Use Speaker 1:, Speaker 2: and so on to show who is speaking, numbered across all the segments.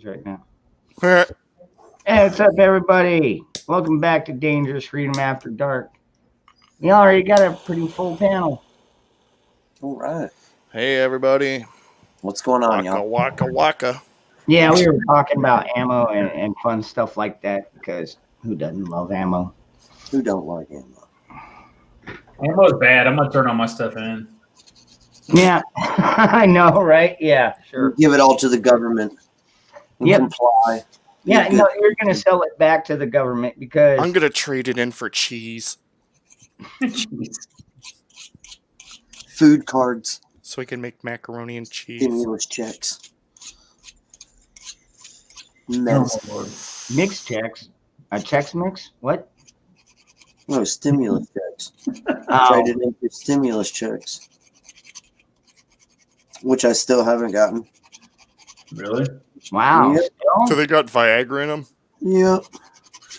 Speaker 1: Right now. Hey, what's up, everybody? Welcome back to Dangerous Freedom After Dark. We already got a pretty full panel.
Speaker 2: All right.
Speaker 3: Hey everybody.
Speaker 2: What's going on,
Speaker 3: Waka
Speaker 2: y'all?
Speaker 3: waka waka.
Speaker 1: Yeah, we were talking about ammo and fun stuff like that because who doesn't love ammo?
Speaker 2: Who don't like ammo?
Speaker 4: Ammo's bad. I'm gonna turn all my stuff in.
Speaker 1: Yeah, I know, right? Yeah, sure.
Speaker 2: Give it all to the government and
Speaker 1: Yep.
Speaker 2: comply.
Speaker 1: Yeah,
Speaker 2: Be
Speaker 1: no,
Speaker 2: good.
Speaker 1: you're going to sell it back to the government because
Speaker 3: I'm gonna trade it in for cheese
Speaker 2: Food cards,
Speaker 3: so I can make macaroni and cheese.
Speaker 2: stimulus checks,
Speaker 4: Oh,
Speaker 2: medicine.
Speaker 4: Lord.
Speaker 1: mix checks, a checks mix. What?
Speaker 2: No, stimulus checks.
Speaker 1: Oh,
Speaker 2: Traded in for stimulus checks, which I still haven't gotten.
Speaker 4: Really?
Speaker 1: wow.
Speaker 2: Yep.
Speaker 3: So
Speaker 1: Still?
Speaker 3: they got Viagra in them?
Speaker 2: Yep.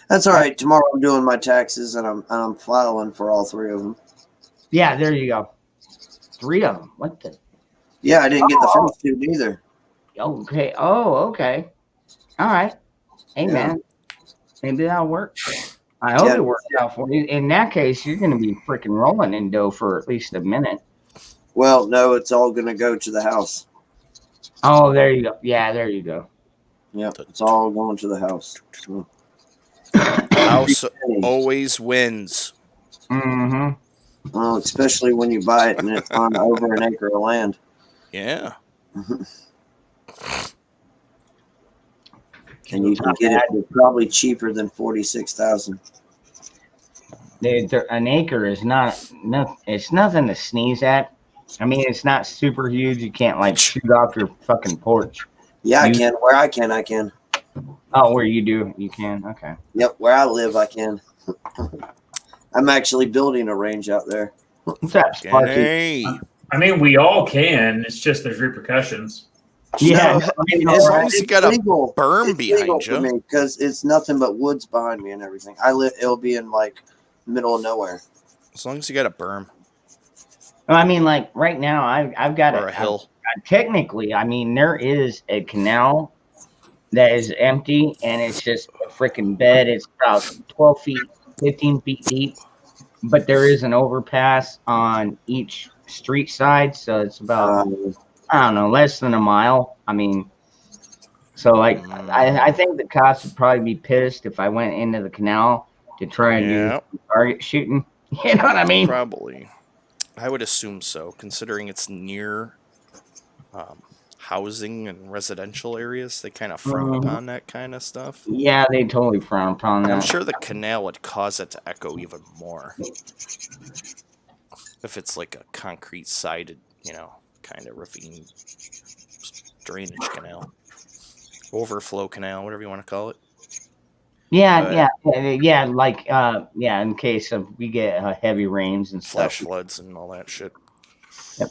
Speaker 2: That's all right. Tomorrow I'm doing my taxes and I'm filing for all three of them.
Speaker 1: Yeah, there you go. 3 of them. What the?
Speaker 2: Yeah, I didn't get the
Speaker 1: Oh.
Speaker 2: first two either.
Speaker 1: Okay. Oh, okay. All right. Hey,
Speaker 2: Yeah.
Speaker 1: man. Maybe that'll work. I hope
Speaker 2: Yeah.
Speaker 1: it works out for you. In that case, you're going to be freaking rolling in dough for at least a minute.
Speaker 2: Well, no, it's all going to go to the house.
Speaker 1: Oh, there you go. Yeah, there you go.
Speaker 2: Yep, it's all going to the house. So,
Speaker 3: House always wins.
Speaker 1: Mm-hmm.
Speaker 2: well, especially when you buy it and it's on over an acre of land.
Speaker 3: Yeah.
Speaker 2: And you can get it for probably cheaper than $46,000.
Speaker 1: An acre is it's nothing to sneeze at. I mean, it's not super huge. You can't like shoot off your fucking porch.
Speaker 2: Yeah, I can. Where I can.
Speaker 1: Oh, where you do, you can. Okay.
Speaker 2: Yep, where I live, I can. I'm actually building a range out there.
Speaker 1: What's up, Sparky?
Speaker 3: Hey.
Speaker 4: I mean, we all can. It's just there's repercussions.
Speaker 1: Yeah.
Speaker 3: No,
Speaker 1: I mean,
Speaker 3: as
Speaker 1: all
Speaker 3: long
Speaker 1: right.
Speaker 3: as you got a
Speaker 2: legal.
Speaker 3: berm
Speaker 2: It's legal
Speaker 3: behind
Speaker 2: for
Speaker 3: you.
Speaker 2: me because it's nothing but woods behind me and everything. It'll be in like middle of nowhere.
Speaker 3: As long as you got a berm
Speaker 1: Well, I mean, like right now, I've got
Speaker 3: or a hill.
Speaker 1: technically, I mean, there is a canal that is empty and it's just a freaking bed. It's about 12 feet, 15 feet deep, but there is an overpass on each street side. So it's about, I don't know, less than a mile. I mean, so like, I think the cops would probably be pissed if I went into the canal to try and
Speaker 3: Yeah,
Speaker 1: do target shooting. You know what I mean?
Speaker 3: probably. I would assume so, considering it's near housing and residential areas. They kind of frown upon that kind of stuff.
Speaker 1: Yeah, they totally frown upon
Speaker 3: And
Speaker 1: that.
Speaker 3: I'm sure the canal would cause it to echo even more. If it's like a concrete sided, kind of ravine drainage canal. Overflow canal, whatever you want to call it.
Speaker 1: Yeah, like in case of we get heavy rains and
Speaker 3: Flash
Speaker 1: stuff.
Speaker 3: floods and all that shit.
Speaker 1: Yep.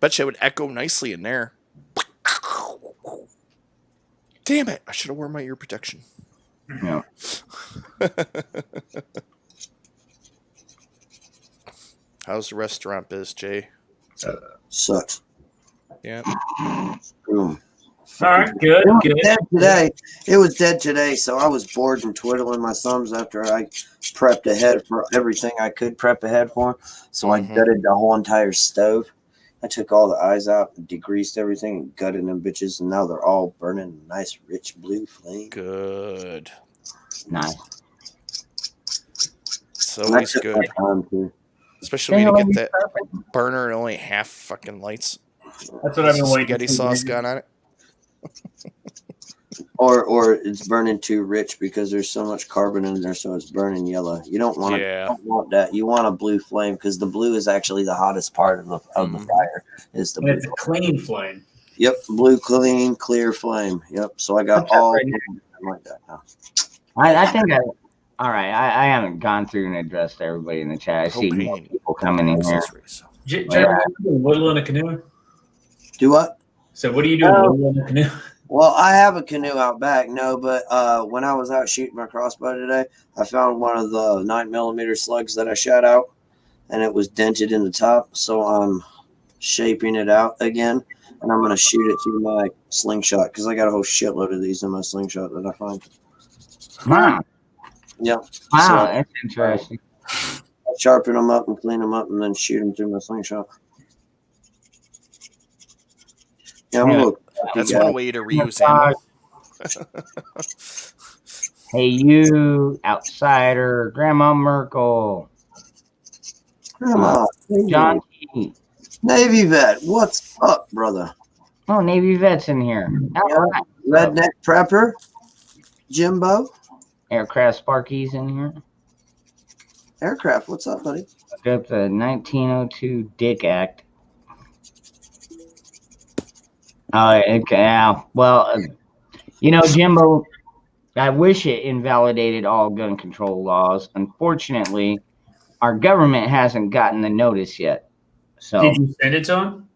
Speaker 3: Bet you it would echo nicely in there. Damn it! I should have worn my ear protection.
Speaker 1: Yeah.
Speaker 3: How's the restaurant biz, Jay?
Speaker 2: Sucks.
Speaker 3: Yeah.
Speaker 2: Boom.
Speaker 4: All right, good, good.
Speaker 2: Dead today. It was dead today, so I was bored and twiddling my thumbs after I prepped ahead for everything I could prep ahead for. So I gutted the whole entire stove. I took all the eyes out, degreased everything, and gutted them bitches, and now they're all burning a nice, rich blue flame.
Speaker 3: Good.
Speaker 1: Nice.
Speaker 3: It's always
Speaker 2: took
Speaker 3: good.
Speaker 2: my time too.
Speaker 3: Especially when you get that burner and only half fucking lights.
Speaker 4: That's what I've been waiting
Speaker 3: Spaghetti
Speaker 4: to
Speaker 3: sauce
Speaker 4: see.
Speaker 3: gone on it.
Speaker 2: Or it's burning too rich because there's so much carbon in there, so it's burning yellow. You don't want don't want that. You want a blue flame because the blue is actually the hottest part of the fire. Is the
Speaker 4: And
Speaker 2: blue.
Speaker 4: it's a clean flame.
Speaker 2: Yep, blue, clean, clear flame. Yep. So I got all like that now.
Speaker 1: I think all right. I haven't gone through and addressed everybody in the chat. I see more people coming in here.
Speaker 4: Jeremy, what are you doing? Whittle in a canoe?
Speaker 2: Do what?
Speaker 4: So what are you doing? Whittle in a canoe?
Speaker 2: Well, I have a canoe out back, but when I was out shooting my crossbow today, I found one of the 9mm slugs that I shot out, and it was dented in the top. So I'm shaping it out again, and I'm going to shoot it through my slingshot because I got a whole shitload of these in my slingshot that I find.
Speaker 1: Wow.
Speaker 2: Yeah.
Speaker 1: Wow,
Speaker 2: So-
Speaker 1: that's interesting.
Speaker 2: I sharpen them up and clean them up and then shoot them through my slingshot. Yeah, I'm a
Speaker 1: Yeah.
Speaker 2: little
Speaker 3: That's
Speaker 2: guy.
Speaker 3: one way to reuse ammo.
Speaker 1: Hey, you outsider, Grandma Merkel,
Speaker 2: Grandma,
Speaker 1: John T.
Speaker 2: Navy vet, what's up, brother?
Speaker 1: Oh, Navy vets in here. All
Speaker 2: Yeah.
Speaker 1: right.
Speaker 2: Redneck prepper, Jimbo,
Speaker 1: Aircraft Sparkies in here.
Speaker 2: aircraft. What's up, buddy?
Speaker 1: Look up the 1902 Dick Act. Okay. Yeah. Well, Jimbo, I wish it invalidated all gun control laws. Unfortunately, our government hasn't gotten the notice yet. So.
Speaker 4: Did you send it to him?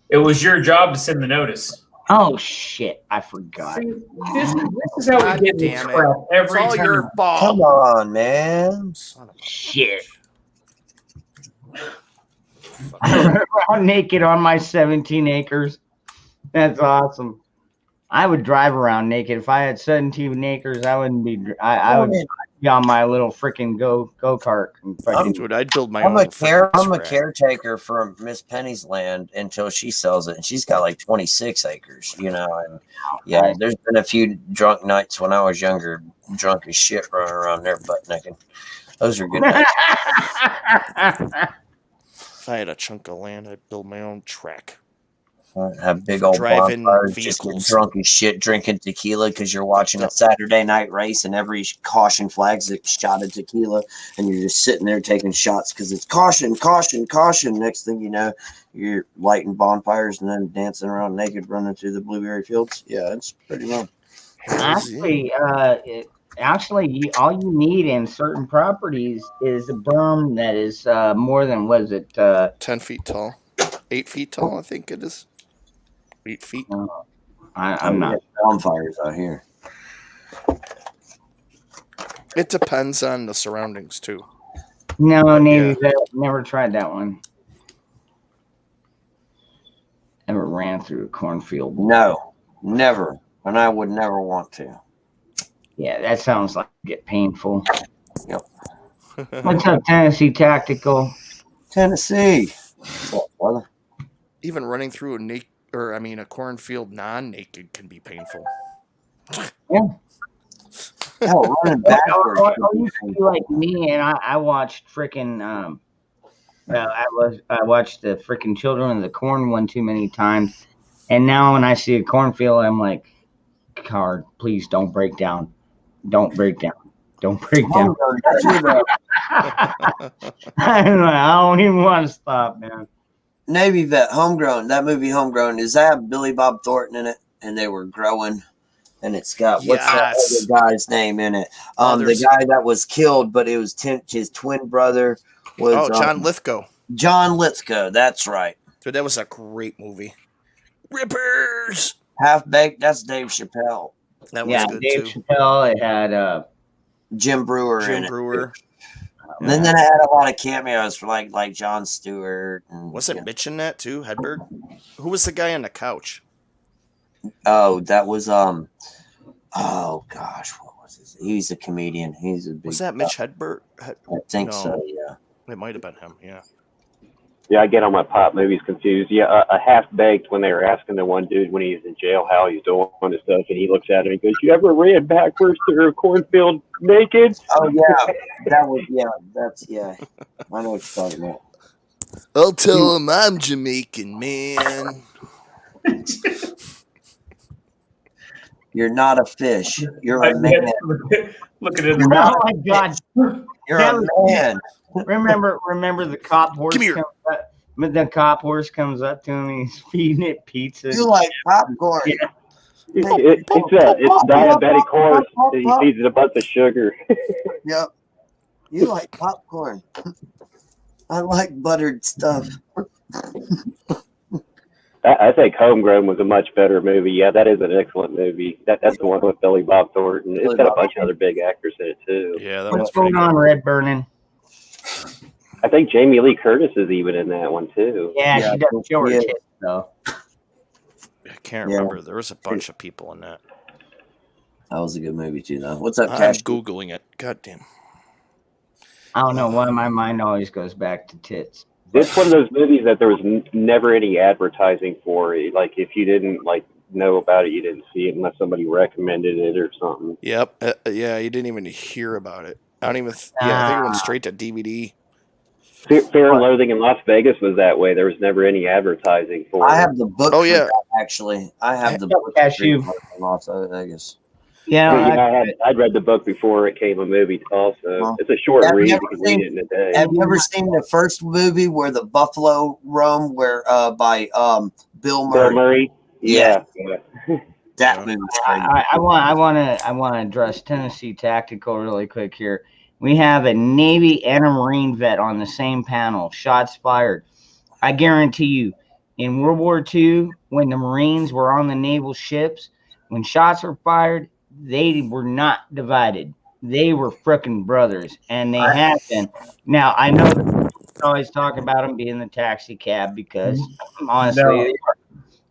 Speaker 4: It was your job to send the notice.
Speaker 1: Oh shit! I forgot.
Speaker 4: See, this is how
Speaker 3: God
Speaker 4: we get this
Speaker 3: damn it.
Speaker 4: crap
Speaker 3: It's
Speaker 4: every
Speaker 3: all
Speaker 4: time.
Speaker 3: your fault.
Speaker 2: Come on, man.
Speaker 3: Son of a
Speaker 1: Shit.
Speaker 3: fuck.
Speaker 1: Around naked on my 17 acres. That's awesome. I would drive around naked if I had 17 acres. I wouldn't be. I would be on my little freaking go kart.
Speaker 3: Dude, I'd build my
Speaker 2: I'm
Speaker 3: own.
Speaker 2: I'm a
Speaker 3: track.
Speaker 2: caretaker for Miss Penny's land until she sells it, and she's got like 26 acres, And yeah, there's been a few drunk nights when I was younger, drunk as shit, running around there butt naked. Those are good nights.
Speaker 3: If I had a chunk of land, I'd build my own track.
Speaker 2: Have big
Speaker 3: For
Speaker 2: old
Speaker 3: driving
Speaker 2: bonfires, just get
Speaker 3: vehicles.
Speaker 2: drunk as shit, drinking tequila because you're watching a Saturday night race, and every caution flag's a shot of tequila, and you're just sitting there taking shots because it's caution, caution, caution. Next thing you know, you're lighting bonfires and then dancing around naked, running through the blueberry fields. Yeah, it's pretty fun.
Speaker 1: Actually, all you need in certain properties is a berm that is more than
Speaker 3: 10 feet tall, 8 feet tall, I think it is. 8 feet.
Speaker 1: I'm not.
Speaker 2: Bonfires out here.
Speaker 3: It depends on the surroundings too.
Speaker 1: No, Navy vet, never tried that one. Never ran through a cornfield.
Speaker 2: No, never, and I would never want to.
Speaker 1: Yeah, that sounds like it get painful.
Speaker 2: Yep.
Speaker 1: What's up, Tennessee Tactical?
Speaker 2: Tennessee. What's up, brother?
Speaker 3: Even running through a cornfield non-naked can be painful.
Speaker 2: Hell, running backwards.
Speaker 1: Or you could be like me, and I watched freaking. I watched the freaking Children of the Corn one too many times, and now when I see a cornfield, I'm like, "Card, please don't break down, don't break down, don't break down." I don't even want to stop, man.
Speaker 2: Navy vet, Homegrown. That movie, Homegrown, does that have Billy Bob Thornton in it? And they were growing, and it's got what's that other guy's name in it? The guy that was killed, but it was his twin brother was
Speaker 3: John Lithgow.
Speaker 2: John Lithgow. That's right.
Speaker 3: Dude, that was a great movie. Rippers.
Speaker 2: Half Baked. That's Dave Chappelle.
Speaker 3: That was good
Speaker 1: Dave
Speaker 3: too.
Speaker 1: Chappelle. It had
Speaker 2: Jim Brewer in
Speaker 3: Jim
Speaker 2: it.
Speaker 3: Brewer.
Speaker 2: And then it had a lot of cameos for like Jon Stewart. And,
Speaker 3: Wasn't Mitch in that too? Hedberg? Who was the guy on the couch?
Speaker 2: Oh, that was oh gosh, what was his? He's a comedian. He's a big.
Speaker 3: Was that Mitch Hedberg?
Speaker 2: I think
Speaker 3: No.
Speaker 2: so. Yeah.
Speaker 3: It might have been him. Yeah.
Speaker 5: Yeah, I get on my pop movies confused. Yeah, a Half Baked, when they were asking the one dude when he was in jail how he's doing and stuff, and he looks at him and goes, "You ever ran backwards through a cornfield naked?"
Speaker 2: Oh yeah, that was That's I know what you're talking about.
Speaker 3: I'll tell him I'm Jamaican, man.
Speaker 2: You're not a fish. You're a man.
Speaker 4: Look at it.
Speaker 1: Oh my God!
Speaker 2: You're a man.
Speaker 1: Remember the cop horse.
Speaker 3: Come here.
Speaker 1: Comes up, the cop horse comes up to him. And he's feeding it pizza.
Speaker 2: You like popcorn.
Speaker 1: Yeah.
Speaker 5: It's diabetic horse. He feeds it a bunch of sugar.
Speaker 2: Yep. You like popcorn. I like buttered stuff.
Speaker 5: I think Homegrown was a much better movie. Yeah, that is an excellent movie. That's the one with Billy Bob Thornton. It's got a bunch of other big actors in it too.
Speaker 3: Yeah, that
Speaker 1: What's
Speaker 3: was pretty
Speaker 1: going on,
Speaker 3: good.
Speaker 1: Red Burning?
Speaker 5: I think Jamie Lee Curtis is even in that one too.
Speaker 1: Yeah,
Speaker 2: Yeah,
Speaker 1: she doesn't show her
Speaker 2: yeah.
Speaker 1: tits though.
Speaker 3: I can't
Speaker 2: Yeah.
Speaker 3: remember. There was a bunch of people in that.
Speaker 2: That was a good movie too, though. What's up,
Speaker 3: I'm
Speaker 2: Cash?
Speaker 3: Googling it. God damn.
Speaker 1: I don't know why my mind always goes back to tits.
Speaker 5: It's one of those movies that there was never any advertising for. Like if you didn't like know about it, you didn't see it unless somebody recommended it or something.
Speaker 3: Yep. Yeah, you didn't even hear about it. I don't even. I think it went straight to DVD.
Speaker 5: Fear and Loathing in Las Vegas was that way. There was never any advertising for
Speaker 2: I
Speaker 5: it.
Speaker 2: have the book.
Speaker 3: Oh,
Speaker 2: for
Speaker 3: yeah.
Speaker 2: that, actually. I have the book.
Speaker 1: Cashew.
Speaker 2: for Las Vegas.
Speaker 1: Yeah,
Speaker 5: I'd read the book before it came a movie also.
Speaker 2: Well,
Speaker 5: It's a short
Speaker 2: have you
Speaker 5: read.
Speaker 2: ever
Speaker 5: You can read it in a day.
Speaker 2: Have you ever seen the first movie where the buffalo roam, where by Bill Murray?
Speaker 5: Bill Murray? Yeah.
Speaker 2: That
Speaker 3: Yeah.
Speaker 2: movie's crazy.
Speaker 1: I want to address Tennessee Tactical really quick here. We have a Navy and a Marine vet on the same panel. Shots fired. I guarantee you, in World War II, when the Marines were on the naval ships, when shots were fired, they were not divided. They were frickin' brothers, and they have been. Now, I know that people always talk about them being the taxi cab because, honestly,
Speaker 4: No.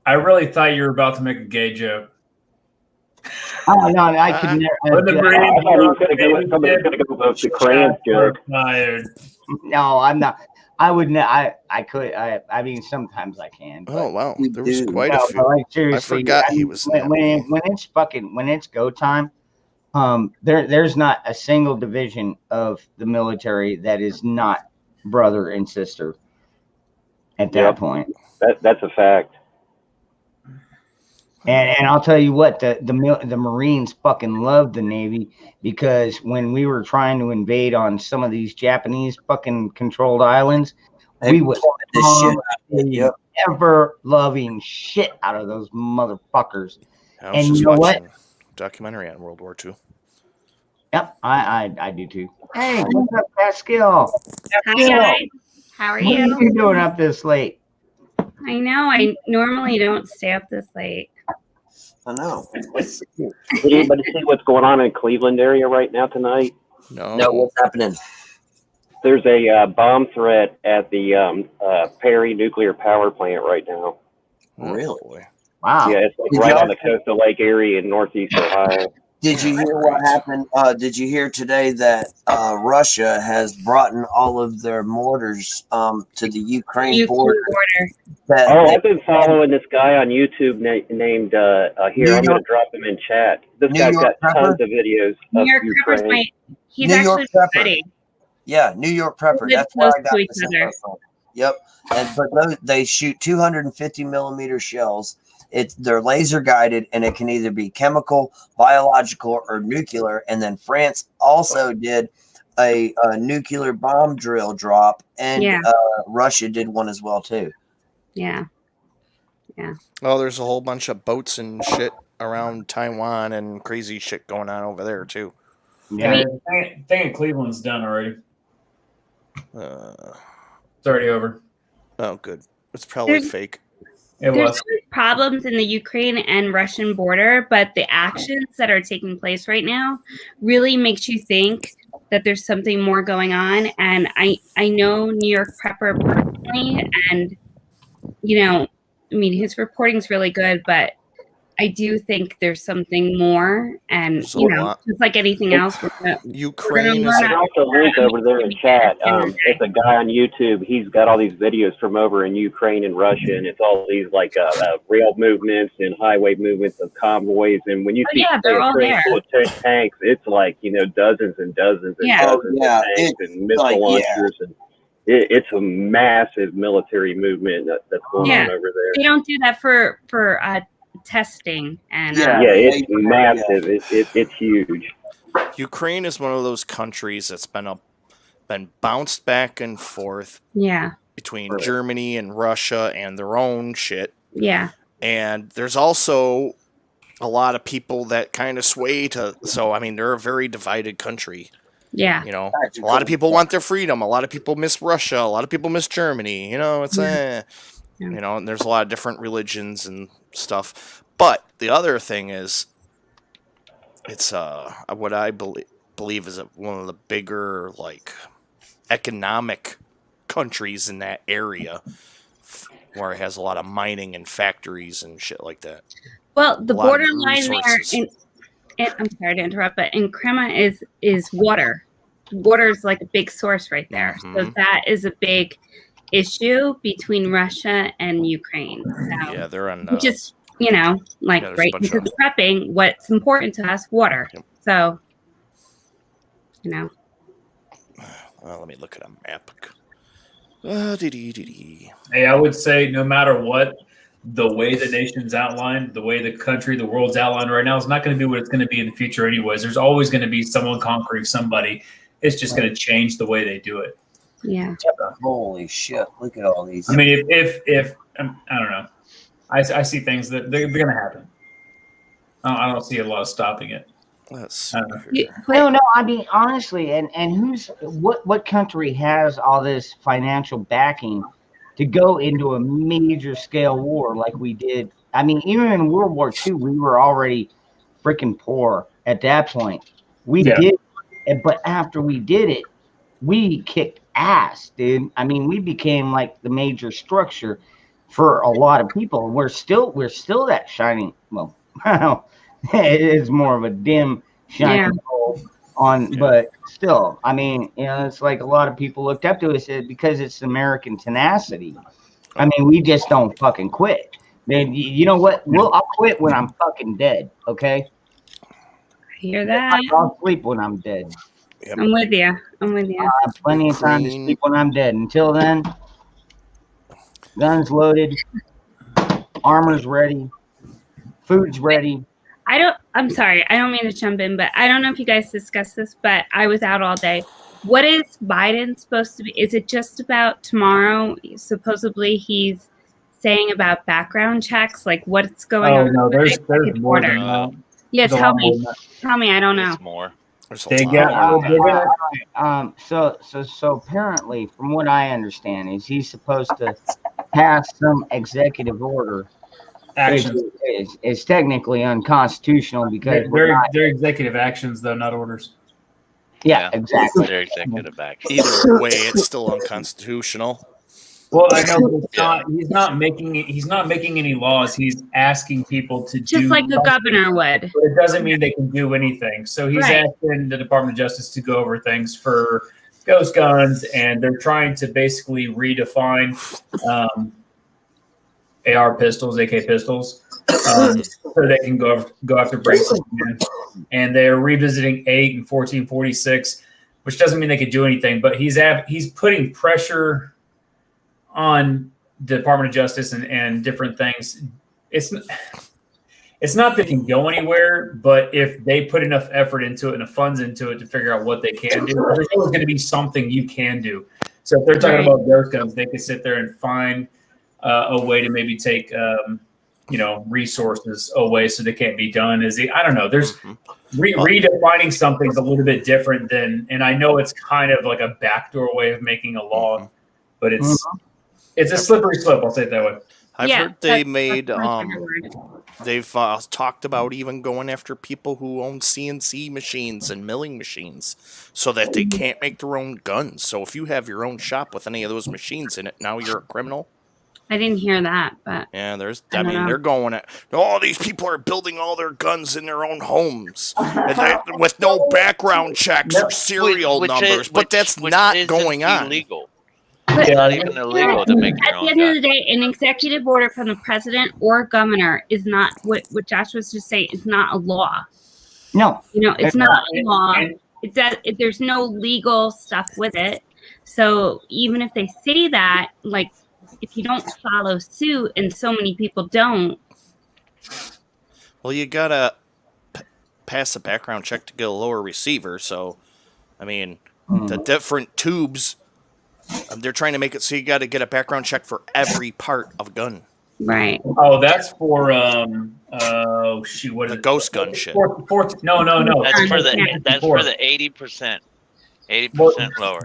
Speaker 4: I really thought you were about to make a gay joke.
Speaker 1: oh, no, I could
Speaker 4: When the
Speaker 1: never.
Speaker 5: I
Speaker 4: Marines
Speaker 5: thought he
Speaker 4: were
Speaker 5: was going to go. Somebody was going to go with the Crayons joke.
Speaker 4: fired.
Speaker 1: No, I'm not. I would. I could. I mean, sometimes I can. But
Speaker 3: Oh wow,
Speaker 2: You
Speaker 3: there was
Speaker 2: do.
Speaker 3: quite a
Speaker 1: no,
Speaker 3: few.
Speaker 1: but like seriously,
Speaker 3: forgot he
Speaker 1: mean,
Speaker 3: was in
Speaker 1: when,
Speaker 3: that
Speaker 1: when it's go time. There's not a single division of the military that is not brother and sister. At that
Speaker 5: Yep.
Speaker 1: point,
Speaker 5: That's a fact.
Speaker 1: and I'll tell you what, the Marines fucking love the Navy because when we were trying to invade on some of these Japanese fucking controlled islands, we would
Speaker 2: This shit. Yep.
Speaker 1: ever loving shit out of those motherfuckers.
Speaker 3: I was
Speaker 1: And
Speaker 3: just
Speaker 1: you know what?
Speaker 3: watching a documentary on World War II.
Speaker 1: Yep, I do too. Hey, what's up, Pascal?
Speaker 6: Hi guys, how are
Speaker 1: What are
Speaker 6: you?
Speaker 1: you doing up this late?
Speaker 6: I know I normally don't stay up this late.
Speaker 2: I know.
Speaker 5: Did anybody see what's going on in Cleveland area right now tonight?
Speaker 3: No.
Speaker 2: No, what's happening?
Speaker 5: There's a bomb threat at the Perry nuclear power plant right now.
Speaker 3: Oh,
Speaker 2: Really?
Speaker 3: boy.
Speaker 1: Wow.
Speaker 5: Yeah, it's like
Speaker 2: Did
Speaker 5: right
Speaker 2: y'all-
Speaker 5: on the coastal lake area in northeast Ohio.
Speaker 2: Did you hear what happened? Did you hear today that Russia has brought in all of their mortars to the Ukraine
Speaker 6: You
Speaker 2: border?
Speaker 6: order.
Speaker 2: That
Speaker 5: Oh,
Speaker 2: they-
Speaker 5: I've been following this guy on YouTube named here.
Speaker 2: New
Speaker 5: I'm going
Speaker 2: York-
Speaker 5: to drop him in chat. This
Speaker 2: New
Speaker 5: guy's
Speaker 2: York
Speaker 5: got
Speaker 2: Prepper?
Speaker 5: tons of videos
Speaker 6: New
Speaker 5: of
Speaker 6: York Preppers
Speaker 5: Ukraine.
Speaker 6: might. He's
Speaker 2: New York
Speaker 6: actually
Speaker 2: Prepper.
Speaker 6: ready.
Speaker 2: Yeah, New York Prepper.
Speaker 6: Live
Speaker 2: That's where I
Speaker 6: close
Speaker 2: got
Speaker 6: to each
Speaker 2: this
Speaker 6: other.
Speaker 2: info from. Yep. But they shoot 250 millimeter shells. They're laser guided, and it can either be chemical, biological, or nuclear. And then France also did a nuclear bomb drill drop, and
Speaker 6: Yeah.
Speaker 2: Russia did one as well too.
Speaker 6: Yeah.
Speaker 3: Oh, there's a whole bunch of boats and shit around Taiwan and crazy shit going on over there too.
Speaker 1: Yeah.
Speaker 4: Thing in Cleveland's done already.
Speaker 3: Uh,
Speaker 4: It's already over.
Speaker 3: oh, good. It's probably
Speaker 6: There's-
Speaker 3: fake.
Speaker 4: It
Speaker 6: There's
Speaker 4: was.
Speaker 6: always problems in the Ukraine and Russian border, but the actions that are taking place right now really makes you think that there's something more going on. And I know New York Prepper personally, and I mean, his reporting's really good, but I do think there's something more. And
Speaker 3: There's a lot.
Speaker 6: just like anything else,
Speaker 3: Ukraine is
Speaker 5: I dropped a link over there in chat. It's a guy on YouTube. He's got all these videos from over in Ukraine and Russia, and it's all these like rail movements and highway movements of convoys. And when you see
Speaker 6: they're all
Speaker 5: trains
Speaker 6: there.
Speaker 5: full of tanks, it's like dozens and dozens and
Speaker 6: Yeah.
Speaker 5: dozens
Speaker 2: Yeah,
Speaker 5: of tanks and missile
Speaker 2: like, yeah.
Speaker 5: launchers, and it's a massive military movement that's going
Speaker 6: Yeah.
Speaker 5: on over there.
Speaker 6: they don't do that for testing and
Speaker 2: Yeah.
Speaker 5: Yeah, it's
Speaker 2: Yeah.
Speaker 5: massive. It's huge.
Speaker 3: Ukraine is one of those countries that's been bounced back and forth
Speaker 6: yeah,
Speaker 3: between
Speaker 2: Right.
Speaker 3: Germany and Russia and their own shit.
Speaker 6: yeah,
Speaker 3: And there's also a lot of people that kind of sway to. So I mean, they're a very divided country.
Speaker 6: yeah.
Speaker 3: You know, a lot of people want their freedom. A lot of people miss Russia. A lot of people miss Germany. It's
Speaker 6: Yeah.
Speaker 3: and there's a lot of different religions and stuff. But the other thing is, it's what I believe is one of the bigger like economic countries in that area where it has a lot of mining and factories and shit like that.
Speaker 6: Well, the
Speaker 3: A lot of
Speaker 6: borderline there,
Speaker 3: resources.
Speaker 6: I'm sorry to interrupt, but in Crimea is water. Water is like a big source right there. So
Speaker 3: Mhm.
Speaker 6: that is a big issue between Russia and Ukraine. So,
Speaker 3: Yeah, they're on.
Speaker 6: which is, you know, like
Speaker 3: yeah, there's a
Speaker 6: right
Speaker 3: bunch
Speaker 6: because
Speaker 3: of-
Speaker 6: of prepping, what's important to us, water.
Speaker 3: Yep.
Speaker 6: So, you know.
Speaker 3: Well, let me look at a map.
Speaker 4: Hey, I would say no matter what, the way the nation's outlined, the way the country, the world's outlined right now is not going to be what it's going to be in the future anyways. There's always going to be someone conquering somebody. It's just going to change the way they do it.
Speaker 6: Yeah.
Speaker 2: Holy shit! Look at all these.
Speaker 4: I mean, if I don't know, I see things that they're going to happen. I don't see a lot of stopping it.
Speaker 3: Let's
Speaker 4: I
Speaker 3: see.
Speaker 4: don't know.
Speaker 3: here.
Speaker 1: No, I mean honestly, and what country has all this financial backing to go into a major scale war like we did? I mean, even in World War II, we were already freaking poor at that point. We
Speaker 4: Yeah.
Speaker 1: did, but after we did it, we kicked ass, dude. I mean, we became like the major structure for a lot of people. We're still that shining. Well, it is more of a dim shining hole on,
Speaker 3: Yeah.
Speaker 1: but still, I mean, you know, it's like a lot of people looked up to us because it's American tenacity. I mean, we just don't fucking quit. Man, you know what? I'll quit when I'm fucking dead. Okay,
Speaker 6: I hear that.
Speaker 1: I'll sleep when I'm dead.
Speaker 6: I'm with you.
Speaker 1: I have plenty of time to
Speaker 3: Ukraine.
Speaker 1: sleep when I'm dead. Until then, guns loaded, armor's ready, food's ready.
Speaker 6: I'm sorry, I don't mean to jump in, but I don't know if you guys discussed this, but I was out all day. What is Biden supposed to be? Is it just about tomorrow? Supposedly he's saying about background checks, like what's going
Speaker 4: Oh
Speaker 6: on.
Speaker 4: no, there's
Speaker 6: Executive
Speaker 4: more
Speaker 6: order.
Speaker 4: than that.
Speaker 6: Yeah,
Speaker 4: There's a
Speaker 6: tell
Speaker 4: lot more
Speaker 6: me.
Speaker 4: than that.
Speaker 6: Tell me, I don't know.
Speaker 7: It's more.
Speaker 3: There's a
Speaker 4: They
Speaker 3: lot
Speaker 4: got-
Speaker 3: more.
Speaker 4: they're gonna-
Speaker 1: So apparently, from what I understand, is he's supposed to pass some executive order, which
Speaker 4: Actions.
Speaker 1: is technically unconstitutional because
Speaker 4: They're executive actions though, not orders.
Speaker 1: yeah, exactly.
Speaker 7: Their executive action.
Speaker 3: Either way, it's still unconstitutional.
Speaker 4: Well, I know but it's
Speaker 7: Yeah.
Speaker 4: not. He's not making any laws. He's asking people to
Speaker 6: Just
Speaker 4: do
Speaker 6: like the governor would.
Speaker 4: But it doesn't mean they can do anything. So he's
Speaker 6: Right.
Speaker 4: asking the Department of Justice to go over things for ghost guns, and they're trying to basically redefine AR pistols, AK pistols, so they can go after bracelets again. And they're revisiting 8 and 1446, which doesn't mean they could do anything. But he's putting pressure on the Department of Justice and different things. It's not that it can go anywhere, but if they put enough effort into it and enough funds into it to figure out what they can do, there's always going to be something you can do. So if they're talking
Speaker 6: Right.
Speaker 4: about ghost guns, they could sit there and find a way to maybe take resources away so they can't be done. I don't know. There's
Speaker 3: Mhm.
Speaker 4: redefining something's a little bit different than, and I know it's kind of like a backdoor way of making a law, but it's a slippery slope. I'll say it that way.
Speaker 3: I've
Speaker 6: Yeah,
Speaker 3: heard they
Speaker 6: that's-
Speaker 3: made
Speaker 6: that's my favorite word.
Speaker 3: they've talked about even going after people who own CNC machines and milling machines so that they can't make their own guns. So if you have your own shop with any of those machines in it, now you're a criminal.
Speaker 6: I didn't hear that, but
Speaker 3: Yeah,
Speaker 6: I don't know.
Speaker 3: they're going at, these people are building all their guns in their own homes with no background checks or serial numbers, but that's not
Speaker 7: isn't
Speaker 3: going on.
Speaker 7: Illegal.
Speaker 6: But-
Speaker 7: It's not even illegal to make your
Speaker 6: at the
Speaker 7: own
Speaker 6: end of
Speaker 7: gun.
Speaker 6: the day, an executive order from the president or governor is not what Josh was just saying. It's not a law.
Speaker 1: No,
Speaker 6: You know, it's not a law.
Speaker 4: And-
Speaker 6: There's no legal stuff with it. So even if they say that, like, if you don't follow suit, and so many people don't,
Speaker 3: Well, you gotta pass a background check to get a lower receiver. So, I mean, the different tubes, they're trying to make it so you got to get a background check for every part of a gun.
Speaker 6: right?
Speaker 4: Oh, that's for what is
Speaker 3: The
Speaker 4: it?
Speaker 3: ghost gun shit.
Speaker 4: No.
Speaker 7: That's for
Speaker 6: Yeah.
Speaker 7: the 80%. 80% lower.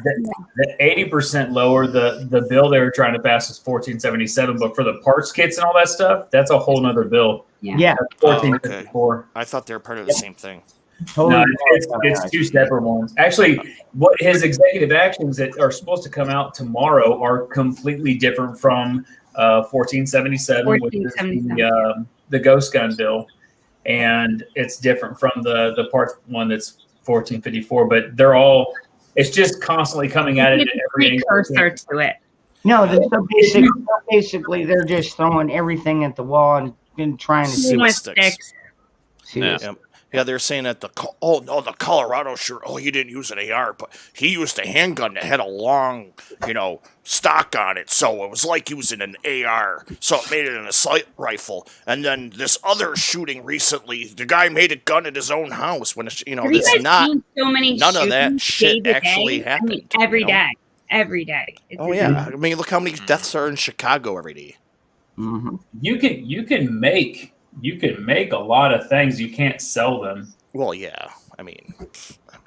Speaker 4: The 80% lower. The bill they were trying to pass is 1477, but for the parts kits and all that stuff, that's a whole nother bill.
Speaker 1: yeah.
Speaker 4: That's
Speaker 3: Oh, okay.
Speaker 4: 1454.
Speaker 3: I thought they were part of the same thing.
Speaker 1: Totally
Speaker 4: No,
Speaker 1: wrong.
Speaker 4: it's two separate ones. Actually, what his executive actions that are supposed to come out tomorrow are completely different from 1477, which is
Speaker 6: 1477.
Speaker 4: the ghost gun bill, and it's different from the part one that's 1454. But they're all. It's just constantly coming at it
Speaker 6: It's
Speaker 4: at
Speaker 6: a
Speaker 4: every angle.
Speaker 6: precursor to it.
Speaker 1: No, basically they're just throwing everything at the wall and trying to
Speaker 3: See
Speaker 1: see
Speaker 3: what
Speaker 6: With
Speaker 3: sticks.
Speaker 6: sticks.
Speaker 1: see
Speaker 7: Yeah.
Speaker 1: what's-
Speaker 3: Yep. Yeah, they're saying that the Colorado shooter. Oh, he didn't use an AR, but he used a handgun that had a long, stock on it. So it was like using an AR. So it made it an assault rifle. And then this other shooting recently, the guy made a gun at his own house. When it's,
Speaker 6: Have you
Speaker 3: it's
Speaker 6: guys
Speaker 3: not.
Speaker 6: seen so many
Speaker 3: none of that
Speaker 6: shootings
Speaker 3: shit
Speaker 6: day to
Speaker 3: actually
Speaker 6: day?
Speaker 3: happened,
Speaker 6: I mean, every
Speaker 3: you know?
Speaker 6: day. Every day. It's
Speaker 3: Oh
Speaker 6: insane.
Speaker 3: yeah, I mean, look how many deaths are in Chicago every day.
Speaker 1: Mhm.
Speaker 4: You can make a lot of things. You can't sell them.
Speaker 3: Well, yeah, I mean, you can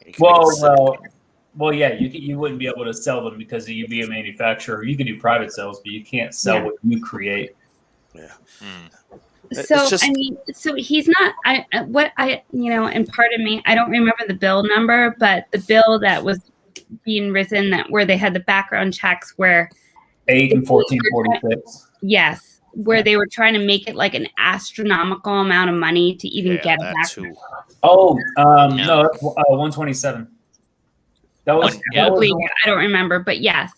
Speaker 3: make it simple.
Speaker 4: Well, yeah. You wouldn't be able to sell them because you'd be a manufacturer. You can do private sales, but you can't sell
Speaker 6: Yeah.
Speaker 4: what you create.
Speaker 7: Mm.
Speaker 3: It's
Speaker 6: So
Speaker 3: just-
Speaker 6: I mean, so he's not. And pardon me, I don't remember the bill number, but the bill that was being risen where they had the background checks where
Speaker 4: 8 and 1446.
Speaker 6: yes, where they were trying to make it like an astronomical amount of money to even
Speaker 3: Yeah,
Speaker 6: get a
Speaker 3: that
Speaker 6: background.
Speaker 3: too.
Speaker 4: Oh,
Speaker 7: Yeah.
Speaker 4: no, 127. That was,
Speaker 7: Yeah.
Speaker 4: that was
Speaker 6: Probably, I don't remember, but yes,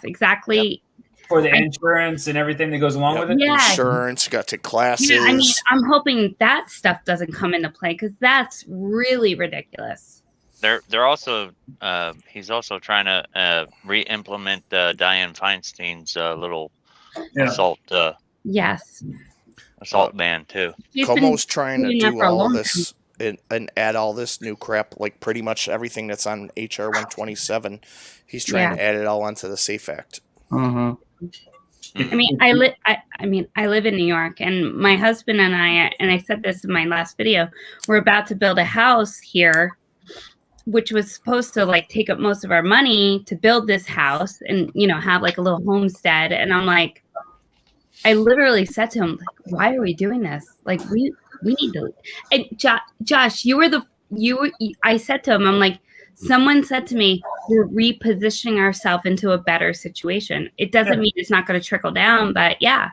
Speaker 6: exactly.
Speaker 4: for the insurance and everything that goes along
Speaker 3: Yep.
Speaker 4: with it.
Speaker 6: Yeah.
Speaker 3: Insurance, got to classes.
Speaker 6: Yeah, I mean, I'm hoping that stuff doesn't come into play because that's really ridiculous.
Speaker 7: They're also he's also trying to re-implement Dianne Feinstein's little
Speaker 4: Yeah.
Speaker 6: Yes.
Speaker 7: assault ban too.
Speaker 6: She's been
Speaker 3: Como's trying to
Speaker 6: doing that
Speaker 3: do
Speaker 6: for a
Speaker 3: all
Speaker 6: long
Speaker 3: this and add all this new crap, like pretty much everything that's on HR 127. He's trying to add it all onto the SAFE Act.
Speaker 1: Mhm.
Speaker 6: I mean, I live in New York, and my husband and I said this in my last video, we're about to build a house here, which was supposed to like take up most of our money to build this house and have like a little homestead. And I'm like, I literally said to him, like, why are we doing this? Like, we need to. And Josh, I said to him, I'm like, someone said to me, we're repositioning ourselves into a better situation. It doesn't mean it's not going to trickle down, but yeah,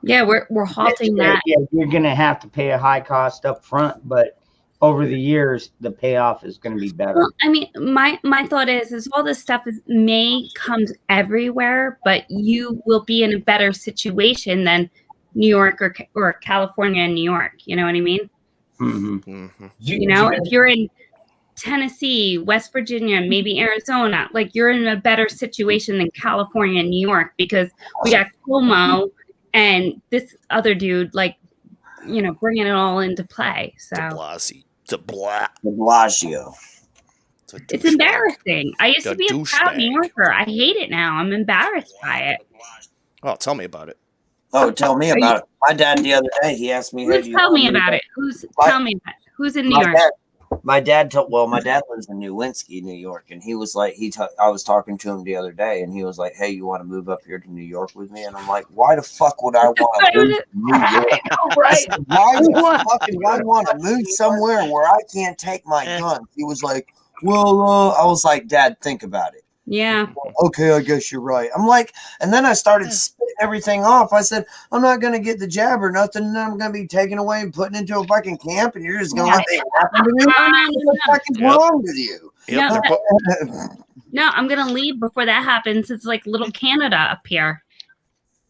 Speaker 6: we're halting that.
Speaker 1: Yeah, you're gonna have to pay a high cost up front, but over the years, the payoff is gonna be better.
Speaker 6: Well, I mean, my thought is all this stuff may come everywhere, but you will be in a better situation than New York or California and New York. You know what I mean?
Speaker 1: Mhm.
Speaker 3: Mm-hmm.
Speaker 6: If you're in Tennessee, West Virginia, maybe Arizona, like you're in a better situation than California and New York because we got Cuomo and this other dude, like, bringing it all into play. So
Speaker 3: De
Speaker 2: Blasio.
Speaker 6: it's embarrassing. I used
Speaker 3: The
Speaker 6: to be a proud New
Speaker 3: douchebag.
Speaker 6: Yorker. I hate it now. I'm embarrassed by it.
Speaker 3: Oh, tell me about it.
Speaker 2: Oh, tell me about it. My dad the other day, he asked me, "Hey, do you
Speaker 6: Tell
Speaker 2: want
Speaker 6: me
Speaker 2: to
Speaker 6: about
Speaker 2: move
Speaker 6: it.
Speaker 2: My-
Speaker 6: Tell me about it. Who's in New
Speaker 2: My
Speaker 6: York?
Speaker 2: dad, my dad lives in Newinski, New York, and he was like, I was talking to him the other day, and he was like, "Hey, you want to move up here to New York with me?" And I'm like, "Why the fuck would I want to move to New York?
Speaker 1: Right.
Speaker 2: Why the fuck do I want to move somewhere where I can't take my gun?" He was like, "Well," I was like, "Dad, think about it."
Speaker 6: Yeah.
Speaker 2: Okay, I guess you're right. I'm like, and then I started spitting everything off. I said, "I'm not gonna get the jab or nothing, and I'm gonna be taken away and put into a fucking camp, and you're just gonna let it happen to me?
Speaker 6: No,
Speaker 2: What the fuck is
Speaker 3: Yep.
Speaker 2: wrong with you?"
Speaker 3: Yep,
Speaker 6: No.
Speaker 3: they're put-
Speaker 6: No, I'm gonna leave before that happens. It's like little Canada up here.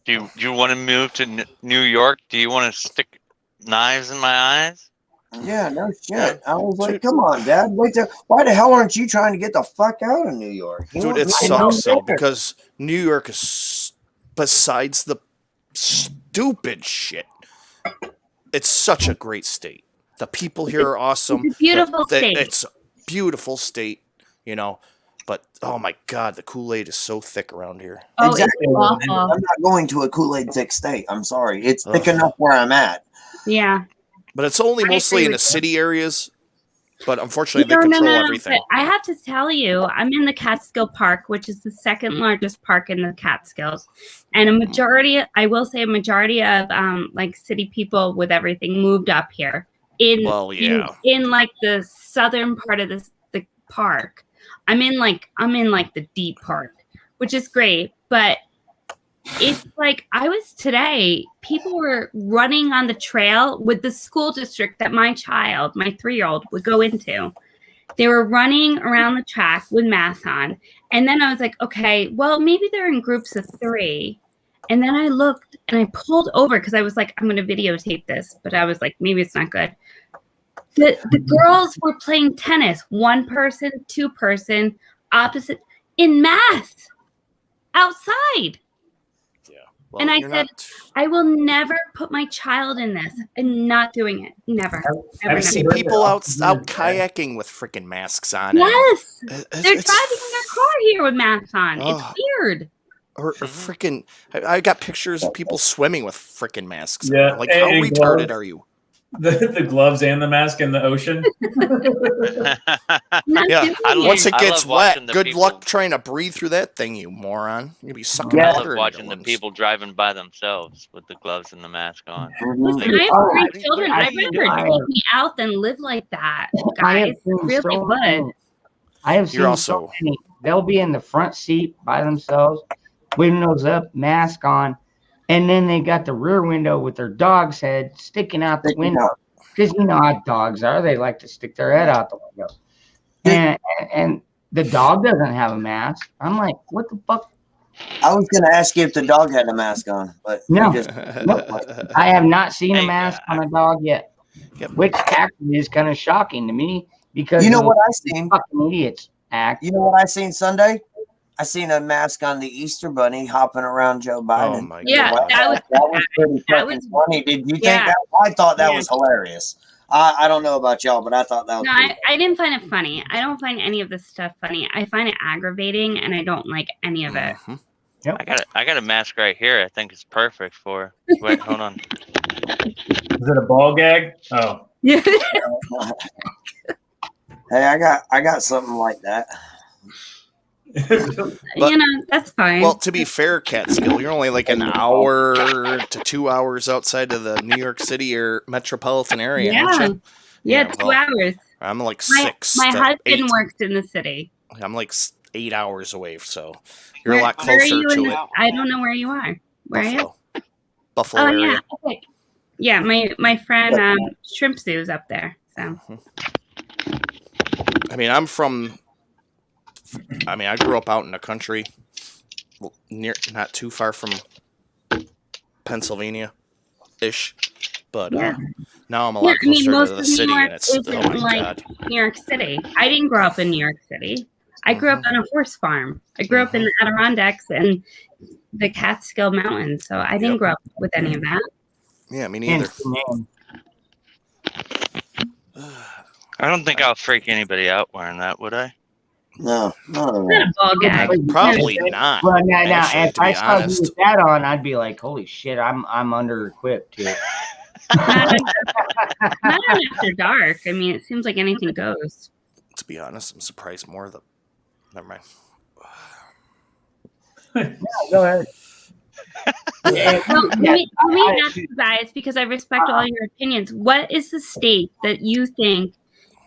Speaker 7: Do you want to move to New York? Do you want to stick knives in my eyes?
Speaker 2: Yeah, no shit. I was like, "Come on, Dad. Why the hell aren't you trying to get the fuck out of New York?" You
Speaker 3: dude,
Speaker 2: want
Speaker 3: it
Speaker 2: me to
Speaker 3: sucks
Speaker 2: go
Speaker 3: though
Speaker 2: there?
Speaker 3: because New York is, besides the stupid shit, it's such a great state. The people here are awesome.
Speaker 6: It's a beautiful state.
Speaker 3: It's a beautiful state, But oh my god, the Kool-Aid is so thick around here.
Speaker 6: Oh,
Speaker 2: Exactly.
Speaker 6: it's awful.
Speaker 2: I'm not going to a Kool-Aid thick state. I'm sorry. It's thick
Speaker 3: Ugh.
Speaker 2: enough where I'm at.
Speaker 6: Yeah.
Speaker 3: But it's only
Speaker 6: I
Speaker 3: mostly
Speaker 6: agree
Speaker 3: in the
Speaker 6: with you.
Speaker 3: city areas. But unfortunately, they control everything.
Speaker 6: But I have to tell you, I'm in the Catskill Park, which is the second largest park in the Catskills, and I will say, a majority of like city people with everything moved up here, in
Speaker 3: Well, yeah.
Speaker 6: in like the southern part of the park. I'm in like the deep park, which is great, but it's like I was today, people were running on the trail with the school district that my 3-year-old, would go into. They were running around the track with masks on. And then I was like, okay, well, maybe they're in groups of 3. And then I looked and I pulled over because I was like, I'm going to videotape this. But I was like, maybe it's not good. The girls were playing tennis, 1 person, 2 person, opposite, in masks outside.
Speaker 3: Well,
Speaker 6: And I
Speaker 3: you're
Speaker 6: said, I will never put my child in this. I'm not doing it. Never.
Speaker 3: I've
Speaker 6: Never.
Speaker 3: seen
Speaker 4: never.
Speaker 3: people out kayaking with freaking masks on.
Speaker 6: Yes.
Speaker 3: It's-
Speaker 6: They're
Speaker 3: it's-
Speaker 6: driving in their car here with masks on.
Speaker 3: Oh.
Speaker 6: It's weird.
Speaker 3: Or freaking, I got pictures of people swimming with freaking masks.
Speaker 4: Yeah,
Speaker 3: on. Like, how
Speaker 4: and
Speaker 3: retarded
Speaker 4: gloves.
Speaker 3: are you?
Speaker 4: The gloves and the mask in the ocean.
Speaker 6: Not
Speaker 3: Yeah.
Speaker 6: doing
Speaker 3: Once it
Speaker 7: I
Speaker 3: gets
Speaker 7: love watching
Speaker 3: wet,
Speaker 7: the
Speaker 3: good
Speaker 7: people-
Speaker 3: luck trying to breathe through that thing, you moron. You'll be sucking
Speaker 1: Yeah.
Speaker 7: I
Speaker 3: water
Speaker 7: love
Speaker 3: into
Speaker 7: watching
Speaker 3: your
Speaker 7: the
Speaker 3: lungs.
Speaker 7: people driving by themselves with the gloves and the mask on.
Speaker 6: Listen, I have
Speaker 1: Oh,
Speaker 6: 3 children.
Speaker 1: I
Speaker 6: I'd
Speaker 1: see.
Speaker 6: rather
Speaker 1: I-
Speaker 6: take me out than live like that,
Speaker 1: I have
Speaker 6: guys.
Speaker 1: seen
Speaker 6: Really
Speaker 1: so
Speaker 6: would.
Speaker 1: many. I have seen
Speaker 3: You're
Speaker 1: so
Speaker 3: also-
Speaker 1: many. They'll be in the front seat by themselves, windows up, mask on, and then they got the rear window with their dog's head sticking out the window. Because you know how dogs are; they like to stick their head out the window. And the dog doesn't have a mask. I'm like, what the fuck?
Speaker 2: I was going to ask you if the dog had a mask on, but you
Speaker 1: No.
Speaker 2: just
Speaker 1: I have not seen a
Speaker 7: Hey,
Speaker 1: mask on a dog yet,
Speaker 3: Yep.
Speaker 1: which actually is kind of shocking to me because
Speaker 2: you know
Speaker 1: of
Speaker 2: what
Speaker 1: the
Speaker 2: I seen?
Speaker 1: fucking idiots act.
Speaker 2: You know what I seen Sunday? I seen a mask on the Easter Bunny hopping around Joe Biden.
Speaker 3: Oh my
Speaker 6: Yeah,
Speaker 3: god.
Speaker 6: that was
Speaker 2: pretty
Speaker 6: that
Speaker 2: fucking
Speaker 6: was-
Speaker 2: funny. Did you think
Speaker 6: yeah.
Speaker 2: that? I thought that
Speaker 6: Yeah.
Speaker 2: was hilarious. I don't know about y'all, but I thought that was
Speaker 6: No,
Speaker 2: pretty
Speaker 6: I didn't find it funny. I don't find any of this stuff funny. I find it aggravating, and I don't like any of it.
Speaker 3: Mhm.
Speaker 7: I got a mask right here. I think it's perfect for. Wait, hold on.
Speaker 4: Is it a ball gag? Oh,
Speaker 6: Yeah.
Speaker 2: Hey, I got something like that.
Speaker 6: You know, that's fine.
Speaker 3: Well, to be fair, Catskill, you're only like an hour to 2 hours outside of the New York City or metropolitan area, aren't
Speaker 6: yeah.
Speaker 3: you?
Speaker 6: Yeah,
Speaker 3: Yeah,
Speaker 6: 2
Speaker 3: well,
Speaker 6: hours.
Speaker 3: I'm like
Speaker 6: My
Speaker 3: 6
Speaker 6: my
Speaker 3: to
Speaker 6: husband
Speaker 3: 8.
Speaker 6: works in the city.
Speaker 3: I'm like 8 hours away, so you're
Speaker 6: Where-
Speaker 3: a lot
Speaker 6: where are
Speaker 3: closer
Speaker 6: you
Speaker 3: to
Speaker 6: in-
Speaker 3: it.
Speaker 6: I don't know where you are. Where are you?
Speaker 3: Buffalo. Buffalo
Speaker 6: Oh
Speaker 3: area.
Speaker 6: yeah. Okay. Yeah, my friend Shrimp Zoo's up there. So
Speaker 3: I mean, I grew up out in the country, near, not too far from Pennsylvania-ish, but
Speaker 6: Yeah.
Speaker 3: now I'm a lot
Speaker 6: Yeah, I mean,
Speaker 3: closer
Speaker 6: most
Speaker 3: to the
Speaker 6: of New
Speaker 3: city,
Speaker 6: York
Speaker 3: and it's, oh
Speaker 6: isn't
Speaker 3: my
Speaker 6: like
Speaker 3: god.
Speaker 6: New York City. I didn't grow up in New York City. I grew up on a horse farm. I grew up in the Adirondacks and the Catskill Mountains. So I didn't
Speaker 3: Yep.
Speaker 6: grow up with any of that.
Speaker 3: Yeah, me
Speaker 1: Hence
Speaker 3: neither.
Speaker 1: the name.
Speaker 7: I don't think I'll freak anybody out wearing that, would I?
Speaker 2: No, not at
Speaker 6: Not a ball gag.
Speaker 3: Probably not.
Speaker 1: Well, now
Speaker 3: Actually,
Speaker 1: if
Speaker 3: to be
Speaker 1: I saw you
Speaker 3: honest.
Speaker 1: with that on, I'd be like, "Holy shit, I'm under equipped here."
Speaker 6: Not on after dark. I mean, it seems like anything goes.
Speaker 3: To be honest, I'm surprised more of the. Never mind.
Speaker 1: Go ahead.
Speaker 6: Well, let me ask you guys, because I respect all your opinions. What is the state that you think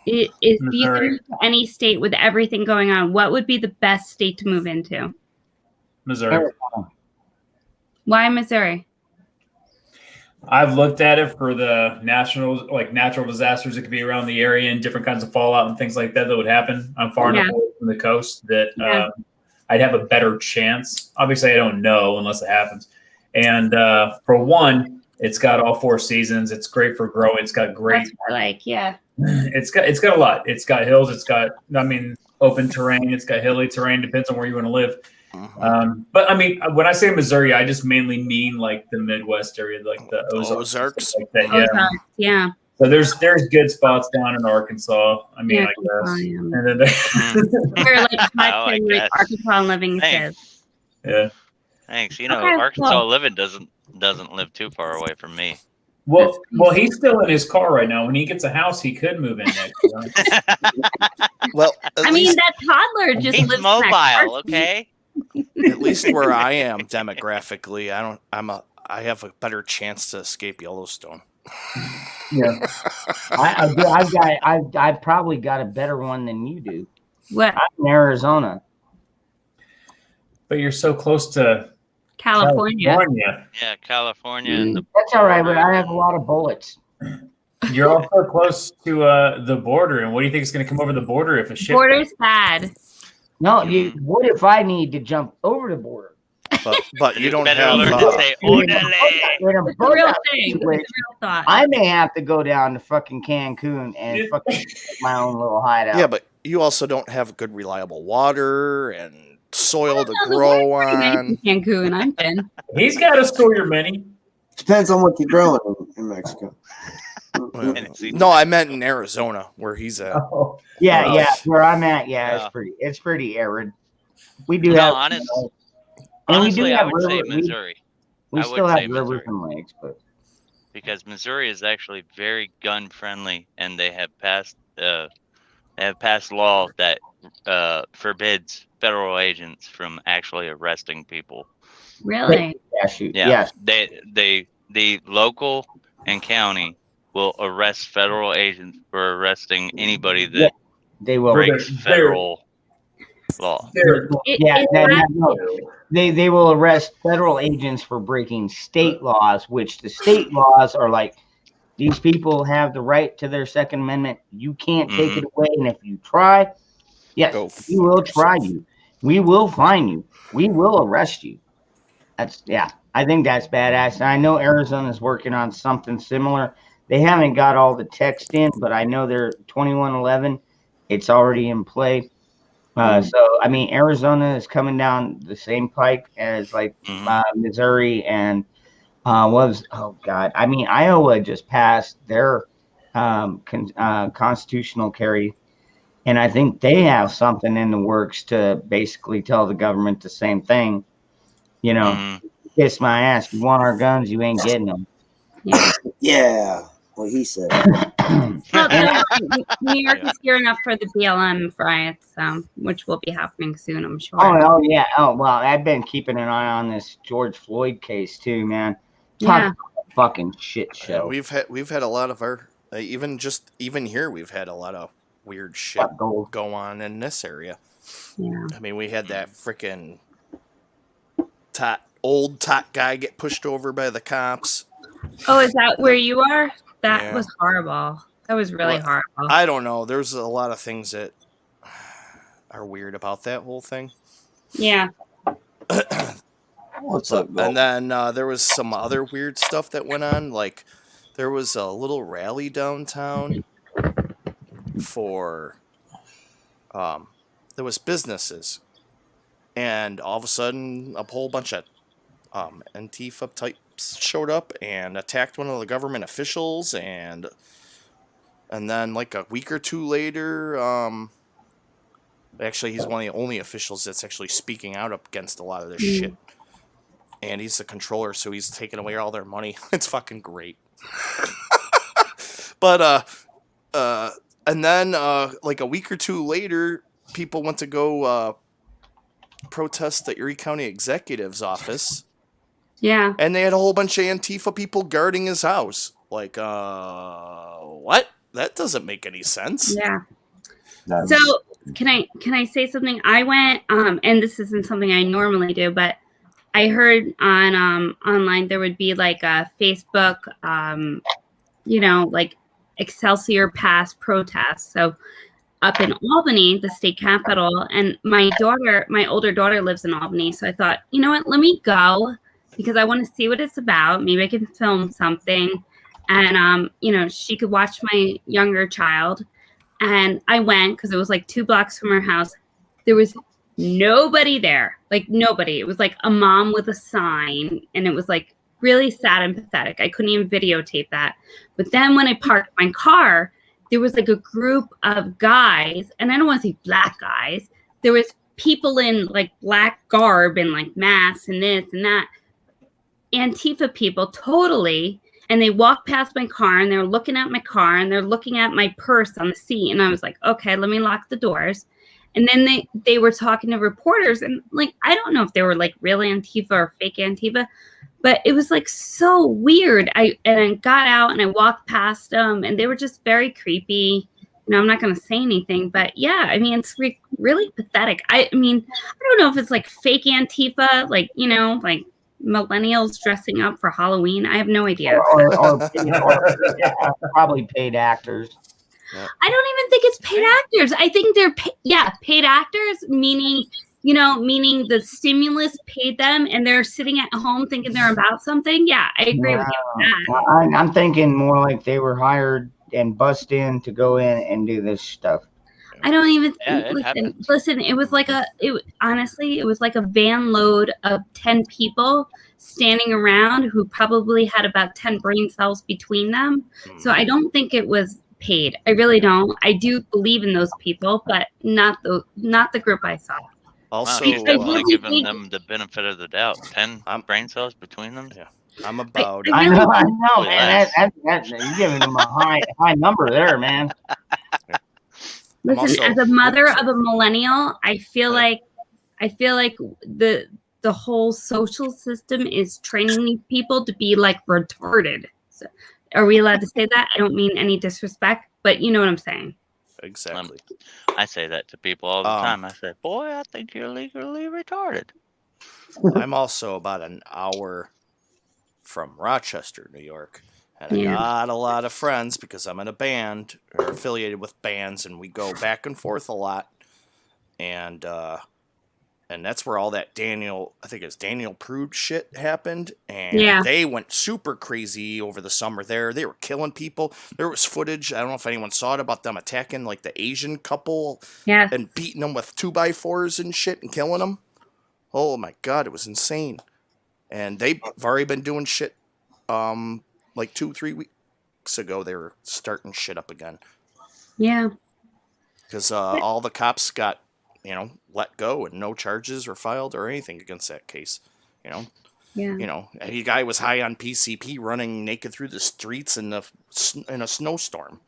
Speaker 6: is
Speaker 4: Missouri.
Speaker 6: feasible to any state with everything going on? What would be the best state to move into?
Speaker 4: Missouri.
Speaker 6: Why Missouri?
Speaker 4: I've looked at it for the natural disasters that could be around the area and different kinds of fallout and things like that would happen. I'm far enough
Speaker 6: Yeah.
Speaker 4: away from the coast that
Speaker 6: Yeah.
Speaker 4: I'd have a better chance. Obviously, I don't know unless it happens. And for one, it's got all 4 seasons. It's great for growing. It's got great.
Speaker 6: That's what I like. Yeah.
Speaker 4: It's got a lot. It's got hills. It's got open terrain. It's got hilly terrain. Depends on where you want to live.
Speaker 3: Mhm.
Speaker 4: But I mean, when I say Missouri, I just mainly mean like the Midwest area, like the Ozarks.
Speaker 3: Ozarks?
Speaker 4: stuff like that, yeah.
Speaker 6: Ozarks, yeah.
Speaker 4: So there's good spots down in Arkansas. I mean,
Speaker 6: Yeah,
Speaker 4: I guess.
Speaker 6: I am.
Speaker 4: And then
Speaker 6: We're like
Speaker 7: I
Speaker 6: touching like
Speaker 7: guess.
Speaker 6: Arkansas and Livingston.
Speaker 7: Thanks.
Speaker 4: yeah.
Speaker 7: Thanks. You know,
Speaker 6: Okay,
Speaker 7: Arkansas
Speaker 6: well-
Speaker 7: Living doesn't live too far away from me.
Speaker 4: Well, he's still in his car right now. When he gets a house, he could move in next year.
Speaker 3: Well, at
Speaker 6: I mean,
Speaker 3: least,
Speaker 6: that toddler just
Speaker 7: He's
Speaker 6: lives in that car
Speaker 7: mobile,
Speaker 6: seat.
Speaker 7: okay?
Speaker 3: at least where I am demographically, I have a better chance to escape Yellowstone.
Speaker 1: Yeah. I've probably got a better one than you do.
Speaker 6: What?
Speaker 1: I'm in Arizona.
Speaker 4: But you're so close to
Speaker 6: California.
Speaker 4: California.
Speaker 7: Yeah, California and the
Speaker 1: That's all right, but I have a
Speaker 7: border.
Speaker 1: lot of bullets.
Speaker 4: You're also close to the border. And what do you think is going to come over the border if a ship?
Speaker 6: Border's bad.
Speaker 1: No, what if I need to jump over the border?
Speaker 3: But you don't
Speaker 7: better
Speaker 3: have.
Speaker 7: learn to say orderly.
Speaker 1: In a
Speaker 6: It's a real thing. It's a real thought.
Speaker 1: I may have to go down to fucking Cancun and fucking make my own little hideout.
Speaker 3: Yeah, but you also don't have good, reliable water and soil to
Speaker 6: No, the
Speaker 3: grow
Speaker 6: water's pretty nice
Speaker 3: on.
Speaker 6: in Cancun. I've been.
Speaker 4: He's got a Sawyer Mini.
Speaker 2: Depends on what you're growing in Mexico.
Speaker 3: Well,
Speaker 7: Tennessee.
Speaker 3: no, I meant in Arizona where he's at.
Speaker 4: Oh,
Speaker 1: yeah, where I'm at,
Speaker 7: Yeah.
Speaker 1: it's pretty arid. We do
Speaker 7: No,
Speaker 1: have,
Speaker 7: honestly, I
Speaker 1: have
Speaker 7: would say
Speaker 1: river-
Speaker 7: Missouri
Speaker 1: we
Speaker 7: I
Speaker 1: still
Speaker 7: would
Speaker 1: have
Speaker 7: say
Speaker 1: rivers
Speaker 7: Missouri.
Speaker 1: and lakes, but
Speaker 7: because Missouri is actually very gun friendly, and they have passed law that forbids federal agents from actually arresting people.
Speaker 6: Really?
Speaker 1: yeah, shoot,
Speaker 7: Yeah,
Speaker 1: yes.
Speaker 7: the local and county will arrest federal agents for arresting anybody
Speaker 1: Yeah,
Speaker 7: that
Speaker 1: they will.
Speaker 7: breaks federal law.
Speaker 4: there.
Speaker 1: They will arrest federal agents for breaking state laws, which the state laws are like, these people have the right to their Second Amendment. You can't take it away, and if you try, yes,
Speaker 3: Go
Speaker 1: we will
Speaker 3: fuck
Speaker 1: try
Speaker 3: yourself.
Speaker 1: you. We will fine you. We will arrest you. I think that's badass. And I know Arizona's working on something similar. They haven't got all the text in, but I know they're 2111. It's already in play. So I mean, Arizona is coming down the same pike as like Missouri and I mean, Iowa just passed their constitutional carry, and I think they have something in the works to basically tell the government the same thing. You know, kiss my ass. You want our guns? You ain't getting them.
Speaker 2: Yeah, what he said.
Speaker 6: Well, New York is gearing up for the BLM riots, which will be happening soon, I'm sure.
Speaker 1: Oh yeah. Oh well, I've been keeping an eye on this George Floyd case too, man.
Speaker 6: Yeah.
Speaker 1: Talk about a fucking shit show.
Speaker 3: We've had a lot of our even here we've had a lot of weird shit
Speaker 1: Fuck gold.
Speaker 3: go on in this area.
Speaker 6: Yeah.
Speaker 3: I mean, we had that freaking old tot guy get pushed over by the cops.
Speaker 6: Oh, is that where you are? That
Speaker 3: Yeah.
Speaker 6: was horrible. That was really
Speaker 3: Well,
Speaker 6: horrible.
Speaker 3: I don't know. There's a lot of things that are weird about that whole thing.
Speaker 6: Yeah.
Speaker 2: What's up, Gold?
Speaker 3: And then there was some other weird stuff that went on. Like there was a little rally downtown for there was businesses, and all of a sudden a whole bunch of Antifa types showed up and attacked one of the government officials, and then like a week or two later, actually he's one of the only officials that's actually speaking out against a lot of this shit. And he's the controller, so he's taking away all their money. It's fucking great. But and then like a week or two later, people went to go protest the Erie County Executive's office,
Speaker 6: Yeah.
Speaker 3: and they had a whole bunch of Antifa people guarding his house. Like, what? That doesn't make any sense.
Speaker 6: Yeah.
Speaker 2: That's-
Speaker 6: So can I say something? I went and this isn't something I normally do, but I heard on online there would be like a Facebook like Excelsior Pass protest. So up in Albany, the state capital, and my older daughter lives in Albany, so I thought, you know what, let me go because I want to see what it's about. Maybe I can film something, and she could watch my younger child. And I went because it was like 2 blocks from her house. There was nobody there, like nobody. It was like a mom with a sign, and it was like really sad and pathetic. I couldn't even videotape that. But then when I parked my car, there was like a group of guys, and I don't want to say black guys. There was people in like black garb and like masks and this and that. Antifa people, totally. And they walked past my car, and they're looking at my car, and they're looking at my purse on the seat. And I was like, okay, let me lock the doors. And then they were talking to reporters, and like, I don't know if they were like real Antifa or fake Antifa, But it was like so weird. I got out and I walked past them, and they were just very creepy. I'm not going to say anything, but yeah, I mean, it's really pathetic. I mean, I don't know if it's like fake Antifa, like, like millennials dressing up for Halloween. I have no idea.
Speaker 1: Or probably paid actors.
Speaker 6: I don't even think it's paid actors. I think they're paid actors, meaning the stimulus paid them and they're sitting at home thinking they're about something. Yeah, I agree with you on that.
Speaker 1: I'm thinking more like they were hired and bussed in to go in and do this stuff.
Speaker 6: I don't even listen. It was like honestly, it was like a van load of 10 people standing around who probably had about 10 brain cells between them. So I don't think it was paid. I really don't. I do believe in those people, but not the group I saw.
Speaker 3: Also,
Speaker 7: he's definitely giving them the benefit of the doubt. 10 brain cells between them.
Speaker 3: Yeah, I'm about.
Speaker 1: I know, man. That's you're giving them a high number there, man.
Speaker 6: Listen, as a mother of a millennial, I feel like the whole social system is training these people to be like retarded. So, are we allowed to say that? I don't mean any disrespect, but you know what I'm saying.
Speaker 3: Exactly.
Speaker 7: I say that to people all the time. I say, boy, I think you're legally retarded.
Speaker 3: I'm also about an hour from Rochester, New York. And I got a lot of friends because I'm in a band or affiliated with bands, and we go back and forth a lot. And that's where all that Daniel Prude shit happened. And they went super crazy over the summer there. They were killing people. There was footage, I don't know if anyone saw it, about them attacking like the Asian couple and beating them with 2x4s and shit and killing them. Oh my God, it was insane. And they've already been doing shit like 2-3 weeks ago. They were starting shit up again. Yeah. Because all the cops got, let go and no charges were filed or anything against that case. Yeah. A guy was high on PCP running naked through the streets in a snowstorm.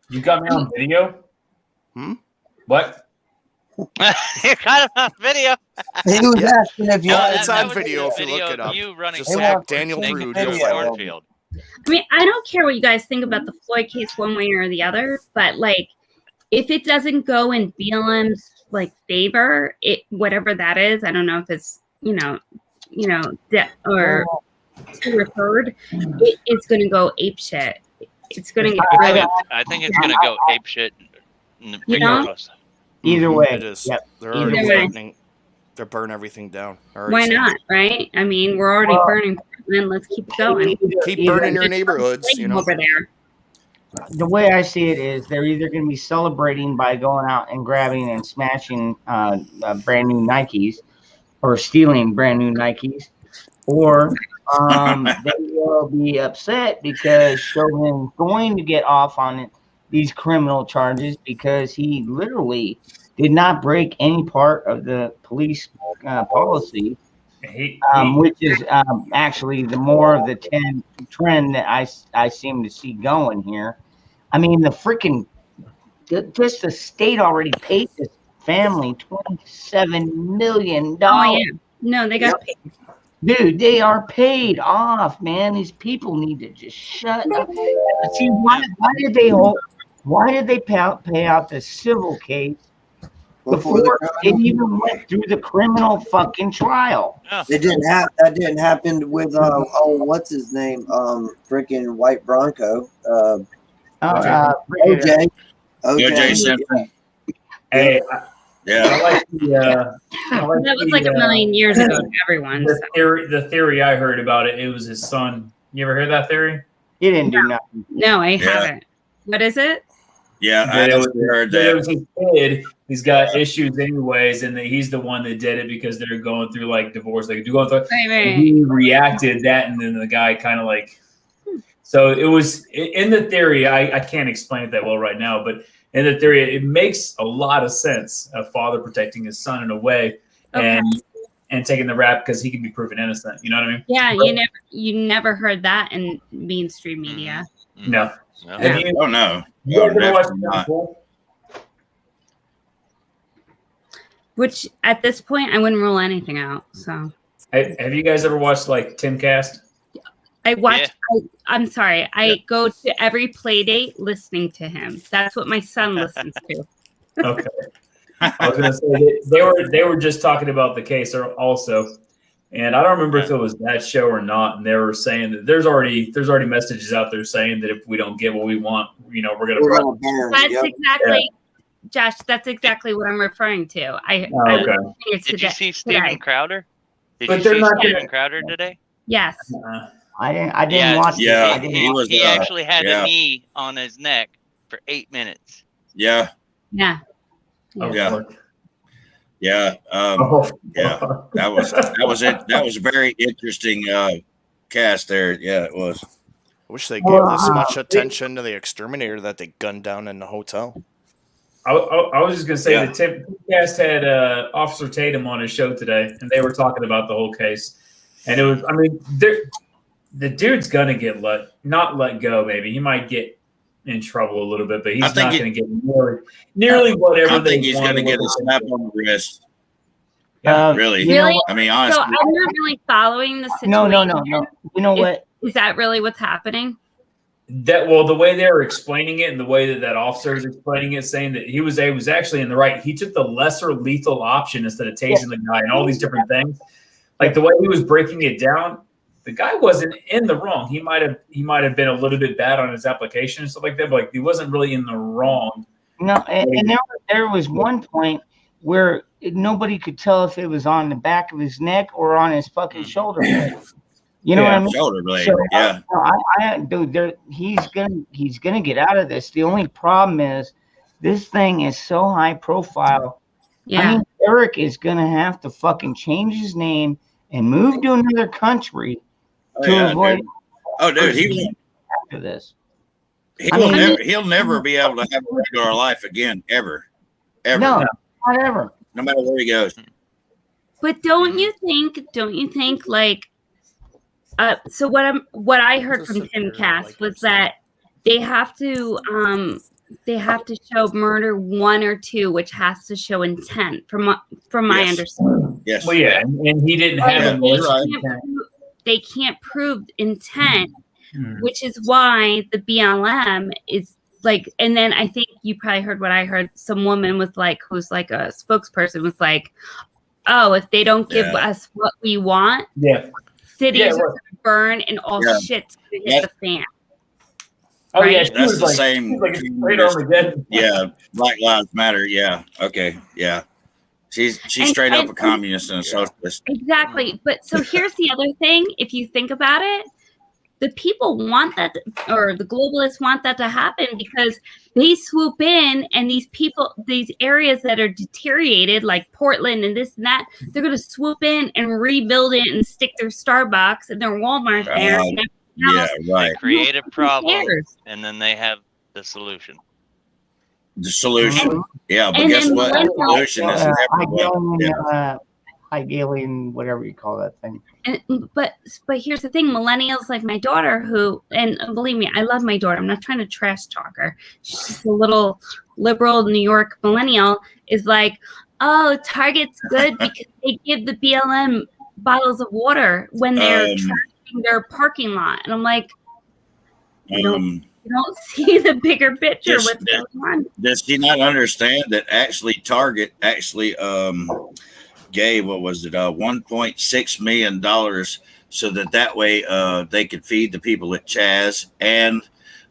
Speaker 4: You got me on video? What?
Speaker 7: You got him on video.
Speaker 2: He was asking if you.
Speaker 3: It's on video if you look it up.
Speaker 7: You running
Speaker 3: just like Daniel Prude.
Speaker 7: Cornfield.
Speaker 6: I mean, I don't care what you guys think about the Floyd case one way or the other, but like, if it doesn't go in BLM's like favor, whatever that is, I don't know if it's or referred, it's going to go ape shit. It's going to get.
Speaker 7: I think it's going to go ape shit.
Speaker 1: Either way,
Speaker 3: it is. Yep. They're already threatening. They're burning everything down.
Speaker 6: Why not? Right? I mean, we're already burning Portland. Let's keep it going.
Speaker 3: Keep burning your neighborhoods.
Speaker 6: Over there.
Speaker 1: The way I see it is they're either going to be celebrating by going out and grabbing and smashing brand new Nikes or stealing brand new Nikes, or they will be upset because Chauvin's going to get off on these criminal charges because he literally did not break any part of the police policy, which is actually the more of the trend that I seem to see going here. I mean, just the state already paid this family $27 million.
Speaker 6: Oh, yeah. No, they got paid.
Speaker 1: Dude, they are paid off, man. These people need to just shut up. See, why did they pay out the civil case before it even went through the criminal fucking trial?
Speaker 2: It didn't that didn't happen with what's his name? Freaking White Bronco. OJ
Speaker 4: Simpson. Hey, I like
Speaker 6: that was like a million years ago to everyone.
Speaker 4: The theory I heard about it was his son. You ever heard that theory?
Speaker 1: He didn't do nothing.
Speaker 6: No, I haven't. What is it?
Speaker 8: Yeah, I heard that.
Speaker 4: It was his kid. He's got issues anyways, and he's the one that did it because they're going through like divorce. Like he reacted that, and then the guy kind of like. So it was in the theory. I can't explain it that well right now, but in the theory, it makes a lot of sense. A father protecting his son in a way, and taking the rap because he can be proven innocent. You know what I mean?
Speaker 6: Yeah, you never heard that in mainstream media.
Speaker 4: No.
Speaker 8: Oh no.
Speaker 6: Which at this point, I wouldn't rule anything out. So
Speaker 4: Have you guys ever watched like Timcast?
Speaker 6: I watch. I'm sorry. I go to every play date listening to him. That's what my son listens to.
Speaker 4: Okay. I was gonna say they were just talking about the case also, and I don't remember if it was that show or not. And they were saying that there's already messages out there saying that if we don't get what we want, we're gonna burn.
Speaker 6: That's exactly, Josh. That's exactly what I'm referring to.
Speaker 7: Did you see Steven Crowder? Did
Speaker 4: But
Speaker 7: you
Speaker 4: they're
Speaker 7: see
Speaker 4: not
Speaker 7: Steven
Speaker 4: gonna-
Speaker 7: Crowder today?
Speaker 6: Yes.
Speaker 1: I didn't watch it.
Speaker 8: Yeah,
Speaker 1: I didn't
Speaker 8: he
Speaker 1: watch
Speaker 8: was.
Speaker 7: He actually had
Speaker 8: yeah.
Speaker 7: a knee on his neck for 8 minutes.
Speaker 8: Yeah,
Speaker 6: Yeah.
Speaker 8: yeah, yeah.
Speaker 4: Oh,
Speaker 8: Yeah, that was it. That was a very interesting cast there. Yeah, it was.
Speaker 3: I wish they gave this much attention to the exterminator that they gunned down in the hotel.
Speaker 4: I was just gonna say
Speaker 8: Yeah.
Speaker 4: that Timcast had Officer Tatum on his show today, and they were talking about the whole case. And it was, I mean, the dude's gonna get not let go. Maybe he might get in trouble a little bit, but he's not going to get nearly whatever
Speaker 8: I
Speaker 4: they
Speaker 8: think he's
Speaker 4: want.
Speaker 8: going to get a slap on the wrist. Really?
Speaker 6: Really?
Speaker 8: I mean, honestly.
Speaker 6: So I'm not really following the situation.
Speaker 1: No. You know what?
Speaker 6: Is that really what's happening?
Speaker 4: The way they were explaining it and the way that officer was explaining it, saying that he was actually in the right. He took the lesser lethal option instead of tasing the guy and all these different things. Like the way he was breaking it down, the guy wasn't in the wrong. He might have been a little bit bad on his application and stuff like that, but he wasn't really in the wrong.
Speaker 1: No, and there was one point where nobody could tell if it was on the back of his neck or on his fucking shoulder blade. You know what I mean?
Speaker 8: Shoulder blade.
Speaker 1: So,
Speaker 8: yeah.
Speaker 1: Dude, he's gonna get out of this. The only problem is this thing is so high profile.
Speaker 6: Yeah.
Speaker 1: I mean, Eric is gonna have to fucking change his name and move to another country to avoid.
Speaker 8: Dude. Oh, dude,
Speaker 1: after this.
Speaker 8: He'll never be able to have a regular life again, ever.
Speaker 1: No, not ever.
Speaker 8: No matter where he goes.
Speaker 6: But don't you think like so what I heard from Tim Cass was that they have to show murder 1 or 2, which has to show intent from my understanding.
Speaker 8: Yes.
Speaker 4: Well, yeah, and he didn't have
Speaker 6: they can't prove intent, which is why the BLM is like, and then I think you probably heard what I heard. Some woman was like, who's like a spokesperson was like, oh, if they don't give us what we want, cities are going to burn and all shit's going to hit the fan.
Speaker 4: Oh,
Speaker 6: right?
Speaker 4: yeah.
Speaker 8: That's the same. Yeah. Black Lives Matter. Yeah. Okay. Yeah. She's straight up a communist and a socialist.
Speaker 6: Exactly. But so here's the other thing. If you think about it, the people want that, or the globalists want that to happen because they swoop in and these areas that are deteriorated, like Portland and this and that, they're going to swoop in and rebuild it and stick their Starbucks and their Walmart there. And
Speaker 8: yeah, right.
Speaker 7: They create a problem and then they have the solution.
Speaker 8: The solution. Yeah, but guess what? The solution is
Speaker 1: Hegelian, whatever you call that thing.
Speaker 6: But here's the thing: millennials, like my daughter, and believe me, I love my daughter. I'm not trying to trash talk her. She's just a little liberal New York millennial. Is like, oh, Target's good because they give the BLM bottles of water when they're trashing their parking lot, and I'm like, you don't see the bigger picture. What's going on?
Speaker 8: Does she not understand that actually Target gave, what was it, $1.6 million so that way they could feed the people at Chaz and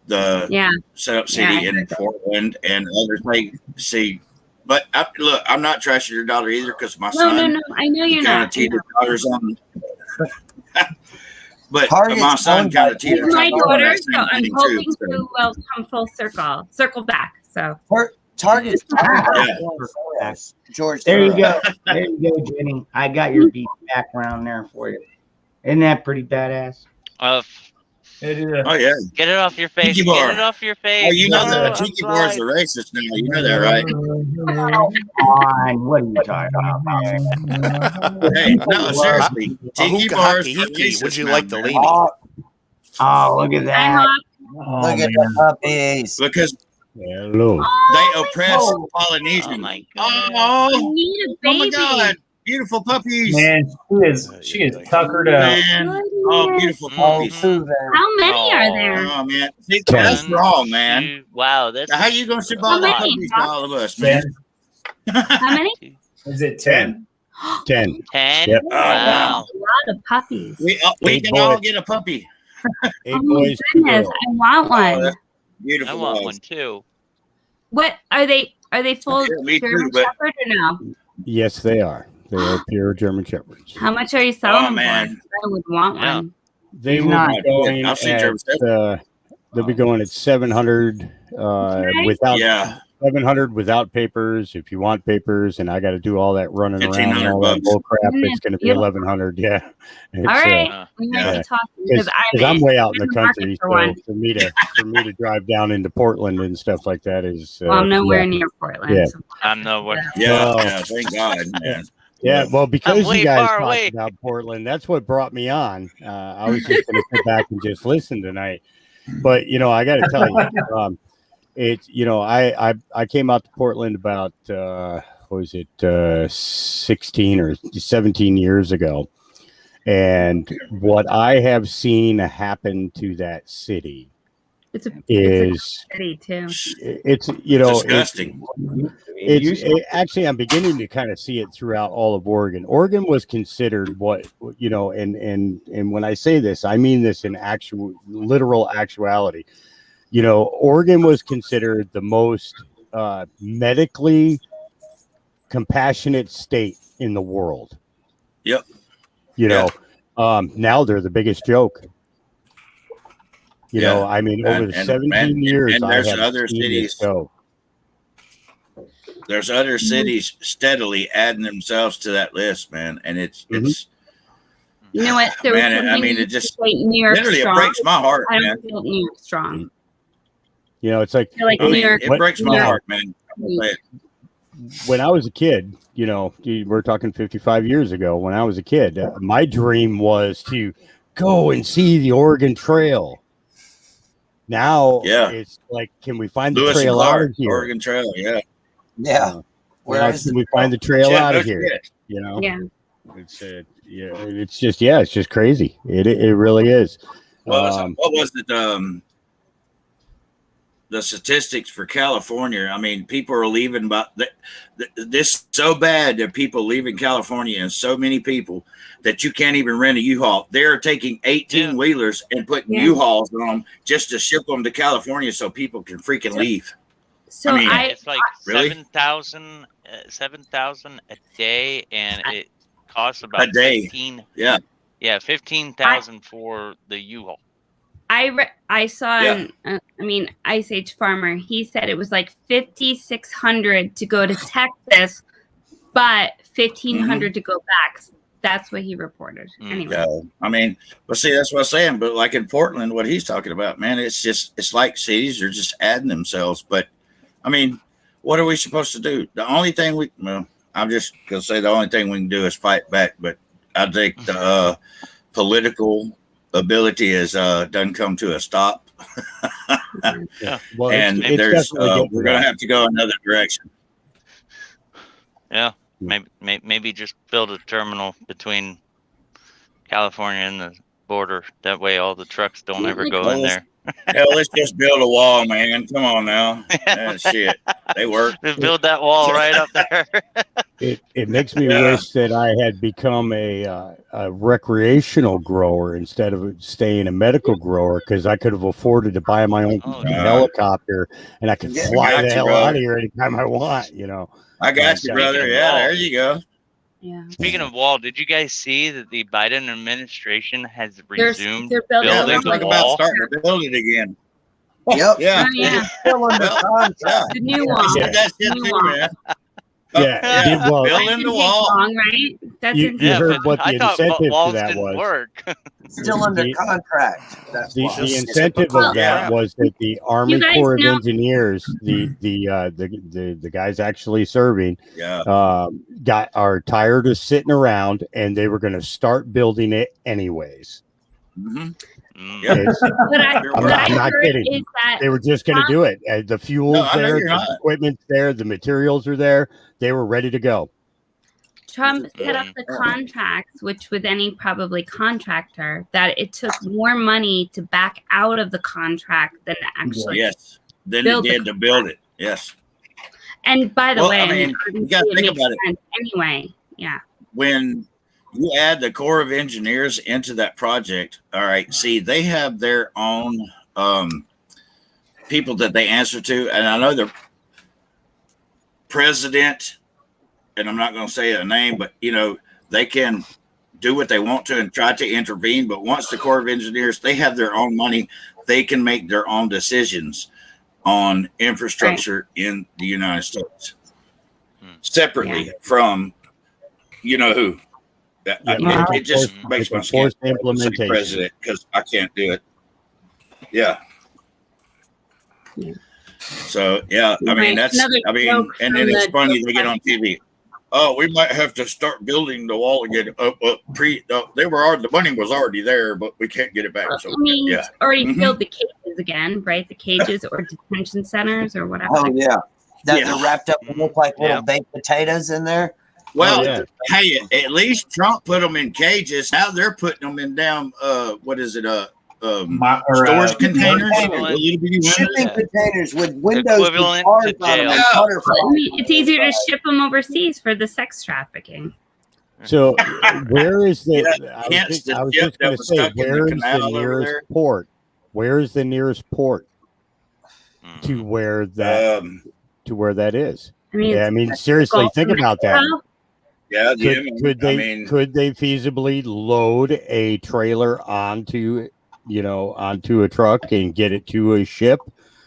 Speaker 8: the setup city in Portland and other things. See, but look, I'm not trashing your daughter either because my son.
Speaker 6: No, I know you're not.
Speaker 8: Daughters on. But my son kind of teetered.
Speaker 6: My daughter, so I'm hoping to come full circle back. So
Speaker 2: Target's
Speaker 1: George. There you go, Jenny. I got your beat background there for you. Isn't that pretty badass?
Speaker 8: Oh yeah.
Speaker 7: Get it off your face.
Speaker 8: Tiki
Speaker 7: Get
Speaker 8: bar.
Speaker 7: it off your face.
Speaker 8: Oh, you know that Tiki bars are racist now. You know that, right?
Speaker 1: Come on, what are you talking about?
Speaker 8: Hey, no, seriously. Tiki bars are racist.
Speaker 3: Would you like the lady?
Speaker 1: Oh, look at that.
Speaker 2: Look at the puppies.
Speaker 8: Because
Speaker 9: hello.
Speaker 8: They oppress Polynesians.
Speaker 7: Oh my god.
Speaker 6: I need a baby.
Speaker 8: Oh my god. Beautiful puppies.
Speaker 4: Man, she is tuckered out.
Speaker 8: Man. Oh, beautiful puppies.
Speaker 6: How many are there?
Speaker 8: Oh, man. See,
Speaker 9: Ten.
Speaker 8: that's wrong, man.
Speaker 7: Wow, that's
Speaker 8: Now, how you going to ship all the
Speaker 6: How many?
Speaker 8: puppies to all of us, man?
Speaker 4: 10.
Speaker 6: How many?
Speaker 4: Is it 10?
Speaker 9: 10.
Speaker 7: 10.
Speaker 9: Yep.
Speaker 7: Wow.
Speaker 6: A lot of puppies.
Speaker 8: We
Speaker 9: Eight
Speaker 8: can all
Speaker 9: boys.
Speaker 8: get a puppy.
Speaker 9: 8
Speaker 6: Oh my
Speaker 9: boys, 2
Speaker 6: goodness,
Speaker 9: girls.
Speaker 6: I want
Speaker 8: Oh,
Speaker 6: one.
Speaker 8: that's
Speaker 7: I
Speaker 8: beautiful.
Speaker 7: want
Speaker 8: dogs.
Speaker 7: one too.
Speaker 6: What are they? Are they full
Speaker 8: Yeah, me too,
Speaker 6: German
Speaker 8: but-
Speaker 6: Shepherd or no?
Speaker 9: Yes, they are. They are pure German Shepherds.
Speaker 6: How much are you selling
Speaker 8: Oh,
Speaker 6: them
Speaker 8: man.
Speaker 6: for? I would want
Speaker 7: Yeah.
Speaker 6: one.
Speaker 9: They
Speaker 1: He's
Speaker 9: will
Speaker 1: not-
Speaker 9: be going
Speaker 8: I've seen
Speaker 9: at,
Speaker 8: German Shepherds.
Speaker 9: they'll be going at 700 without
Speaker 8: Yeah.
Speaker 9: 700 without papers. If you want papers, and I got to do all that running around and all that
Speaker 8: $1,500
Speaker 9: bull crap,
Speaker 6: Isn't
Speaker 9: it's
Speaker 6: it
Speaker 9: going to be
Speaker 6: beautiful?
Speaker 9: 1100. Yeah. It's,
Speaker 6: All right,
Speaker 7: Uh,
Speaker 6: we might
Speaker 9: yeah.
Speaker 6: be talking because
Speaker 9: because I'm way out in the
Speaker 6: in the market
Speaker 9: country,
Speaker 6: for
Speaker 9: so
Speaker 6: one.
Speaker 9: for me to drive down into Portland and stuff like that is
Speaker 6: Well, I'm nowhere
Speaker 9: yeah.
Speaker 6: near Portland.
Speaker 9: Yeah.
Speaker 6: So
Speaker 7: I'm nowhere.
Speaker 8: Yeah.
Speaker 9: Oh.
Speaker 8: Yeah. Thank God, man.
Speaker 9: Yeah, well, because
Speaker 7: way
Speaker 9: you guys
Speaker 7: far
Speaker 9: talked
Speaker 7: away.
Speaker 9: about Portland, that's what brought me on. I was just going to sit back and just listen tonight, but I got to tell you, it's I came out to Portland about what was it 16 or 17 years ago, and what I have seen happen to that city
Speaker 6: it's a
Speaker 9: is
Speaker 6: city too.
Speaker 9: it's
Speaker 8: Disgusting.
Speaker 9: Actually, I'm beginning to kind of see it throughout all of Oregon. Oregon was considered and when I say this, I mean this in literal actuality. Oregon was considered the most medically compassionate state in the world.
Speaker 8: Yep.
Speaker 9: Now they're the biggest joke.
Speaker 8: Yeah.
Speaker 9: I mean, over the 17 years,
Speaker 8: and
Speaker 9: I
Speaker 8: there's
Speaker 9: have
Speaker 8: other
Speaker 9: seen this
Speaker 8: cities.
Speaker 9: go.
Speaker 8: There's other cities steadily adding themselves to that list, man. And it's
Speaker 6: You know what? There was
Speaker 8: Man, I
Speaker 6: something
Speaker 8: mean,
Speaker 6: you
Speaker 8: it just
Speaker 6: say New York
Speaker 8: literally it
Speaker 6: strong.
Speaker 8: breaks my heart,
Speaker 6: I
Speaker 8: man.
Speaker 6: don't feel New York strong.
Speaker 9: It's like
Speaker 6: I feel like
Speaker 8: I
Speaker 6: New
Speaker 8: mean,
Speaker 6: York.
Speaker 8: it breaks my
Speaker 9: now-
Speaker 8: heart, man. I'm gonna say it.
Speaker 9: when I was a kid, we're talking 55 years ago. When I was a kid, my dream was to go and see the Oregon Trail. Now,
Speaker 8: Yeah.
Speaker 9: it's like, can we find the
Speaker 8: Lewis and
Speaker 9: trail out
Speaker 8: Clark,
Speaker 9: of here?
Speaker 8: Oregon Trail, yeah.
Speaker 2: Yeah. Where
Speaker 9: Now,
Speaker 2: is
Speaker 9: can
Speaker 2: it?
Speaker 9: we find the trail
Speaker 8: Yeah,
Speaker 9: out
Speaker 8: no
Speaker 9: of here?
Speaker 8: shit.
Speaker 6: Yeah.
Speaker 9: It's just crazy. It really is.
Speaker 8: What was it? The statistics for California. I mean, people are leaving, but this so bad that people leaving California, and so many people that you can't even rent a U-Haul. They're taking 18 wheelers and putting
Speaker 6: Yeah.
Speaker 8: U-Hauls on them just to ship them to California so people can freaking leave.
Speaker 6: So
Speaker 8: I mean,
Speaker 7: It's like
Speaker 8: Really?
Speaker 7: 7,000 a day, and it costs about
Speaker 8: A day.
Speaker 7: 15.
Speaker 8: Yeah.
Speaker 7: Yeah, 15,000 for the U-Haul.
Speaker 6: I saw
Speaker 8: Yeah.
Speaker 6: Ice Age Farmer. He said it was like 5,600 to go to Texas, but 1,500 to go back. That's what he reported.
Speaker 7: Mm.
Speaker 6: Anyway,
Speaker 8: Yeah, I mean, but see, that's what I'm saying. But like in Portland, what he's talking about, man, it's like cities are just adding themselves. But I mean, what are we supposed to do? The only thing I'm just gonna say the only thing we can do is fight back. But I think the political ability has done come to a stop,
Speaker 9: Well,
Speaker 8: and
Speaker 9: it's
Speaker 8: there's
Speaker 9: definitely getting
Speaker 8: we're
Speaker 9: to
Speaker 8: gonna
Speaker 9: that.
Speaker 8: have to go another direction.
Speaker 7: Yeah, maybe just build a terminal between California and the border. That way, all the trucks don't ever go in there.
Speaker 8: Hell, let's just build a wall, man. Come on now, shit, they work.
Speaker 7: Just build that wall right up there.
Speaker 9: It makes me
Speaker 8: Yeah.
Speaker 9: wish that I had become a recreational grower instead of staying a medical grower, because I could have afforded to buy my own
Speaker 7: Oh,
Speaker 8: yeah.
Speaker 9: helicopter and I could
Speaker 8: Yeah,
Speaker 9: fly
Speaker 8: got
Speaker 9: the
Speaker 8: you,
Speaker 9: hell
Speaker 8: brother.
Speaker 9: out of here anytime I want.
Speaker 8: I got you, brother. Yeah, there you go.
Speaker 6: yeah.
Speaker 7: Speaking of wall, did you guys see that the Biden administration has
Speaker 6: They're
Speaker 7: resumed
Speaker 6: building
Speaker 8: Yeah,
Speaker 6: a
Speaker 8: let's talk
Speaker 6: wall.
Speaker 8: about starting to build it again.
Speaker 2: Yep.
Speaker 8: Yeah,
Speaker 6: Oh, yeah.
Speaker 2: Still under
Speaker 8: Well,
Speaker 2: contract.
Speaker 6: The new
Speaker 8: I
Speaker 6: wall.
Speaker 8: said that shit
Speaker 6: New
Speaker 8: too,
Speaker 6: wall.
Speaker 8: man.
Speaker 9: Yeah, well,
Speaker 8: building
Speaker 6: That
Speaker 8: the
Speaker 6: didn't take
Speaker 8: wall.
Speaker 6: long, right? That's
Speaker 9: You
Speaker 6: insane.
Speaker 9: heard
Speaker 7: but
Speaker 9: what the
Speaker 7: I thought
Speaker 9: incentive to
Speaker 7: walls
Speaker 9: that
Speaker 7: didn't
Speaker 9: was.
Speaker 7: work.
Speaker 2: Still under
Speaker 9: The-
Speaker 2: contract. That's
Speaker 9: The,
Speaker 2: why.
Speaker 9: the incentive of that
Speaker 8: crap.
Speaker 9: was that the Army
Speaker 6: guys
Speaker 9: Corps of
Speaker 6: know-
Speaker 9: Engineers, the guys actually serving,
Speaker 8: Yeah.
Speaker 9: are tired of sitting around, and they were going to start building it anyways.
Speaker 8: Mm-hmm.
Speaker 7: Mm.
Speaker 8: Yeah.
Speaker 9: It's-
Speaker 6: What I,
Speaker 8: I'm
Speaker 6: what
Speaker 8: not-
Speaker 6: I
Speaker 9: I'm not
Speaker 6: heard
Speaker 9: kidding.
Speaker 6: is that
Speaker 9: they were just going to do it. The fuel's
Speaker 8: No, I know
Speaker 9: there,
Speaker 8: you're
Speaker 9: the
Speaker 8: not.
Speaker 9: equipment's there, the materials are there. They were ready to go.
Speaker 6: Trump set up the contracts, which with any probably contractor, that it took more money to back out of the contract than to actually
Speaker 8: than it
Speaker 6: build
Speaker 8: did to build it. Yes.
Speaker 6: And by the way,
Speaker 8: I mean, you got to think about it.
Speaker 6: Anyway, yeah.
Speaker 8: When you add the Corps of Engineers into that project, all right, see, they have their own people that they answer to. And I know the president, and I'm not going to say a name, but, you know, they can do what they want to and try to intervene. But once the Corps of Engineers, they have their own money, they can make their own decisions on infrastructure in the United States separately from, you know who. It just makes my skin say president because I can't do it. Yeah. So yeah, I mean and then it's funny they get on TV. Oh, we might have to start building the wall again. The money was already there, but we can't get it back. So
Speaker 6: already filled the cages again, right? The cages or detention centers or whatever.
Speaker 2: Oh yeah, they're wrapped up and look like little baked potatoes in there.
Speaker 8: Well, hey, at least Trump put them in cages. Now they're putting them in damn storage containers,
Speaker 2: shipping containers with windows
Speaker 7: equivalent
Speaker 2: with
Speaker 7: to jail.
Speaker 6: It's easier to ship them overseas for the sex trafficking.
Speaker 9: So, where is the?
Speaker 8: I was just going to say,
Speaker 9: where is the nearest port? Where is the nearest port to where that is? I mean, seriously, think about that.
Speaker 8: Yeah,
Speaker 9: could they feasibly load a trailer onto a truck and get it to a ship?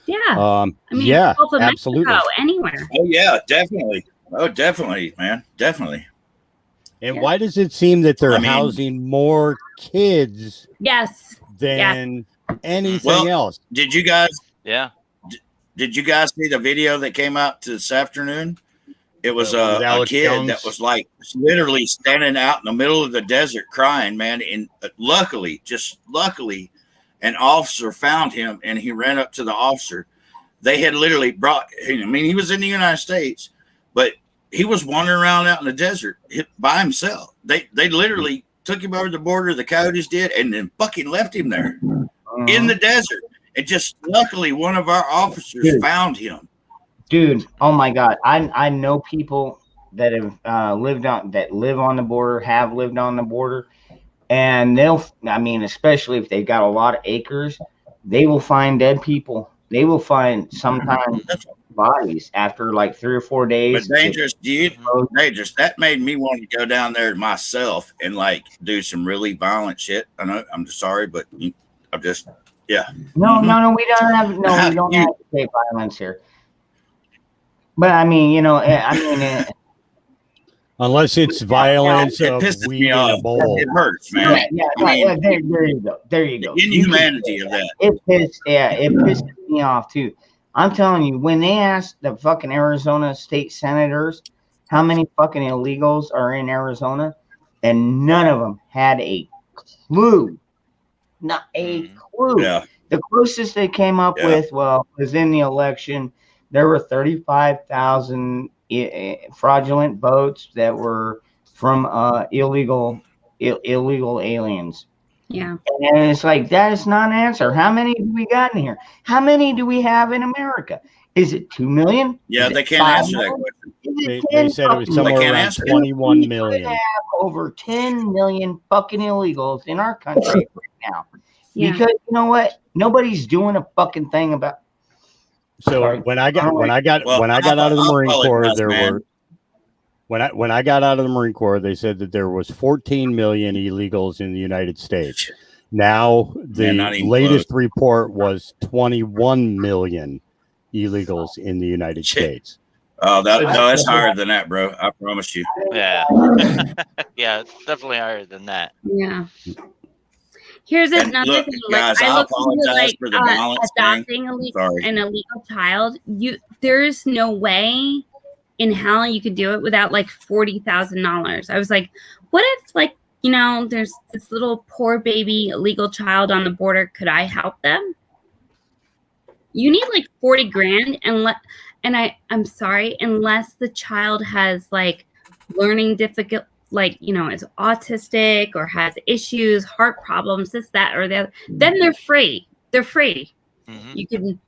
Speaker 6: Yeah.
Speaker 9: Absolutely.
Speaker 6: Mexico, anywhere.
Speaker 8: Oh yeah, definitely. Oh, definitely, man. Definitely.
Speaker 9: And why does it seem that they're housing more kids than anything else?
Speaker 8: Did you guys
Speaker 5: Did you guys see the video that came out this afternoon? It was a kid Jones. That was like literally standing out in the middle of the desert crying, man. And luckily, an officer found him and he ran up to the officer. They had literally brought, I mean, he was in the United States, but he was wandering around out in the desert by himself. They literally took him over the border, the coyotes did, and then fucking left him there in the desert. And just luckily one of our officers found him.
Speaker 1: Dude, oh my God. I know people that have live on the border, have lived on the border, and especially if they've got a lot of acres, they will find dead people. They will find sometimes bodies after like 3 or 4 days.
Speaker 8: But dangerous, dangerous. That made me want to go down there myself and like do some really violent shit. I know, I'm just sorry, but I'm just, yeah.
Speaker 1: No, we don't have to say violence here. But
Speaker 9: unless it's violence
Speaker 8: it
Speaker 9: of
Speaker 8: pisses
Speaker 9: weed
Speaker 8: me
Speaker 9: in
Speaker 8: off.
Speaker 9: a bowl.
Speaker 8: It hurts, man.
Speaker 1: There you go.
Speaker 8: The inhumanity of that.
Speaker 1: It pisses me off too. I'm telling you, when they asked the fucking Arizona state senators how many fucking illegals are in Arizona, and none of them had a clue. Not a clue.
Speaker 8: Yeah.
Speaker 1: The closest they came up with, was in the election. There were 35,000 fraudulent votes that were from illegal aliens.
Speaker 6: Yeah.
Speaker 1: And it's like, that is not an answer. How many do we got in here? How many do we have in America? Is it 2 million?
Speaker 8: Yeah, they can't answer that question.
Speaker 9: They said it was somewhere around 21 million.
Speaker 1: We have over 10 million fucking illegals in our country right now.
Speaker 6: Yeah.
Speaker 1: Because you know what? Nobody's doing a fucking thing about.
Speaker 9: So when I got out of the Marine Corps, when I got out of the Marine Corps, they said that there was 14 million illegals in the United States. Now the latest report was 21 million illegals in the United States.
Speaker 8: Oh, that's higher than that, bro. I promise you.
Speaker 7: Yeah. Yeah, it's definitely higher than that.
Speaker 6: Yeah. Here's another thing.
Speaker 8: Guys,
Speaker 6: I look into
Speaker 8: for the violence
Speaker 6: adopting an illegal child. There's no way in hell you could do it without like $40,000. I was like, what if there's this little poor baby illegal child on the border? Could I help them? You need like 40 grand, I'm sorry, unless the child has like learning difficult, like, is autistic or has issues, heart problems, this, that, or the other, then they're free. They're free.
Speaker 7: Mhm.
Speaker 6: You can,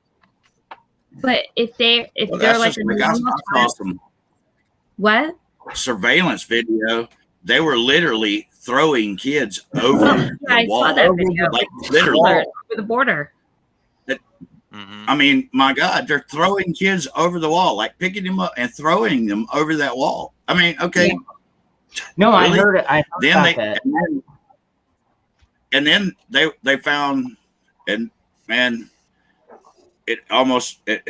Speaker 6: but if they're
Speaker 8: that's
Speaker 6: like
Speaker 8: just
Speaker 6: a
Speaker 8: like
Speaker 6: normal
Speaker 8: I saw
Speaker 6: child,
Speaker 8: some
Speaker 6: what?
Speaker 8: surveillance video. They were literally throwing kids over
Speaker 6: I
Speaker 8: the
Speaker 6: saw
Speaker 8: wall,
Speaker 6: that video.
Speaker 8: like literally.
Speaker 6: Over the border.
Speaker 7: Mhm.
Speaker 8: I mean, my God, they're throwing kids over the wall, like picking them up and throwing them over that wall. I mean, okay.
Speaker 1: Yeah. No,
Speaker 8: Really?
Speaker 1: I heard it. I heard
Speaker 8: Then
Speaker 1: about
Speaker 8: they
Speaker 1: that.
Speaker 8: and then they found, and man, it almost it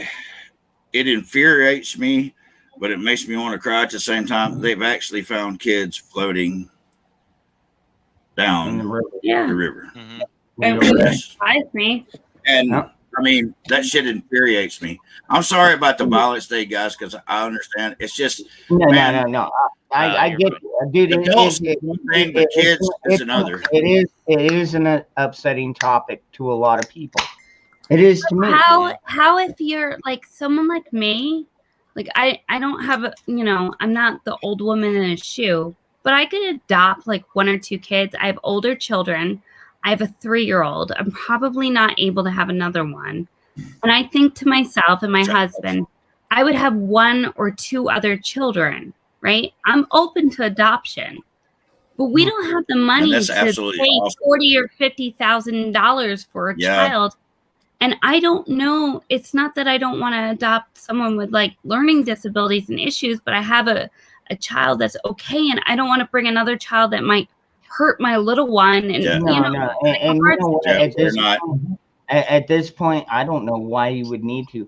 Speaker 8: infuriates me, but it makes me want to cry at the same time. They've actually found kids floating down
Speaker 1: In the river.
Speaker 6: Yeah.
Speaker 8: the river.
Speaker 7: Mhm.
Speaker 6: And
Speaker 1: Yeah.
Speaker 6: it surprised me.
Speaker 8: And
Speaker 1: Yeah.
Speaker 8: I mean, that shit infuriates me. I'm sorry about the violence day, guys, because I understand. It's just
Speaker 1: No,
Speaker 8: Man.
Speaker 1: no. I
Speaker 7: You're
Speaker 1: get
Speaker 7: fine.
Speaker 1: dude.
Speaker 8: adults is one thing, but kids is another.
Speaker 1: It is an upsetting topic to a lot of people. It is to me.
Speaker 6: How if you're like someone like me, like I don't have I'm not the old woman in a shoe, but I could adopt like 1 or 2 kids. I have older children. I have a 3-year-old. I'm probably not able to have another one. And I think to myself and my husband, I would have 1 or 2 other children, right? I'm open to adoption. But we don't have the money
Speaker 8: that's
Speaker 6: to
Speaker 8: absolutely
Speaker 6: pay
Speaker 8: awesome.
Speaker 6: $40,000 or $50,000 for a
Speaker 8: Yeah.
Speaker 6: child. And I don't know. It's not that I don't want to adopt someone with like learning disabilities and issues, but I have a child that's okay, and I don't want to bring another child that might hurt my little one. And
Speaker 8: Yeah.
Speaker 1: No, no. And you know what?
Speaker 8: Yeah, they're not.
Speaker 1: At this point, I don't know why you would need to.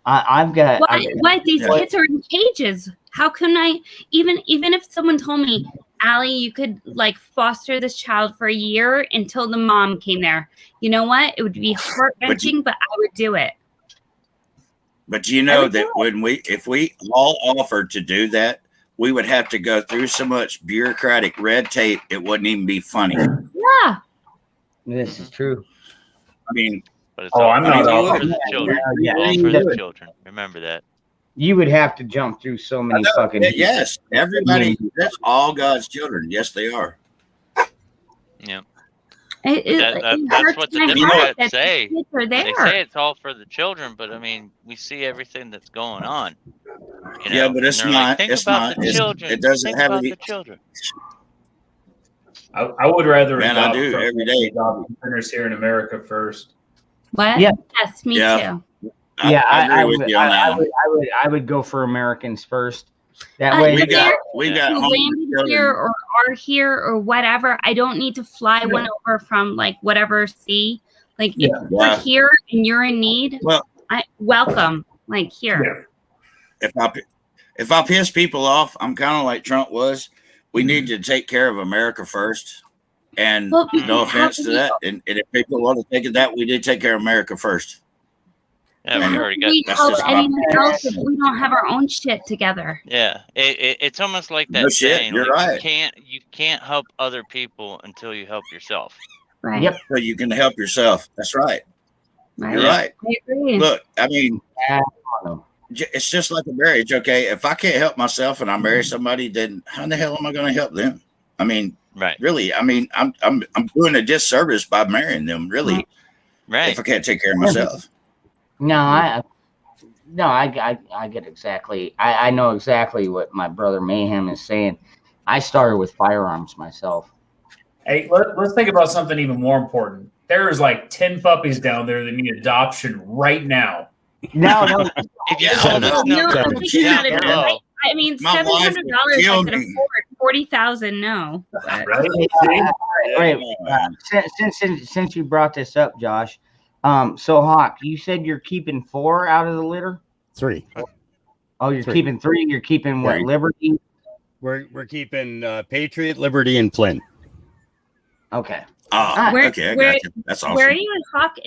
Speaker 1: I've got.
Speaker 6: What these
Speaker 8: Yeah.
Speaker 6: kids are in cages. How can I even if someone told me, Allie, you could like foster this child for a year until the mom came there. You know what? It would be heart-wrenching, but I would do it.
Speaker 8: But you know that if we all offered to do that, we would have to go through so much bureaucratic red tape, it wouldn't even be funny.
Speaker 6: Yeah.
Speaker 1: This is true.
Speaker 8: I mean,
Speaker 7: But it's
Speaker 4: Oh,
Speaker 7: all
Speaker 4: I'm
Speaker 7: for
Speaker 4: not
Speaker 7: the-
Speaker 4: all
Speaker 7: for the children.
Speaker 1: Yeah,
Speaker 7: All
Speaker 1: you
Speaker 7: for the
Speaker 1: would-
Speaker 7: children. Remember that.
Speaker 1: You would have to jump through so many fucking.
Speaker 8: yes, everybody, that's all God's children. Yes, they are.
Speaker 7: Yeah.
Speaker 6: It
Speaker 7: That's
Speaker 6: hurts
Speaker 7: what the
Speaker 6: my
Speaker 7: Democrats
Speaker 6: heart that
Speaker 7: say.
Speaker 6: the kids are there.
Speaker 7: They say it's all for the children, but I mean, we see everything that's going on. You
Speaker 8: Yeah,
Speaker 7: know,
Speaker 8: but it's
Speaker 7: and they're like,
Speaker 8: not.
Speaker 7: Think
Speaker 8: It's
Speaker 7: about
Speaker 8: not.
Speaker 7: the
Speaker 8: It's,
Speaker 7: children.
Speaker 8: it doesn't
Speaker 7: Think
Speaker 8: have
Speaker 7: about
Speaker 8: any.
Speaker 7: the children.
Speaker 4: I would rather
Speaker 8: Man, I
Speaker 4: adopt
Speaker 8: do
Speaker 4: from
Speaker 8: every day.
Speaker 4: adoption centers here in America first.
Speaker 6: What?
Speaker 1: Yeah.
Speaker 6: Yes, me
Speaker 8: Yeah.
Speaker 6: too.
Speaker 8: I agree with you on that one.
Speaker 1: I would go for Americans first. That
Speaker 6: Uh,
Speaker 1: way,
Speaker 8: We
Speaker 6: if
Speaker 8: got
Speaker 6: they're
Speaker 8: we
Speaker 7: Yeah.
Speaker 8: got
Speaker 6: who
Speaker 8: home
Speaker 6: landed here
Speaker 8: children.
Speaker 6: or are here or whatever, I don't need to fly one over from like whatever sea. Like if you're
Speaker 8: Yeah.
Speaker 6: here and you're in need,
Speaker 8: Well,
Speaker 6: I welcome. Like here.
Speaker 4: Yeah.
Speaker 8: if I piss people off, I'm kind of like Trump was. We need to take care of America first. And
Speaker 6: Well,
Speaker 8: no
Speaker 6: how
Speaker 8: offense
Speaker 6: do
Speaker 8: to
Speaker 6: we-
Speaker 8: that. And if people want to take it that, we did take care of America first.
Speaker 7: Yeah,
Speaker 6: How
Speaker 7: we
Speaker 6: do
Speaker 7: already got.
Speaker 6: we
Speaker 8: that's
Speaker 6: help
Speaker 8: just my-
Speaker 6: anyone else if we don't have our own shit together?
Speaker 7: Yeah, it's almost like that
Speaker 8: No shit,
Speaker 7: saying.
Speaker 8: you're
Speaker 7: like,
Speaker 8: right.
Speaker 7: You can't help other people until you help yourself.
Speaker 6: Right.
Speaker 1: Yep.
Speaker 8: So you can help yourself. That's right.
Speaker 6: Right.
Speaker 8: You're right.
Speaker 6: I agree.
Speaker 8: Look, I mean,
Speaker 1: I don't know.
Speaker 8: it's just like a marriage. Okay, if I can't help myself and I marry somebody, then how the hell am I going to help them? I mean,
Speaker 7: Right.
Speaker 8: really, I mean, I'm doing a disservice by marrying them. Really,
Speaker 7: Right.
Speaker 8: if I can't take care of myself.
Speaker 1: No, I get exactly. I know exactly what my brother Mayhem is saying. I started with firearms myself.
Speaker 4: Hey, let's think about something even more important. There's like 10 puppies down there that need adoption right now.
Speaker 1: No,
Speaker 7: If you
Speaker 8: Yeah,
Speaker 7: told us
Speaker 6: No,
Speaker 7: no,
Speaker 6: I think you
Speaker 8: Yeah.
Speaker 6: gotta be
Speaker 7: no.
Speaker 6: right. I mean,
Speaker 8: My wife
Speaker 6: $700 I
Speaker 8: would kill
Speaker 6: could
Speaker 8: me.
Speaker 6: afford. 40,000, no. But-
Speaker 4: Right?
Speaker 1: Wait, since you brought this up, Josh. So Hawk, you said you're keeping 4 out of the litter.
Speaker 9: 3.
Speaker 1: Oh, you're
Speaker 9: 3.
Speaker 1: keeping 3. You're keeping what?
Speaker 8: Right.
Speaker 1: Liberty.
Speaker 9: We're keeping Patriot, Liberty, and Flynn.
Speaker 1: Okay.
Speaker 8: Oh,
Speaker 6: Where-
Speaker 8: okay, I
Speaker 6: where-
Speaker 8: got you. That's awesome.
Speaker 6: Where are you in Hawk?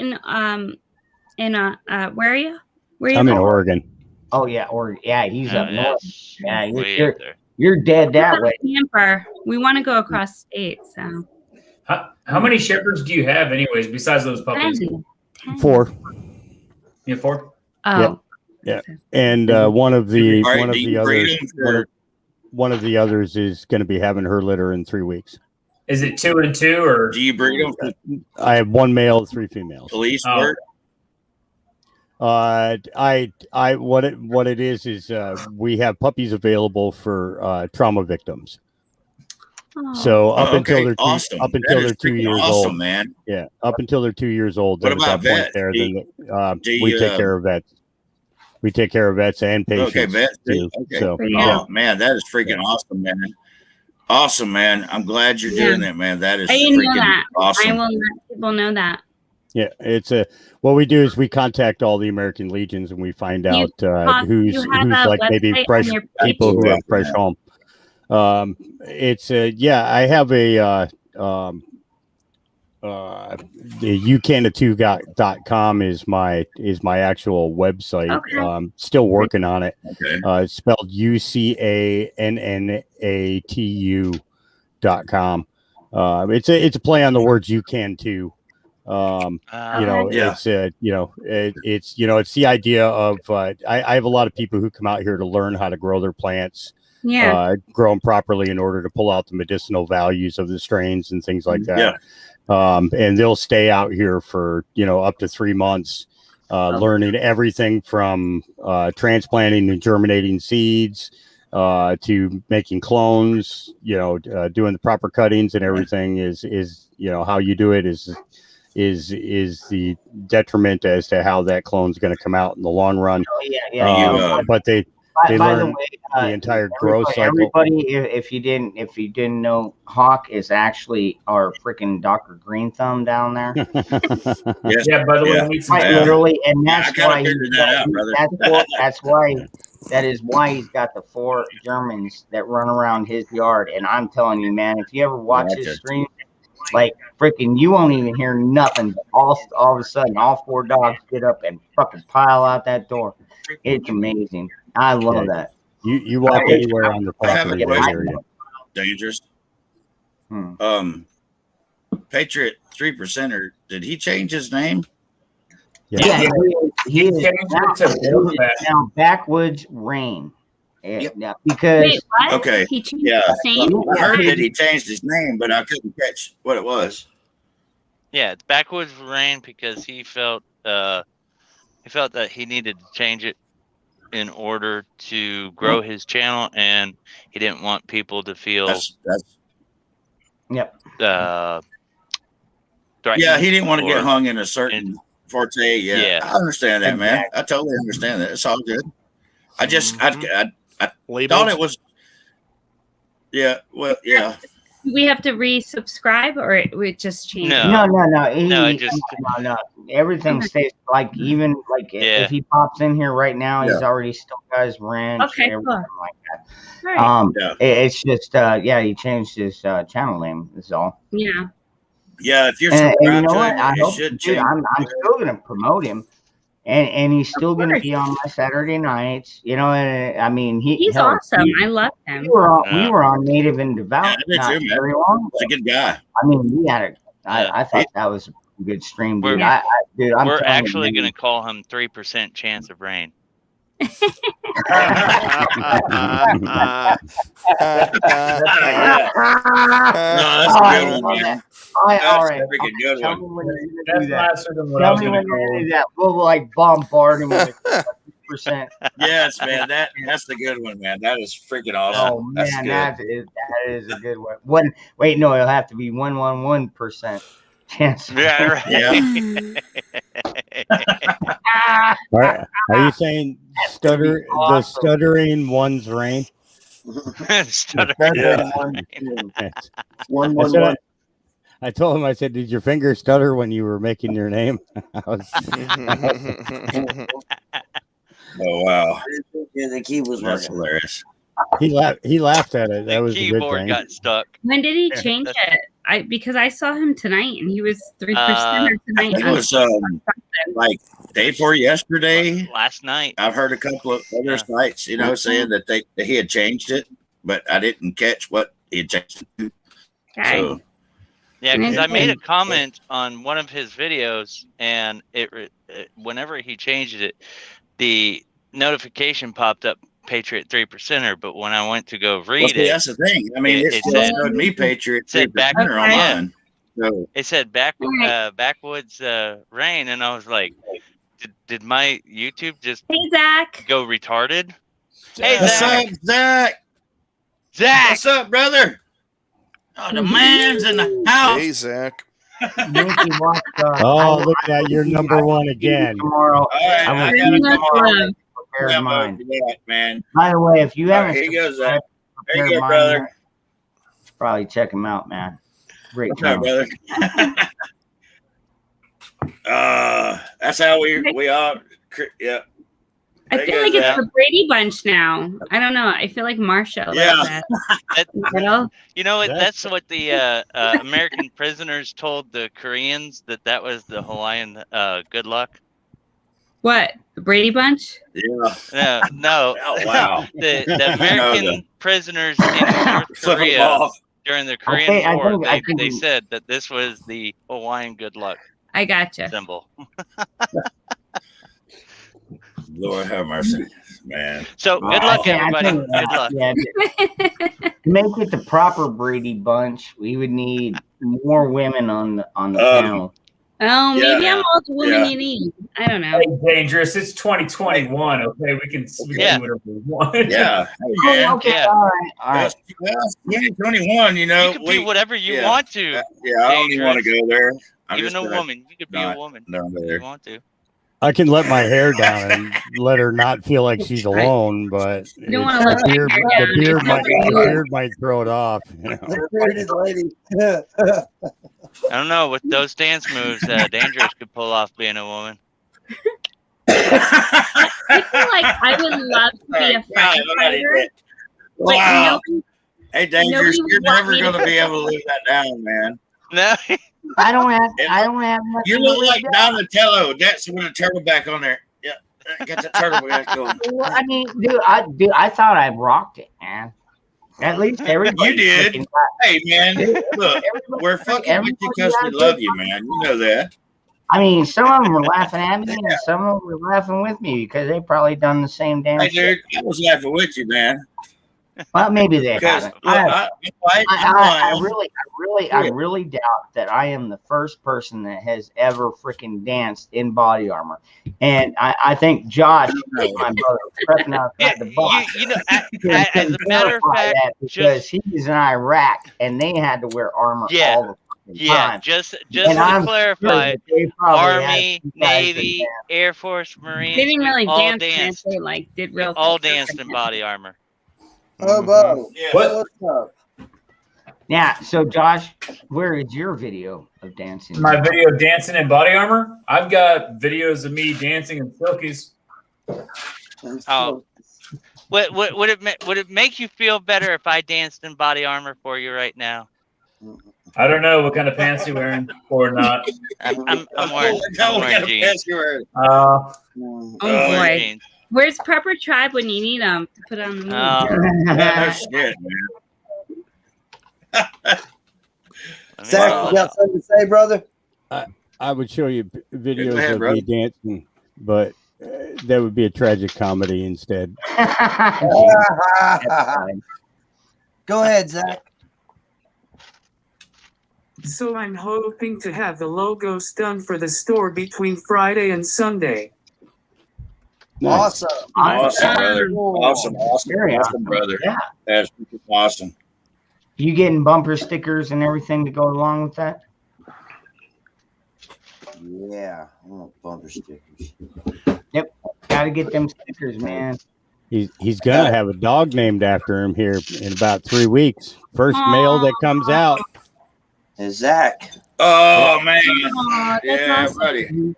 Speaker 6: Where are you? Where are you?
Speaker 9: I'm in
Speaker 6: from?
Speaker 9: Oregon.
Speaker 1: Oh yeah, or yeah, he's up north.
Speaker 7: it's
Speaker 1: Yeah,
Speaker 7: way
Speaker 1: you're-
Speaker 7: up there.
Speaker 1: You're dead that way.
Speaker 6: Tampa. We want to go across state, so
Speaker 4: How many shepherds do you have, anyways, besides those puppies?
Speaker 6: 10.
Speaker 9: 4.
Speaker 4: You have 4?
Speaker 6: Oh,
Speaker 9: And one of the
Speaker 8: All right,
Speaker 9: one of
Speaker 8: do
Speaker 9: the
Speaker 8: you
Speaker 9: other
Speaker 8: breed them
Speaker 9: one of the others is going to be having her litter in 3 weeks.
Speaker 4: Is it 2 and 2 or
Speaker 8: Do you breed them for
Speaker 9: I have 1 male, 3 females.
Speaker 8: police
Speaker 4: Oh.
Speaker 8: work?
Speaker 9: What it is we have puppies available for trauma victims. So up
Speaker 8: Oh,
Speaker 9: until
Speaker 8: okay,
Speaker 9: they're
Speaker 8: awesome.
Speaker 9: up
Speaker 8: That
Speaker 9: until
Speaker 8: is
Speaker 9: they're 2
Speaker 8: freaking
Speaker 9: years
Speaker 8: awesome,
Speaker 9: old,
Speaker 8: man.
Speaker 9: yeah, up until they're 2 years old.
Speaker 8: What
Speaker 9: then
Speaker 8: about
Speaker 9: at that point
Speaker 8: vets?
Speaker 9: there,
Speaker 8: Do
Speaker 9: then
Speaker 8: do
Speaker 9: we
Speaker 8: you,
Speaker 9: take care of vets. We take care of vets and patients.
Speaker 8: Okay, vets.
Speaker 9: too.
Speaker 8: Okay.
Speaker 9: So
Speaker 6: Yeah.
Speaker 8: Oh man, that is freaking awesome, man. Awesome, man. I'm glad you're
Speaker 6: Yeah.
Speaker 8: doing that, man. That is
Speaker 6: I didn't know
Speaker 8: freaking
Speaker 6: that. I
Speaker 8: awesome.
Speaker 6: will let people know that.
Speaker 9: yeah, it's what we do is we contact all the American Legions and we find out who's
Speaker 6: you have a
Speaker 9: like maybe
Speaker 6: website on
Speaker 9: fresh
Speaker 6: your
Speaker 9: people
Speaker 6: page?
Speaker 9: who have fresh home. It's I have a the ucanada2.com is my actual website.
Speaker 6: Okay.
Speaker 9: Still working on it.
Speaker 8: Okay.
Speaker 9: It's spelled ucanatu.com. It's a play on the words you can too.
Speaker 8: Yeah.
Speaker 9: It's it's the idea of I have a lot of people who come out here to learn how to grow their plants, grow them properly in order to pull out the medicinal values of the strains and things like that.
Speaker 8: Yeah.
Speaker 9: And they'll stay out here for up to 3 months, learning everything from transplanting and germinating seeds to making clones. Doing the proper cuttings and everything is how you do it is the detriment as to how that clone's going to come out in the long run. But they
Speaker 1: By the
Speaker 9: learn
Speaker 1: way,
Speaker 9: the entire growth cycle.
Speaker 1: Everybody, if you didn't know, Hawk is actually our freaking Dr. Green Thumb down there.
Speaker 8: Yes.
Speaker 4: Yeah, by the way,
Speaker 8: Yeah.
Speaker 4: I need some
Speaker 1: Quite
Speaker 8: Yeah.
Speaker 1: literally, and
Speaker 8: Yeah, I
Speaker 1: that's
Speaker 8: gotta
Speaker 1: why
Speaker 8: figure that out, brother.
Speaker 1: that is why he's got the 4 Germans that run around his yard. And I'm telling you, man, if you ever watch
Speaker 8: Gotcha.
Speaker 1: his stream, like freaking, you won't even hear nothing. But all of a sudden, all 4 dogs get up and fucking pile out that door. It's amazing. I love that.
Speaker 9: You walk anywhere on the
Speaker 8: I have a
Speaker 9: property
Speaker 8: question.
Speaker 9: area.
Speaker 8: Dangerous.
Speaker 1: Hmm.
Speaker 8: Patriot 3%er. Did he change his name?
Speaker 1: Yeah, he is
Speaker 4: changed it to Wolfpack.
Speaker 1: now Backwoods Rain.
Speaker 8: Yep.
Speaker 1: Yeah, because
Speaker 6: Wait, what?
Speaker 8: Okay.
Speaker 6: He changed
Speaker 8: Yeah.
Speaker 6: the name?
Speaker 8: I heard that he changed his name, but I couldn't catch what it was.
Speaker 7: Yeah, it's Backwoods Rain because he felt that he needed to change it in order to grow his channel, and he didn't want people to feel
Speaker 8: That's
Speaker 1: yep.
Speaker 7: threatened.
Speaker 8: Yeah, he didn't want to get
Speaker 7: or-
Speaker 8: hung in a certain forte. Yeah,
Speaker 7: Yeah.
Speaker 8: I understand that, man. I totally understand that. It's all good. I just, I thought it was. Yeah, well, yeah.
Speaker 6: Do we have to resubscribe or it just changed?
Speaker 7: No.
Speaker 1: No. No. Everything
Speaker 6: Okay.
Speaker 1: stays like even like if he pops in here right now, he's already still got his ranch.
Speaker 6: Okay,
Speaker 1: and everything
Speaker 6: cool.
Speaker 1: like that.
Speaker 6: All right.
Speaker 8: Yeah.
Speaker 1: It's just he changed his channel name. Is all.
Speaker 6: Yeah.
Speaker 8: Yeah, if you're
Speaker 1: And you
Speaker 8: subscribed
Speaker 1: know
Speaker 8: to
Speaker 1: what?
Speaker 8: him,
Speaker 1: I
Speaker 8: it
Speaker 1: hope,
Speaker 8: should
Speaker 1: dude,
Speaker 8: change.
Speaker 1: I'm still gonna promote him, and he's still gonna
Speaker 6: course.
Speaker 1: be on my Saturday nights. And I mean,
Speaker 6: He's
Speaker 1: hell,
Speaker 6: awesome. I love him.
Speaker 1: We were on Native and Devout
Speaker 8: Yeah, I did
Speaker 1: not
Speaker 8: too, man.
Speaker 1: very long
Speaker 8: He's a
Speaker 1: ago.
Speaker 8: good guy.
Speaker 1: I mean, we had
Speaker 7: Yeah.
Speaker 1: I thought that was a good stream, dude.
Speaker 7: We're-
Speaker 1: I'm
Speaker 7: We're
Speaker 1: telling you,
Speaker 7: actually
Speaker 1: man.
Speaker 7: going to call him 3% chance of rain.
Speaker 8: That's a good one, man.
Speaker 1: All
Speaker 8: That's
Speaker 1: right.
Speaker 8: a freaking good
Speaker 1: Tell me
Speaker 8: one.
Speaker 1: when you're gonna
Speaker 4: That's
Speaker 1: do that.
Speaker 4: nicer than what I
Speaker 1: Tell
Speaker 4: was
Speaker 1: me
Speaker 4: going
Speaker 1: when
Speaker 4: to
Speaker 1: you're
Speaker 4: call.
Speaker 1: gonna do that. We'll like bombard him with 50%.
Speaker 8: Yes, man. That's the good one, man. That is freaking awesome.
Speaker 1: Oh
Speaker 8: That's
Speaker 1: man,
Speaker 8: good.
Speaker 1: that is a good one. Wait, no, it'll have to be 111% chance.
Speaker 7: Yeah, right.
Speaker 8: Yeah.
Speaker 9: Are you saying stutter the
Speaker 1: awesome.
Speaker 9: stuttering one's rain?
Speaker 7: Stutter.
Speaker 8: Yeah.
Speaker 9: That's
Speaker 2: One.
Speaker 9: what I told him. I said, "Did your finger stutter when you were making your name?" I was-
Speaker 8: Oh wow,
Speaker 2: Yeah, the key was
Speaker 8: that's
Speaker 2: working.
Speaker 8: hilarious.
Speaker 9: he laughed at it. That
Speaker 7: The
Speaker 9: was a good
Speaker 7: keyboard
Speaker 9: thing.
Speaker 7: got stuck.
Speaker 6: When did he change it? Because I saw him tonight and he was 3%
Speaker 8: I
Speaker 6: tonight.
Speaker 8: think it was like day before yesterday.
Speaker 7: Last night.
Speaker 8: I've heard a couple of other
Speaker 7: Yeah.
Speaker 8: sites, saying that he had changed it, but I didn't catch what he had changed it to.
Speaker 6: Okay.
Speaker 8: So
Speaker 7: Yeah, because I made a
Speaker 6: Okay.
Speaker 7: comment on one of his videos, and it whenever he changed it, the notification popped up Patriot 3%er, but when I went to go
Speaker 8: Well,
Speaker 7: read
Speaker 8: see,
Speaker 7: it,
Speaker 8: that's the thing. I mean, it
Speaker 7: it
Speaker 8: still
Speaker 7: said-
Speaker 8: showed me Patriot
Speaker 7: it said back-
Speaker 8: 3% on
Speaker 7: yeah.
Speaker 8: mine. So
Speaker 7: it said backwoods rain, and I was like, did my YouTube just
Speaker 6: Hey, Zach.
Speaker 7: go retarded? Hey,
Speaker 8: what's
Speaker 7: Zach.
Speaker 8: up, Zach?
Speaker 7: Zach.
Speaker 8: What's up, brother? Oh, the man's in the house.
Speaker 3: Hey, Zach.
Speaker 1: Yankee watch,
Speaker 9: Oh, look at that. You're number one again.
Speaker 1: tomorrow.
Speaker 8: All right,
Speaker 1: I
Speaker 8: I
Speaker 1: will
Speaker 8: got
Speaker 1: see
Speaker 8: it
Speaker 1: you
Speaker 6: Much
Speaker 8: tomorrow.
Speaker 6: love.
Speaker 1: prepared
Speaker 8: Yeah,
Speaker 1: mine.
Speaker 8: for that, man.
Speaker 1: By the way, if you
Speaker 8: All
Speaker 1: haven't
Speaker 8: right, here you go, Zach. There you
Speaker 1: prepared
Speaker 8: go,
Speaker 1: mine
Speaker 8: brother.
Speaker 1: yet, should probably check them out, man. Great
Speaker 8: What's up,
Speaker 1: job.
Speaker 8: brother? That's how we all. Yeah.
Speaker 6: I
Speaker 8: There
Speaker 6: feel
Speaker 8: you
Speaker 6: like
Speaker 8: go,
Speaker 6: it's
Speaker 8: Zach.
Speaker 6: the Brady Bunch now. I don't know. I feel like Marsha.
Speaker 8: Yeah.
Speaker 6: Little.
Speaker 7: You know what?
Speaker 9: That's-
Speaker 7: That's what the American prisoners told the Koreans, that was the Hawaiian good luck.
Speaker 6: What? The Brady Bunch?
Speaker 8: Yeah.
Speaker 7: No.
Speaker 8: Oh, wow.
Speaker 7: The
Speaker 8: I know
Speaker 7: American
Speaker 8: that.
Speaker 7: prisoners in North
Speaker 8: Flip 'em
Speaker 7: Korea
Speaker 8: off.
Speaker 7: during the Korean
Speaker 1: I
Speaker 7: War,
Speaker 1: think- I think
Speaker 7: they
Speaker 1: we-
Speaker 7: said that this was the Hawaiian good luck
Speaker 6: I gotcha.
Speaker 7: symbol.
Speaker 8: Lord have mercy, man.
Speaker 7: So good luck,
Speaker 1: I
Speaker 7: everybody.
Speaker 1: think,
Speaker 7: Good luck.
Speaker 1: yeah, to make it the proper Brady Bunch, we would need more women on the panel.
Speaker 6: Oh, maybe
Speaker 8: Yeah.
Speaker 6: I'm all the woman
Speaker 8: Yeah.
Speaker 6: you need. I don't know.
Speaker 4: Hey, Dangerous. It's 2021. Okay, we can
Speaker 7: Yeah.
Speaker 4: do whatever we want.
Speaker 8: Yeah. Hey, man.
Speaker 1: Oh, okay,
Speaker 7: Yeah.
Speaker 1: all right, all right.
Speaker 8: Well, 2021, you know.
Speaker 7: You can be whatever you
Speaker 8: yeah.
Speaker 7: want to.
Speaker 8: Yeah, I don't even want to
Speaker 7: Dangerous.
Speaker 8: go there. I'm
Speaker 7: Even
Speaker 8: just
Speaker 7: a
Speaker 8: gonna
Speaker 7: woman. You could be a
Speaker 8: not-
Speaker 7: woman
Speaker 8: No,
Speaker 7: if
Speaker 8: there.
Speaker 7: you want to.
Speaker 9: I can let my hair down and let her not feel like she's alone, but
Speaker 6: You don't wanna let
Speaker 9: the beard,
Speaker 6: your hair down.
Speaker 9: the beard might throw it off. You know?
Speaker 2: The bearded lady.
Speaker 7: I don't know. With those dance moves, Dangerous could pull off being a woman.
Speaker 6: I feel like I would love to be a firefighter, but
Speaker 8: Wow.
Speaker 6: nobody,
Speaker 8: Hey, Dangerous,
Speaker 6: Nobody
Speaker 8: you're
Speaker 6: would want
Speaker 8: never
Speaker 6: me to
Speaker 8: going to be
Speaker 6: put-
Speaker 8: able to live that down, man.
Speaker 7: No.
Speaker 1: I don't have much.
Speaker 8: You
Speaker 1: to
Speaker 8: look
Speaker 1: live
Speaker 8: like
Speaker 1: down.
Speaker 8: Donatello. That's with a turtleback on there. Yeah, got the turtleback going.
Speaker 1: Well, I mean, dude, I thought I rocked it, man. At least everybody.
Speaker 8: You did.
Speaker 1: fucking-
Speaker 8: Hey, man, look,
Speaker 1: everybody-
Speaker 8: we're fucking with you
Speaker 1: everybody
Speaker 8: because we
Speaker 1: out
Speaker 8: love
Speaker 1: there-
Speaker 8: you, man. You know that.
Speaker 1: I mean, some of them were laughing at me, and some of them were laughing with me because they probably done the same damn
Speaker 8: Hey,
Speaker 1: shit.
Speaker 8: dude, I was laughing with you, man.
Speaker 1: Well, maybe they
Speaker 8: Because
Speaker 1: haven't.
Speaker 8: I
Speaker 1: really doubt that I am the first person that has ever freaking danced in body armor. And I think Josh, my brother, prepping outside
Speaker 7: Yeah,
Speaker 1: the box.
Speaker 7: you know,
Speaker 1: can
Speaker 7: as a matter of
Speaker 1: verify
Speaker 7: fact,
Speaker 1: that because he was in Iraq and they had to wear armor
Speaker 7: Yeah.
Speaker 1: all the fucking
Speaker 7: yeah,
Speaker 1: time.
Speaker 7: just
Speaker 1: And
Speaker 7: to
Speaker 1: I'm
Speaker 7: clarify,
Speaker 1: sure that they probably had
Speaker 7: Army,
Speaker 1: some guys that
Speaker 7: Navy,
Speaker 1: danced.
Speaker 7: Air Force, Marines,
Speaker 6: they didn't
Speaker 7: we
Speaker 6: really
Speaker 7: all
Speaker 6: dance.
Speaker 7: danced.
Speaker 6: They like did
Speaker 7: We
Speaker 6: real.
Speaker 7: all
Speaker 6: things.
Speaker 7: danced in body armor.
Speaker 2: Oh, Bo.
Speaker 8: Yeah.
Speaker 2: What's up?
Speaker 1: Yeah, so Josh, where is your video of dancing?
Speaker 4: My video of dancing in body armor. I've got videos of me dancing in silkies.
Speaker 7: Oh. Would it make you feel better if I danced in body armor for you right now?
Speaker 4: I don't know what kind of pants you're wearing or not.
Speaker 7: I'm wearing, I'm wearing jeans.
Speaker 6: Oh
Speaker 8: Oh,
Speaker 6: boy,
Speaker 7: Wearing jeans.
Speaker 6: where's Prepper Tribe when you need them to put on the move?
Speaker 8: no shit, man.
Speaker 7: Let me
Speaker 2: Zach,
Speaker 7: roll
Speaker 2: you
Speaker 7: it
Speaker 2: got
Speaker 7: up.
Speaker 2: something to say, brother?
Speaker 9: I would show you videos
Speaker 8: Go ahead,
Speaker 9: of
Speaker 8: bro.
Speaker 9: me dancing, but that would be a tragic comedy instead.
Speaker 2: Go ahead, Zach.
Speaker 10: So I'm hoping to have the logos done for the store between Friday and Sunday.
Speaker 9: Nice.
Speaker 2: Awesome.
Speaker 8: Awesome, brother. Awesome,
Speaker 1: Very
Speaker 8: awesome, brother.
Speaker 1: Yeah.
Speaker 8: That's awesome.
Speaker 1: You getting bumper stickers and everything to go along with that?
Speaker 2: Yeah, I want bumper stickers.
Speaker 1: Got to get them stickers, man.
Speaker 9: He's gonna have a dog named after him here in about 3 weeks. First male that comes out.
Speaker 2: And Zach.
Speaker 8: Oh, man.
Speaker 6: Aw, that's
Speaker 8: Yeah,
Speaker 6: awesome.
Speaker 8: buddy.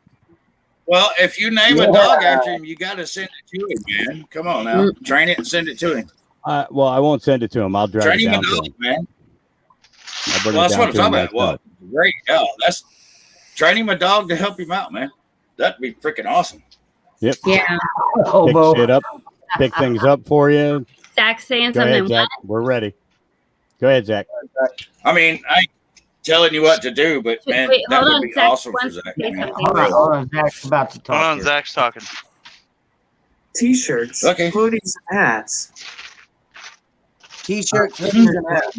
Speaker 8: Well, if you name a dog after him, you got to send it to him, man. Come on now. Train it and send it to him.
Speaker 9: Well, I won't send it to him. I'll drive
Speaker 8: Train
Speaker 9: it
Speaker 8: him a
Speaker 9: down to
Speaker 8: dog,
Speaker 9: him.
Speaker 8: man.
Speaker 9: I'll bring
Speaker 8: Well,
Speaker 9: it
Speaker 8: that's
Speaker 9: down
Speaker 8: what I'm
Speaker 9: to him
Speaker 8: talking about.
Speaker 9: myself.
Speaker 8: Well, great. Yeah, that's train him a dog to help him out, man. That'd be freaking awesome.
Speaker 9: Yep.
Speaker 6: Yeah,
Speaker 1: Hobo.
Speaker 9: Pick shit up. Pick things up for you.
Speaker 6: Zach saying
Speaker 9: Go
Speaker 6: something.
Speaker 9: ahead, Zach. We're ready. Go ahead, Zach.
Speaker 8: I mean, I ain't telling you what to do, but man,
Speaker 6: Wait,
Speaker 8: that
Speaker 6: hold
Speaker 8: would
Speaker 6: on,
Speaker 8: be
Speaker 6: Zach
Speaker 8: awesome for
Speaker 6: wants to
Speaker 8: Zach.
Speaker 6: say
Speaker 8: man.
Speaker 6: something.
Speaker 1: Hold on, Zach's about to talk.
Speaker 7: Hold on,
Speaker 1: here.
Speaker 7: Zach's talking.
Speaker 10: T-shirts,
Speaker 8: Okay.
Speaker 10: hoodies, hats.
Speaker 2: T-shirts, hoodies, and hats.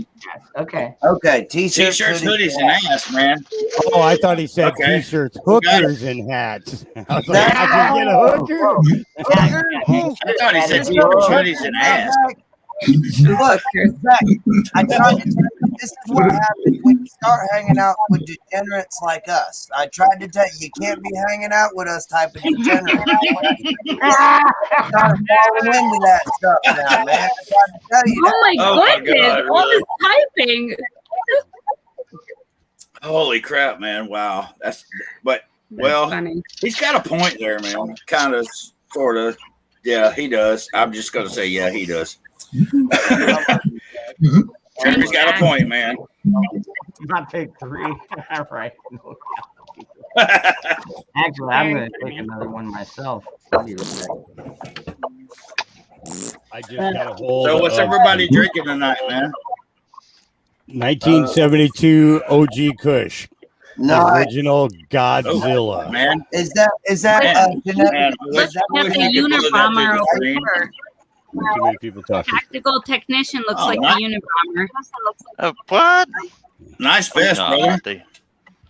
Speaker 1: Okay.
Speaker 2: Okay, T-shirts,
Speaker 8: T-shirts, hoodies, and ass, man.
Speaker 9: Oh, I thought he said
Speaker 8: Okay.
Speaker 9: T-shirts, hookers, and hats. I was like, I can get a hooker.
Speaker 8: I thought he said T-shirts, hoodies, and ass.
Speaker 2: Look, Zach, I tried to tell you, this is what happens when you start hanging out with degenerates like us. I tried to tell you, you can't be hanging out with us type of degenerates. You're falling into that stuff now, man. I tried to tell you that.
Speaker 6: Oh my
Speaker 8: Oh my
Speaker 6: goodness!
Speaker 8: God,
Speaker 6: All
Speaker 8: really?
Speaker 6: this typing.
Speaker 8: Holy crap, man! Wow,
Speaker 6: That's
Speaker 8: well,
Speaker 6: funny.
Speaker 8: he's got a point there, man. Kind of, sort of. Yeah, he does. I'm just gonna say, yeah, he does. Jeremy's got a point, man.
Speaker 1: I picked 3. All right. Actually, I'm going to take another one myself. I'll be right back.
Speaker 9: I just got a hold
Speaker 8: So, what's
Speaker 9: of
Speaker 8: everybody drinking tonight, man?
Speaker 9: 1972 OG Kush,
Speaker 2: No,
Speaker 9: original Godzilla.
Speaker 8: Man,
Speaker 2: is that
Speaker 8: Man,
Speaker 2: genetic?
Speaker 8: man,
Speaker 6: Look
Speaker 8: I
Speaker 6: at
Speaker 8: wish
Speaker 6: the
Speaker 8: I could pull that
Speaker 6: Unabomber
Speaker 8: through the
Speaker 6: over
Speaker 8: screen.
Speaker 6: here.
Speaker 9: Too many people talking.
Speaker 6: Tactical technician looks
Speaker 8: Oh,
Speaker 6: like
Speaker 8: nice.
Speaker 6: the Unabomber.
Speaker 7: What?
Speaker 8: Nice vest,
Speaker 7: No,
Speaker 8: brother.
Speaker 7: they-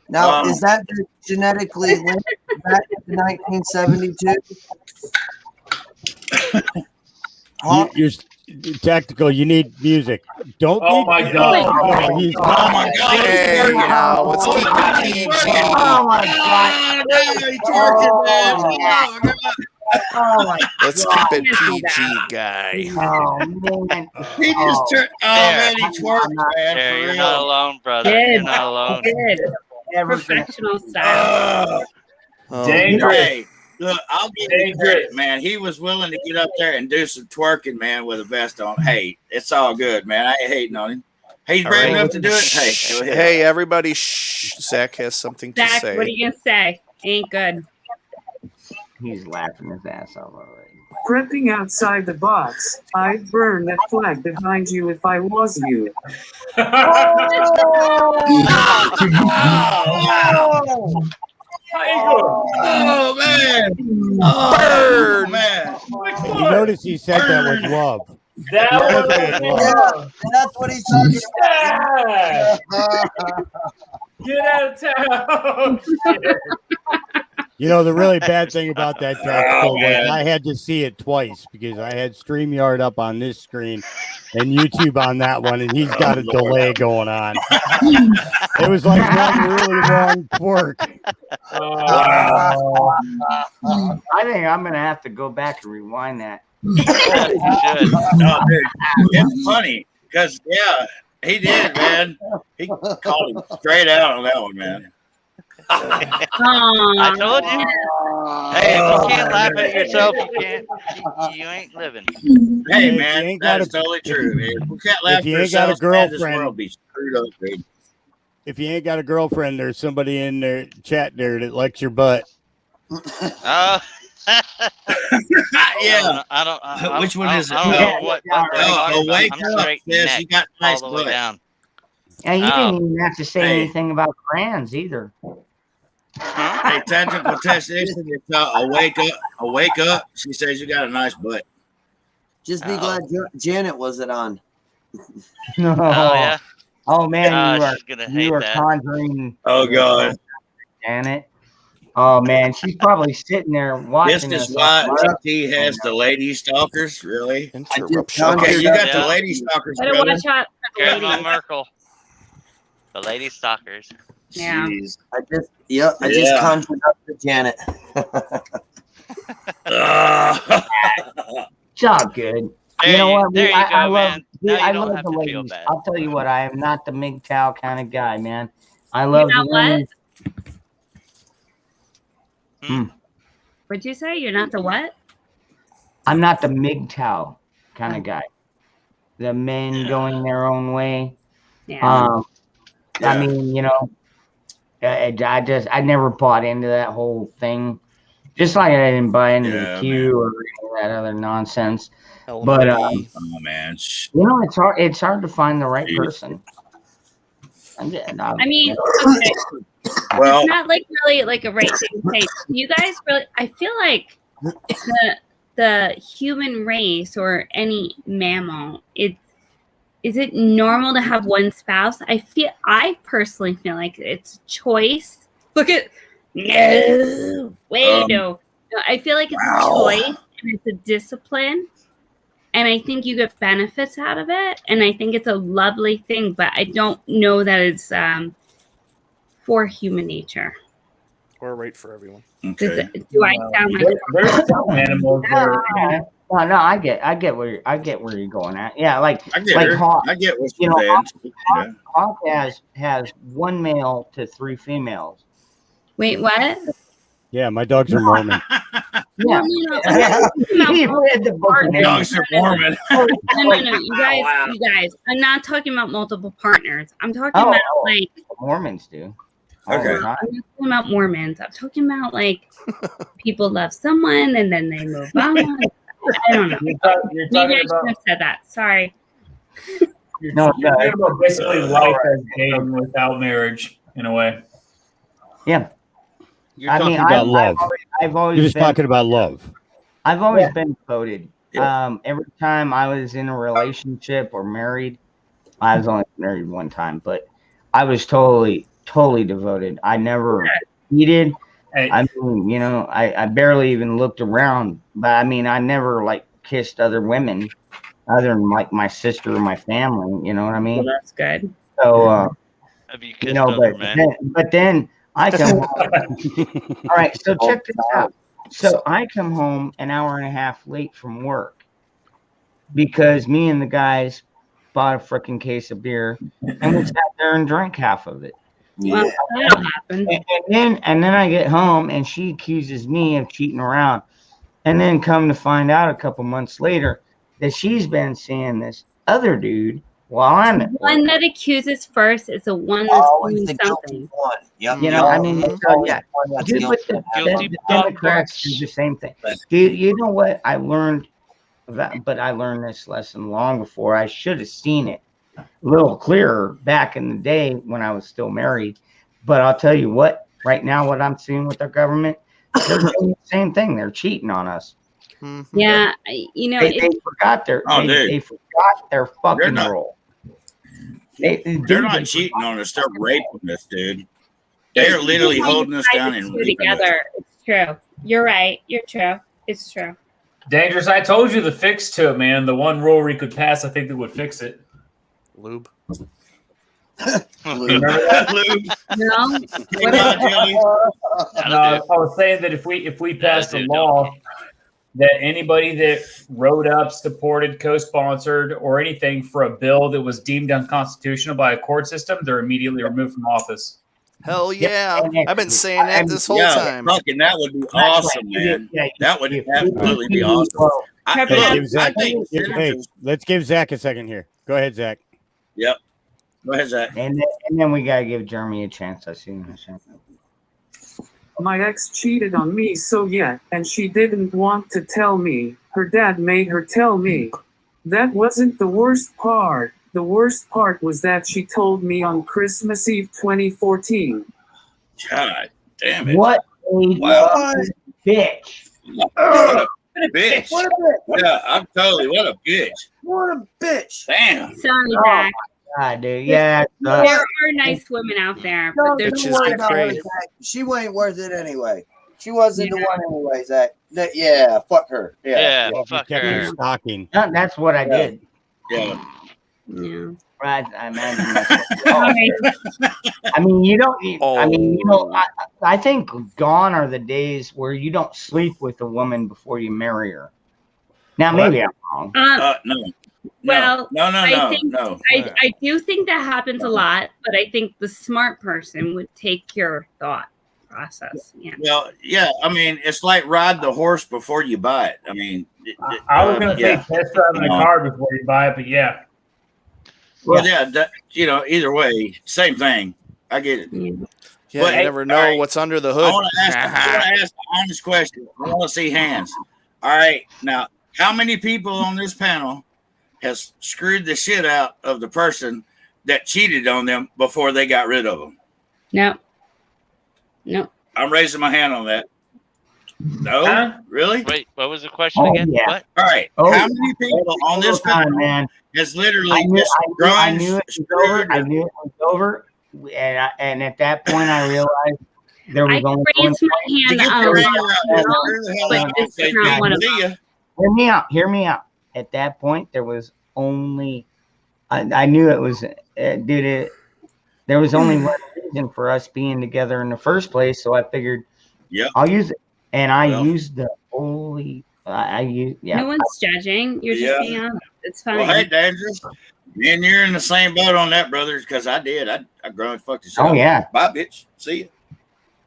Speaker 2: Now, is that genetically linked back to 1972? Huh?
Speaker 9: You're tactical. You need music. Don't.
Speaker 4: Oh
Speaker 9: be-
Speaker 4: my God.
Speaker 9: Oh, he's
Speaker 8: Oh my God!
Speaker 3: Hey, let's keep it PG.
Speaker 1: Oh my God.
Speaker 8: He's twerking, man. Oh, God.
Speaker 1: Oh my
Speaker 3: Let's keep it PG, guy.
Speaker 1: Oh man.
Speaker 8: He just turned. Oh man, he twerked, man.
Speaker 7: There,
Speaker 8: For
Speaker 7: you're
Speaker 8: real.
Speaker 7: not alone, brother.
Speaker 6: Good.
Speaker 7: You're not alone.
Speaker 6: Good.
Speaker 1: Never gonna-
Speaker 6: Professional style.
Speaker 8: Oh,
Speaker 4: Dangerous.
Speaker 8: hey, look, I'll give you
Speaker 4: Dangerous.
Speaker 8: credit, man. He was willing to get up there and do some twerking, man, with a vest on. Hey, it's all good, man. I ain't hating on him. He's
Speaker 3: All
Speaker 8: brave
Speaker 3: right.
Speaker 8: enough to do it. Hey, go ahead.
Speaker 3: Hey, everybody, shh. Zach has something to
Speaker 6: Zach,
Speaker 3: say.
Speaker 6: what are you gonna say? Ain't good.
Speaker 1: He's laughing his ass off already.
Speaker 10: Prepping outside the box. I'd burn that flag behind you if I was you.
Speaker 8: Oh man! Oh,
Speaker 3: Burn!
Speaker 8: man!
Speaker 9: You notice he said that with love.
Speaker 4: That
Speaker 9: Yeah,
Speaker 4: was
Speaker 2: Yeah, and that's what he's talking
Speaker 4: Yeah.
Speaker 2: about.
Speaker 4: Get out of town.
Speaker 9: You know, the really bad thing about that tactical was
Speaker 8: man.
Speaker 9: I had to see it twice because I had StreamYard up on this screen and YouTube on that one, and he's got a delay going on. It was like one really long twerk.
Speaker 1: I think I'm gonna have to go back and rewind that.
Speaker 7: You should.
Speaker 8: Oh, dude, it's funny because he did, man. He called him straight out on that one, man.
Speaker 7: I told you. Hey, if you can't laugh at yourself, you ain't living.
Speaker 8: Hey,
Speaker 9: If you
Speaker 8: man,
Speaker 9: ain't
Speaker 8: that
Speaker 9: got
Speaker 8: is
Speaker 9: a-
Speaker 8: totally true, man. If we can't laugh
Speaker 9: you
Speaker 8: at
Speaker 9: ain't got a
Speaker 8: ourselves, man, this
Speaker 9: girlfriend-
Speaker 8: world be screwed up, dude.
Speaker 9: If you ain't got a girlfriend, there's somebody in their chat there that likes your butt.
Speaker 7: Oh.
Speaker 8: Yeah.
Speaker 7: I
Speaker 8: Which one is it?
Speaker 7: I don't know what they're talking
Speaker 8: Oh,
Speaker 7: about.
Speaker 8: wake
Speaker 7: I'm
Speaker 8: up,
Speaker 7: straight
Speaker 8: says
Speaker 7: neck
Speaker 8: you got
Speaker 7: all
Speaker 8: nice
Speaker 7: the way
Speaker 8: butt.
Speaker 7: down.
Speaker 1: Yeah, you
Speaker 7: Oh.
Speaker 1: didn't even have to say
Speaker 8: Hey.
Speaker 1: anything about brands either.
Speaker 8: Hey, tactical technician, wake up. She says you got a nice butt.
Speaker 2: Just be glad Janet wasn't on.
Speaker 1: No.
Speaker 7: Oh yeah.
Speaker 1: Oh man,
Speaker 7: She's gonna hate
Speaker 1: you are
Speaker 7: that.
Speaker 1: conjuring.
Speaker 8: Oh God.
Speaker 1: Janet. Oh man, she's probably sitting there watching
Speaker 8: This is
Speaker 1: us.
Speaker 8: why LT has the lady stalkers, really?
Speaker 3: Interruption.
Speaker 8: Okay, you got the
Speaker 7: Yeah.
Speaker 8: lady stalkers,
Speaker 6: Better
Speaker 8: brother.
Speaker 6: watch out for the
Speaker 7: Grandma
Speaker 6: ladies.
Speaker 7: Merkel. The lady stalkers.
Speaker 6: Yeah.
Speaker 8: Jeez.
Speaker 2: I just
Speaker 8: Yeah.
Speaker 2: conjured up to Janet.
Speaker 1: It's all good.
Speaker 7: There
Speaker 1: You know what?
Speaker 7: There you go,
Speaker 1: I love,
Speaker 7: man.
Speaker 1: dude,
Speaker 7: Now you
Speaker 1: I
Speaker 7: don't
Speaker 1: love
Speaker 7: have
Speaker 1: the
Speaker 7: to feel
Speaker 1: ladies.
Speaker 7: bad.
Speaker 1: I'll tell you what, I am not the MGTOW kind of guy, man. I love
Speaker 6: not
Speaker 1: the women.
Speaker 6: What'd you say? You're not the what?
Speaker 1: I'm not the MGTOW kind of guy. The men going their own way.
Speaker 6: Yeah.
Speaker 8: Yeah.
Speaker 1: I mean, you know, I never bought into that whole thing. Just like I didn't buy into
Speaker 8: Yeah,
Speaker 1: the Q or any of that other nonsense.
Speaker 3: Element
Speaker 1: But
Speaker 3: B.
Speaker 8: Oh man.
Speaker 1: you know, it's hard. It's hard to find the right
Speaker 8: Jeez.
Speaker 1: person.
Speaker 6: I mean, okay.
Speaker 8: Well,
Speaker 6: It's not like really like a right thing to say. You guys really, I feel like the human race or any mammal, is it normal to have one spouse? I personally feel like it's a choice. Look at no, no. I feel like it's a choice and it's a discipline, and I think you get benefits out of it, and I think it's a lovely thing. But I don't know that it's for human nature.
Speaker 3: Or right for everyone.
Speaker 8: Okay.
Speaker 6: Do I sound like
Speaker 4: There's some animals that are,
Speaker 1: No, I get where you're going at. Yeah, like
Speaker 8: I get
Speaker 1: like
Speaker 8: her.
Speaker 1: Hawk.
Speaker 8: I get what
Speaker 1: You
Speaker 8: you're
Speaker 1: know,
Speaker 8: saying.
Speaker 1: Hawk has 1 male to 3 females.
Speaker 6: Wait, what?
Speaker 9: Yeah, my dogs are Mormon.
Speaker 1: Yeah. He read the book.
Speaker 6: Partners.
Speaker 8: Dogs are Mormon.
Speaker 6: No, you guys. I'm not talking about multiple partners. I'm talking about like
Speaker 1: Mormons do.
Speaker 8: Okay.
Speaker 6: I'm not talking about Mormons. I'm talking about like people love someone and then they move on. I don't know.
Speaker 4: you're
Speaker 6: Maybe
Speaker 4: talking
Speaker 6: I shouldn't
Speaker 4: about,
Speaker 6: have said that. Sorry.
Speaker 4: you're
Speaker 1: No,
Speaker 4: talking about basically life as dating without marriage, in a way.
Speaker 1: Yeah.
Speaker 9: You're talking about love.
Speaker 1: I've always
Speaker 9: You're just
Speaker 1: been,
Speaker 9: talking about love.
Speaker 1: I've always been devoted.
Speaker 8: Yeah.
Speaker 1: Every time I was in a relationship or married, I was only married one time, but I was totally devoted. I never cheated.
Speaker 4: Hey,
Speaker 1: I mean, you know, I barely even looked around, but I mean, I never like kissed other women other than like my sister or my family, you know what I
Speaker 6: Well,
Speaker 1: mean?
Speaker 6: that's good.
Speaker 1: So,
Speaker 7: Have you
Speaker 1: you
Speaker 7: kissed
Speaker 1: know,
Speaker 7: other men?
Speaker 1: but then I come home. All right, so check this out. So I come home an hour and a half late from work because me and the guys bought a freaking case of beer and we sat there and drank half of it.
Speaker 6: Well, that'll happen.
Speaker 1: And then I get home and she accuses me of cheating around. And then come to find out a couple months later that she's been seeing this other dude while I'm at
Speaker 6: One
Speaker 1: work.
Speaker 6: that accuses first is the one that's
Speaker 2: Always
Speaker 6: doing
Speaker 2: the guilty
Speaker 6: something.
Speaker 2: one. Yep.
Speaker 1: You know, I mean, so, yeah.
Speaker 2: That's
Speaker 1: Dude,
Speaker 2: guilty.
Speaker 1: but
Speaker 7: Guilty
Speaker 1: the
Speaker 7: dog
Speaker 1: Democrats do
Speaker 7: barks.
Speaker 1: the same thing. Dude, you know what? I learned that, but I learned this lesson long before. I should have seen it a little clearer back in the day when I was still married. But I'll tell you what, right now, what I'm seeing with our government, they're doing the same thing. They're cheating on us.
Speaker 6: Yeah, you know,
Speaker 1: They forgot their they forgot their fucking
Speaker 8: not-
Speaker 1: role.
Speaker 8: They're not cheating on us. They're raping us, dude. They're literally holding us down and raping us.
Speaker 6: together. It's true. You're right. You're true. It's true.
Speaker 4: Dangerous. I told you the fix to it, man. The one rule we could pass, I think that would fix it.
Speaker 3: Lube.
Speaker 4: Remember that?
Speaker 6: No.
Speaker 8: Come on, Johnny.
Speaker 4: No, I was saying that if we passed a law that anybody that wrote up, supported, co-sponsored, or anything for a bill that was deemed unconstitutional by a court system, they're immediately removed from office.
Speaker 3: Hell yeah. I've been saying that this whole
Speaker 8: Yeah,
Speaker 3: time.
Speaker 8: fucking that would be awesome, man. That would absolutely be awesome.
Speaker 6: Trevor,
Speaker 9: Hey,
Speaker 6: Yeah,
Speaker 9: give Zach,
Speaker 8: I think
Speaker 9: hey, let's give Zach a second here. Go ahead, Zach.
Speaker 8: Yep. Go ahead, Zach.
Speaker 1: And then we gotta give Jeremy a chance. I see him in a second.
Speaker 10: My ex cheated on me, so yeah, and she didn't want to tell me. Her dad made her tell me. That wasn't the worst part. The worst part was that she told me on Christmas Eve 2014.
Speaker 8: God damn it.
Speaker 1: What a
Speaker 8: Wow.
Speaker 1: bitch!
Speaker 8: What a bitch.
Speaker 2: What a bitch.
Speaker 8: Yeah, I'm totally. What a bitch.
Speaker 2: What a bitch.
Speaker 8: Damn.
Speaker 6: sorry,
Speaker 1: Oh,
Speaker 6: Zach.
Speaker 1: God, dude. Yeah.
Speaker 6: There are nice women out there, but
Speaker 2: Don't
Speaker 6: there's
Speaker 3: Bitches
Speaker 2: don't
Speaker 6: a lot
Speaker 2: worry
Speaker 3: get
Speaker 6: of
Speaker 2: about her,
Speaker 3: crazy.
Speaker 2: Zach. She ain't worth it anyway. She wasn't the
Speaker 6: Yeah.
Speaker 2: one anyway, Zach. Yeah, fuck her.
Speaker 7: Yeah,
Speaker 9: Well,
Speaker 7: fuck
Speaker 9: kept him
Speaker 7: her.
Speaker 9: stalking.
Speaker 1: That's what I did.
Speaker 8: Yeah.
Speaker 6: Yeah.
Speaker 1: Right. I imagine. That's
Speaker 6: Sorry.
Speaker 1: I mean, you don't. I mean, you know,
Speaker 3: Oh.
Speaker 1: I think gone are the days where you don't sleep with a woman before you marry her. Now, maybe I'm wrong.
Speaker 8: No.
Speaker 6: Well,
Speaker 8: no.
Speaker 6: I think-
Speaker 8: No.
Speaker 6: I do think that happens a lot, but I think the smart person would take your thought process. Yeah.
Speaker 8: Well, yeah. I mean, it's like ride the horse before you buy it. I mean,
Speaker 4: I was going to
Speaker 8: yeah.
Speaker 4: say test drive in the car before you buy it, but yeah.
Speaker 8: Well, yeah. That, either way, same thing. I get it.
Speaker 6: Yeah.
Speaker 3: Yeah,
Speaker 8: But,
Speaker 3: you
Speaker 8: hey,
Speaker 3: never know
Speaker 8: all right.
Speaker 3: what's under the
Speaker 8: I
Speaker 3: hood.
Speaker 8: want to ask an honest question. I want to see hands. All right. Now, how many people on this panel has screwed the shit out of the person that cheated on them before they got rid of them?
Speaker 6: No. No.
Speaker 8: I'm raising my hand on that. No,
Speaker 4: Huh?
Speaker 8: really?
Speaker 7: Wait, what was the question
Speaker 1: Oh,
Speaker 7: again?
Speaker 1: yeah.
Speaker 7: What?
Speaker 8: All right.
Speaker 1: Oh,
Speaker 8: How many people on this
Speaker 1: time,
Speaker 8: panel
Speaker 1: man.
Speaker 8: has
Speaker 1: I
Speaker 8: literally
Speaker 1: knew,
Speaker 8: just
Speaker 1: I
Speaker 8: grunge,
Speaker 1: knew it was over. I knew it was over. And at that point, I realized there was
Speaker 6: I
Speaker 1: only one
Speaker 6: raised my
Speaker 8: to
Speaker 6: hand
Speaker 8: get
Speaker 6: on
Speaker 8: the
Speaker 6: a
Speaker 8: ringer
Speaker 6: lot
Speaker 8: out
Speaker 6: of
Speaker 8: there?
Speaker 6: panels,
Speaker 8: Where the hell
Speaker 6: but
Speaker 8: am I?
Speaker 6: this is
Speaker 8: Say
Speaker 6: not one
Speaker 8: good
Speaker 6: of
Speaker 8: to
Speaker 6: them.
Speaker 8: you.
Speaker 1: Hear me out. Hear me out. At that point, there was only. I knew it was. There was only one reason for us being together in the first place. So I figured,
Speaker 8: Yep.
Speaker 1: I'll use it, and I
Speaker 8: Well.
Speaker 1: used the holy. I used. Yeah.
Speaker 6: No one's judging. You're just
Speaker 8: Yeah.
Speaker 6: being honest. It's fine.
Speaker 8: Well, hey, Dangerous. Me and you're in the same boat on that, brothers, because I did. I grunge fucked the shit
Speaker 1: Oh
Speaker 8: out.
Speaker 1: yeah.
Speaker 8: Bye, bitch. See you.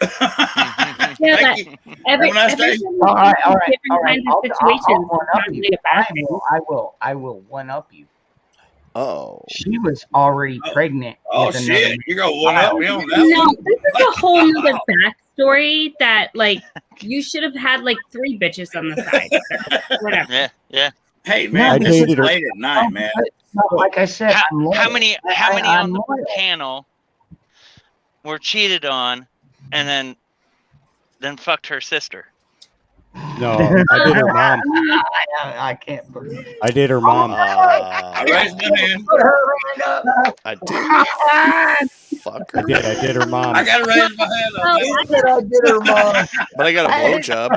Speaker 6: Yeah,
Speaker 8: Thank you.
Speaker 6: Every,
Speaker 8: Have a nice day.
Speaker 6: everyone
Speaker 1: All right. All
Speaker 6: has
Speaker 1: right. All
Speaker 6: different
Speaker 1: right.
Speaker 6: kinds of
Speaker 1: I'll
Speaker 6: situations.
Speaker 1: one
Speaker 6: It's
Speaker 1: up
Speaker 6: not
Speaker 1: you.
Speaker 6: really a bad thing.
Speaker 1: I will one up you.
Speaker 3: Oh.
Speaker 1: She was already pregnant.
Speaker 8: Oh,
Speaker 1: with another
Speaker 8: shit.
Speaker 1: man.
Speaker 8: You're going to one up me on that
Speaker 6: No,
Speaker 8: one?
Speaker 6: this is a whole nother backstory that like you should have had like 3 bitches on the side. So, whatever.
Speaker 7: Yeah, yeah.
Speaker 8: Hey,
Speaker 1: I
Speaker 8: man, this is
Speaker 9: dated her.
Speaker 8: late at night, man.
Speaker 1: No, like I said, I'm loyal.
Speaker 7: How many
Speaker 1: I'm
Speaker 7: on the
Speaker 1: loyal.
Speaker 7: panel were cheated on and then fucked her sister?
Speaker 9: No, I did her mom.
Speaker 1: I can't believe it.
Speaker 9: I did her mom.
Speaker 8: I raised my hand.
Speaker 1: Put her hand up.
Speaker 3: I did. Fuck her.
Speaker 9: I did her mom.
Speaker 8: I got to raise my hand up. man.
Speaker 1: I did her mom.
Speaker 3: But I got a blowjob.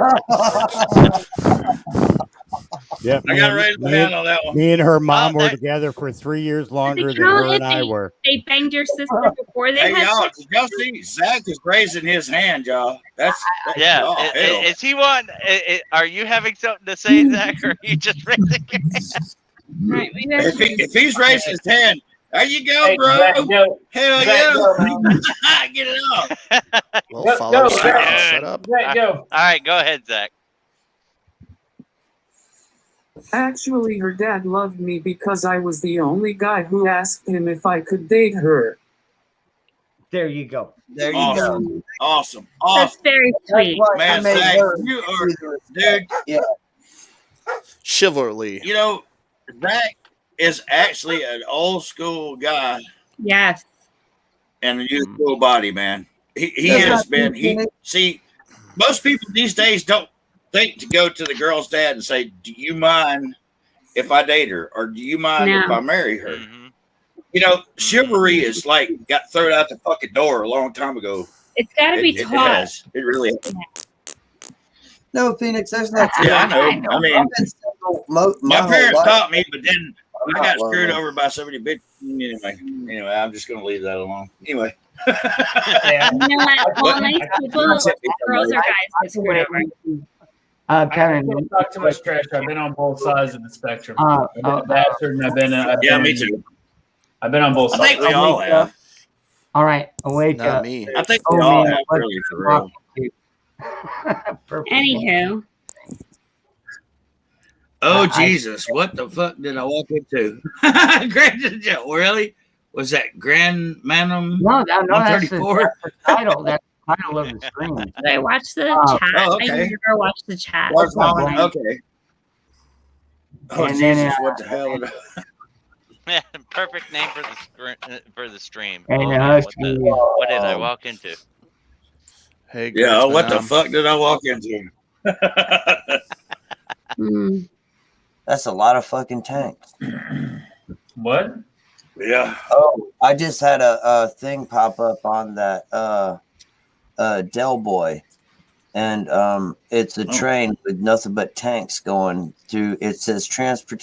Speaker 9: Yep.
Speaker 8: I got to raise my hand on that one.
Speaker 9: Me and her mom were
Speaker 7: that-
Speaker 9: together for 3 years longer than
Speaker 6: count
Speaker 9: her
Speaker 6: if
Speaker 9: and I were.
Speaker 6: They banged your sister before they
Speaker 8: Hey,
Speaker 6: had
Speaker 8: y'all,
Speaker 6: sex.
Speaker 8: did y'all see Zach is raising his hand, y'all? That's
Speaker 7: Yeah.
Speaker 8: Oh, hell.
Speaker 7: Is he one? Are you having something to say, Zach, or are you just raising your hand?
Speaker 6: Right, maybe I should
Speaker 8: If he's raising his hand, there you go,
Speaker 4: Hey,
Speaker 8: bro.
Speaker 4: Zach, go.
Speaker 8: Hell
Speaker 4: Zach,
Speaker 8: yeah.
Speaker 4: go, man.
Speaker 8: Get it off.
Speaker 3: Well,
Speaker 4: Go,
Speaker 3: follow suit.
Speaker 4: Zach.
Speaker 3: Shut up.
Speaker 4: Zach, go.
Speaker 7: All right, go ahead, Zach.
Speaker 10: Actually, her dad loved me because I was the only guy who asked him if I could date her.
Speaker 1: There you go.
Speaker 2: There you
Speaker 8: Awesome.
Speaker 2: go.
Speaker 8: Awesome.
Speaker 6: That's
Speaker 8: Awesome.
Speaker 6: very sweet.
Speaker 8: Man,
Speaker 2: I made
Speaker 8: Zach,
Speaker 2: her
Speaker 8: you are, dude,
Speaker 3: Chivalry.
Speaker 8: you know, Zach is actually an old school guy
Speaker 6: Yes.
Speaker 8: and a youthful body, man. He
Speaker 2: That's
Speaker 8: has
Speaker 2: not
Speaker 8: been,
Speaker 2: true,
Speaker 8: see, most people these days don't think to go to the girl's dad and say, do you mind if I date her? Or do you mind if
Speaker 6: No.
Speaker 8: I marry her?
Speaker 7: Mhm.
Speaker 8: You know, chivalry is like got thrown out the fucking door a long time ago.
Speaker 6: It's got to be
Speaker 8: It
Speaker 6: taught.
Speaker 8: has. It really has.
Speaker 2: No, Phoenix, that's not true.
Speaker 8: Yeah, I know. I mean,
Speaker 2: I've been single my
Speaker 8: my
Speaker 2: whole
Speaker 8: parents
Speaker 2: life.
Speaker 8: taught me, but then I
Speaker 2: not
Speaker 8: got
Speaker 2: one of
Speaker 8: screwed
Speaker 2: them.
Speaker 8: over by so many bitches. Anyway, I'm just gonna leave that alone. Anyway,
Speaker 4: Yeah.
Speaker 6: You know what? All
Speaker 8: What?
Speaker 6: nice people, girls or guys get screwed over.
Speaker 4: I
Speaker 1: Kevin.
Speaker 4: don't talk too much trash. I've been on both sides of the spectrum.
Speaker 1: Uh,
Speaker 4: I've been a bastard, and
Speaker 8: yeah, me too.
Speaker 4: I've been on both
Speaker 8: I
Speaker 4: sides.
Speaker 8: think we all have.
Speaker 1: All right, wake
Speaker 3: Not
Speaker 1: up.
Speaker 3: me.
Speaker 8: I think
Speaker 1: Oh,
Speaker 8: we all
Speaker 1: man,
Speaker 8: have,
Speaker 1: what
Speaker 8: really, for
Speaker 1: you
Speaker 8: real.
Speaker 1: Perfect.
Speaker 6: Anywho,
Speaker 8: Oh
Speaker 1: I-
Speaker 8: Jesus! What the fuck did I walk into? Really? Was that Grand Manum?
Speaker 1: No, that's
Speaker 8: 134?
Speaker 1: the title. That's the title of the stream.
Speaker 6: did I watch the
Speaker 1: Oh,
Speaker 6: chat?
Speaker 8: oh, okay.
Speaker 6: I never watched the chat.
Speaker 8: What's
Speaker 1: up,
Speaker 8: wrong?
Speaker 1: man?
Speaker 8: Okay. Oh
Speaker 1: And then,
Speaker 8: Jesus! What the hell? Did I...
Speaker 7: Perfect name for the stream.
Speaker 1: And
Speaker 7: Oh,
Speaker 1: the
Speaker 7: man,
Speaker 1: husky.
Speaker 7: what did I walk into?
Speaker 3: Hey,
Speaker 8: Yeah. What the
Speaker 3: Griffin,
Speaker 8: fuck did I walk into?
Speaker 6: Mm.
Speaker 2: That's a lot of fucking tanks.
Speaker 4: What?
Speaker 8: Yeah.
Speaker 2: Oh, I just had a thing pop up on that Del Boy, and it's a train with nothing but tanks going through. It says transport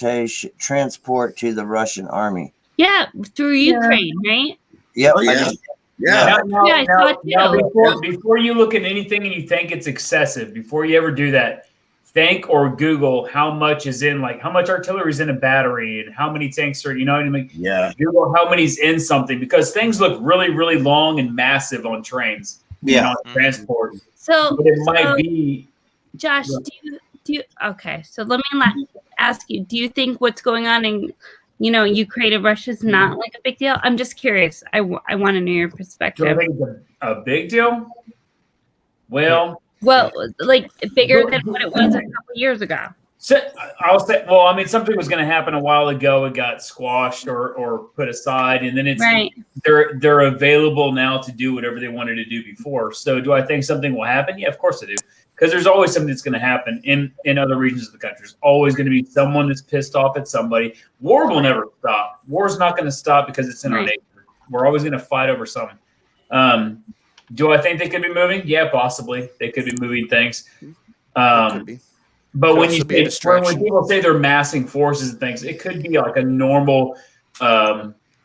Speaker 2: to the Russian army.
Speaker 6: Yeah, through Ukraine, right?
Speaker 2: Yep.
Speaker 8: Oh,
Speaker 2: I
Speaker 8: yeah.
Speaker 2: just-
Speaker 8: Yeah.
Speaker 6: Yeah, I saw it too.
Speaker 4: Before you look at anything and you think it's excessive, before you ever do that, think or Google how much is in, like how much artillery is in a battery and how many tanks are, you know what I mean?
Speaker 8: Yeah.
Speaker 4: Google how many's in something, because things look really, really long and massive on trains.
Speaker 2: Yeah.
Speaker 4: You know, on transport.
Speaker 6: So,
Speaker 4: But it might be.
Speaker 6: Josh, do you okay? So let me ask you: do you think what's going on in Ukraine and Russia is not like a big deal? I'm just curious. I want to know your
Speaker 4: Do I
Speaker 6: perspective.
Speaker 4: think it's a big deal? Well,
Speaker 6: Well, like bigger than what it was a couple years ago.
Speaker 4: so I'll say, well, I mean, something was going to happen a while ago. It got squashed or put aside, and then it's
Speaker 6: Right.
Speaker 4: they're available now to do whatever they wanted to do before. So, do I think something will happen? Yeah, of course I do. because there's always something that's going to happen in other regions of the country. There's always going to be someone that's pissed off at somebody. War will never stop. War's not going to stop because it's in our nature. We're always going to fight over something. Do I think they could be moving? Yeah, possibly. They could be moving things.
Speaker 3: Could be.
Speaker 4: But
Speaker 3: Could
Speaker 4: when
Speaker 3: also be a distraction.
Speaker 4: when people say they're massing forces and things, it could be like a normal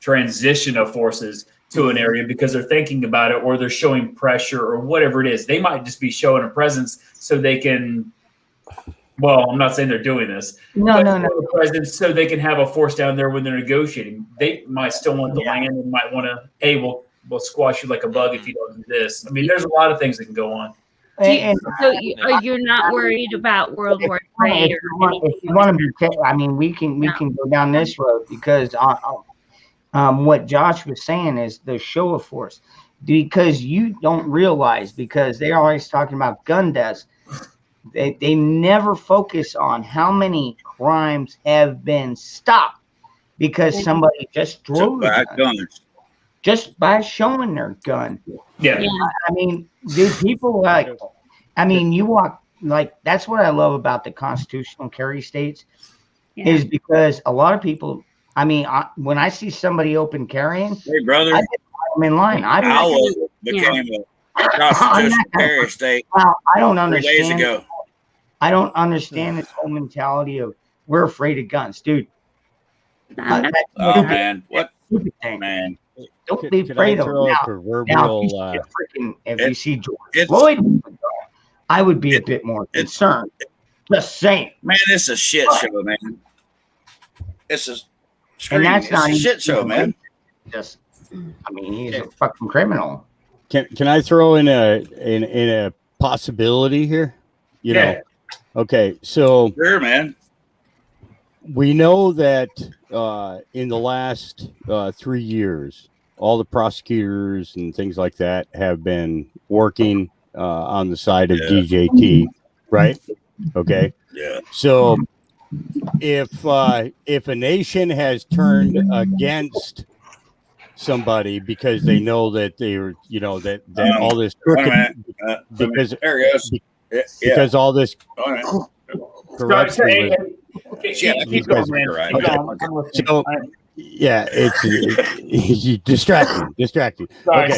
Speaker 4: transition of forces to an area because they're thinking about it or they're showing pressure or whatever it is. They might just be showing a presence so they can. Well, I'm not saying they're doing this.
Speaker 1: No.
Speaker 4: The presence so they can have a force down there when they're negotiating. They might still want the land and might want to. Hey, we'll squash you like a bug if you don't do this. I mean, there's a lot of things that can go on.
Speaker 6: So you're not worried about World War III?
Speaker 1: If you want to be, I mean, we can go down this road because what Josh was saying is the show of force, because you don't realize, because they're always talking about gun deaths. They never focus on how many crimes have been stopped because somebody just drove
Speaker 8: guns.
Speaker 1: Just by showing their gun.
Speaker 4: Yeah.
Speaker 1: I mean, dude, people you walk, like, that's what I love about the constitutional carry states is because a lot of people, I mean, when I see somebody open carrying,
Speaker 8: hey, brother,
Speaker 1: I just I'm in line.
Speaker 8: Iowa became a constitutional carry state.
Speaker 1: Well, I don't
Speaker 8: 3 days
Speaker 1: understand.
Speaker 8: ago.
Speaker 1: I don't understand this whole mentality of we're afraid of guns, dude.
Speaker 8: Oh, man. What?
Speaker 1: Stupid thing.
Speaker 8: Man.
Speaker 1: Don't be afraid of
Speaker 9: throw
Speaker 1: them.
Speaker 9: a proverbial,
Speaker 1: If you see George Floyd, I would be a bit more concerned. Just saying.
Speaker 8: Man, it's a shit show, man. It's a
Speaker 1: that's not
Speaker 8: a shit show, man.
Speaker 1: Just, I mean, he's a fucking criminal.
Speaker 9: Can I throw in a possibility here? You know, okay, so
Speaker 8: sure, man.
Speaker 9: We know that in the last 3 years, all the prosecutors and things like that have been working on the side of DJT, right? Okay.
Speaker 8: Yeah.
Speaker 9: So if a nation has turned against somebody because they know that they're, you know, that all this crooked, because all this corruption.
Speaker 4: Keep going, man.
Speaker 9: So, yeah, it's distracting.
Speaker 4: Sorry.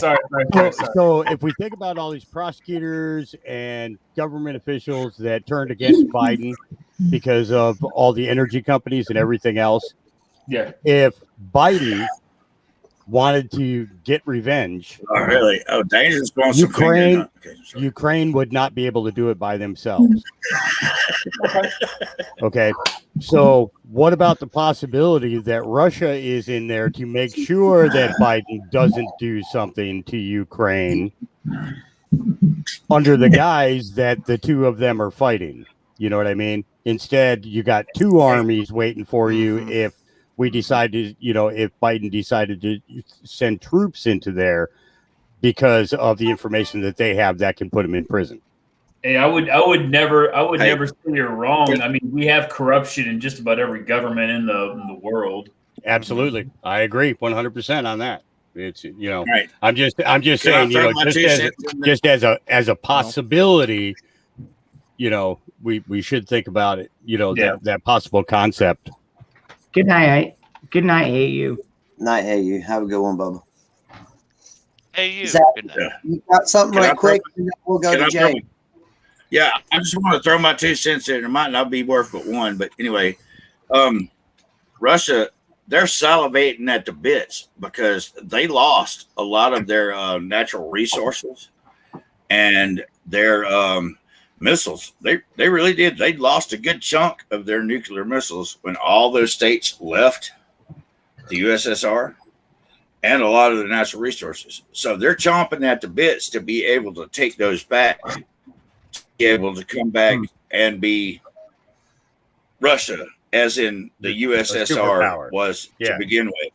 Speaker 9: So if we think about all these prosecutors and government officials that turned against Biden because of all the energy companies and everything else, if Biden wanted to get revenge,
Speaker 8: oh really? Oh, dangerous.
Speaker 9: Ukraine would not be able to do it by themselves. Okay, so what about the possibility that Russia is in there to make sure that Biden doesn't do something to Ukraine under the guise that the two of them are fighting? You know what I mean? Instead, you got two armies waiting for you if we decided, you know, if Biden decided to send troops into there because of the information that they have that can put them in prison.
Speaker 4: Hey, I would never say you're wrong. I mean, we have corruption in just about every government in the world.
Speaker 9: Absolutely, I agree 100% on that. It's, you know,
Speaker 8: right.
Speaker 9: I'm just saying, you know, just as a possibility, you know, we should think about it. You know, that possible concept.
Speaker 1: Good night. Good night, AU.
Speaker 2: Night, AU. Have a good one, Bubba.
Speaker 7: Hey, you.
Speaker 2: Zach,
Speaker 7: Good night.
Speaker 2: you got something
Speaker 8: Can I
Speaker 2: right quick? We'll go
Speaker 8: Can
Speaker 2: to
Speaker 8: I
Speaker 2: Jay.
Speaker 8: Yeah, I just want to throw my 2 cents in. It might not be worth but one, but anyway, Russia, they're salivating at the bits because they lost a lot of their natural resources and their missiles. They really did. They lost a good chunk of their nuclear missiles when all those states left the USSR and a lot of the natural resources. So they're chomping at the bits to be able to take those back, to be able to come back and be Russia, as in the USSR was to begin with.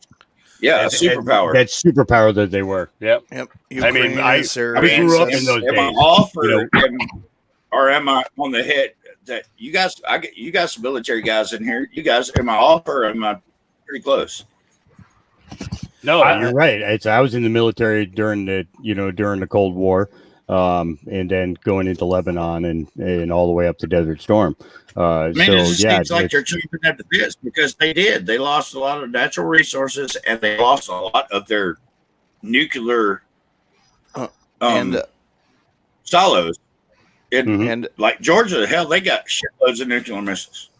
Speaker 8: Yeah, a superpower.
Speaker 9: That superpower that they were. Yep. I mean, I grew up in those days.
Speaker 8: Am I off or am I on the head? That you guys, you got some military guys in here. You guys, am I off or am I pretty close?
Speaker 9: No, you're right. I was in the military during the Cold War. and then going into Lebanon and all the way up to Desert Storm.
Speaker 8: I mean,
Speaker 9: So
Speaker 8: it just
Speaker 9: yeah,
Speaker 8: seems like they're
Speaker 9: it's-
Speaker 8: chomping at the bits because they did. They lost a lot of natural resources and they lost a lot of their nuclear
Speaker 3: and
Speaker 8: silos.
Speaker 3: and
Speaker 8: Like Georgia, hell, they got shitloads of nuclear missiles.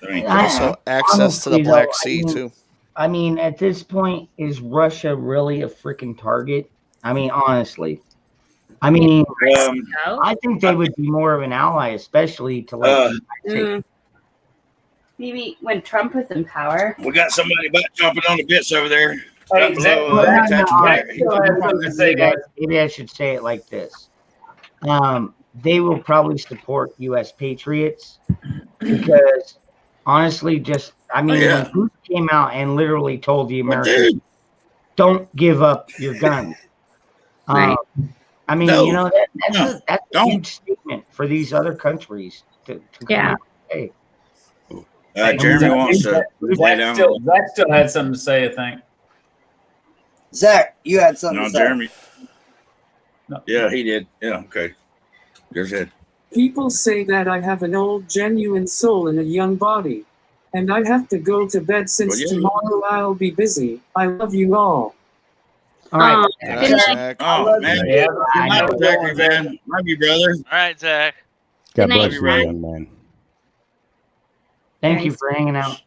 Speaker 8: I mean,
Speaker 3: also access to the
Speaker 1: Honestly,
Speaker 3: Black
Speaker 1: though,
Speaker 3: Sea too.
Speaker 1: I mean, at this point, is Russia really a freaking target? I mean, honestly. I mean, I think they would be more of an ally, especially to like.
Speaker 6: Maybe when Trump was in power.
Speaker 8: we got somebody about jumping on the bits over there.
Speaker 4: Hey, Zach,
Speaker 1: Maybe I should say it like this. They will probably support U.S. patriots because, honestly, when Putin came out and literally told the Americans, "Don't give up your guns."
Speaker 6: Right.
Speaker 1: I mean,
Speaker 8: No.
Speaker 1: that's a huge statement for these other countries to come out and say.
Speaker 8: Jeremy wants to lay down.
Speaker 4: Zach still had something to say, I think.
Speaker 2: Zach, you had something
Speaker 8: No,
Speaker 2: to say.
Speaker 8: Jeremy. Yeah, he did. Yeah, okay. There's it.
Speaker 10: People say that I have an old, genuine soul in a young body. And I have to go to bed since tomorrow I'll be busy. I love you all.
Speaker 1: All right.
Speaker 8: Oh, man.
Speaker 4: Yeah.
Speaker 8: Zachary, man. Love you, brother.
Speaker 7: All right, Zach.
Speaker 9: God
Speaker 6: Good
Speaker 9: bless
Speaker 6: night,
Speaker 9: you,
Speaker 8: Zach.
Speaker 9: young man.
Speaker 1: Thank you for hanging out.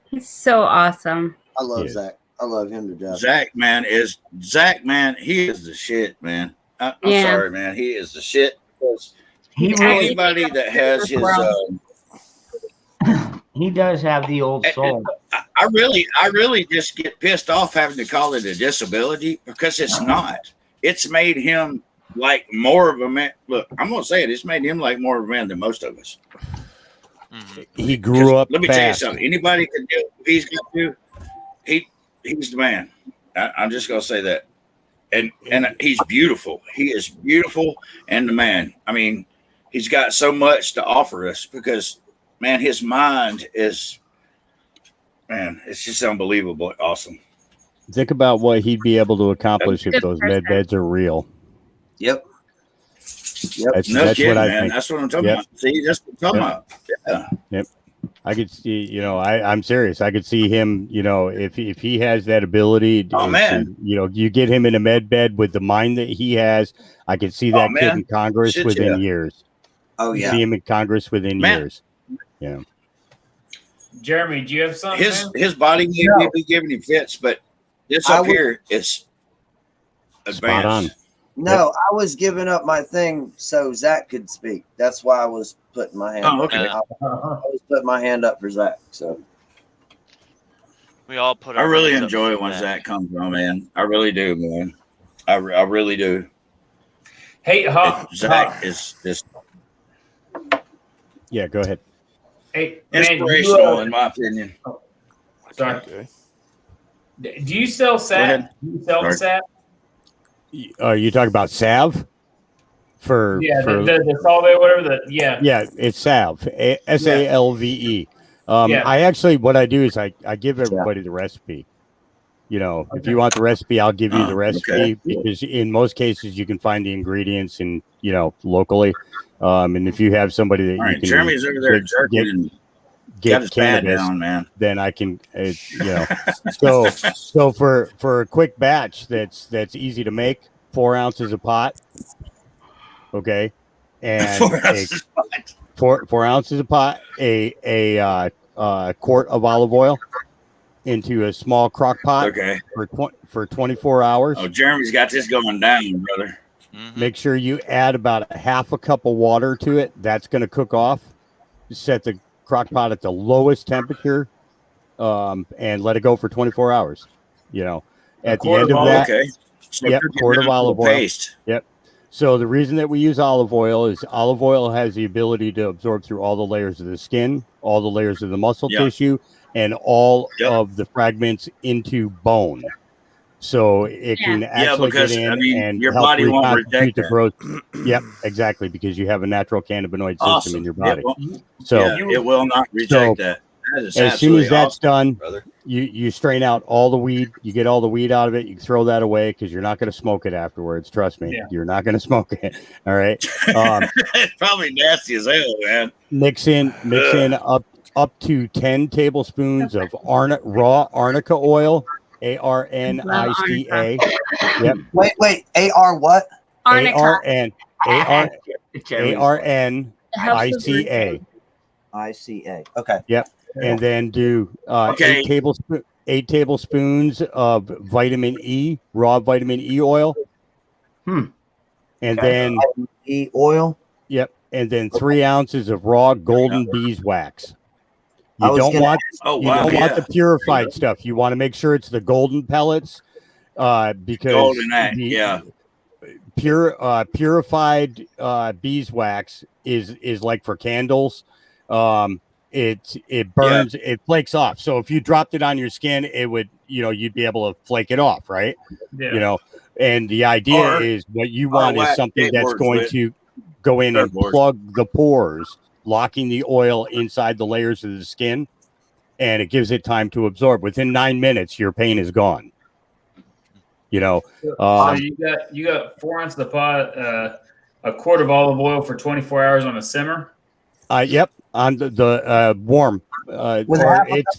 Speaker 6: He's so awesome.
Speaker 2: I love
Speaker 9: Yeah.
Speaker 2: Zach. I love him to death.
Speaker 8: Zach, man, he is the shit, man. I'm
Speaker 6: Yeah.
Speaker 8: sorry, man. He is the shit.
Speaker 1: He
Speaker 8: Anybody that has his,
Speaker 1: he does have the old soul.
Speaker 8: I really just get pissed off having to call it a disability because it's not. It's made him like more of a man. Look, I'm gonna say it. It's made him like more of a man than most of us.
Speaker 9: He grew up
Speaker 8: Let me tell you
Speaker 9: fast.
Speaker 8: something. Anybody can do what he's got to. He's the man. I'm just gonna say that. And he's beautiful. He is beautiful and the man. I mean, he's got so much to offer us because, man, his mind is, man, it's just unbelievable. Awesome.
Speaker 9: Think about what he'd be able to accomplish if
Speaker 6: Good
Speaker 9: those
Speaker 6: person.
Speaker 9: med beds are real.
Speaker 2: Yep.
Speaker 9: That's,
Speaker 8: No
Speaker 9: that's
Speaker 8: kidding,
Speaker 9: what I
Speaker 8: man.
Speaker 9: think.
Speaker 8: That's what I'm talking
Speaker 9: Yep.
Speaker 8: about. See, that's what I'm talking about. Yeah.
Speaker 9: I could see, I'm serious. I could see him, if he has that ability,
Speaker 8: Oh, man.
Speaker 9: you get him in a med bed with the mind that he has. I could see that kid
Speaker 8: man.
Speaker 9: in Congress
Speaker 8: Shit,
Speaker 9: within
Speaker 8: yeah.
Speaker 9: years.
Speaker 2: Oh,
Speaker 9: You
Speaker 2: yeah.
Speaker 9: see him in Congress within
Speaker 8: Man.
Speaker 9: years. Yeah.
Speaker 4: Jeremy, do you have something? man?
Speaker 8: His body may be giving him fits, but this
Speaker 2: I
Speaker 8: up
Speaker 2: would-
Speaker 8: here is
Speaker 9: Spot on.
Speaker 8: advanced.
Speaker 2: No, I was giving up my thing so Zach could speak. That's why I was putting my hand
Speaker 8: Oh,
Speaker 2: up.
Speaker 8: okay.
Speaker 2: I was putting my hand up for Zach. So
Speaker 7: We all put.
Speaker 8: I
Speaker 7: our
Speaker 8: really
Speaker 7: hands up
Speaker 8: enjoy
Speaker 7: for
Speaker 8: when
Speaker 7: that.
Speaker 8: Zach comes on, man. I really do, man. I really do.
Speaker 4: Hey,
Speaker 8: Zach is just
Speaker 9: Yeah, go ahead.
Speaker 4: Hey, man,
Speaker 8: inspirational, in my opinion.
Speaker 4: sorry.
Speaker 3: Okay.
Speaker 4: Do you sell sap?
Speaker 8: ahead.
Speaker 4: Do you sell
Speaker 8: Sorry.
Speaker 4: sap?
Speaker 9: You talking about salve?
Speaker 4: Yeah, the solvay, whatever.
Speaker 9: Yeah, it's salve. SALVE.
Speaker 4: Yeah.
Speaker 9: I actually, what I do is I give everybody the recipe. If you want the recipe, I'll give you the recipe
Speaker 8: okay.
Speaker 9: because in most cases you can find the ingredients in locally. And if you have somebody that
Speaker 8: All right,
Speaker 9: you can
Speaker 8: Jeremy's over there jerking and got
Speaker 9: get
Speaker 8: his pad
Speaker 9: cannabis,
Speaker 8: down, man.
Speaker 9: then I can, so for a quick batch that's easy to make, 4 ounces a pot. Okay. And
Speaker 8: 4 ounces.
Speaker 9: 4 ounces a pot, a quart of olive oil into a small crock pot
Speaker 8: Okay.
Speaker 9: for 24 hours.
Speaker 8: Oh, Jeremy's got this going down, brother.
Speaker 7: Mhm.
Speaker 9: Make sure you add about a half a cup of water to it. That's going to cook off. Set the crock pot at the lowest temperature and let it go for 24 hours. At the end of that,
Speaker 8: Okay. So
Speaker 9: Yep,
Speaker 8: you're getting
Speaker 9: quart of
Speaker 8: a little
Speaker 9: olive oil.
Speaker 8: paste.
Speaker 9: So the reason that we use olive oil is olive oil has the ability to absorb through all the layers of the skin, all the layers of the muscle
Speaker 8: Yeah.
Speaker 9: tissue, and all
Speaker 8: Yep.
Speaker 9: of the fragments into bone. So it can actually
Speaker 8: because,
Speaker 9: get in
Speaker 8: I mean,
Speaker 9: and
Speaker 8: your
Speaker 9: help
Speaker 8: body won't
Speaker 9: reconstitute
Speaker 8: reject
Speaker 9: the
Speaker 8: that.
Speaker 9: growth. Yep, exactly, because you have a natural cannabinoid system
Speaker 8: Awesome.
Speaker 9: in your body.
Speaker 8: It will,
Speaker 9: So
Speaker 8: it will not reject that. That is
Speaker 9: as soon
Speaker 8: absolutely
Speaker 9: as that's
Speaker 8: awesome,
Speaker 9: done,
Speaker 8: brother.
Speaker 9: you strain out all the weed. You get all the weed out of it. You throw that away because you're not going to smoke it afterwards. Trust me, you're not going to smoke it. All right.
Speaker 8: It's probably nasty as hell, man.
Speaker 9: Mix in up to 10 tablespoons of raw arnica oil. ARNICA. Yep.
Speaker 2: Wait. AR what?
Speaker 9: ARNICA.
Speaker 2: ICA. Okay.
Speaker 9: Yep. And then do 8 tablespoons of vitamin E, raw vitamin E oil. And then
Speaker 2: vitamin E oil.
Speaker 9: Yep. And then 3 ounces of raw golden beeswax. You don't want the purified stuff. You want to make sure it's the golden pellets, because purified beeswax is like for candles. It burns, it flakes off. So if you dropped it on your skin, it would, you'd be able to flake it off, right?
Speaker 4: Yeah.
Speaker 9: And the idea is what you want is something that's going to go in and plug the pores, locking the oil inside the layers of the skin, and it gives it time to absorb. Within 9 minutes, your pain is gone.
Speaker 4: So you got 4 ounces of the pot, a quart of olive oil for 24 hours on a simmer.
Speaker 9: Yep, on the warm. It's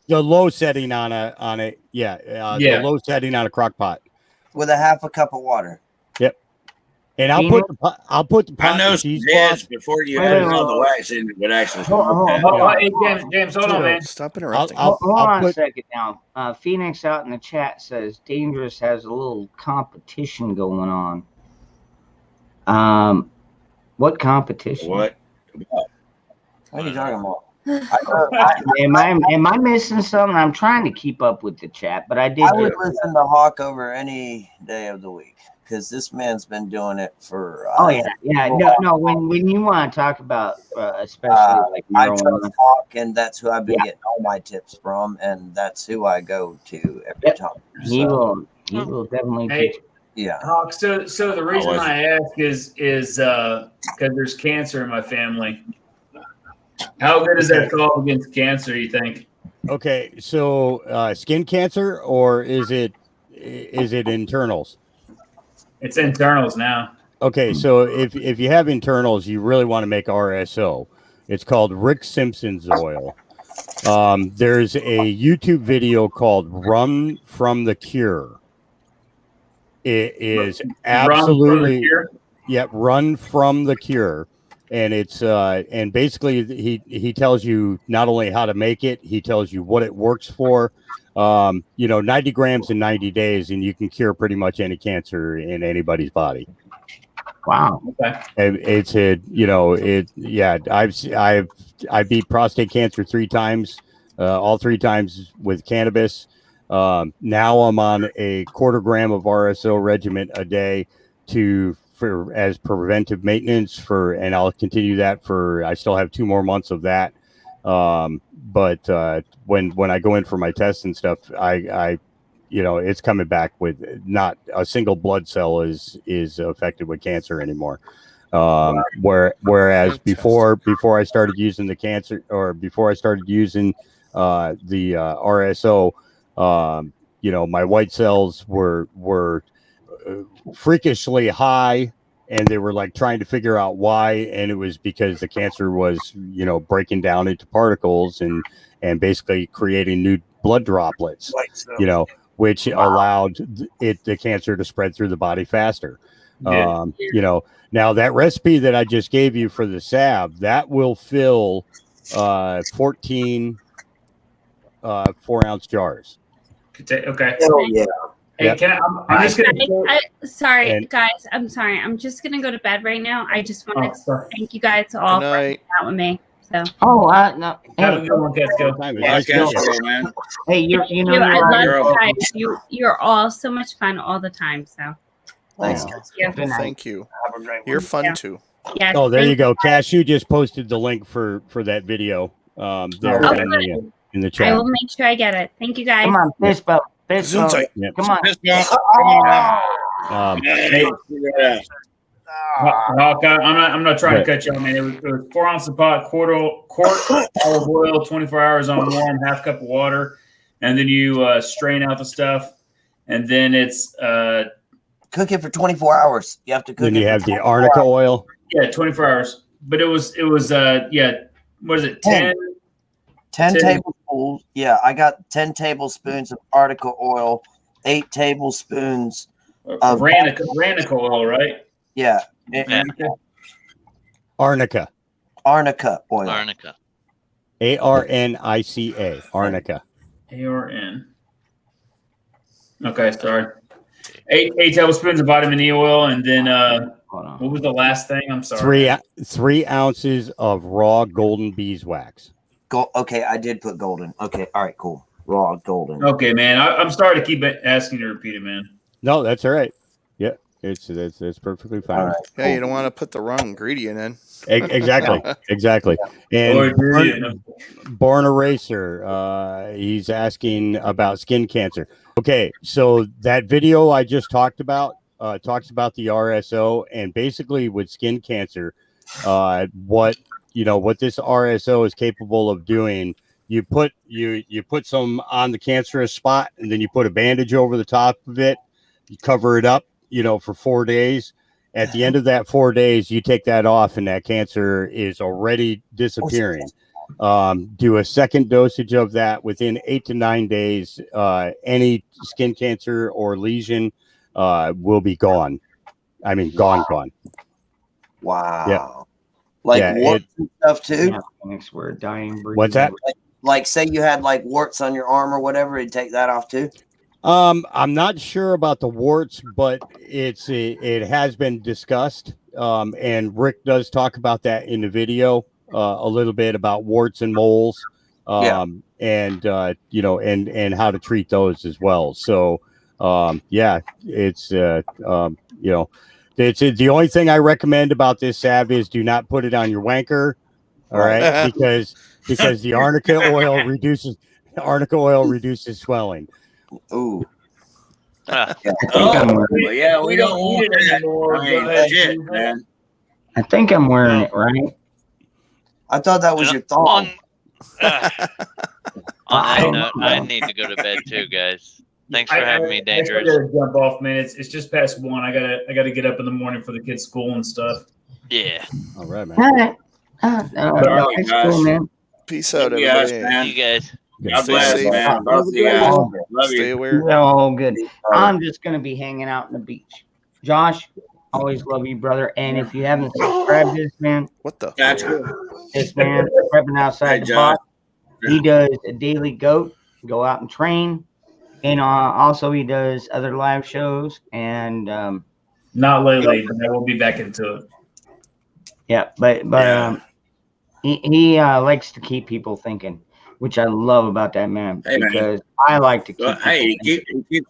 Speaker 9: the low setting on it. The low setting on a crock pot
Speaker 2: with a half a cup of water.
Speaker 9: Yep. And I'll put the pot.
Speaker 8: I know James, before you add all the wax in, it would actually.
Speaker 4: James, hold on, man.
Speaker 3: Stop interrupting.
Speaker 1: Hold on a second now. Phoenix out in the chat says Dangerous has a little competition going on. What competition?
Speaker 8: What?
Speaker 2: What are you talking about?
Speaker 1: Am I missing something? I'm trying to keep up with the chat, but I
Speaker 2: would listen to Hawk over any day of the week because this man's been doing it for.
Speaker 1: No. When you want to talk about, especially like
Speaker 2: I trust Hawk, and that's who I've been getting all my tips from, and that's who I go to every time.
Speaker 1: He will definitely.
Speaker 4: Hey,
Speaker 2: yeah.
Speaker 4: Hawk. So the reason I ask is because there's cancer in my family. How good is that solve against cancer, you think?
Speaker 9: Okay, so skin cancer, or is it internals?
Speaker 4: It's internals now.
Speaker 9: Okay, so if you have internals, you really want to make RSO. It's called Rick Simpson's oil. There's a YouTube video called "Run from the Cure." It is absolutely Run from the Cure. And it's and basically he tells you not only how to make it, he tells you what it works for. 90 grams in 90 days, and you can cure pretty much any cancer in anybody's body.
Speaker 1: Wow.
Speaker 4: Okay.
Speaker 9: And I beat prostate cancer 3 times, all 3 times with cannabis. Now I'm on a 1/4 gram of RSO regimen a day as preventive maintenance and I'll continue that I still have 2 more months of that. But when I go in for my tests and stuff, I it's coming back with not a single blood cell is affected with cancer anymore. Whereas before I started using the cancer, or before I started using the RSO, my white cells were freakishly high, and they were like trying to figure out why, and it was because the cancer was breaking down into particles and basically creating new blood droplets, which allowed the cancer to spread through the body faster. Now that recipe that I just gave you for the salve, that will fill 14 4-ounce jars.
Speaker 4: Okay.
Speaker 2: Oh yeah.
Speaker 4: Hey, I'm just gonna.
Speaker 6: Guys. I'm sorry. I'm just gonna go to bed right now. I just want to thank you guys all for hanging out with me. So.
Speaker 1: No.
Speaker 4: Have a good one, Casco.
Speaker 8: Man.
Speaker 1: Hey,
Speaker 6: I love you guys. You're all so much fun all the time. So.
Speaker 2: Thanks.
Speaker 3: Thank you. You're fun too.
Speaker 6: Yeah.
Speaker 9: Oh, there you go. Cashew just posted the link for that video. There in the chat.
Speaker 6: I will make sure I get it. Thank you guys.
Speaker 1: Come on, fist bump. Come on.
Speaker 4: Hawk, I'm not trying to cut you off, man. It was 4 ounces of pot, quart olive oil, 24 hours on warm, half cup of water. and then you strain out the stuff, and then it's
Speaker 2: Cook it for 24 hours. You have to cook
Speaker 9: Then
Speaker 2: it.
Speaker 9: you
Speaker 2: for
Speaker 9: have the
Speaker 2: 24
Speaker 9: arnica
Speaker 2: hours.
Speaker 9: oil.
Speaker 4: yeah 24 hours. But it was what is it 10?
Speaker 2: 10
Speaker 4: 10.
Speaker 2: tablespoons. Yeah, I got 10 tablespoons of arnica oil, 8 tablespoons of
Speaker 4: Ranico oil, right?
Speaker 2: yeah,
Speaker 7: Yeah.
Speaker 9: Arnica.
Speaker 2: arnica oil.
Speaker 7: Arnica.
Speaker 9: ARNICA. Arnica.
Speaker 4: ARN. Okay, sorry. 8 tablespoons of vitamin E oil, and then
Speaker 1: Hold on.
Speaker 4: what was the last thing? I'm sorry.
Speaker 9: 3 ounces of raw golden beeswax.
Speaker 2: Okay, I did put golden. Okay, all right, cool. Raw golden.
Speaker 4: Okay, man. I'm sorry to keep asking you to repeat it, man.
Speaker 9: No, that's all right. Yeah, it's perfectly fine.
Speaker 2: All right.
Speaker 3: Yeah, you don't want to put the wrong ingredient in.
Speaker 9: Exactly. Exactly.
Speaker 4: Or
Speaker 9: And
Speaker 4: do you?
Speaker 9: Born Eraser, he's asking about skin cancer. Okay, so that video I just talked about talks about the RSO, and basically with skin cancer, what this RSO is capable of doing. You put some on the cancerous spot, and then you put a bandage over the top of it. You cover it up, for 4 days. At the end of that 4 days, you take that off, and that cancer is already disappearing. Do a second dosage of that within 8 to 9 days. Any skin cancer or lesion will be gone. I mean, gone.
Speaker 2: Wow.
Speaker 9: Yeah.
Speaker 2: Like
Speaker 9: Yeah,
Speaker 2: warts and stuff too.
Speaker 1: Yeah, thanks, we're dying.
Speaker 9: What's that?
Speaker 2: Like say you had like warts on your arm or whatever, it'd take that off too.
Speaker 9: I'm not sure about the warts, but it has been discussed. And Rick does talk about that in the video a little bit about warts and moles. And how to treat those as well. So, it's it's the only thing I recommend about this salve is do not put it on your wanker. All right. because the arnica oil reduces swelling.
Speaker 2: Ooh.
Speaker 1: I think
Speaker 8: Yeah, we don't want
Speaker 4: need it
Speaker 8: that.
Speaker 4: anymore.
Speaker 8: I mean,
Speaker 4: Go ahead,
Speaker 8: legit,
Speaker 4: use it.
Speaker 8: man.
Speaker 1: I think I'm wearing it right.
Speaker 2: I thought that was your thong.
Speaker 7: On
Speaker 1: I
Speaker 7: that
Speaker 1: don't
Speaker 7: note,
Speaker 1: know.
Speaker 7: I need to go to bed too, guys. Thanks for having me,
Speaker 4: I
Speaker 7: Dangerous.
Speaker 4: gotta jump off, man. It's just past 1. I gotta get up in the morning for the kids' school and stuff.
Speaker 7: Yeah.
Speaker 9: All right, man.
Speaker 1: All right. No, it's
Speaker 8: guys.
Speaker 1: cool, man.
Speaker 3: Peace out,
Speaker 8: Yes,
Speaker 3: everybody.
Speaker 8: man.
Speaker 7: You guys.
Speaker 8: God
Speaker 3: Stay
Speaker 8: bless,
Speaker 3: safe.
Speaker 8: man. Both of you guys.
Speaker 1: All
Speaker 8: Love
Speaker 3: Stay
Speaker 8: you.
Speaker 3: aware.
Speaker 1: all good. I'm just gonna be hanging out on the beach. Josh, always love you, brother. And if you haven't subscribed to this man,
Speaker 3: What the?
Speaker 8: Gotcha.
Speaker 1: this man prepping outside
Speaker 8: Hey,
Speaker 1: the
Speaker 8: Josh.
Speaker 1: box. He does a daily goat, go out and train, and also he does other live shows. And
Speaker 4: Not lately, but I will be back into it.
Speaker 1: yeah, but
Speaker 8: Yeah.
Speaker 1: he likes to keep people thinking, which I love about that man
Speaker 8: Hey, man.
Speaker 1: because I like to keep.
Speaker 8: Well, hey,
Speaker 1: people thinking.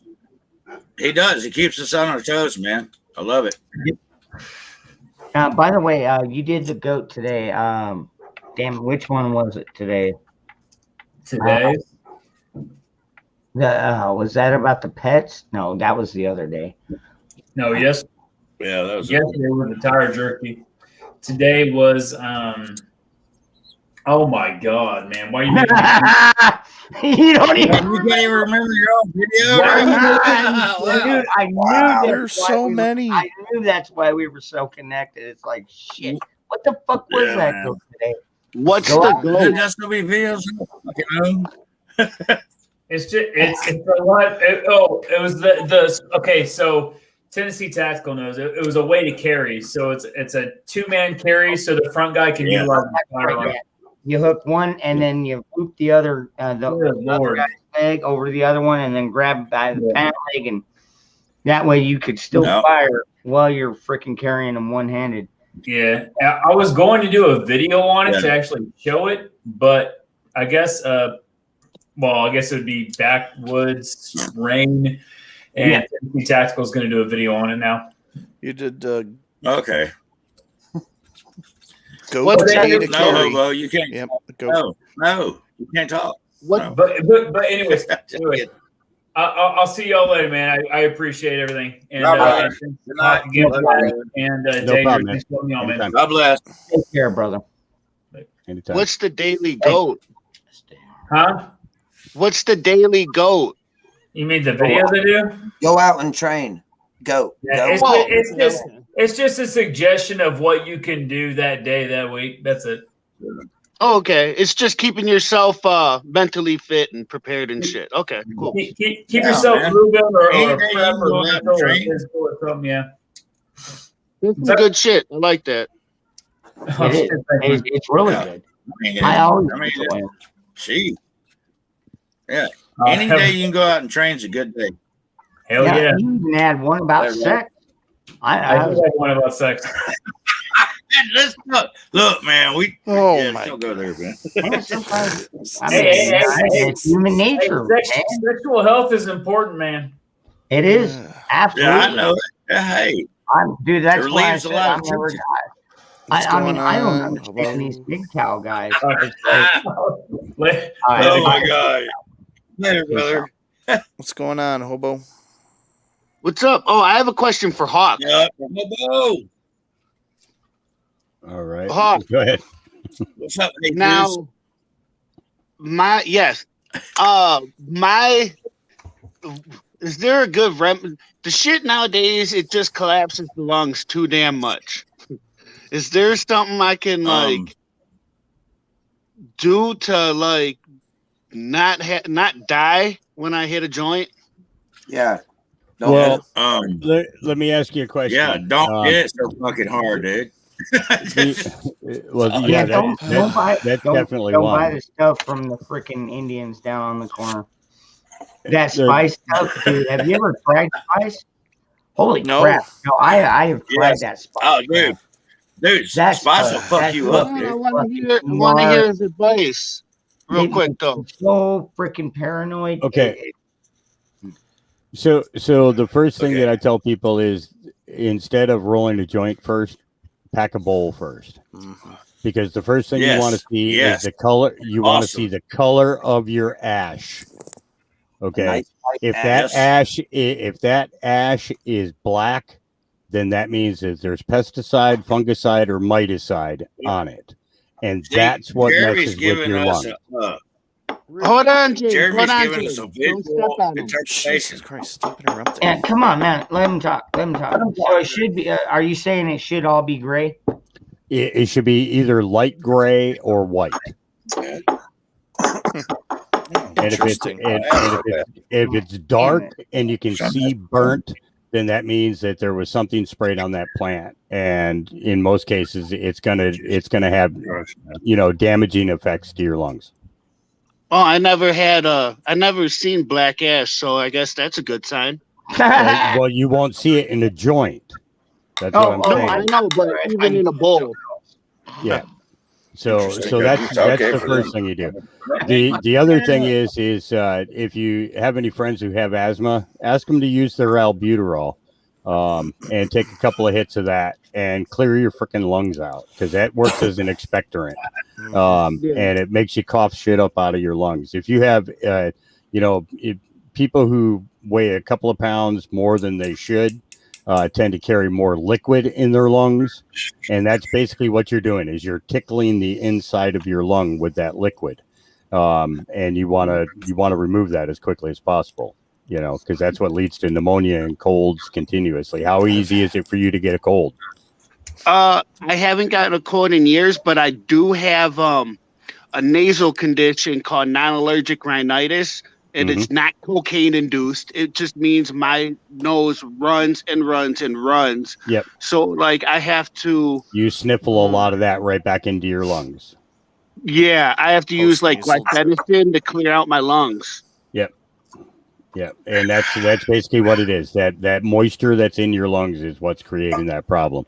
Speaker 8: he does. He keeps us on our toes, man. I love it.
Speaker 1: By the way, you did the goat today. Damn, which one was it today?
Speaker 4: Today,
Speaker 1: Was that about the pets? No, that was the other day.
Speaker 4: no, yes,
Speaker 8: Yeah, that was
Speaker 4: yesterday was the tire jerky. Today was oh my god, man! Why are you making me
Speaker 1: You don't even.
Speaker 8: You can't even remember your own video.
Speaker 1: Dude, I knew that's
Speaker 3: There's
Speaker 1: why
Speaker 3: so
Speaker 1: we were-
Speaker 3: many.
Speaker 1: I knew that's why we were so connected. It's like shit. What the fuck was
Speaker 8: Yeah,
Speaker 1: that
Speaker 8: man.
Speaker 1: goat today?
Speaker 11: What's
Speaker 1: Go
Speaker 11: the
Speaker 1: out.
Speaker 11: goat?
Speaker 8: That's gonna be videos.
Speaker 4: It's just it's a lot. It was the okay. So Tennessee Tactical knows it was a way to carry. So it's a 2-man carry, so the front guy can
Speaker 8: Yeah.
Speaker 4: utilize the firearm.
Speaker 1: You hook one and then you loop the other
Speaker 4: Good
Speaker 1: other
Speaker 4: Lord.
Speaker 1: guy's leg over the other one and then grab by the
Speaker 4: Yeah.
Speaker 1: pant leg, and that way you could still
Speaker 8: No.
Speaker 1: fire while you're freaking carrying them one-handed.
Speaker 4: Yeah, I was going to do a video on it
Speaker 8: Yeah.
Speaker 4: to actually show it, but I guess I guess it would be Backwoods Rain, and
Speaker 1: Yeah.
Speaker 4: Tennessee Tactical is going to do a video on it now.
Speaker 3: You did
Speaker 8: Okay.
Speaker 3: goat
Speaker 11: What's
Speaker 3: to
Speaker 11: that?
Speaker 3: eat a
Speaker 8: No,
Speaker 3: carry.
Speaker 8: Hobo, you can't.
Speaker 3: Yep. Goat.
Speaker 8: No, you can't talk.
Speaker 11: What?
Speaker 8: No.
Speaker 4: But anyways, I'll see y'all later, man. I appreciate everything. And
Speaker 8: All right.
Speaker 4: thanks
Speaker 8: Good
Speaker 4: for
Speaker 8: night.
Speaker 4: talking again,
Speaker 8: Love
Speaker 4: guys.
Speaker 8: you.
Speaker 4: And
Speaker 9: No
Speaker 4: Danger,
Speaker 9: problem, man.
Speaker 4: thanks for letting me on, man.
Speaker 9: Anytime.
Speaker 8: God bless.
Speaker 1: Take care, brother.
Speaker 9: Anytime.
Speaker 11: What's the daily goat?
Speaker 4: Huh?
Speaker 11: What's the daily goat?
Speaker 4: You mean the video they do?
Speaker 2: Go out and train. Go.
Speaker 4: Yeah,
Speaker 2: Go.
Speaker 4: it's just a suggestion of what you can do that day, that week. That's it.
Speaker 11: Oh, okay. It's just keeping yourself mentally fit and prepared and shit. Okay, cool.
Speaker 4: Keep yourself moving or
Speaker 8: Any day you
Speaker 4: prep
Speaker 8: can
Speaker 4: or
Speaker 8: go out and
Speaker 4: mental or
Speaker 8: train.
Speaker 4: physical or something, yeah.
Speaker 11: This is good shit. I like that.
Speaker 1: It is. It's really good. I always enjoy it.
Speaker 8: See. Yeah. Any day you can go out and train is a good day.
Speaker 4: Hell yeah.
Speaker 1: You even had one about sex.
Speaker 4: I do have one about sex.
Speaker 8: Let's look, man. Don't go there, man.
Speaker 1: It's human nature. Man.
Speaker 4: Sexual health is important, man.
Speaker 1: It is absolutely.
Speaker 8: Yeah, I know. Hey,
Speaker 1: dude, that's
Speaker 8: it
Speaker 1: why I
Speaker 8: relieves a
Speaker 1: said
Speaker 8: lot
Speaker 1: I'm
Speaker 8: of
Speaker 1: never
Speaker 8: tension.
Speaker 1: I mean, I don't understand these big cow guys. It's like,
Speaker 8: Oh my god. Later, brother.
Speaker 3: What's going on, Hobo?
Speaker 11: What's up? Oh, I have a question for Hawk.
Speaker 8: Yeah, Hobo.
Speaker 9: All right.
Speaker 11: Hawk.
Speaker 9: Go ahead.
Speaker 8: What's up, Nick?
Speaker 11: Now, is there a good the shit nowadays? It just collapses the lungs too damn much. Is there something I can do to not die when I hit a joint?
Speaker 2: Yeah.
Speaker 9: Well, let me ask you a question.
Speaker 8: Yeah, don't hit it so fucking hard, dude.
Speaker 9: Well,
Speaker 1: yeah,
Speaker 9: that's definitely
Speaker 1: don't
Speaker 9: one.
Speaker 1: buy the stuff from the freaking Indians down on the corner. That spice stuff, dude. Have you ever tried spice? Holy crap! No, I have tried that spice.
Speaker 8: Oh, dude,
Speaker 1: that
Speaker 8: spice will fuck you up,
Speaker 11: I
Speaker 8: dude.
Speaker 11: want to hear his advice real quick, though.
Speaker 1: So freaking paranoid.
Speaker 9: Okay. So the first thing that I tell people is instead of rolling a joint first, pack a bowl first. Because the first thing you want to see is the color. You want to see the color of your ash. Okay.
Speaker 2: Nice
Speaker 9: If that ash is black, then that means that there's pesticide, fungicide, or miticide on it. And that's what
Speaker 8: Jeremy's
Speaker 9: messes with your lungs.
Speaker 11: Hold on, Jay.
Speaker 8: Jeremy's
Speaker 11: Hold on,
Speaker 8: giving
Speaker 11: Jay.
Speaker 8: us a
Speaker 11: Don't
Speaker 8: visual
Speaker 11: step on him.
Speaker 8: interpretation.
Speaker 3: Jesus Christ, stop interrupting.
Speaker 1: And come on, man. Let him talk. So it should be. Are you saying it should all be gray?
Speaker 9: It should be either light gray or white. And if it's dark and you can see burnt, then that means that there was something sprayed on that plant. And in most cases, it's gonna have damaging effects to your lungs.
Speaker 11: Oh, I never seen black ash, so I guess that's a good sign.
Speaker 9: Well, you won't see it in a joint. That's what I'm saying.
Speaker 11: I know, but even in a bowl.
Speaker 9: Yeah. So that's the first thing you do. The other thing is if you have any friends who have asthma, ask them to use their albuterol, and take a couple of hits of that and clear your freaking lungs out, because that works as an expectorant, and it makes you cough shit up out of your lungs. If you have people who weigh a couple of pounds more than they should, tend to carry more liquid in their lungs, and that's basically what you're doing is you're tickling the inside of your lung with that liquid, and you want to remove that as quickly as possible, because that's what leads to pneumonia and colds continuously. How easy is it for you to get a cold?
Speaker 11: I haven't gotten a cold in years, but I do have a nasal condition called non-allergic rhinitis. And it's not cocaine induced. It just means my nose runs and runs and runs.
Speaker 9: Yep.
Speaker 11: So I have to.
Speaker 9: You sniffle a lot of that right back into your lungs.
Speaker 11: Yeah, I have to use glyphosate to clear out my lungs.
Speaker 9: Yep. Yep. And that's basically what it is. That moisture that's in your lungs is what's creating that problem.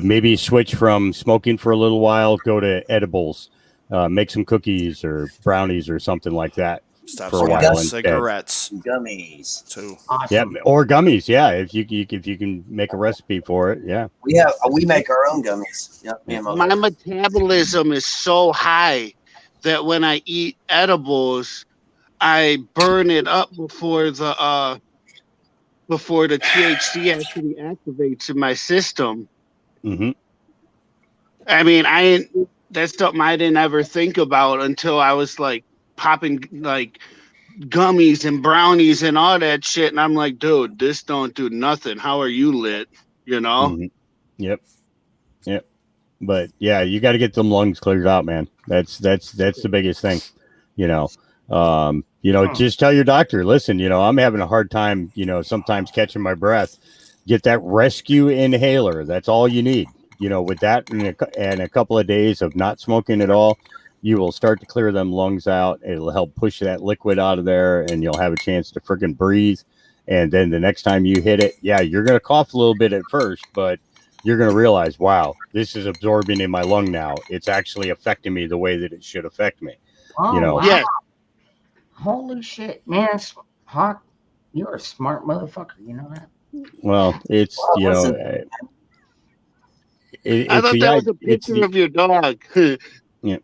Speaker 9: Maybe switch from smoking for a little while, go to edibles, make some cookies or brownies or something like that.
Speaker 3: Stop
Speaker 9: for a while.
Speaker 3: Cigarettes,
Speaker 2: gummies
Speaker 3: too.
Speaker 1: Awesome.
Speaker 9: Yeah, or gummies. Yeah, if you can make a recipe for it. Yeah,
Speaker 2: we make our own gummies. Yep,
Speaker 11: my metabolism is so high that when I eat edibles, I burn it up before the THC actually activates in my system.
Speaker 9: Mm-hmm.
Speaker 11: I mean, that's something I didn't ever think about until I was popping gummies and brownies and all that shit. And I'm like, dude, this don't do nothing. How are you lit? You know?
Speaker 9: Mhm. Yep. But yeah, you got to get them lungs cleared out, man. That's the biggest thing. Just tell your doctor, listen, I'm having a hard time, sometimes catching my breath. Get that rescue inhaler. That's all you need. With that and a couple of days of not smoking at all, you will start to clear them lungs out. It'll help push that liquid out of there, and you'll have a chance to freaking breathe. And then the next time you hit it, yeah, you're going to cough a little bit at first, but you're going to realize, wow, this is absorbing in my lung now. It's actually affecting me the way that it should affect me.
Speaker 1: Oh, wow.
Speaker 11: Yeah.
Speaker 1: Holy shit, man. Hawk, you're a smart motherfucker. You know that?
Speaker 9: Well, it's,
Speaker 11: I thought that was a picture of your dog.
Speaker 9: Yeah.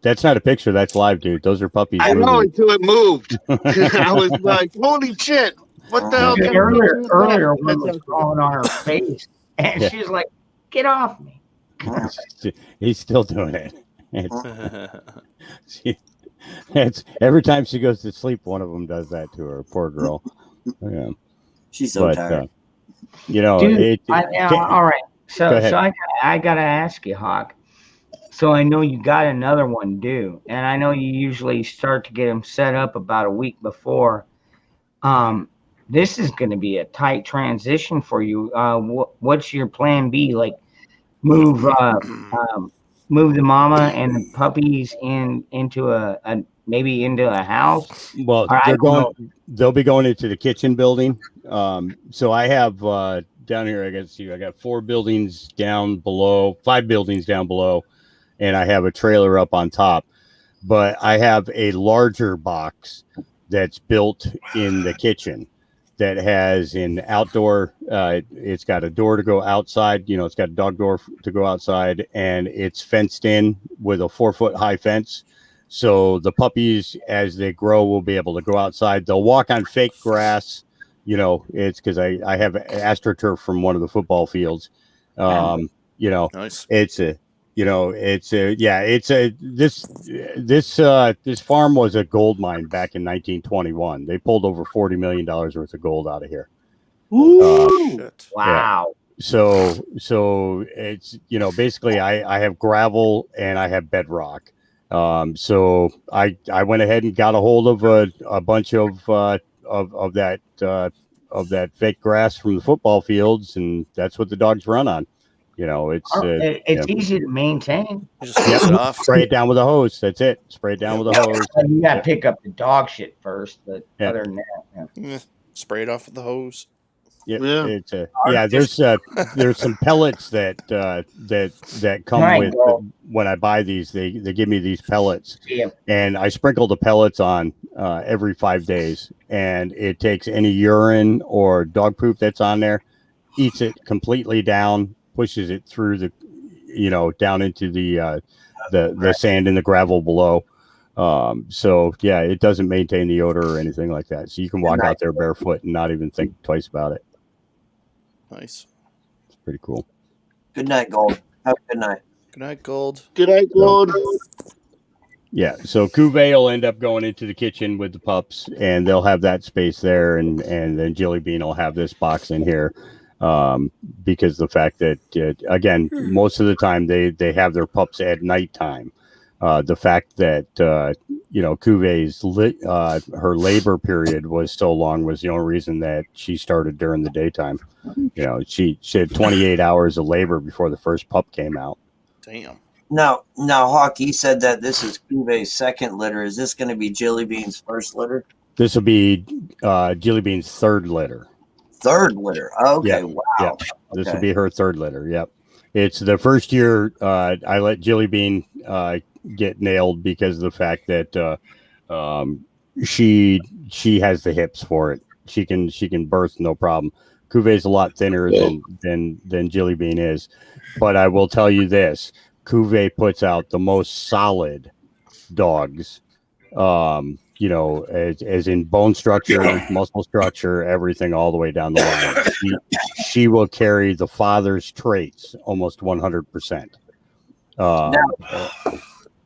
Speaker 9: That's not a picture. That's live, dude. Those are puppies.
Speaker 11: I know until it moved. I was like, holy shit. What the hell?
Speaker 1: Dude, earlier one was crawling on her face, and she's like, get off me.
Speaker 9: He's still doing it. It's every time she goes to sleep, one of them does that to her. Poor girl. Yeah.
Speaker 2: She's so tired.
Speaker 1: Dude, all right. So I gotta ask you, Hawk. So I know you got another one due, and I know you usually start to get them set up about a week before. This is going to be a tight transition for you. What's your plan B? Like, move the mama and the puppies into maybe into a house.
Speaker 9: Well, they'll be going into the kitchen building. So I have down here, I got 5 buildings down below, and I have a trailer up on top. But I have a larger box that's built in the kitchen that has an outdoor, it's got a door to go outside, it's got a dog door to go outside, and it's fenced in with a 4-foot high fence. So the puppies, as they grow, will be able to go outside. They'll walk on fake grass. It's because I have AstroTurf from one of the football fields.
Speaker 3: Nice.
Speaker 9: This farm was a gold mine back in 1921. They pulled over $40 million worth of gold out of here.
Speaker 1: Wow.
Speaker 9: So it's, basically I have gravel and I have bedrock. So I went ahead and got a hold of a bunch of that fake grass from the football fields, and that's what the dogs run on. It's
Speaker 1: easy to maintain.
Speaker 3: Just hose it off.
Speaker 9: Spray it down with a hose. That's it. Spray it down with a hose.
Speaker 1: You got to pick up the dog shit first, but other than that,
Speaker 3: spray it off with the hose.
Speaker 9: There's some pellets that come with when I buy these. They give me these pellets, and I sprinkle the pellets on every 5 days, and it takes any urine or dog poop that's on there, eats it completely down, pushes it through the, down into the sand and the gravel below. It doesn't maintain the odor or anything like that. So you can walk out there barefoot and not even think twice about it.
Speaker 3: Nice.
Speaker 9: It's pretty cool.
Speaker 2: Good night, Gold. Have a good night.
Speaker 3: Good night, Gold.
Speaker 11: Good night, Gold.
Speaker 9: Yeah, so Cuvée will end up going into the kitchen with the pups, and they'll have that space there, and then Jilly Bean will have this box in here, because the fact that again, most of the time they have their pups at nighttime. The fact that Cuvé's her labor period was so long was the only reason that she started during the daytime. She had 28 hours of labor before the first pup came out.
Speaker 3: Damn.
Speaker 2: Now, Hawk, you said that this is Cuvé's second litter. Is this going to be Jilly Bean's first litter?
Speaker 9: This will be Jilly Bean's third litter.
Speaker 2: Third litter. Okay.
Speaker 9: Yeah,
Speaker 2: wow.
Speaker 9: Yeah. This will be her third litter. Yep. It's the first year I let Jilly Bean get nailed because of the fact that she has the hips for it. She can birth no problem. Cuvé's a lot thinner than Jilly Bean is, but I will tell you this: Cuvée puts out the most solid dogs. As in bone structure, muscle structure, everything all the way down the line. She will carry the father's traits almost 100%.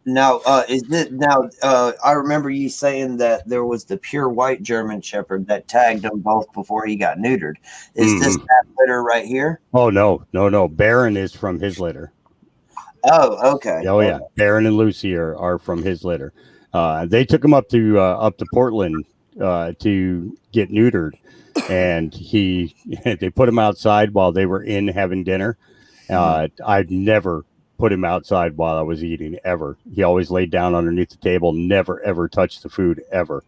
Speaker 2: Now, is it now? I remember you saying that there was the pure white German Shepherd that tagged them both before he got neutered. Is this that litter right here?
Speaker 9: Oh no. Baron is from his litter.
Speaker 2: Oh, okay.
Speaker 9: Oh yeah, Baron and Lucy are from his litter. They took him up to Portland to get neutered, and they put him outside while they were in having dinner. I'd never put him outside while I was eating ever. He always laid down underneath the table, never ever touched the food ever.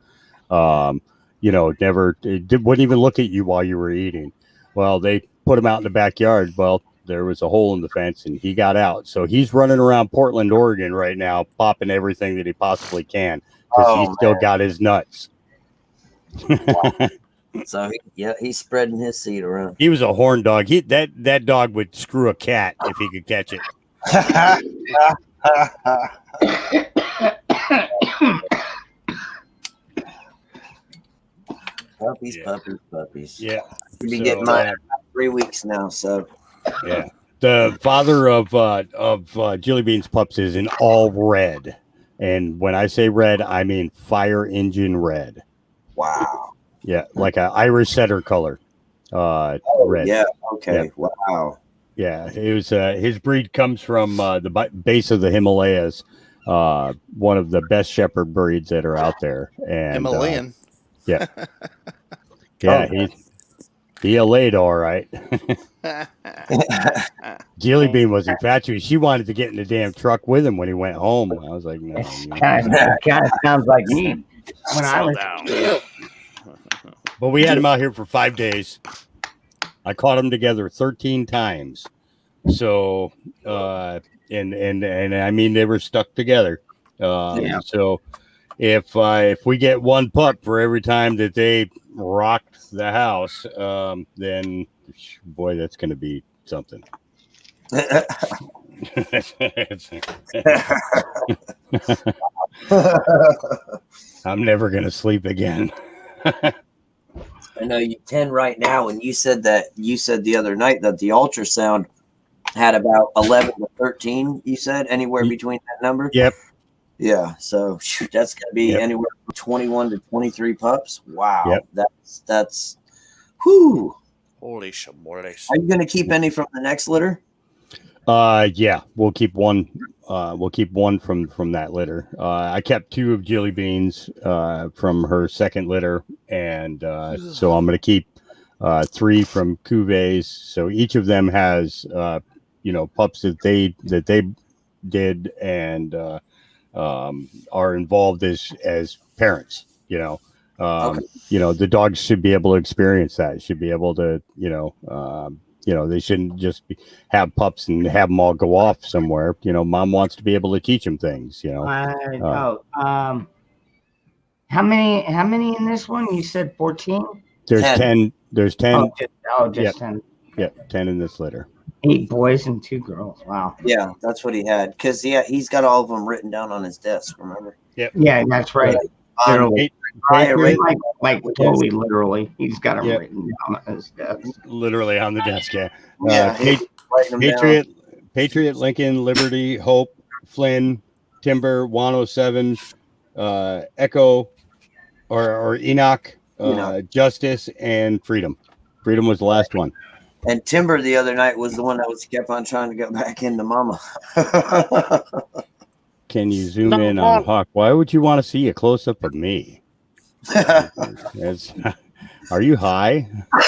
Speaker 9: Never wouldn't even look at you while you were eating. Well, they put him out in the backyard. Well, there was a hole in the fence and he got out. So he's running around Portland, Oregon right now, popping everything that he possibly can because he's still got his nuts.
Speaker 2: So he's spreading his seed around.
Speaker 9: He was a horn dog. That dog would screw a cat if he could catch it.
Speaker 2: Puppies.
Speaker 9: Yeah.
Speaker 2: You'll be getting mine in about 3 weeks now. So
Speaker 9: yeah. The father of Jelly Beans pups is in all red. And when I say red, I mean fire engine red.
Speaker 2: Wow.
Speaker 9: Yeah, like an Irish setter color. Red.
Speaker 2: Yeah. Okay.
Speaker 9: Yeah.
Speaker 2: Wow.
Speaker 9: Yeah, it was his breed comes from the base of the Himalayas. One of the best shepherd breeds that are out there. And
Speaker 3: Himalayan.
Speaker 9: Yeah. He laid all right. Jelly Bean was infatuated. She wanted to get in the damn truck with him when he went home. I was like, no.
Speaker 1: Kind of sounds like me when I was
Speaker 3: down.
Speaker 9: But we had him out here for 5 days. I caught them together 13 times. So, and I mean, they were stuck together. So if we get one pup for every time that they rocked the house, then boy, that's going to be something. I'm never going to sleep again.
Speaker 2: I know you 10 right now, and you said the other night that the ultrasound had about 11 to 13. You said anywhere between that number.
Speaker 9: Yep.
Speaker 2: Yeah. So that's going to be anywhere from 21 to 23 pups. Wow.
Speaker 9: Yep.
Speaker 2: That's. Whoo.
Speaker 3: Holy shamoles.
Speaker 2: Are you going to keep any from the next litter?
Speaker 9: Yeah, we'll keep one. We'll keep one from that litter. I kept 2 of Jelly Beans from her second litter, and so I'm going to keep 3 from Cuvées. So each of them has pups that they did and are involved as parents. The dogs should be able to experience that. Should be able to they shouldn't just have pups and have them all go off somewhere. Mom wants to be able to teach them things.
Speaker 1: How many in this one? You said 14.
Speaker 9: There's 10. There's 10.
Speaker 1: Just 10.
Speaker 9: Yeah, 10 in this litter.
Speaker 1: 8 boys and 2 girls. Wow.
Speaker 2: Yeah, that's what he had. Because he's got all of them written down on his desk. Remember?
Speaker 9: Yep.
Speaker 1: Yeah, that's right. Like totally, literally, he's got them written down on his desk.
Speaker 9: Literally on the desk.
Speaker 2: Yeah.
Speaker 9: Patriot, Lincoln, Liberty, Hope, Flynn, Timber, 107, Echo, or Enoch, Justice, and Freedom. Freedom was the last one.
Speaker 2: And Timber the other night was the one that kept on trying to get back into Mama.
Speaker 9: Can you zoom in on Hawk? Why would you want to see a close up of me? Are you high?
Speaker 1: All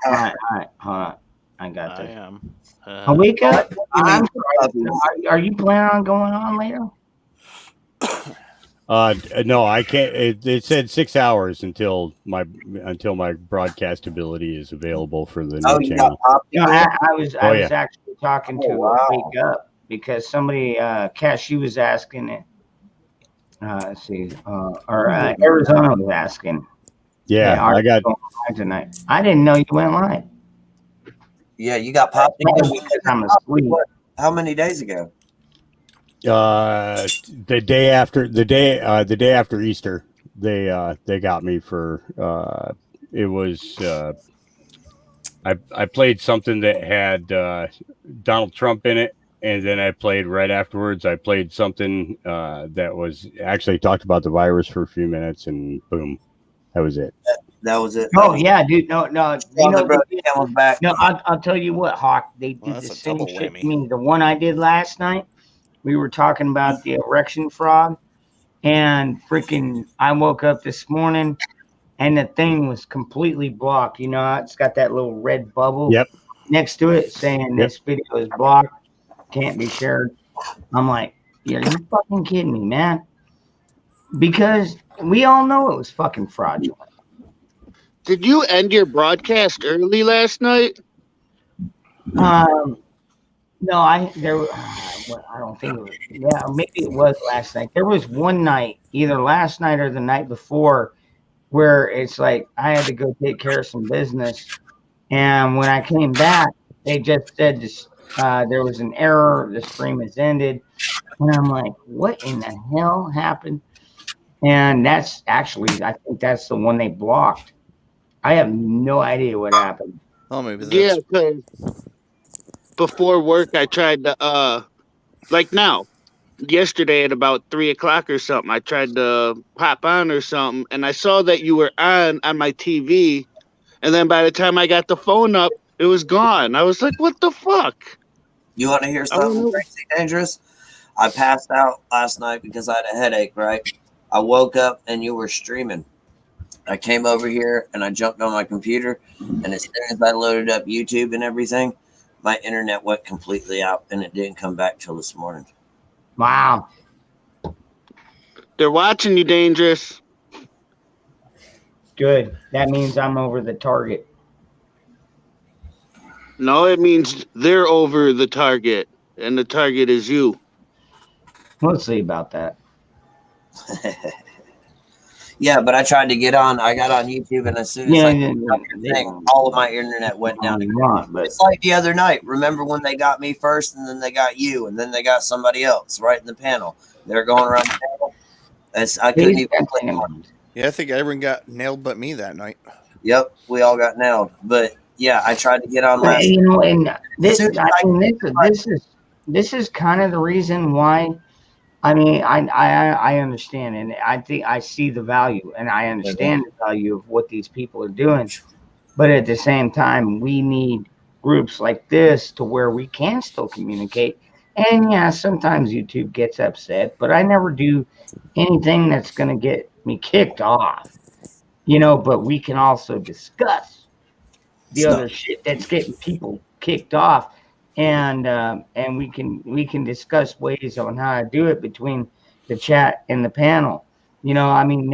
Speaker 1: right. Hold on. I got this.
Speaker 3: I am.
Speaker 1: I'll wake up. Are you planning on going on later?
Speaker 9: No, I can't. It said 6 hours until my broadcast ability is available for the new channel.
Speaker 1: I was actually talking to Wake Up because somebody, Cash, she was asking it. Let's see, Arizona was asking.
Speaker 9: Yeah, I got
Speaker 1: tonight. I didn't know you went live.
Speaker 2: Yeah, you got popped in
Speaker 1: because I'm asleep.
Speaker 2: How many days ago?
Speaker 9: The day after Easter, they got me for it was I played something that had Donald Trump in it and then I played right afterwards. I played something that was actually talked about the virus for a few minutes, and boom, that was it.
Speaker 2: That was it.
Speaker 1: Oh yeah, dude. No. You know,
Speaker 2: Camel's back.
Speaker 1: no. I'll tell you what, Hawk. They did
Speaker 3: that's
Speaker 1: the
Speaker 3: a
Speaker 1: same
Speaker 3: double
Speaker 1: shit
Speaker 3: whammy.
Speaker 1: to me. The one I did last night. We were talking about the erection frog, and freaking, I woke up this morning, and the thing was completely blocked. You know, it's got that little red bubble next to it saying this video is blocked, can't be shared. I'm like, yeah, you fucking kidding me, man? Because we all know it was fucking fraudulent.
Speaker 11: Did you end your broadcast early last night?
Speaker 1: No, I don't think it was. Yeah, maybe it was last night. There was one night, either last night or the night before, where it's like I had to go take care of some business, and when I came back, they just said this, there was an error. The stream has ended, and I'm like, what in the hell happened? And that's actually, I think that's the one they blocked. I have no idea what happened.
Speaker 3: Oh, maybe that's...
Speaker 11: Yeah, because before work, I tried to, like now, yesterday at about 3 o'clock or something, I tried to pop on or something, and I saw that you were on my TV, and then by the time I got the phone up, it was gone. I was like, what the fuck?
Speaker 2: You want to hear something crazy dangerous? I passed out last night because I had a headache, right? I woke up and you were streaming. I came over here and I jumped on my computer, and as soon as I loaded up YouTube and everything, my internet went completely out and it didn't come back till this morning.
Speaker 1: Wow.
Speaker 11: They're watching you, Dangerous.
Speaker 1: Good. That means I'm over the target.
Speaker 11: No, it means they're over the target, and the target is you.
Speaker 1: We'll see about that.
Speaker 2: Yeah, but I tried to get on. I got on YouTube, and as soon as all of my internet went down. It's like the other night. Remember when they got me first, and then they got you, and then they got somebody else right in the panel. They're going around the panel. I couldn't even click on.
Speaker 3: Yeah, I think everyone got nailed but me that night.
Speaker 2: Yep, we all got nailed. But yeah, I tried to get on
Speaker 1: But,
Speaker 2: last.
Speaker 1: you know, and this is kind of the reason why. I mean, I understand, and I think I see the value, and I understand the value of what these people are doing. But at the same time, we need groups like this to where we can still communicate. And yeah, sometimes YouTube gets upset, but I never do anything that's going to get me kicked off, you know. But we can also discuss the other shit that's getting people kicked off. And we can discuss ways on how to do it between the chat and the panel. You know, I mean,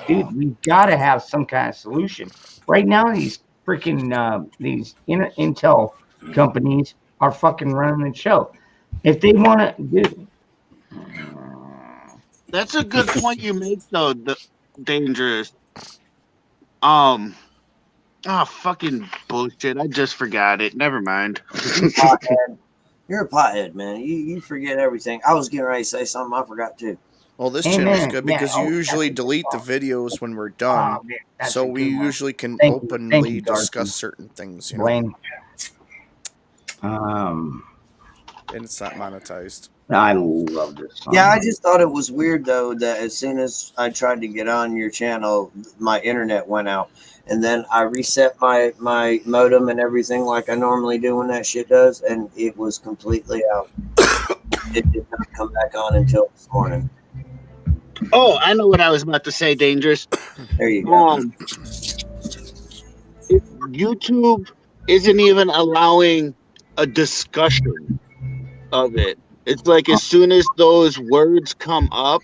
Speaker 1: dude, we've got to have some kind of solution. Right now, these freaking these Intel companies are fucking running the show. If they want to do,
Speaker 11: That's a good point you make, though. Dangerous. Fucking bullshit. I just forgot it. Never mind.
Speaker 2: You're a pothead, man. You forget everything. I was getting ready to say something. I forgot too.
Speaker 3: Well, this channel's good because you usually delete the videos when we're done. So we usually can openly discuss certain things, you know.
Speaker 1: Wayne.
Speaker 3: And it's not monetized.
Speaker 1: I love this song.
Speaker 2: Yeah, I just thought it was weird, though, that as soon as I tried to get on your channel, my internet went out. And then I reset my modem and everything like I normally do when that shit does, and it was completely out. It did not come back on until this morning.
Speaker 11: Oh, I know what I was about to say, Dangerous.
Speaker 2: There you go.
Speaker 11: YouTube isn't even allowing a discussion of it. It's like as soon as those words come up,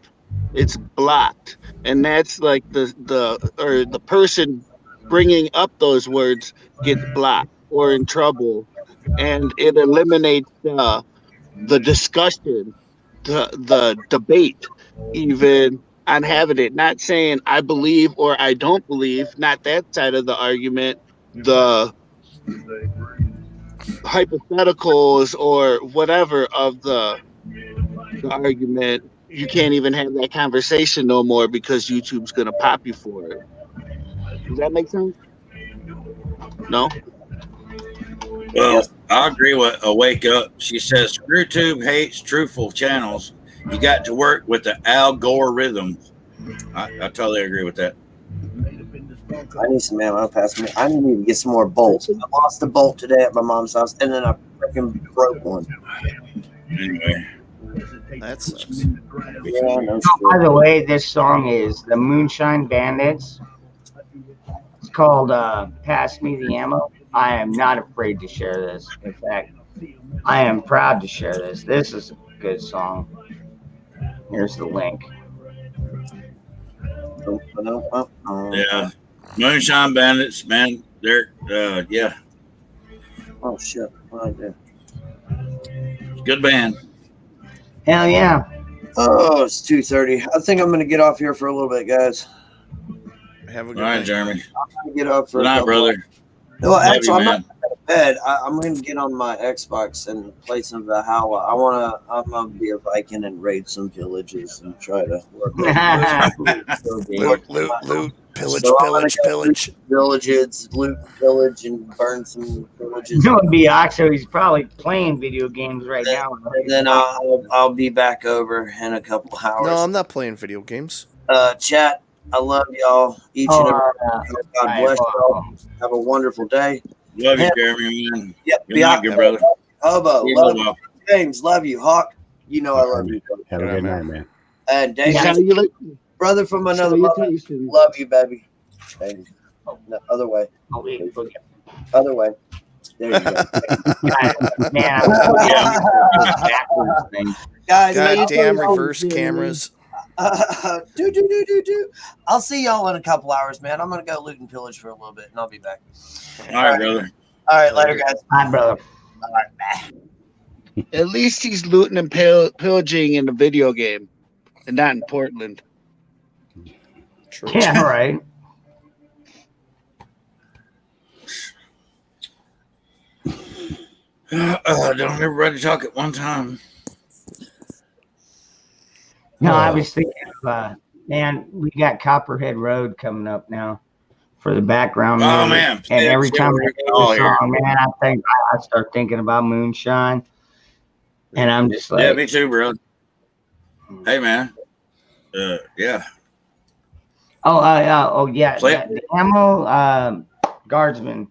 Speaker 11: it's blocked. And that's like the person bringing up those words gets blocked or in trouble, and it eliminates the discussion, the debate, even on having it. Not saying I believe or I don't believe, not that side of the argument, the hypotheticals or whatever of the argument. You can't even have that conversation no more because YouTube's gonna pop you for it. Does that make sense? No?
Speaker 8: Well, I agree with Wake Up. She says ScrewTube hates truthful channels. You got to work with the algorithm. I totally agree with that.
Speaker 2: I need some ammo. Pass me. I need to get some more bolts. I lost a bolt today at my mom's house, and then I freaking broke one.
Speaker 8: Anyway,
Speaker 3: That sucks.
Speaker 2: Yeah, no
Speaker 1: By
Speaker 2: shit.
Speaker 1: the way, this song is the Moonshine Bandits. It's called Pass Me the Ammo. I am not afraid to share this. In fact, I am proud to share this. This is a good song. Here's the link.
Speaker 8: yeah. Moonshine Bandits, man. They're, yeah.
Speaker 2: Oh shit! What I do?
Speaker 8: Good band.
Speaker 1: Hell yeah.
Speaker 2: Oh, it's 2:30. I think I'm gonna get off here for a little bit, guys.
Speaker 3: Have a
Speaker 8: All
Speaker 3: good
Speaker 8: right,
Speaker 3: night.
Speaker 8: Jeremy.
Speaker 2: I'm gonna get up for
Speaker 8: Good
Speaker 2: a
Speaker 8: night,
Speaker 2: couple
Speaker 8: brother.
Speaker 2: No,
Speaker 8: Love
Speaker 2: actually,
Speaker 8: you,
Speaker 2: I'm not
Speaker 8: man.
Speaker 2: going to bed. I'm going to get on my Xbox and play some Valhalla. I'm going to be a Viking and raid some villages and try to work
Speaker 3: Loot, pillage,
Speaker 2: So I'm gonna
Speaker 3: pillage,
Speaker 2: go
Speaker 3: pillage.
Speaker 2: loot village, and burn some villages.
Speaker 1: You know, it'd be Oxo. He's probably playing video games right now.
Speaker 2: And then I'll be back over in a couple hours.
Speaker 3: No, I'm not playing video games.
Speaker 2: Chat, I love y'all. Each and every God bless y'all. Have a wonderful day.
Speaker 8: Love you, Jeremy, man.
Speaker 2: Yep.
Speaker 8: Good night, good brother.
Speaker 2: Hobo,
Speaker 8: See you
Speaker 2: love
Speaker 8: in a
Speaker 2: you.
Speaker 8: while.
Speaker 2: James, love you. Hawk, you know I love you.
Speaker 9: Have a good night, man.
Speaker 2: And Dave,
Speaker 11: Salutations.
Speaker 2: brother from another mother, love you, baby. Baby. No, other way. Other way. There you go.
Speaker 1: Man,
Speaker 2: Guys,
Speaker 3: Goddamn reverse cameras.
Speaker 2: do. I'll see y'all in a couple hours, man. I'm gonna go loot and pillage for a little bit, and I'll be back.
Speaker 8: All right, brother.
Speaker 2: All right, later, guys.
Speaker 1: Hi, brother.
Speaker 2: All right, bye.
Speaker 11: At least he's looting and pillaging in the video game, and not in Portland.
Speaker 3: True.
Speaker 1: Yeah, right.
Speaker 8: Don't everybody talk at one time.
Speaker 1: No, I was thinking of, man, we got Copperhead Road coming up now for the background
Speaker 8: Oh,
Speaker 1: music.
Speaker 8: man.
Speaker 1: And
Speaker 8: Yeah,
Speaker 1: every
Speaker 8: shit,
Speaker 1: time I
Speaker 8: we're
Speaker 1: hear
Speaker 8: all
Speaker 1: the
Speaker 8: here.
Speaker 1: song, man, I start thinking about Moonshine. And I'm just like,
Speaker 8: Yeah, me too, bro. Hey, man. Yeah.
Speaker 1: yeah.
Speaker 8: Play
Speaker 1: The ammo guardsman,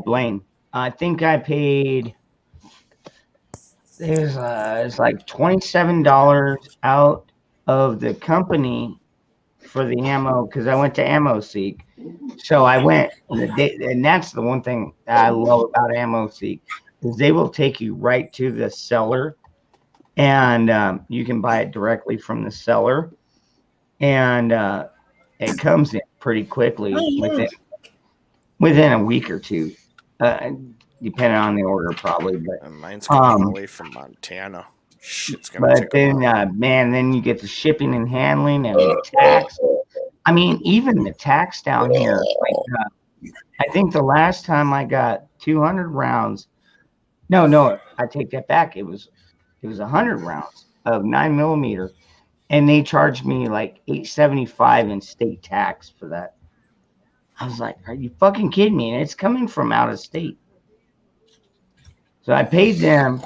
Speaker 1: Blaine. I think I paid. It's like $27 out of the company for the ammo because I went to Ammo Seek. So I went, and that's the one thing that I love about Ammo Seek is they will take you right to the seller, and you can buy it directly from the seller, and it comes in pretty quickly within a week or two. Depending on the order, probably, but
Speaker 3: mine's coming away from Montana. Shit's gonna take a while.
Speaker 1: man, then you get the shipping and handling and the tax. I mean, even the tax down here. Like, I think the last time I got 200 rounds. No, I take that back. It was 100 rounds of 9mm, and they charged me like $875 in state tax for that. I was like, "Are you fucking kidding me?" And it's coming from out of state. So I paid them,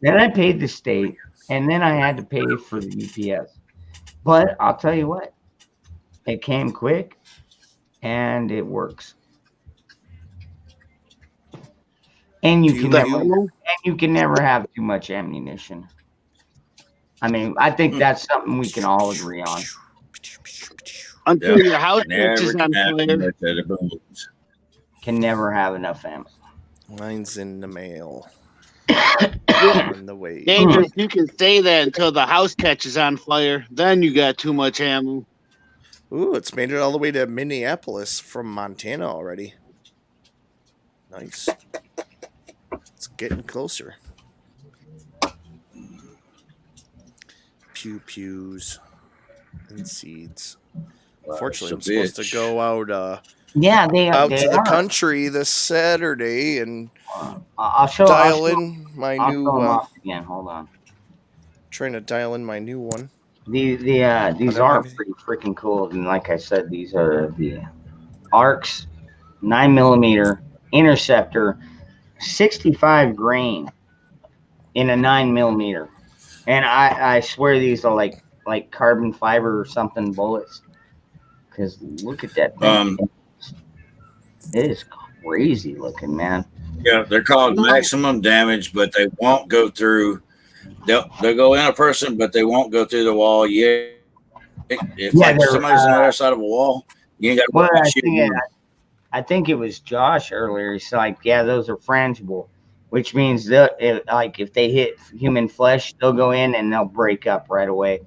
Speaker 1: then I paid the state, and then I had to pay for the UPS. But I'll tell you what, it came quick, and it works. And you can never have too much ammunition. I mean, I think that's something we can all agree on.
Speaker 11: Until your house catches on fire.
Speaker 1: Can never have enough ammo.
Speaker 3: Mine's in the mail. On the way.
Speaker 11: Dangerous, you can say that until the house catches on fire. Then you got too much ammo.
Speaker 3: Ooh, it's made it all the way to Minneapolis from Montana already. Nice. It's getting closer. Pew pews and seeds. Fortunately, I'm supposed to go out.
Speaker 1: Yeah, they
Speaker 3: out
Speaker 1: they
Speaker 3: to the
Speaker 1: are.
Speaker 3: country this Saturday and
Speaker 1: I'll show
Speaker 3: my
Speaker 1: I'll
Speaker 3: new
Speaker 1: show 'em off again. Hold on.
Speaker 3: Trying to dial in my new one.
Speaker 1: These are pretty freaking cool, and like I said, these are the ARCs 9mm Interceptor 65 grain in a 9mm, and I swear these are like carbon fiber or something bullets. Because look at that thing. It is crazy looking, man.
Speaker 8: Yeah, they're called maximum damage, but they won't go through. They'll go in a person, but they won't go through the wall. Yeah, if like somebody's on the other side of a wall, you ain't got to worry about shooting.
Speaker 1: I think it was Josh earlier. He's like, yeah, those are frangible, which means that if they hit human flesh, they'll go in and they'll break up right away.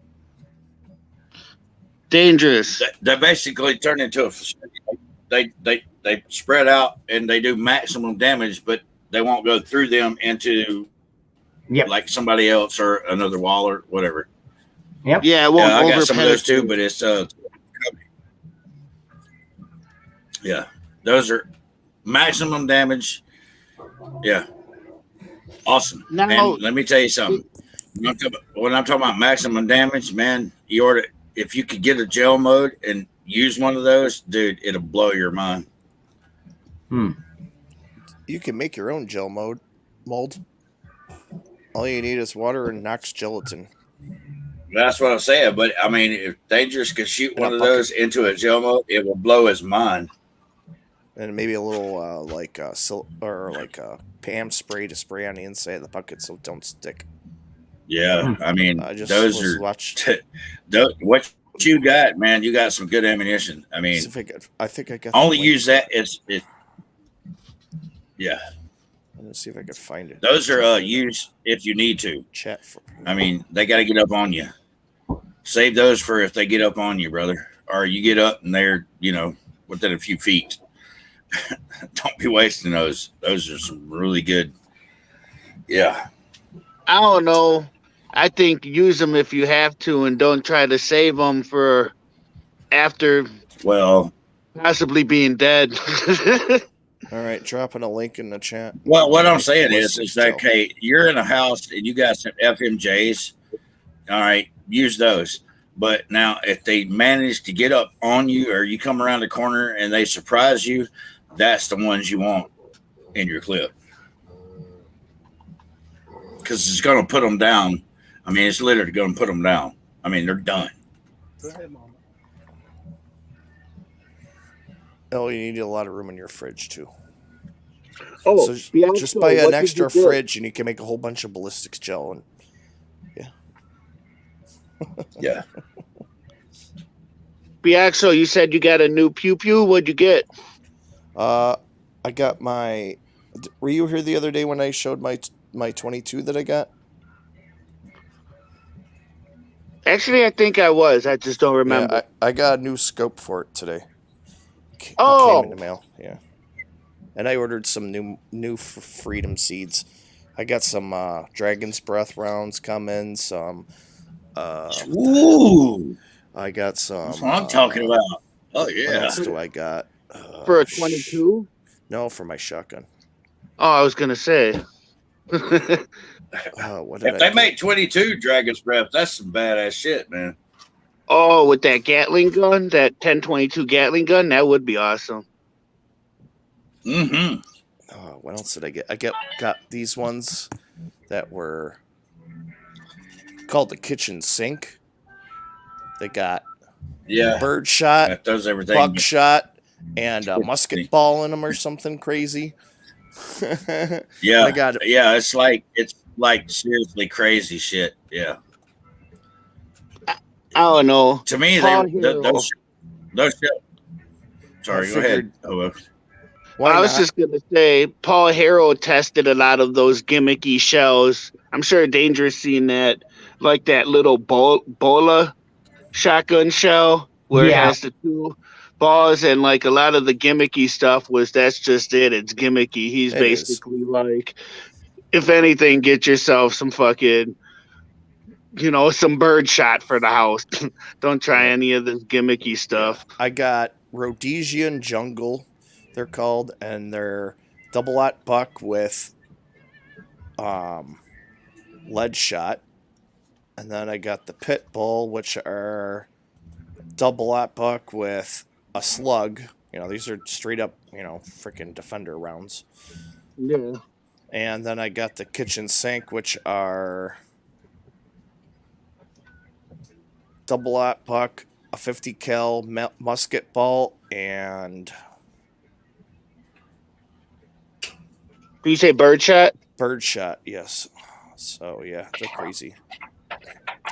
Speaker 11: Dangerous.
Speaker 8: They basically turn into a facility. They spread out and they do maximum damage, but they won't go through them into like somebody else or another wall or whatever.
Speaker 1: Yep.
Speaker 11: Yeah, it won't
Speaker 8: I got some of those too, but it's yeah, those are maximum damage. Yeah, awesome.
Speaker 11: Now,
Speaker 8: and let me tell you something. When I'm talking about maximum damage, man, you ought to, if you could get a gel mode and use one of those, dude, it'll blow your mind.
Speaker 3: You can make your own gel mold. All you need is water and Knox gelatin.
Speaker 8: That's what I'm saying. But I mean, if Dangerous could shoot one of those into a gel mode, it will blow his mind.
Speaker 3: And maybe a little Pam spray to spray on the inside of the bucket so it don't stick.
Speaker 8: Yeah, I mean, those are what you got, man. You got some good ammunition. I mean,
Speaker 3: I think I got
Speaker 8: only use that. Yeah.
Speaker 3: Let me see if I can find it.
Speaker 8: Those are used if you need to. I mean, they got to get up on you. Save those for if they get up on you, brother. Or you get up and they're, within a few feet. Don't be wasting those. Those are some really good. Yeah.
Speaker 11: I don't know. I think use them if you have to and don't try to save them for after possibly being dead.
Speaker 3: All right, dropping a link in the chat.
Speaker 8: Well, what I'm saying is that, okay, you're in a house and you got some FMJs. All right, use those. But now if they manage to get up on you or you come around the corner and they surprise you, that's the ones you want in your clip. Because it's going to put them down. I mean, it's literally going to put them down. I mean, they're done.
Speaker 3: Go ahead, Mama. Oh, you need a lot of room in your fridge, too.
Speaker 11: Oh,
Speaker 3: so just buy an extra fridge and you can make a whole bunch of ballistics gel. And
Speaker 8: yeah.
Speaker 11: Biaxo, you said you got a new pew pew. What'd you get?
Speaker 3: I got my. Were you here the other day when I showed my 22 that I got?
Speaker 11: Actually, I think I was. I just don't remember.
Speaker 3: Yeah, I got a new scope for it today. It
Speaker 11: Oh,
Speaker 3: came in the mail. Yeah, and I ordered some new Freedom seeds. I got some Dragon's Breath rounds coming. Some.
Speaker 8: Ooh.
Speaker 3: I got some.
Speaker 8: That's what I'm talking about. Oh yeah.
Speaker 3: What else do I got?
Speaker 11: For a 22?
Speaker 3: No, for my shotgun.
Speaker 11: Oh, I was gonna say.
Speaker 3: What did
Speaker 8: If they make 22 Dragon's Breath, that's some badass shit, man.
Speaker 11: Oh, with that Gatling gun, that 1022 Gatling gun, that would be awesome.
Speaker 8: Mm-hmm.
Speaker 3: What else did I get? I got these ones that were called the kitchen sink. They got bird shot,
Speaker 8: that does everything.
Speaker 3: Buckshot, and a musket ball in them or something crazy.
Speaker 8: Yeah,
Speaker 3: I got it.
Speaker 8: Yeah, it's like seriously crazy shit. Yeah.
Speaker 11: I don't know.
Speaker 8: To me, those shit. Sorry, go ahead.
Speaker 11: I was just gonna say, Paul Harrow tested a lot of those gimmicky shells. I'm sure Dangerous seen that, like that little Bola shotgun shell where it has the two balls, and like a lot of the gimmicky stuff that's just it. It's gimmicky. He's basically like, if anything, get yourself some fucking, some bird shot for the house. Don't try any of this gimmicky stuff.
Speaker 3: I got Rhodesian Jungle, they're called, and they're double-aught buck with lead shot. And then I got the Pit Bull, which are double-aught buck with a slug. These are straight up, freaking Defender rounds.
Speaker 11: Yeah.
Speaker 3: And then I got the kitchen sink, which are double aught puck, a 50 cal musket ball, and
Speaker 11: Do you say birdshot?
Speaker 3: birdshot. Yes. So yeah, they're crazy.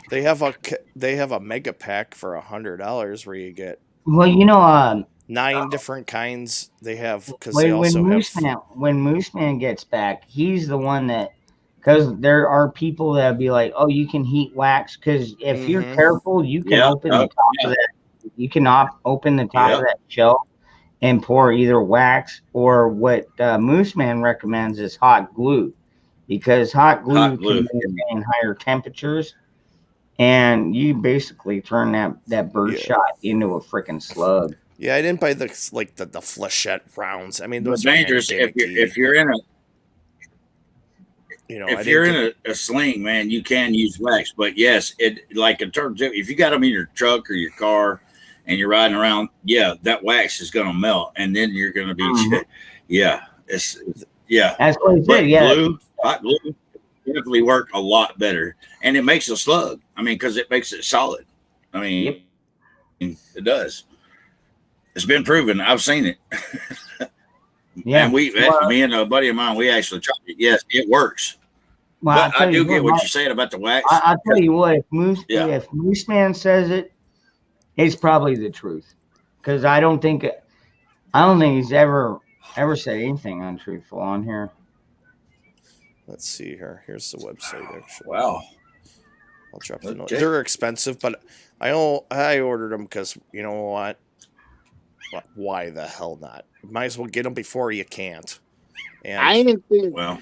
Speaker 3: They have a mega pack for $100 where you get
Speaker 1: Well, you know,
Speaker 3: 9 different kinds. They have because they
Speaker 1: when
Speaker 3: also have.
Speaker 1: When Mooseman gets back, he's the one that, because there are people that be like, "Oh, you can heat wax," because if you're
Speaker 3: Mhm.
Speaker 1: careful, you can
Speaker 8: Yeah.
Speaker 1: open the top of that. You can open the top of that shelf and pour either wax or what Mooseman recommends is hot glue, because hot glue can maintain higher temperatures, and you basically turn that birdshot into a freaking slug.
Speaker 3: Yeah, I didn't buy the flechette rounds. I mean,
Speaker 8: But
Speaker 3: those are kinda
Speaker 8: dangerous if
Speaker 3: gimmicky.
Speaker 8: you're in a
Speaker 3: You know,
Speaker 8: if you're in a sling, man, you can use wax. But yes, it like in terms of if you got them in your truck or your car and you're riding around, yeah, that wax is going to melt, and then you're going to be, yeah, it's
Speaker 1: That's what he
Speaker 8: But
Speaker 1: said. Yeah,
Speaker 8: glue, hot glue, definitely work a lot better, and it makes a slug. I mean, because it makes it solid. I mean, it does. It's been proven. I've seen it.
Speaker 1: Yeah,
Speaker 8: and me and a buddy of mine, we actually tried it. Yes, it works.
Speaker 1: Well,
Speaker 8: But I do get what you're saying about the wax.
Speaker 1: I'll tell you what, if Mooseman says it, it's probably the truth. Because I don't think he's ever said anything untruthful on here.
Speaker 3: Let's see here. Here's the website. Actually,
Speaker 8: wow.
Speaker 3: I'll drop the note. They're expensive, but I ordered them because you know what? Why the hell not? Might as well get them before you can't. And
Speaker 11: I didn't think.
Speaker 8: Well,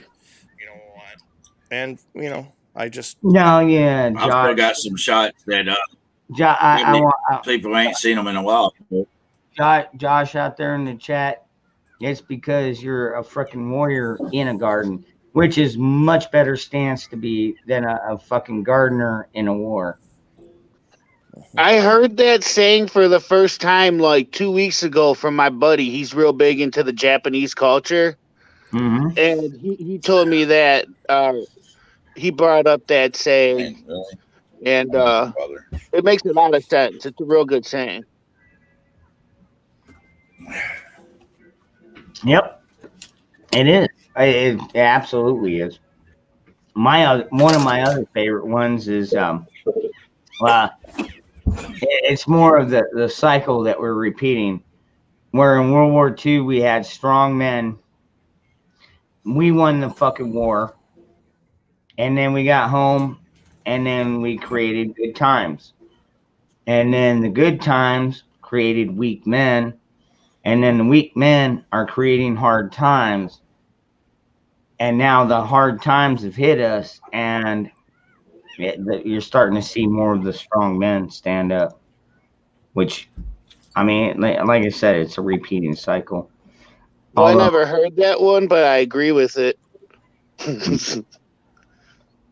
Speaker 3: you know what? And you know, I just
Speaker 1: I've
Speaker 8: still got some shots that people ain't seen them in a while.
Speaker 1: Josh out there in the chat, it's because you're a freaking warrior in a garden, which is much better stance to be than a fucking gardener in a war.
Speaker 11: I heard that saying for the first time like 2 weeks ago from my buddy. He's real big into the Japanese culture.
Speaker 1: Mm-hmm.
Speaker 11: And he told me that he brought up that saying. And it makes a lot of sense. It's a real good saying.
Speaker 1: Yep, it is. It absolutely is. One of my other favorite ones is it's more of the cycle that we're repeating. Where in World War II we had strong men. We won the fucking war, and then we got home, and then we created good times, and then the good times created weak men. And then the weak men are creating hard times. And now the hard times have hit us, and you're starting to see more of the strong men stand up. Which, I mean, like I said, it's a repeating cycle.
Speaker 11: Well, I never heard that one, but I agree with it.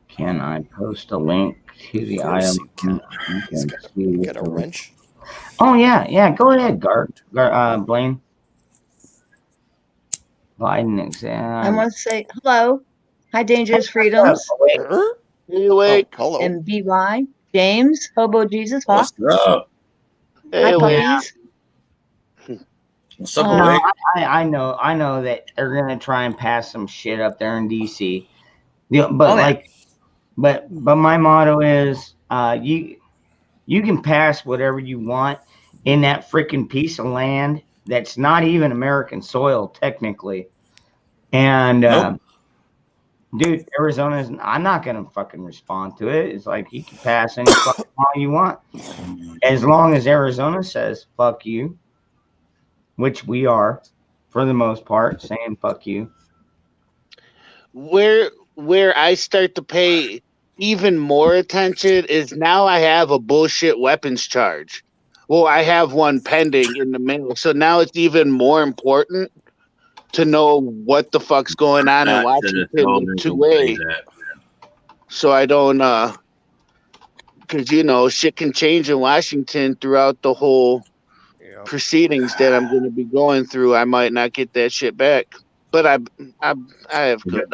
Speaker 1: Can I post a link to the item?
Speaker 3: Got a wrench.
Speaker 1: Oh yeah. Go ahead, Blaine. Biden exam.
Speaker 12: I must say hello. Hi, Dangerous Freedoms.
Speaker 11: Hey,
Speaker 3: hello.
Speaker 12: And BY, James, Hobo Jesus, Hawk.
Speaker 8: What's up?
Speaker 12: Hi, puppies.
Speaker 8: What's up,
Speaker 1: No, I know that they're gonna try and pass some shit up there in DC. But but my motto is you can pass whatever you want in that freaking piece of land that's not even American soil technically. And dude, Arizona's, I'm not gonna fucking respond to it. It's like you can pass any fucking law you want. As long as Arizona says fuck you, which we are for the most part saying fuck you.
Speaker 11: Where I start to pay even more attention is now I have a bullshit weapons charge. Well, I have one pending in the mail. So now it's even more important to know what the fuck's going on in Washington with 2A. So I don't, because, you know, shit can change in Washington throughout the whole proceedings that I'm going to be going through. I might not get that shit back. but I have good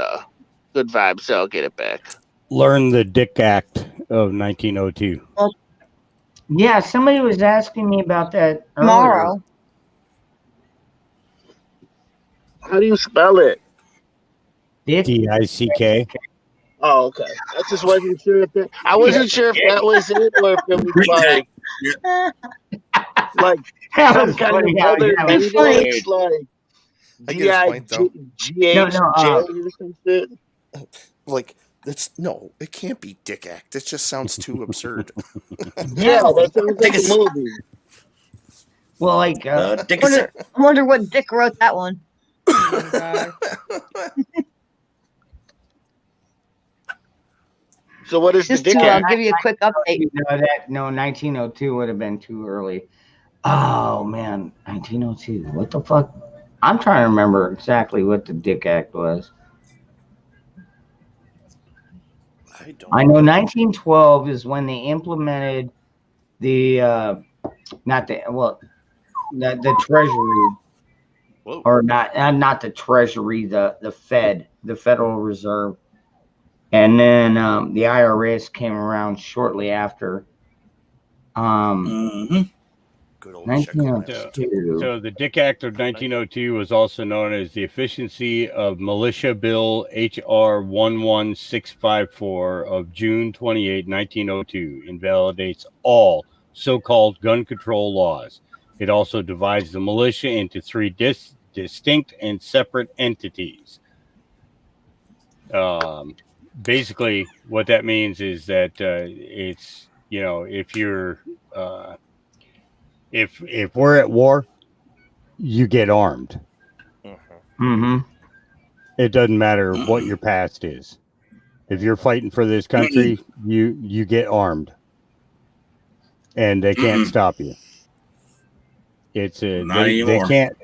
Speaker 11: vibes, so I'll get it back.
Speaker 9: Learn the Dick Act of 1902.
Speaker 1: Yeah, somebody was asking me about that earlier.
Speaker 12: Tomorrow.
Speaker 11: How do you spell it?
Speaker 9: DICK.
Speaker 11: Oh, okay. I just wasn't sure if that. I wasn't sure if that was it or if it was like
Speaker 1: That
Speaker 11: some
Speaker 1: was
Speaker 11: kind
Speaker 1: funny
Speaker 11: of
Speaker 1: how-
Speaker 11: other
Speaker 1: yeah, it was
Speaker 11: language, like
Speaker 3: I get his point, though.
Speaker 11: GHJ
Speaker 1: No,
Speaker 11: or some shit.
Speaker 3: Like, no, it can't be Dick Act. It just sounds too absurd.
Speaker 11: Yeah, that sounds like a movie.
Speaker 1: Well, like,
Speaker 12: I wonder what Dick wrote that one.
Speaker 11: So what is
Speaker 12: Just
Speaker 11: the Dick
Speaker 12: to
Speaker 11: Act?
Speaker 12: give you a quick update.
Speaker 1: 1902 would have been too early. Oh man, 1902. What the fuck? I'm trying to remember exactly what the Dick Act was. I know 1912 is when they implemented the the Treasury, or not the Treasury, the Fed, the Federal Reserve, and then the IRS came around shortly after.
Speaker 3: Good old
Speaker 1: 1902.
Speaker 9: So the Dick Act of 1902 was also known as the Efficiency of Militia Bill H.R. 11654 of June 28, 1902, invalidates all so-called gun control laws. It also divides the militia into three distinct and separate entities. Basically, what that means is that it's, you know, if you're if we're at war, you get armed.
Speaker 1: Mm-hmm.
Speaker 9: It doesn't matter what your past is. If you're fighting for this country, you get armed, and they can't stop you. It's they can't.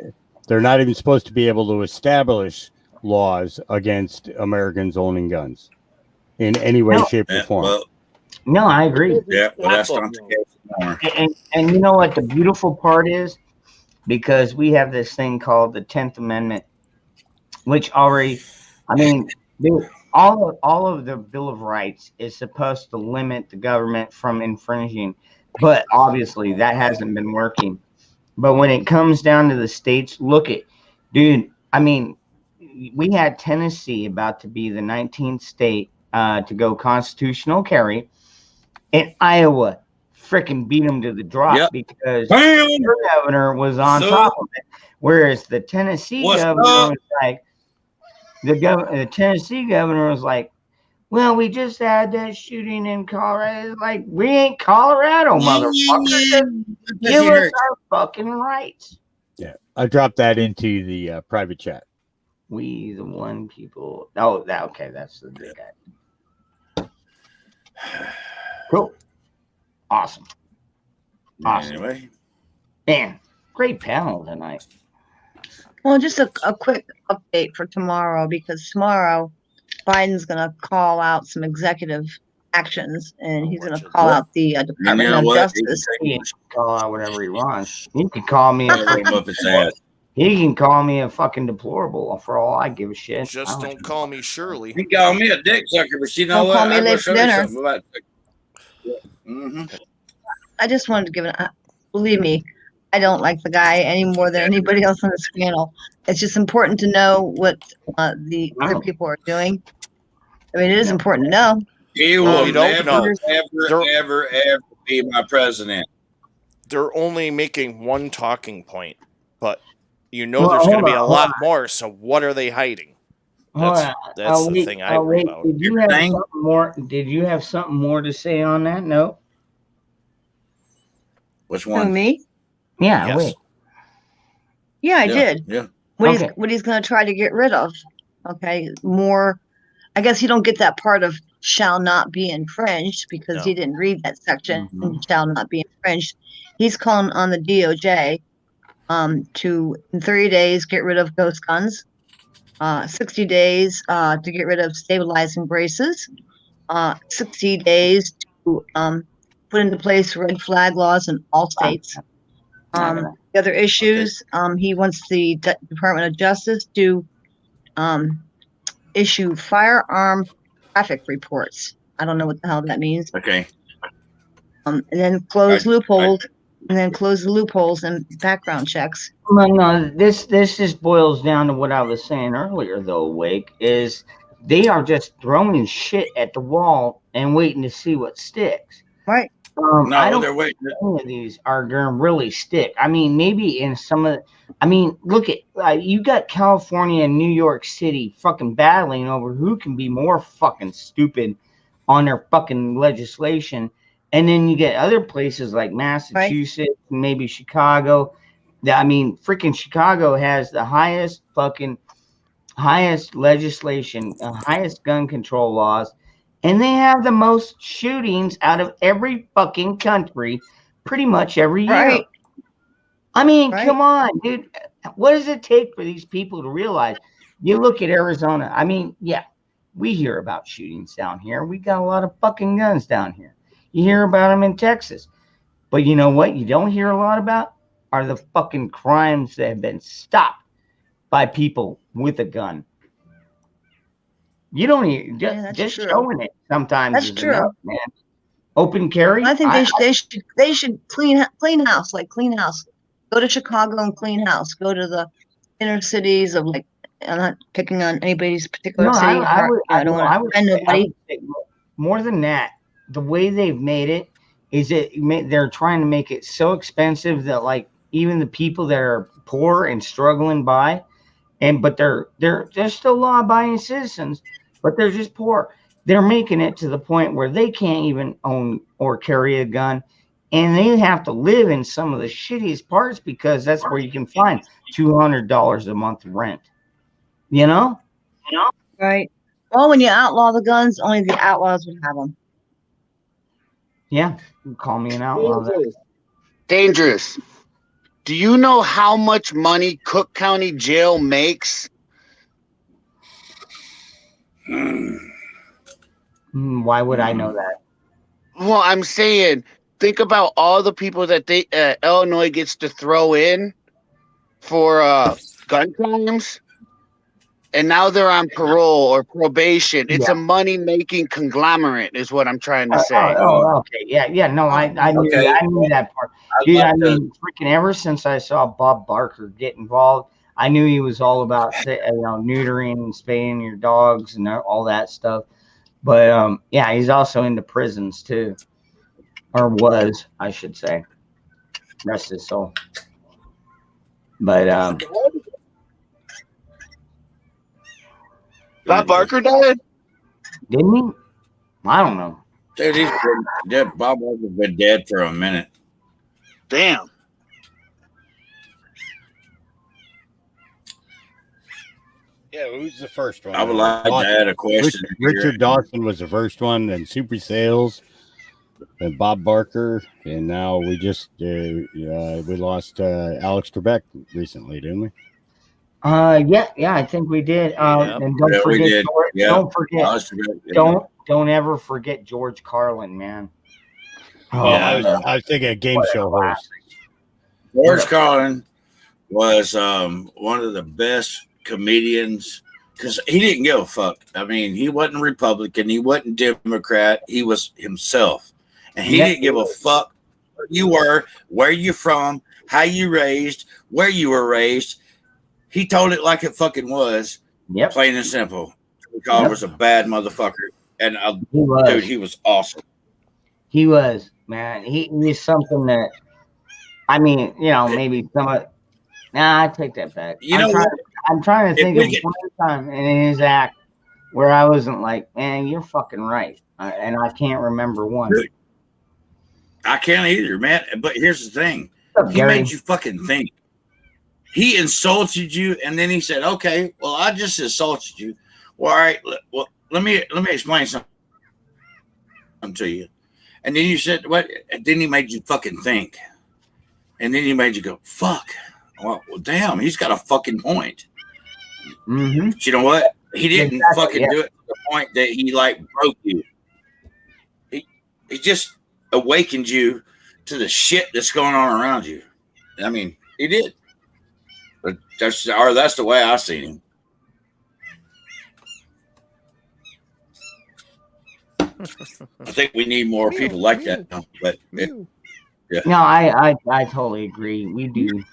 Speaker 9: They're not even supposed to be able to establish laws against Americans owning guns in any way, shape, or form.
Speaker 1: No, I agree.
Speaker 8: Yeah, well, that's not the case anymore.
Speaker 1: And you know what the beautiful part is? Because we have this thing called the 10th Amendment, which already, I mean, all of the Bill of Rights is supposed to limit the government from infringing, but obviously that hasn't been working. But when it comes down to the states, look at, dude, I mean, we had Tennessee about to be the 19th state to go constitutional carry, and Iowa freaking beat them to the drop because their governor was on top of it. Whereas the Tennessee governor was like, the Tennessee governor was like, well, we just had that shooting in Colorado. Like, we ain't Colorado, motherfucker. Give us our fucking rights.
Speaker 9: Yeah, I dropped that into the private chat.
Speaker 1: We the one people. Oh, okay. That's the big guy. Cool. Awesome.
Speaker 8: Anyway.
Speaker 1: Man, great panel tonight.
Speaker 12: Well, just a quick update for tomorrow, because tomorrow Biden's going to call out some executive actions, and he's going to call out the Department of Justice.
Speaker 1: He can call out whatever he wants. He can call me he can call me a fucking deplorable for all I give a shit.
Speaker 3: Just don't call me Shirley.
Speaker 8: He called me a dick sucker, but you know
Speaker 12: Don't
Speaker 8: what?
Speaker 12: call me
Speaker 8: I'm
Speaker 12: late
Speaker 8: gonna
Speaker 12: for
Speaker 8: show you
Speaker 12: dinner.
Speaker 8: something about
Speaker 12: I just wanted to give it. Believe me, I don't like the guy any more than anybody else on this panel. It's just important to know what the other people are doing. I mean, it is important to know.
Speaker 8: He
Speaker 3: Well,
Speaker 8: will
Speaker 3: you don't
Speaker 8: never,
Speaker 3: know.
Speaker 8: ever be my president.
Speaker 3: They're only making one talking point, but you know
Speaker 1: Well,
Speaker 3: there's going to be a
Speaker 1: hold
Speaker 3: lot
Speaker 1: on.
Speaker 3: more. So what are they hiding?
Speaker 1: Hold
Speaker 3: That's,
Speaker 1: on.
Speaker 3: that's the
Speaker 1: Wait,
Speaker 3: thing I worry
Speaker 1: wait.
Speaker 3: about.
Speaker 1: Did you have something more? Did you have something more to say on that note?
Speaker 8: Which
Speaker 12: Who, me?
Speaker 1: Yeah.
Speaker 3: Yes.
Speaker 1: Wait.
Speaker 12: Yeah, I did.
Speaker 8: Yeah.
Speaker 12: What he's going to try to get rid of. Okay, more. I guess you don't get that part of shall not be infringed because he didn't read that section. Shall not be infringed. He's calling on the DOJ to in 30 days get rid of ghost guns, 60 days to get rid of stabilizing braces, 60 days to put into place red flag laws in all states. The other issues, he wants the Department of Justice to issue firearm traffic reports. I don't know what the hell that means.
Speaker 8: Okay.
Speaker 12: And then close loopholes, and then close the loopholes and background checks.
Speaker 1: No, this just boils down to what I was saying earlier, though. Wake is they are just throwing shit at the wall and waiting to see what sticks.
Speaker 12: Right.
Speaker 1: I don't
Speaker 8: they're waiting.
Speaker 1: think any of these are going to really stick. I mean, maybe in some of look at you got California and New York City fucking battling over who can be more fucking stupid on their fucking legislation. And then you get other places like Massachusetts, maybe Chicago. I mean, freaking Chicago has the highest legislation, highest gun control laws. And they have the most shootings out of every fucking country pretty much every year.
Speaker 12: Right.
Speaker 1: I mean, come on, dude. What does it take for these people to realize? You look at Arizona. I mean, yeah, we hear about shootings down here. We got a lot of fucking guns down here. You hear about them in Texas. But you know what you don't hear a lot about are the fucking crimes that have been stopped by people with a gun. You don't even just showing it sometimes.
Speaker 12: That's
Speaker 1: is
Speaker 12: true,
Speaker 1: enough, man. Open carry.
Speaker 12: I think they should clean house, like clean house. Go to Chicago and clean house. Go to the inner cities of like. I'm not picking on anybody's particular city. I don't want to offend nobody.
Speaker 1: More than that, the way they've made it is they're trying to make it so expensive that like even the people that are poor and struggling buy, but they're still law-abiding citizens. But they're just poor. They're making it to the point where they can't even own or carry a gun. And they have to live in some of the shittiest parts because that's where you can find $200 a month rent. You know?
Speaker 12: Right. Well, when you outlaw the guns, only the outlaws would have them.
Speaker 1: Yeah. Call me an outlaw.
Speaker 11: Dangerous. Do you know how much money Cook County Jail makes?
Speaker 1: Why would I know that?
Speaker 11: Well, I'm saying, think about all the people that Illinois gets to throw in for gun crimes, and now they're on parole or probation. It's a money-making conglomerate, is what I'm trying to say.
Speaker 1: Okay. Yeah. No, I knew that part. Dude, I mean, freaking ever since I saw Bob Barker get involved, I knew he was all about neutering and spaying your dogs and all that stuff. But yeah, he's also into prisons too, or was, I should say. Rest his soul. But
Speaker 11: Bob Barker died?
Speaker 1: Didn't he? I don't know.
Speaker 8: Dude, he's been dead. Bob Barker's been dead for a minute.
Speaker 11: Damn.
Speaker 9: Yeah, who's the first one?
Speaker 8: I would like to add a question.
Speaker 9: Richard Dawson was the first one, then Super Sales, then Bob Barker, and now we just we lost Alex Trebek recently, didn't we?
Speaker 1: Yeah, I think we did. And don't forget, don't ever forget George Carlin, man.
Speaker 9: I was thinking a game show host.
Speaker 8: George Carlin was one of the best comedians because he didn't give a fuck. I mean, he wasn't Republican, he wasn't Democrat, he was himself, and he didn't give a fuck where you were, where you from, how you raised, where you were raised. He told it like it fucking was.
Speaker 1: Yep.
Speaker 8: Plain and simple. George Carlin was a bad motherfucker, and dude, he was awesome.
Speaker 1: He was, man. He's something that, I mean, maybe some of. Nah, I take that back. I'm trying to think of one time in his act where I wasn't like, man, you're fucking right, and I can't remember one.
Speaker 8: I can't either, man. But here's the thing: he made you fucking think. He insulted you, and then he said, "Okay, well, I just insulted you. Well, all right. Well, let me explain something to you." And then you said, "What?" And then he made you fucking think, and then he made you go, "Fuck." Well, damn, he's got a fucking point.
Speaker 1: Mm-hmm.
Speaker 8: But you know what? He didn't fucking do it to the point that he like broke you. He just awakened you to the shit that's going on around you. I mean, he did. But that's the way I seen him. I think we need more people like that now. But yeah.
Speaker 1: No, I totally agree. We do.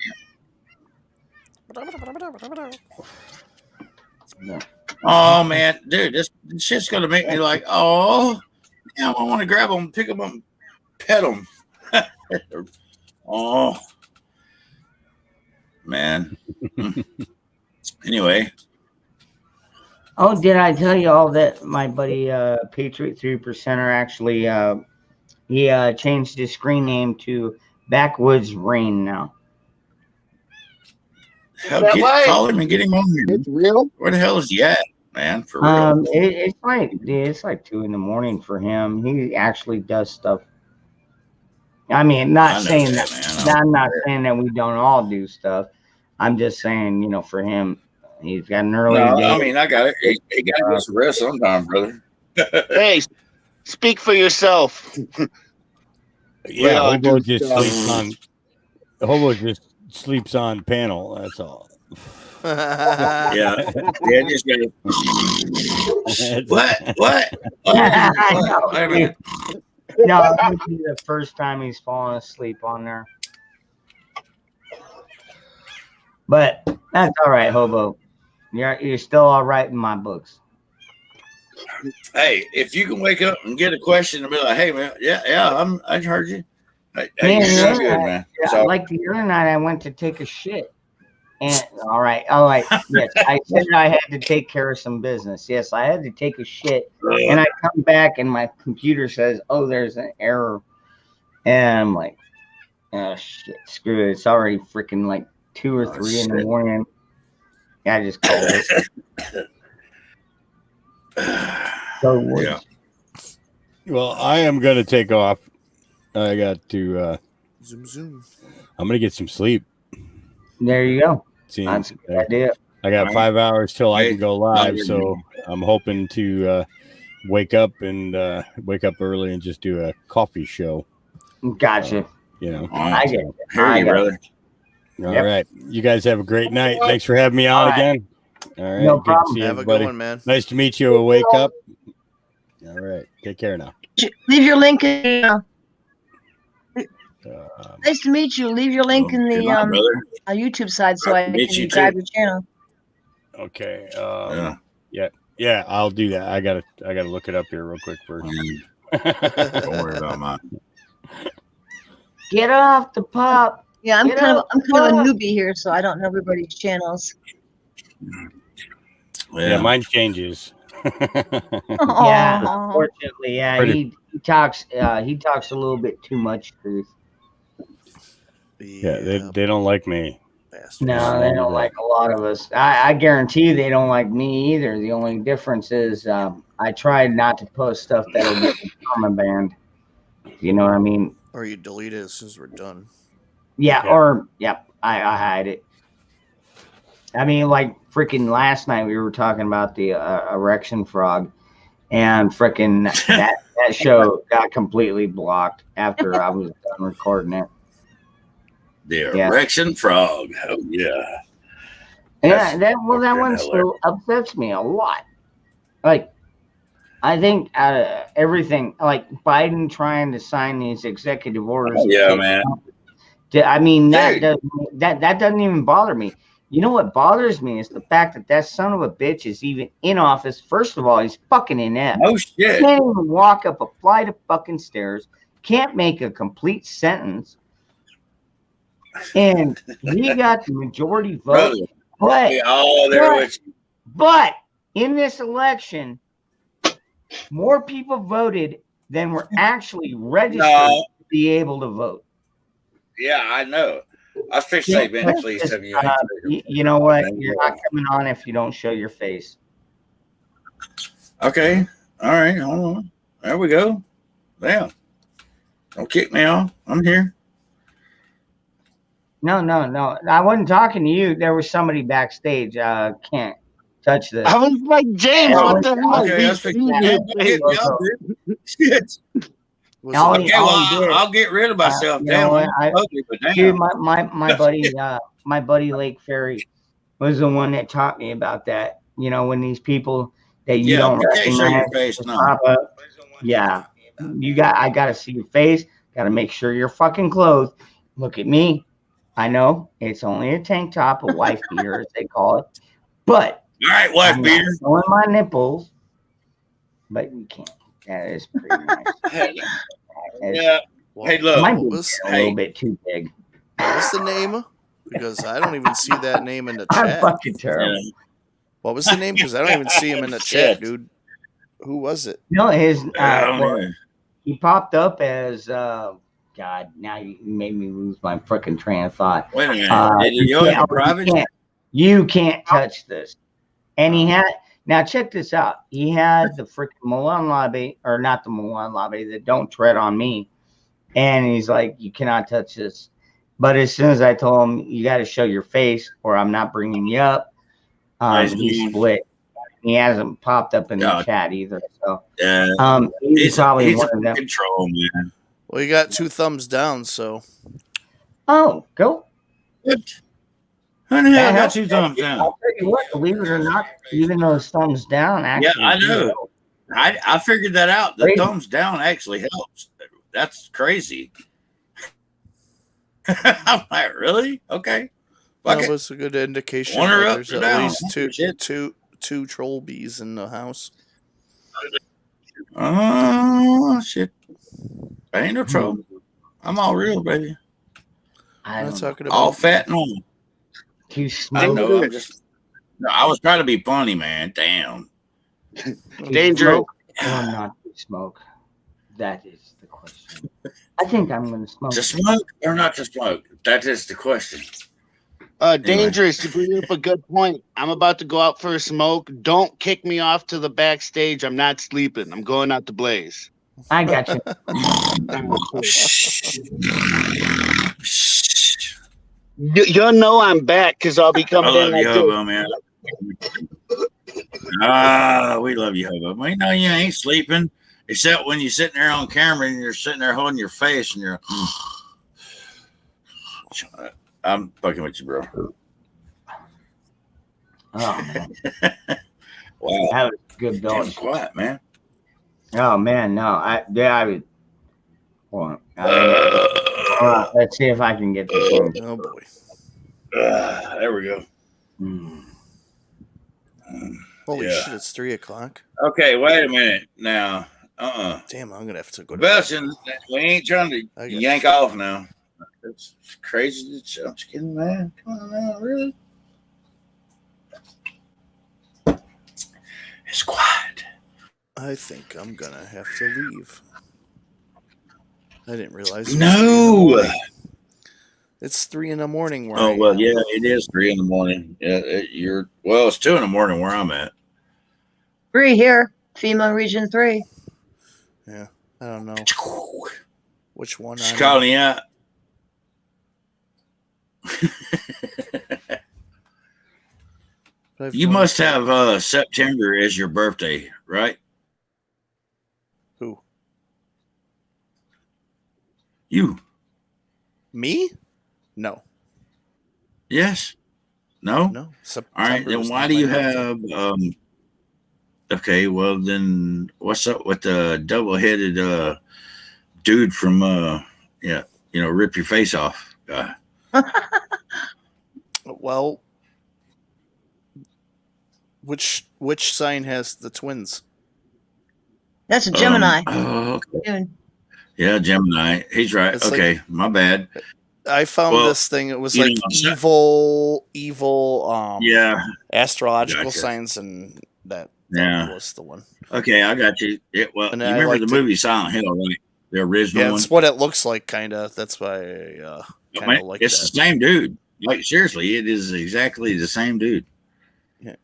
Speaker 1: Yeah.
Speaker 8: Oh man, dude, this shit's gonna make me like, oh, yeah, I want to grab them, pick them up, and pet them. Oh, man. Anyway.
Speaker 1: Oh, did I tell you all that my buddy Patriot 3%er actually he changed his screen name to Backwoods Rain now.
Speaker 8: Call him and get him on here.
Speaker 11: It's real.
Speaker 8: Where the hell is he at, man? For real.
Speaker 1: It's like 2 a.m. for him. He actually does stuff. I mean, not saying that I'm not saying that we don't all do stuff. I'm just saying, you know, for him, he's got an early day.
Speaker 8: I mean, I got it. He got to go to rest sometime, brother.
Speaker 11: Hey, speak for yourself.
Speaker 9: Yeah, Hobo just sleeps on. Hobo just sleeps on panel. That's all.
Speaker 8: Yeah, just got to. What?
Speaker 1: No, that would be the first time he's fallen asleep on there. But that's all right, Hobo. You're still all right in my books.
Speaker 8: Hey, if you can wake up and get a question and be like, "Hey, man, I heard you." Hey,
Speaker 1: Man,
Speaker 8: you're good, man. So,
Speaker 1: like the other night, I went to take a shit. And all right. Yes, I said I had to take care of some business. Yes, I had to take a shit, and I come back and my computer says, "Oh, there's an error," and I'm like, "Oh shit, screw it! It's already freaking like 2 or 3 in the morning." I just called it. So
Speaker 8: yeah.
Speaker 9: Well, I am gonna take off. I got to.
Speaker 3: Zoom.
Speaker 9: I'm gonna get some sleep.
Speaker 1: There you go.
Speaker 9: That's
Speaker 1: a good idea.
Speaker 9: I got 5 hours till I can go live, so I'm hoping to wake up early and just do a coffee show.
Speaker 1: Gotcha.
Speaker 9: You know,
Speaker 1: I get it.
Speaker 8: Hear you, brother.
Speaker 9: All right. You guys have a great night. Thanks for having me on again. All right.
Speaker 1: No
Speaker 9: Good
Speaker 1: problem.
Speaker 9: to see
Speaker 3: Have a
Speaker 9: everybody.
Speaker 3: good one, man.
Speaker 9: Nice to meet you. Wake up. All right. Take care now.
Speaker 12: Leave your link in. Nice to meet you. Leave your link in the YouTube side so I can subscribe your channel.
Speaker 9: Okay. Yeah. I'll do that. I gotta look it up here real quick first.
Speaker 8: Don't worry about mine.
Speaker 1: Get off the pup.
Speaker 12: Yeah, I'm kind of a newbie here, so I don't know everybody's channels.
Speaker 9: Yeah, mine changes.
Speaker 1: Yeah, unfortunately, yeah. He talks a little bit too much truth.
Speaker 9: Yeah, they don't like me.
Speaker 1: No, they don't like a lot of us. I guarantee they don't like me either. The only difference is I tried not to post stuff that'll get me trauma banned. You know what I mean?
Speaker 3: Or you delete it as soon as we're done.
Speaker 1: Yeah. I hide it. I mean, like freaking last night we were talking about the erection frog, and freaking that show got completely blocked after I was done recording it.
Speaker 8: The erection frog. Oh yeah.
Speaker 1: Yeah, that one still upsets me a lot. Like, I think out of everything, like Biden trying to sign these executive orders.
Speaker 8: Oh, yeah, man.
Speaker 1: I mean, that doesn't even bother me. You know what bothers me is the fact that son of a bitch is even in office. First of all, he's fucking inept.
Speaker 8: Oh shit!
Speaker 1: Can't even walk up a flight of fucking stairs. Can't make a complete sentence. And he got the majority vote. But in this election, more people voted than were actually registered to be able to vote.
Speaker 8: Yeah, I know. I was fixing to say, Ben, please tell me
Speaker 1: you know what? You're not coming on if you don't show your face.
Speaker 8: Okay. All right. Hold on. There we go. Damn. Don't kick me off. I'm here.
Speaker 1: No. I wasn't talking to you. There was somebody backstage. Can't touch this.
Speaker 11: I was like, James, what the hell?
Speaker 8: Okay, I'll get rid of myself.
Speaker 1: Dude, my buddy Lake Ferry was the one that taught me about that. You know, when these people that you don't recognize
Speaker 8: face,
Speaker 1: pop up. Yeah, I gotta see your face. Gotta make sure you're fucking clothed. Look at me. I know it's only a tank top, a wife beater, as they call it. But
Speaker 8: all right, wife
Speaker 1: I'm
Speaker 8: beater.
Speaker 1: not showing my nipples. But you can't. That is pretty nice.
Speaker 8: Yeah. Hey, look.
Speaker 1: Might be
Speaker 3: was-
Speaker 1: a little bit too big.
Speaker 3: What was the name? Because I don't even see that name in the
Speaker 1: I'm
Speaker 3: chat.
Speaker 1: fucking terrible.
Speaker 3: What was the name? Because I don't even see him in the chat, dude. Who was it?
Speaker 1: No, his
Speaker 8: know.
Speaker 1: he popped up as God. Now you made me lose my freaking train of thought.
Speaker 8: Wait a minute. Did you go into private?
Speaker 1: You can't touch this. And he had now check this out. He had the freaking Milan lobby, or not the Milan lobby, the Don't Tread on Me. And he's like, you cannot touch this. But as soon as I told him you got to show your face, or I'm not bringing you up, he split. He hasn't popped up in the chat either. So he's probably one of them.
Speaker 8: Control, man.
Speaker 3: Well, you got 2 thumbs down, so.
Speaker 1: Oh, go.
Speaker 8: Honey, I got 2 thumbs down.
Speaker 1: I'll tell you what, believe it or not, even those thumbs down actually.
Speaker 8: Yeah, I know. I figured that out. The
Speaker 1: Crazy.
Speaker 8: thumbs down actually helps. That's crazy. I'm like, really? Okay. Fuck
Speaker 3: That
Speaker 8: it.
Speaker 3: was a good indication.
Speaker 8: One or
Speaker 3: that
Speaker 8: up
Speaker 3: there's
Speaker 8: or
Speaker 3: at
Speaker 8: down.
Speaker 3: least two troll bees in the house.
Speaker 8: Oh, shit. I ain't no trouble. I'm all real, baby.
Speaker 3: I'm not talking about
Speaker 8: All fat and all.
Speaker 1: Too
Speaker 8: I
Speaker 1: smooth.
Speaker 8: know. I'm just. No, I was trying to be funny, man. Damn.
Speaker 11: Danger.
Speaker 1: Smoke or not to smoke? That is the question. I think I'm going to smoke.
Speaker 8: To smoke or not to smoke? That is the question.
Speaker 11: Dangerous. You bring up a good point. I'm about to go out for a smoke. Don't kick me off to the backstage. I'm not sleeping. I'm going out to blaze.
Speaker 1: I got you.
Speaker 11: You'll know I'm back because I'll be
Speaker 8: I
Speaker 11: coming
Speaker 8: love
Speaker 11: in
Speaker 8: you,
Speaker 11: like
Speaker 8: Hobo, man. We love you, Hobo. We know you ain't sleeping, except when you're sitting there on camera and you're sitting there holding your face and you're. I'm fucking with you, bro.
Speaker 1: Oh, man.
Speaker 8: Wow.
Speaker 1: That was good
Speaker 8: Damn
Speaker 1: dog.
Speaker 8: quiet, man.
Speaker 1: Oh, man. No. I would. Hold on. Let's see if I can get this one.
Speaker 3: Oh, boy.
Speaker 8: There we go.
Speaker 3: Holy
Speaker 8: Yeah.
Speaker 3: shit, it's 3 o'clock.
Speaker 8: Okay, wait a minute now.
Speaker 3: Damn, I'm going to have to go to
Speaker 8: Belson, we ain't trying to
Speaker 3: I got
Speaker 8: yank off now. It's crazy. I'm just kidding, man. Come on now, really? It's quiet.
Speaker 3: I think I'm going to have to leave. I didn't realize.
Speaker 8: No.
Speaker 3: It's 3 in the morning. Where
Speaker 8: Oh,
Speaker 3: I
Speaker 8: well,
Speaker 3: am.
Speaker 8: yeah, it is 3 in the morning. Yeah, it's 2 in the morning where I'm at.
Speaker 12: 3 here, FEMA Region 3.
Speaker 3: Yeah, I don't know which one.
Speaker 8: Just
Speaker 3: I'm
Speaker 8: calling you out. You must have September as your birthday, right?
Speaker 3: Who?
Speaker 8: You.
Speaker 3: Me? No.
Speaker 8: Yes. No.
Speaker 3: No.
Speaker 8: All right.
Speaker 3: September
Speaker 8: Then
Speaker 3: was
Speaker 8: why
Speaker 3: not
Speaker 8: do
Speaker 3: my
Speaker 8: you
Speaker 3: birthday.
Speaker 8: have? Okay. Well, then what's up with the double-headed dude from rip your face off guy?
Speaker 3: Well, which sign has the twins?
Speaker 12: That's a Gemini.
Speaker 8: Okay. Yeah, Gemini. He's right.
Speaker 3: It's
Speaker 8: Okay,
Speaker 3: like-
Speaker 8: my bad.
Speaker 3: I found
Speaker 8: Well,
Speaker 3: this thing. It was
Speaker 8: you
Speaker 3: like
Speaker 8: know,
Speaker 3: evil.
Speaker 8: Yeah.
Speaker 3: Astrological
Speaker 8: Gotcha.
Speaker 3: signs, and that
Speaker 8: Yeah.
Speaker 3: was the one.
Speaker 8: Okay, I got you. Well,
Speaker 3: And
Speaker 8: you
Speaker 3: I
Speaker 8: remember
Speaker 3: liked
Speaker 8: the
Speaker 3: it.
Speaker 8: movie Silent Hill, right? The original
Speaker 3: Yeah,
Speaker 8: one.
Speaker 3: it's what it looks like, kind of. That's why I kind of like
Speaker 8: It's
Speaker 3: that.
Speaker 8: the same dude. Like seriously, it is exactly the same dude.
Speaker 3: Yeah.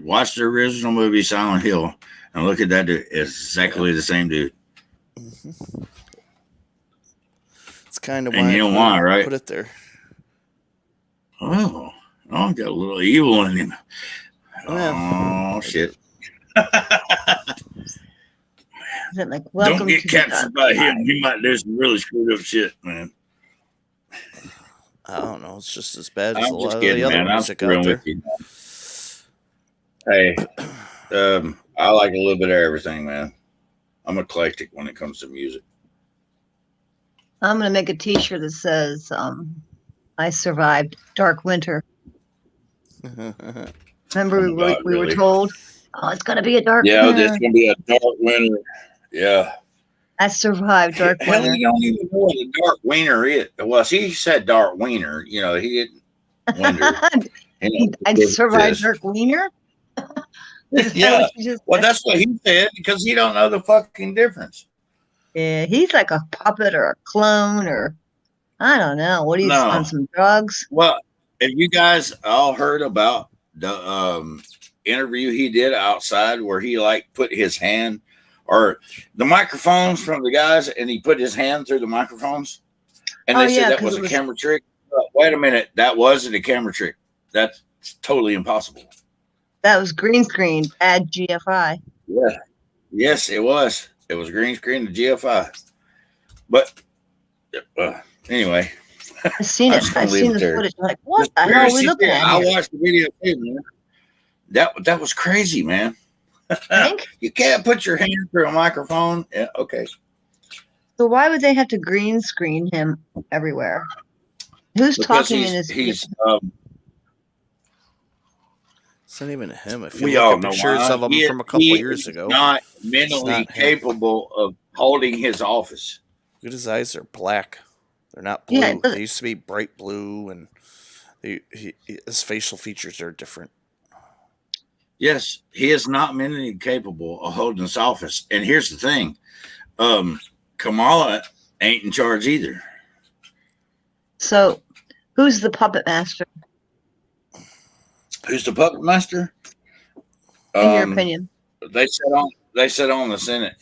Speaker 8: Watch the original movie Silent Hill, and look at that dude. It's exactly the same dude.
Speaker 3: Mhm. It's kind of
Speaker 8: And
Speaker 3: why
Speaker 8: you know
Speaker 3: I
Speaker 8: why, right?
Speaker 3: put it there.
Speaker 8: Oh, got a little evil in him.
Speaker 3: Yeah.
Speaker 8: Oh shit!
Speaker 12: Is it like welcome
Speaker 8: Don't get
Speaker 12: to the dark
Speaker 8: captured by him.
Speaker 12: side?
Speaker 8: He might do some really screwed up shit, man.
Speaker 3: I don't know. It's just as bad as
Speaker 8: I'm
Speaker 3: a
Speaker 8: just
Speaker 3: lot of
Speaker 8: kidding,
Speaker 3: the other
Speaker 8: man. I'm
Speaker 3: music out
Speaker 8: screwing
Speaker 3: there.
Speaker 8: with you. Hey, I like a little bit of everything, man. I'm eclectic when it comes to music.
Speaker 12: I'm gonna make a T-shirt that says, "I survived dark winter." Remember, we were
Speaker 8: Really.
Speaker 12: told, "Oh, it's gonna be a dark
Speaker 8: Yeah,
Speaker 12: winter."
Speaker 8: it's gonna be a dark winter. Yeah.
Speaker 12: I survived dark
Speaker 8: Hell,
Speaker 12: winter.
Speaker 8: you don't even know what a dark wiener is. Well, he said dark wiener. You know, he didn't wonder.
Speaker 12: I survived dark wiener.
Speaker 8: Yeah. Well, that's what he said because he don't know the fucking difference.
Speaker 12: Yeah, he's like a puppet or a clone or I don't know. What he's
Speaker 8: No.
Speaker 12: on some drugs.
Speaker 8: Well, if you guys all heard about the interview he did outside where he like put his hand or the microphones from the guys and he put his hand through the microphones and they said that was a camera trick. Wait a minute, that wasn't a camera trick. That's totally impossible.
Speaker 12: That was green screen, bad GFI.
Speaker 8: Yeah. Yes, it was. It was green screen to GFI. But anyway.
Speaker 12: I've seen it. I've seen the footage. I'm like, what the hell are we looking at?
Speaker 8: I watched the video too, man. That was crazy, man. You can't put your hand through a microphone. Yeah, okay.
Speaker 12: So why would they have to green screen him everywhere? Who's
Speaker 8: Because
Speaker 12: talking in his?
Speaker 8: He's
Speaker 3: It's not even him. If you
Speaker 8: we
Speaker 3: look
Speaker 8: all
Speaker 3: at
Speaker 8: know
Speaker 3: pictures
Speaker 8: why.
Speaker 3: of him from a couple years ago,
Speaker 8: not mentally
Speaker 3: him.
Speaker 8: capable of holding his office.
Speaker 3: Look at his eyes are black. They're not blue.
Speaker 12: Yeah,
Speaker 3: They used to be bright blue, and his facial features are different.
Speaker 8: Yes, he is not mentally capable of holding his office. And here's the thing. Kamala ain't in charge either.
Speaker 12: So, who's the puppet master?
Speaker 8: Who's the puppet master?
Speaker 12: In your opinion?
Speaker 8: They sit on the Senate.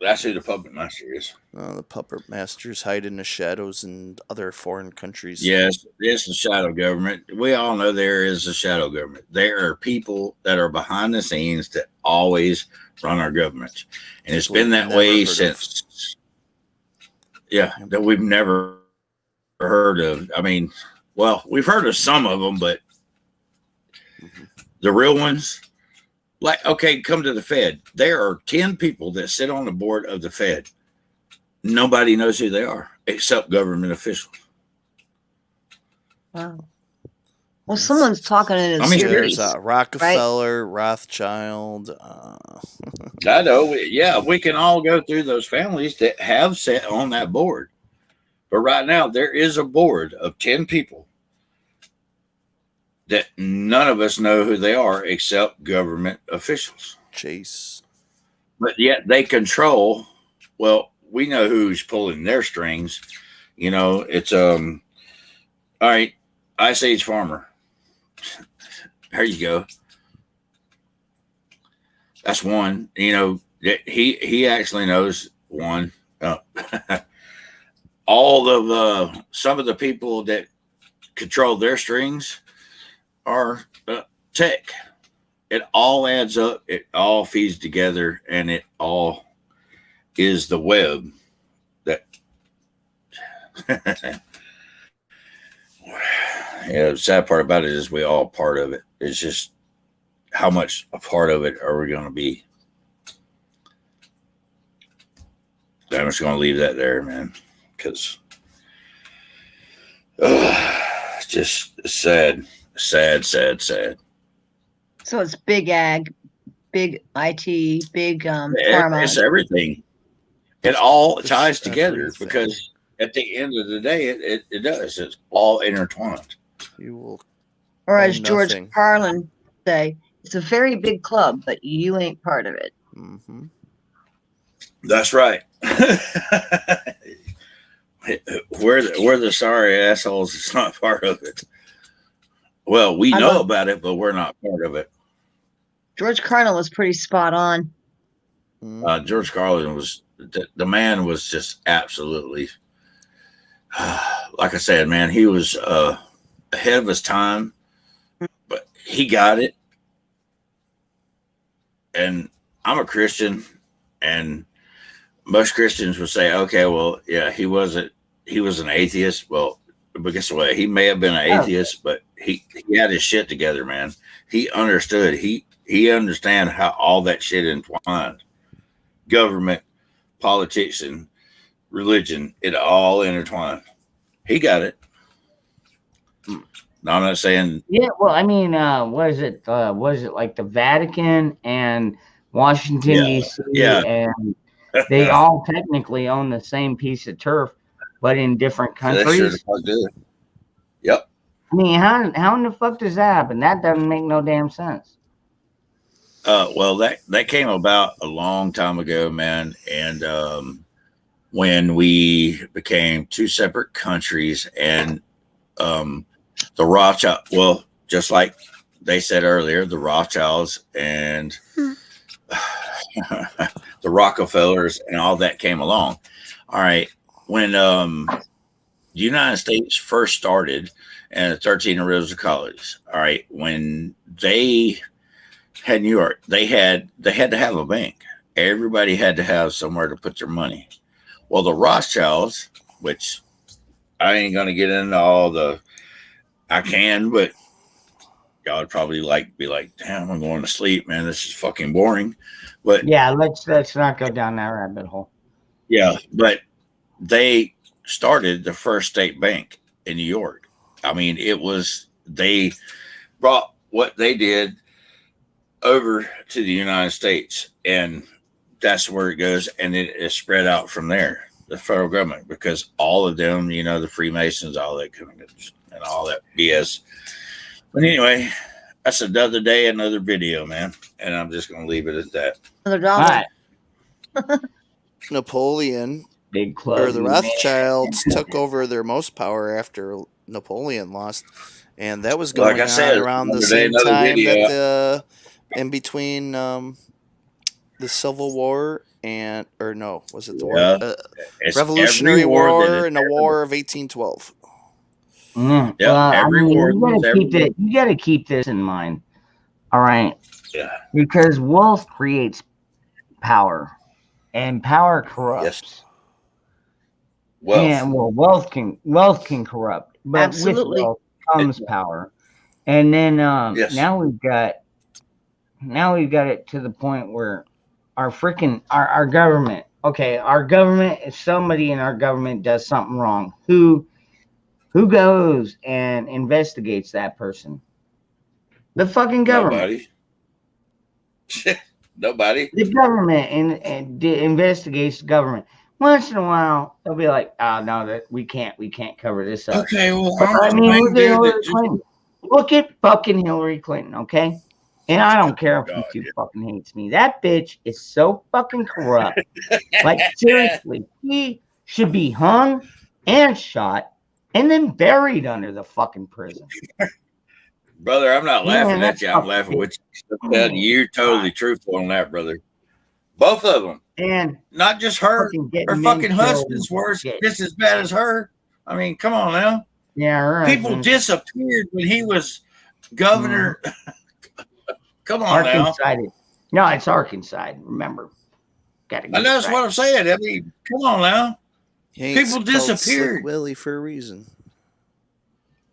Speaker 8: That's who the puppet master is.
Speaker 3: The puppet masters hide in the shadows in other foreign countries.
Speaker 8: Yes, it's the shadow government. We all know there is a shadow government. There are people that are behind the scenes that always run our government. And it's been that way since, that we've never heard of. I mean, well, we've heard of some of them, but the real ones, like, okay, come to the Fed. There are 10 people that sit on the board of the Fed. Nobody knows who they are except government officials.
Speaker 12: Wow. Well, someone's talking in his
Speaker 3: There's
Speaker 12: series,
Speaker 3: Rockefeller, Rothschild.
Speaker 8: I know. We can all go through those families that have sat on that board. But right now, there is a board of 10 people that none of us know who they are except government officials.
Speaker 3: Chase.
Speaker 8: But yet they control, well, we know who's pulling their strings. You know, it's all right, Ice Age Farmer. There you go. That's one. You know, he actually knows one. All of some of the people that control their strings are tech. It all adds up. It all feeds together, and it all is the web that. The sad part about it is we all part of it. It's just how much a part of it are we going to be? I'm just going to leave that there, man, because it's just sad. Sad.
Speaker 12: So it's big ag, big IT, big pharma.
Speaker 8: It's everything. It all ties together because at the end of the day, it does. It's all intertwined.
Speaker 3: You will,
Speaker 12: or as George Carlin say, it's a very big club, but you ain't part of it.
Speaker 3: Mm-hmm.
Speaker 8: That's right. We're the sorry assholes. It's not part of it. Well, we know about it, but we're not part of it.
Speaker 12: George Carlin was pretty spot on.
Speaker 8: George Carlin was the man was just absolutely, like I said, man, he was ahead of his time, but he got it. And I'm a Christian, and most Christians would say, okay, well, yeah, he was an atheist. Well, but guess what? He may have been an atheist, but he had his shit together, man. He understood. He He understands how all that shit entwined. Government, politics, and religion, it all intertwined. He got it. No, I'm not saying.
Speaker 1: Yeah, well, I mean, was it like the Vatican and Washington D.C.
Speaker 8: Yeah.
Speaker 1: and they all technically own the same piece of turf, but in different countries.
Speaker 8: They sure the fuck do. Yep.
Speaker 1: I mean, how in the fuck does that happen? That doesn't make no damn sense.
Speaker 8: Well, that came about a long time ago, man, and when we became two separate countries, and the Rothschild, well, just like they said earlier, the Rothschilds and the Rockefellers and all that came along. All right, when the United States first started and the 13 original colonies, all right, when they had New York, they had to have a bank. Everybody had to have somewhere to put their money. Well, the Rothschilds, which I ain't gonna get into all the, I can, but y'all would probably be like, damn, I'm going to sleep, man. This is fucking boring. But
Speaker 1: yeah, let's not go down that rabbit hole.
Speaker 8: Yeah, but they started the first state bank in New York. I mean, they brought what they did over to the United States, and that's where it goes, and it is spread out from there, the federal government, because all of them, the Freemasons, all that kind of good and all that BS. But anyway, that's another day, another video, man, and I'm just going to leave it at that.
Speaker 12: Another dollar.
Speaker 3: Napoleon,
Speaker 1: big club,
Speaker 3: or the Rothschilds took over their most power after Napoleon lost, and that was going on around the same time that in between the Civil War and, or no, was it the Revolutionary War and the War of 1812?
Speaker 1: Yeah. You got to keep this in mind. All right.
Speaker 8: Yeah.
Speaker 1: Because wealth creates power, and power corrupts.
Speaker 8: Yes. Wealth.
Speaker 1: And wealth can corrupt, but
Speaker 12: Absolutely.
Speaker 1: with wealth comes power. And then now we've got it to the point where our government. Okay, our government. If somebody in our government does something wrong, who goes and investigates that person? The fucking government.
Speaker 8: Nobody.
Speaker 1: The government and investigates the government. Once in a while, they'll be like, "Oh no, that we can't cover this up."
Speaker 8: Okay, well,
Speaker 1: I mean, look at fucking Hillary Clinton, okay? And I don't care if she fucking hates me. That bitch is so fucking corrupt. Like seriously, he should be hung and shot and then buried under the fucking prison.
Speaker 8: Brother, I'm not laughing at you. I'm laughing with you. You're totally truthful on that, brother. Both of them.
Speaker 1: And
Speaker 8: not just her. Her fucking husband's worse, just as bad as her. I mean, come on now.
Speaker 1: Yeah, right.
Speaker 8: People disappeared when he was governor. Come on now.
Speaker 1: No, it's Arkansas. Remember.
Speaker 8: And that's what I'm saying. I mean, come on now. People disappeared.
Speaker 3: Willie for a reason.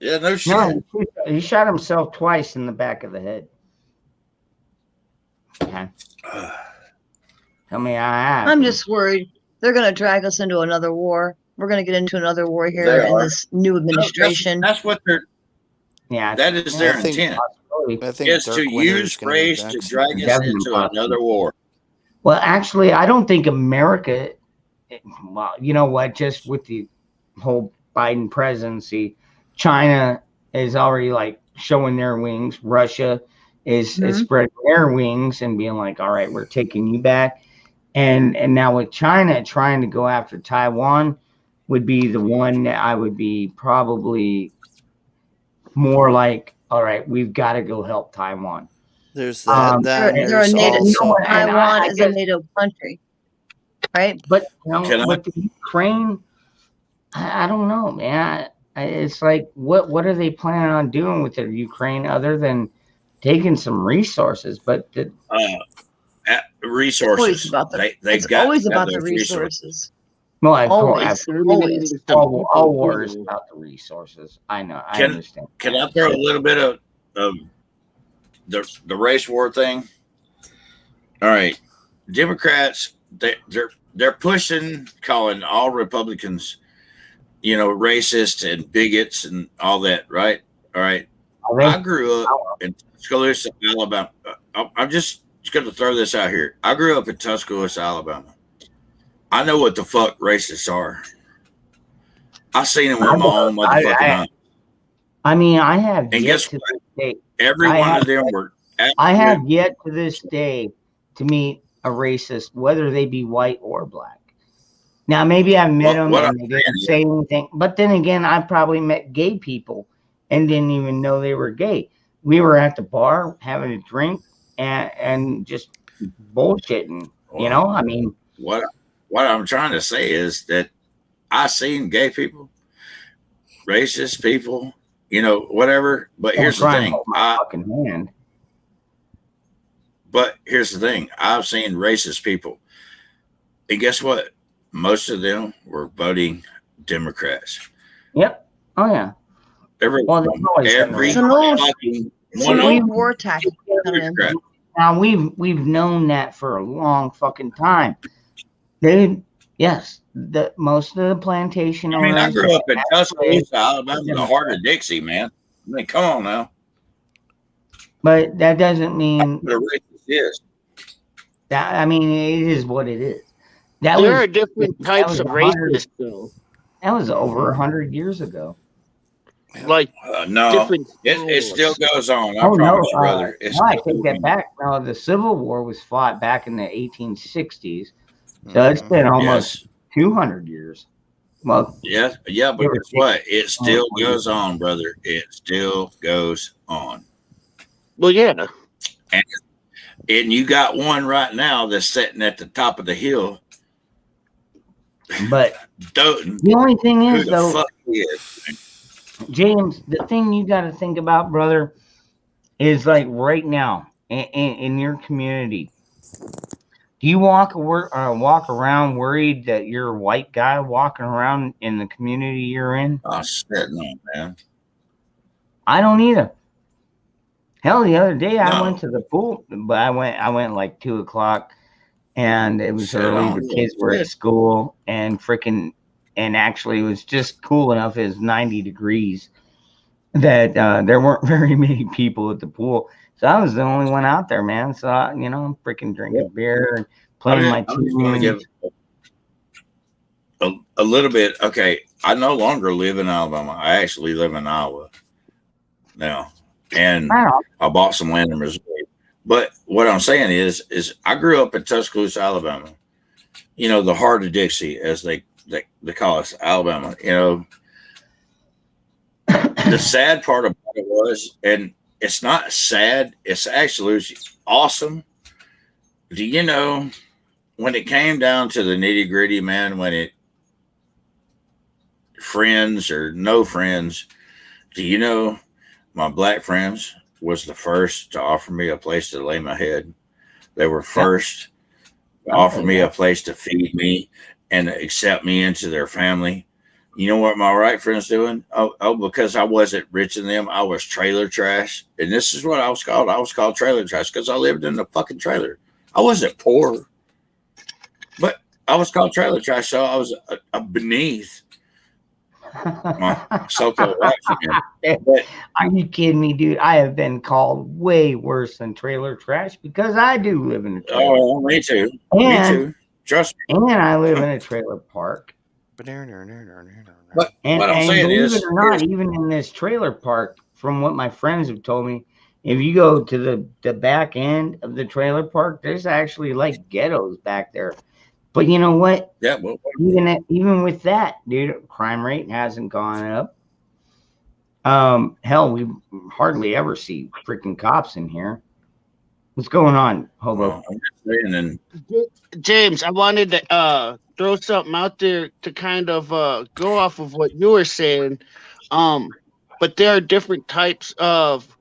Speaker 8: Yeah, no shit.
Speaker 1: No, he shot himself twice in the back of the head. Okay. Tell me
Speaker 12: I'm just worried. They're going to drag us into another war. We're going to get into another war here in this new administration.
Speaker 8: That's what they're.
Speaker 1: Yeah,
Speaker 8: that is their intent.
Speaker 3: I think
Speaker 8: is to use race to drag us into another war.
Speaker 1: Well, actually, I don't think America. Well, you know what? Just with the whole Biden presidency, China is already like showing their wings. Russia is spreading their wings and being like, "All right, we're taking you back." And now with China trying to go after Taiwan would be the one that I would be probably more like, all right, we've got to go help Taiwan.
Speaker 3: There's that.
Speaker 12: They're a NATO. Taiwan is a NATO country, right?
Speaker 1: But with the Ukraine, I don't know, man. It's like, what are they planning on doing with the Ukraine other than taking some resources? But
Speaker 8: resources.
Speaker 12: It's always about the resources.
Speaker 1: Well,
Speaker 12: always.
Speaker 1: All war is about the resources. I know. I understand.
Speaker 8: Can I throw a little bit of the race war thing. All right, Democrats they're pushing, calling all Republicans, racist and bigots and all that, right? All right. I grew up in Tuscaloosa, Alabama. I'm just going to throw this out here. I grew up in Tuscaloosa, Alabama. I know what the fuck racists are. I've seen them with my own motherfucking eyes.
Speaker 1: I mean, I have
Speaker 8: and
Speaker 1: yet
Speaker 8: guess
Speaker 1: to
Speaker 8: what?
Speaker 1: this day.
Speaker 8: Every one of them were.
Speaker 1: I have yet to this day to meet a racist, whether they be white or black. Now, maybe I met them and they didn't say anything, but then again, I probably met gay people and didn't even know they were gay. We were at the bar having a drink and just bullshitting. I mean,
Speaker 8: what I'm trying to say is that I seen gay people, racist people, whatever. But here's the thing. But here's the thing. I've seen racist people. And guess what? Most of them were voting Democrats.
Speaker 1: Yep. Oh, yeah.
Speaker 8: Every fucking
Speaker 12: war tactic.
Speaker 1: Now we've known that for a long fucking time. Yes, most of the plantation.
Speaker 8: I mean, I grew up in Tuscaloosa, Alabama, the heart of Dixie, man. I mean, come on now.
Speaker 1: But that doesn't mean
Speaker 8: what a racist is.
Speaker 1: That it is what it is.
Speaker 11: There are different types of racists, though.
Speaker 1: That was over 100 years ago.
Speaker 11: Like
Speaker 8: no, it still goes on. I promise you, brother.
Speaker 1: I take that back. No, the Civil War was fought back in the 1860s, so it's been almost 200 years. Well,
Speaker 8: yeah, but guess what? It still goes on, brother. It still goes on.
Speaker 11: Well, yeah,
Speaker 8: and you got one right now that's sitting at the top of the hill.
Speaker 1: But
Speaker 8: Doting,
Speaker 1: the only thing is,
Speaker 8: who the
Speaker 1: though,
Speaker 8: fuck he is.
Speaker 1: James, the thing you got to think about, brother, is like right now in your community. Do you walk around worried that you're a white guy walking around in the community you're in?
Speaker 8: Oh shit, no, man.
Speaker 1: I don't either. Hell, the other day I went to the pool, but I went like 2:00, and it was early. The kids were at school, and actually it was just cool enough. It was 90 degrees that there weren't very many people at the pool. So I was the only one out there, man. So I'm freaking drinking beer and playing my
Speaker 8: team. A little bit. Okay, I no longer live in Alabama. I actually live in Iowa now. And I bought some land in Missouri. But what I'm saying is I grew up in Tuscaloosa, Alabama. The heart of Dixie, as they call us, Alabama. The sad part about it was, and it's not sad, it's actually awesome. Do you know when it came down to the nitty gritty, man, friends or no friends, do you know my black friends was the first to offer me a place to lay my head? They were first to offer me a place to feed me and to accept me into their family. You know what my white friends doing? Oh, because I wasn't rich than them, I was trailer trash. And this is what I was called. I was called trailer trash because I lived in the fucking trailer. I wasn't poor, but I was called trailer trash, so I was beneath my so-called white friend.
Speaker 1: Are you kidding me, dude? I have been called way worse than trailer trash because I do live in a trailer.
Speaker 8: Oh, me too. Me too. Trust me.
Speaker 1: And I live in a trailer park.
Speaker 8: But
Speaker 1: what I'm saying is, believe it or not, even in this trailer park, from what my friends have told me, if you go to the back end of the trailer park, there's actually like ghettos back there. But you know what?
Speaker 8: Yeah. Well,
Speaker 1: even with that, dude, crime rate hasn't gone up. Hell, we hardly ever see freaking cops in here. What's going on, Hobo?
Speaker 11: James, I wanted to throw something out there to kind of go off of what you were saying. But there are different types of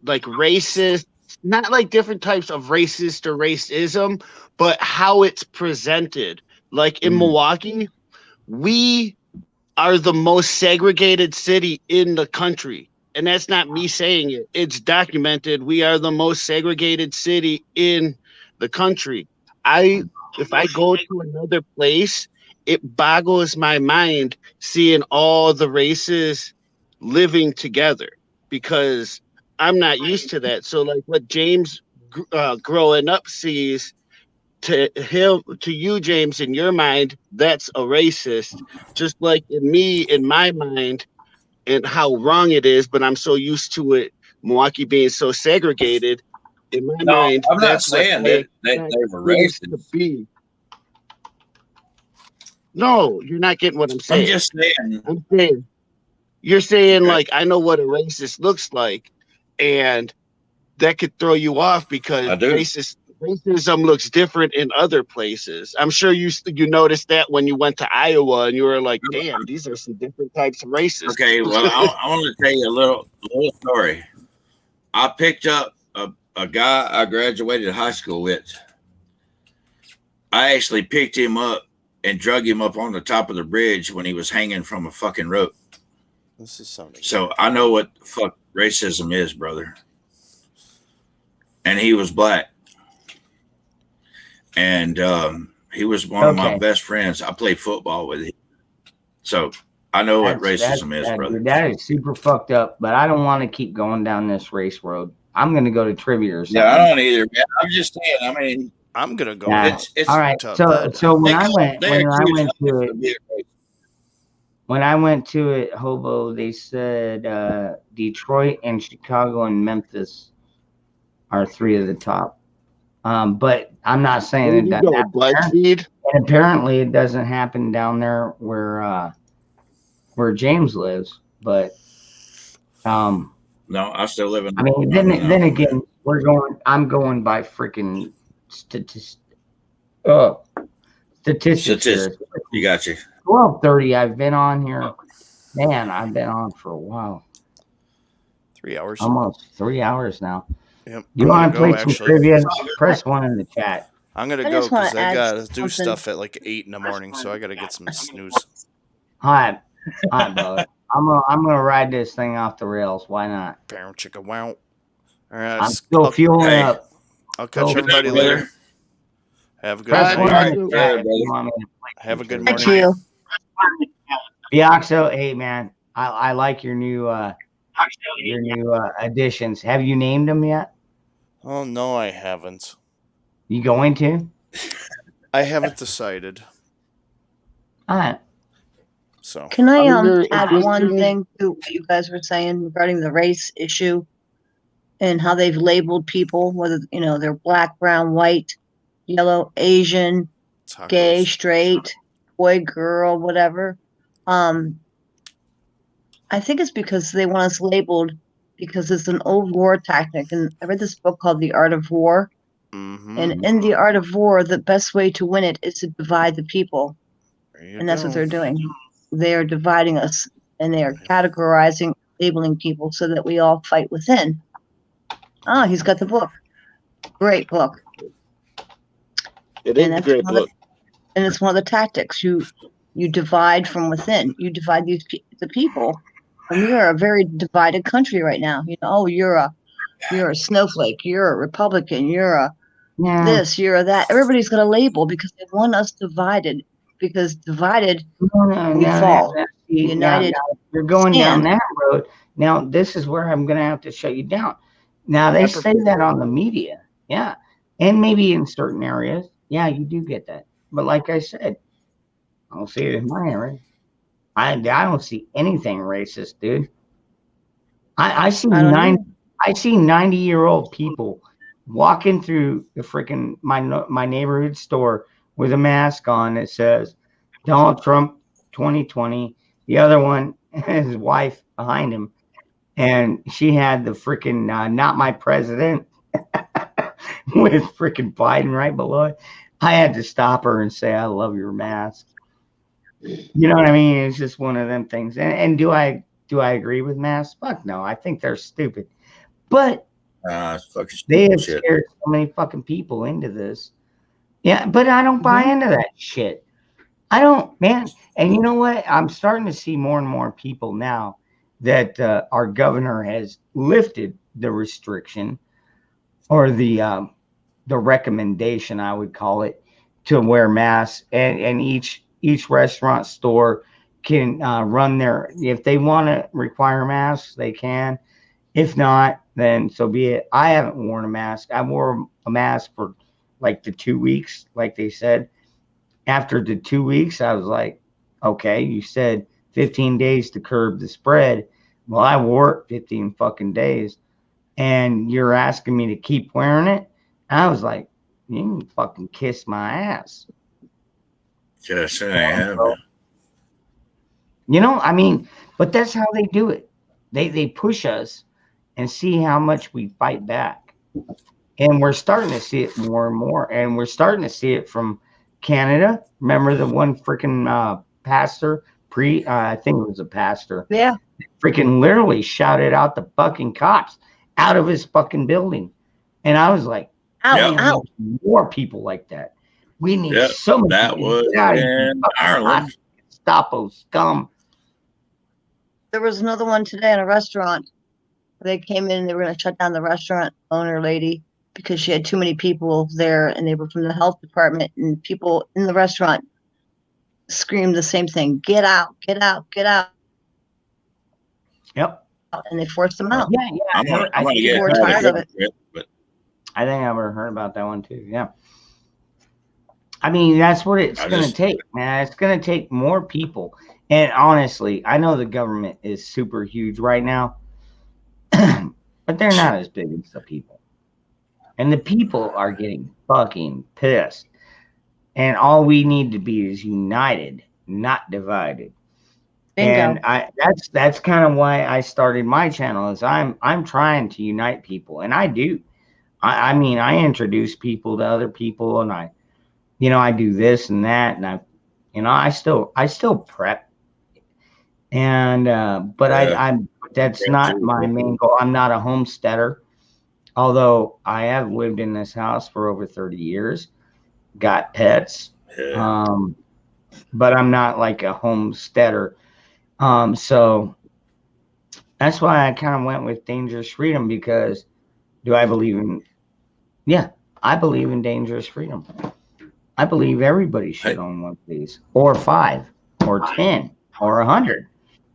Speaker 11: like racist, not like different types of racist or racism, but how it's presented. Like in Milwaukee, we are the most segregated city in the country. and that's not me saying it. It's documented. We are the most segregated city in the country. If I go to another place, it boggles my mind seeing all the races living together because I'm not used to that. So like what James growing up sees to you, James, in your mind, that's a racist. Just like in my mind, and how wrong it is, but I'm so used to it, Milwaukee being so segregated. In my mind,
Speaker 8: I'm not
Speaker 11: that's
Speaker 8: saying that they were racist.
Speaker 11: To be. No, you're not getting what I'm saying.
Speaker 8: I'm just saying.
Speaker 11: I'm saying you're saying like I know what a racist looks like, and that could throw you off because racism looks different in other places. I'm sure you noticed that when you went to Iowa and you were like, damn, these are some different types of racists.
Speaker 8: Okay, well, I want to tell you a little story. I picked up a guy I graduated high school with. I actually picked him up and drug him up on the top of the bridge when he was hanging from a fucking rope.
Speaker 3: This is something.
Speaker 8: So I know what the fuck racism is, brother. And he was black. And he was one of my best friends. I played football with him. So I know what racism is, brother.
Speaker 1: That is super fucked up, but I don't want to keep going down this race road. I'm going to go to trivia or something.
Speaker 8: Yeah, I don't either, man. I'm just saying, I mean,
Speaker 3: I'm going to go.
Speaker 1: Nah.
Speaker 8: It's
Speaker 1: all right. So when I went to it, Hobo, they said Detroit and Chicago and Memphis are 3 of the top. But I'm not saying it doesn't happen. And apparently it doesn't happen down there where James lives. But
Speaker 8: no, I still live in.
Speaker 1: I mean, then again, I'm going by freaking statistics.
Speaker 8: You got you.
Speaker 1: 12:30. I've been on here. Man, I've been on for a while.
Speaker 3: 3 hours.
Speaker 1: Almost 3 hours now.
Speaker 3: Yep.
Speaker 1: You want to play some trivia? Press 1 in the chat.
Speaker 3: I'm going to go because I got to do stuff at like 8 in the morning, so I got to get some snooze.
Speaker 1: All right, brother. I'm gonna ride this thing off the rails. Why not?
Speaker 3: Bow chicka wow. All right,
Speaker 1: I'm still fueling up.
Speaker 3: I'll catch everybody later. Have a good
Speaker 1: morning.
Speaker 3: Have a good morning.
Speaker 1: Bioxo, hey man, I like your new additions. Have you named them yet?
Speaker 3: Oh no, I haven't.
Speaker 1: You going to?
Speaker 3: I haven't decided.
Speaker 1: All right.
Speaker 3: So
Speaker 12: can I add one thing to what you guys were saying regarding the race issue and how they've labeled people, whether they're black, brown, white, yellow, Asian, gay, straight, boy, girl, whatever. I think it's because they want us labeled because it's an old war tactic. And I read this book called The Art of War. Mm-hmm. And in The Art of War, the best way to win it is to divide the people. And that's what they're doing. They are dividing us and they are categorizing, labeling people so that we all fight within. Oh, he's got the book. Great book.
Speaker 11: It is a great book.
Speaker 12: And it's one of the tactics. You divide from within. You divide the people. And we are a very divided country right now. You're a snowflake. You're a Republican. You're this. You're a that. Everybody's got a label because they want us divided. Because divided, we fall. United.
Speaker 1: You're going down that road. Now, this is where I'm going to have to shut you down. Now, they say that on the media. Yeah. And maybe in certain areas. Yeah, you do get that. But like I said, I don't see it in my area. I don't see anything racist, dude. I see 90-year-old people walking through the freaking my neighborhood store with a mask on that says Donald Trump 2020. The other one, his wife behind him, and she had the freaking not my president with freaking Biden right below it. I had to stop her and say, I love your mask. You know what I mean? It's just one of them things. And do I agree with masks? Fuck no. I think they're stupid. But they have scared so many fucking people into this. Yeah, but I don't buy into that shit. I don't, man. And you know what? I'm starting to see more and more people now that our governor has lifted the restriction or the recommendation, I would call it, to wear masks, and each restaurant store can run their, if they want to require masks, they can. If not, then so be it. I haven't worn a mask. I wore a mask for like the 2 weeks, like they said. After the 2 weeks, I was like, okay, you said 15 days to curb the spread. Well, I wore it 15 fucking days, and you're asking me to keep wearing it? I was like, you can fucking kiss my ass.
Speaker 8: Just I have.
Speaker 1: You know, I mean, but that's how they do it. They push us and see how much we fight back. And we're starting to see it more and more. And we're starting to see it from Canada. Remember the one freaking pastor, I think it was a pastor.
Speaker 12: Yeah.
Speaker 1: Freaking literally shouted out the fucking cops out of his fucking building. And I was like, we need more people like that. We need so many
Speaker 8: that
Speaker 1: people.
Speaker 8: was in Ireland.
Speaker 1: Gestapo scum.
Speaker 12: There was another one today in a restaurant. They came in, they were going to shut down the restaurant owner lady because she had too many people there, and they were from the health department, and people in the restaurant screamed the same thing: "Get out, get out, get out."
Speaker 1: Yep.
Speaker 12: And they forced them out.
Speaker 1: Yeah.
Speaker 12: I think people were tired of it.
Speaker 1: I think I've ever heard about that one too. Yeah. I mean, that's what it's going to take, man. It's going to take more people. And honestly, I know the government is super huge right now, but they're not as big as the people. And the people are getting fucking pissed. And all we need to be is united, not divided.
Speaker 12: Bingo.
Speaker 1: And that's kind of why I started my channel, is I'm trying to unite people, and I do. I mean, I introduce people to other people, and I do this and that, and I still prep. And but that's not my main goal. I'm not a homesteader, although I have lived in this house for over 30 years, got pets, but I'm not like a homesteader. So that's why I kind of went with Dangerous Freedom, because I believe in dangerous freedom. I believe everybody should own one of these, or 5, or 10, or 100,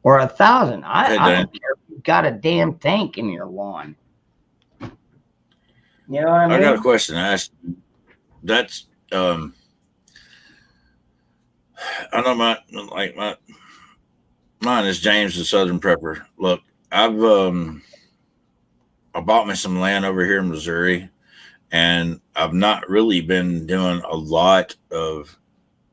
Speaker 1: or 1,000. I don't care if you've got a damn tank in your lawn. You know what I mean?
Speaker 8: I got a question to ask. That's I know mine is James the Southern Prepper. Look, I bought me some land over here in Missouri, and I've not really been doing a lot of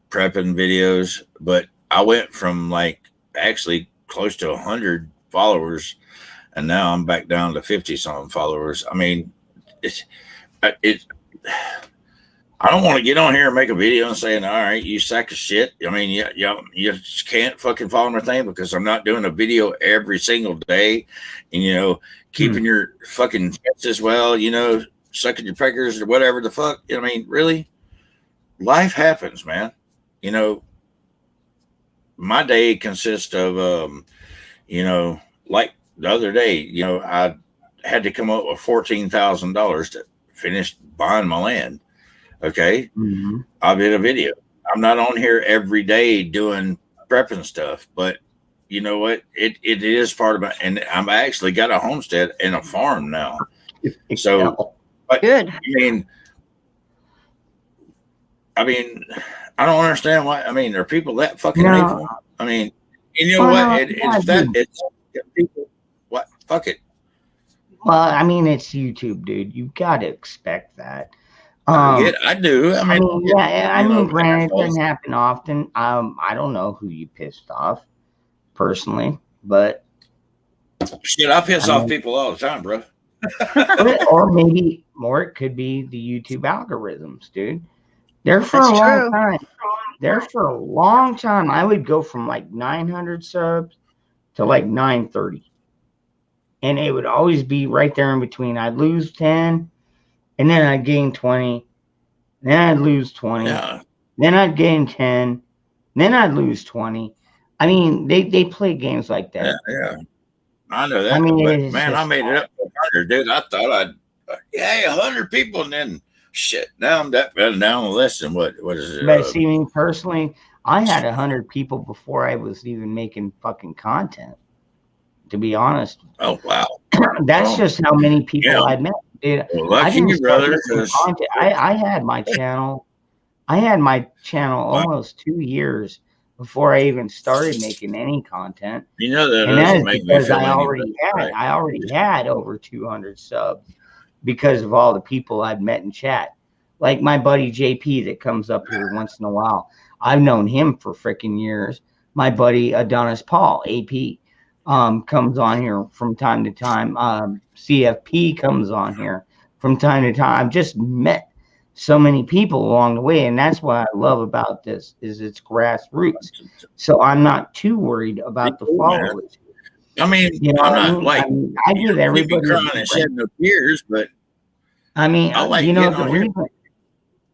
Speaker 8: prepping videos, but I went from like actually close to 100 followers, and now I'm back down to 50 some followers. I mean, I don't want to get on here and make a video and saying, all right, you sack of shit. I mean, you just can't fucking follow my thing, because I'm not doing a video every single day, and, keeping your fucking fences well, sucking your peckers or whatever the fuck. I mean, really, life happens, man. My day consists of, like the other day, I had to come up with $14,000 to finish buying my land. Okay. Mm-hmm. I did a video. I'm not on here every day doing prepping stuff, but you know what? It is part of it. And I'm actually got a homestead and a farm now. So, but
Speaker 12: good.
Speaker 8: I mean, I don't understand why. I mean, are people that fucking hateful? I mean, you know what? It's people. What? Fuck it.
Speaker 1: Well, I mean, it's YouTube, dude. You got to expect that.
Speaker 8: I do. I mean,
Speaker 1: granted, it doesn't happen often. I don't know who you pissed off personally, but
Speaker 8: shit, I piss off people all the time, bro.
Speaker 1: or it could be the YouTube algorithms, dude. They're for a long time. There for a long time. I would go from like 900 subs to like 930. And it would always be right there in between. I'd lose 10, and then I'd gain 20. Then I'd lose 20. Yeah. Then I'd gain 10. Then I'd lose 20. I mean, they play games like that.
Speaker 8: Yeah. I know that,
Speaker 1: I mean,
Speaker 8: but
Speaker 1: it's
Speaker 8: man, I
Speaker 1: just
Speaker 8: made it up to 100, dude. I thought I'd 100 people, and then shit. Now I'm down less than what is it?
Speaker 1: But see, me personally, I had 100 people before I was even making fucking content. To be honest.
Speaker 8: Oh wow.
Speaker 1: That's just how many people I met. Dude,
Speaker 8: Well, lucky
Speaker 1: I
Speaker 8: you, brother.
Speaker 1: content. I had my channel. I had my channel almost 2 years before I even started making any content.
Speaker 8: You know that
Speaker 1: And that is
Speaker 8: doesn't make me
Speaker 1: because
Speaker 8: feel
Speaker 1: I
Speaker 8: any
Speaker 1: already
Speaker 8: better,
Speaker 1: had
Speaker 8: right?
Speaker 1: I already had over 200 subs because of all the people I've met in chat. Like my buddy JP that comes up here once in a while. I've known him for freaking years. My buddy Adonis Paul, AP, comes on here from time to time. CFP comes on here from time to time. I've just met so many people along the way, and that's what I love about this is it's grassroots. So I'm not too worried about the followers.
Speaker 8: I mean,
Speaker 1: You know,
Speaker 8: I'm not
Speaker 1: I give everybody
Speaker 8: crying and shedding no tears, but
Speaker 1: I mean,
Speaker 8: I like
Speaker 1: you know,
Speaker 8: getting
Speaker 1: the
Speaker 8: on here.
Speaker 1: reason,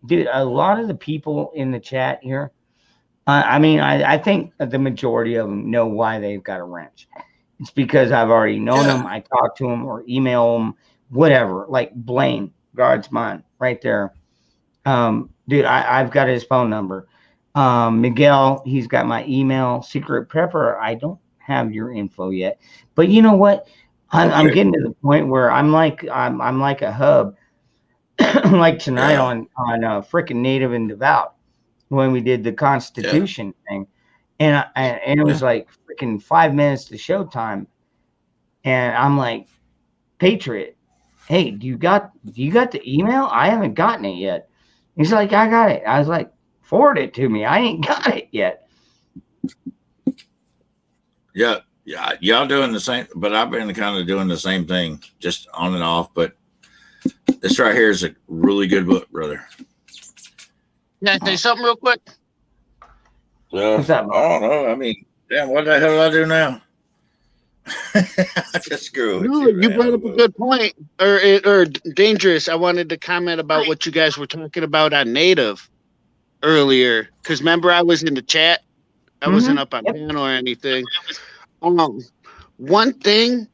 Speaker 1: dude, a lot of the people in the chat here, I mean, I think the majority of them know why they've got a wrench. It's because I've already known them. I talk to them or email them, whatever. Like Blaine, God's mine, right there. Dude, I've got his phone number. Miguel, he's got my email. Secret Prepper, I don't have your info yet, but you know what? I'm getting to the point where I'm like a hub, like tonight on freaking Native and Devout when we did the Constitution thing, and it was like freaking 5 minutes to showtime, and I'm like, Patriot, hey, do you got the email? I haven't gotten it yet. He's like, I got it. I was like, forward it to me. I ain't got it yet.
Speaker 8: Yeah, y'all doing the same, but I've been kind of doing the same thing, just on and off. But this right here is a really good book, brother.
Speaker 11: Can I say something real quick?
Speaker 1: What's up?
Speaker 8: I don't know. I mean, damn, what the hell do I do now? I just screw with
Speaker 11: No, you brought up a good point, or dangerous. I wanted to comment about what you guys were talking about on Native earlier, because remember I was in the chat. I wasn't up on panel or anything. One thing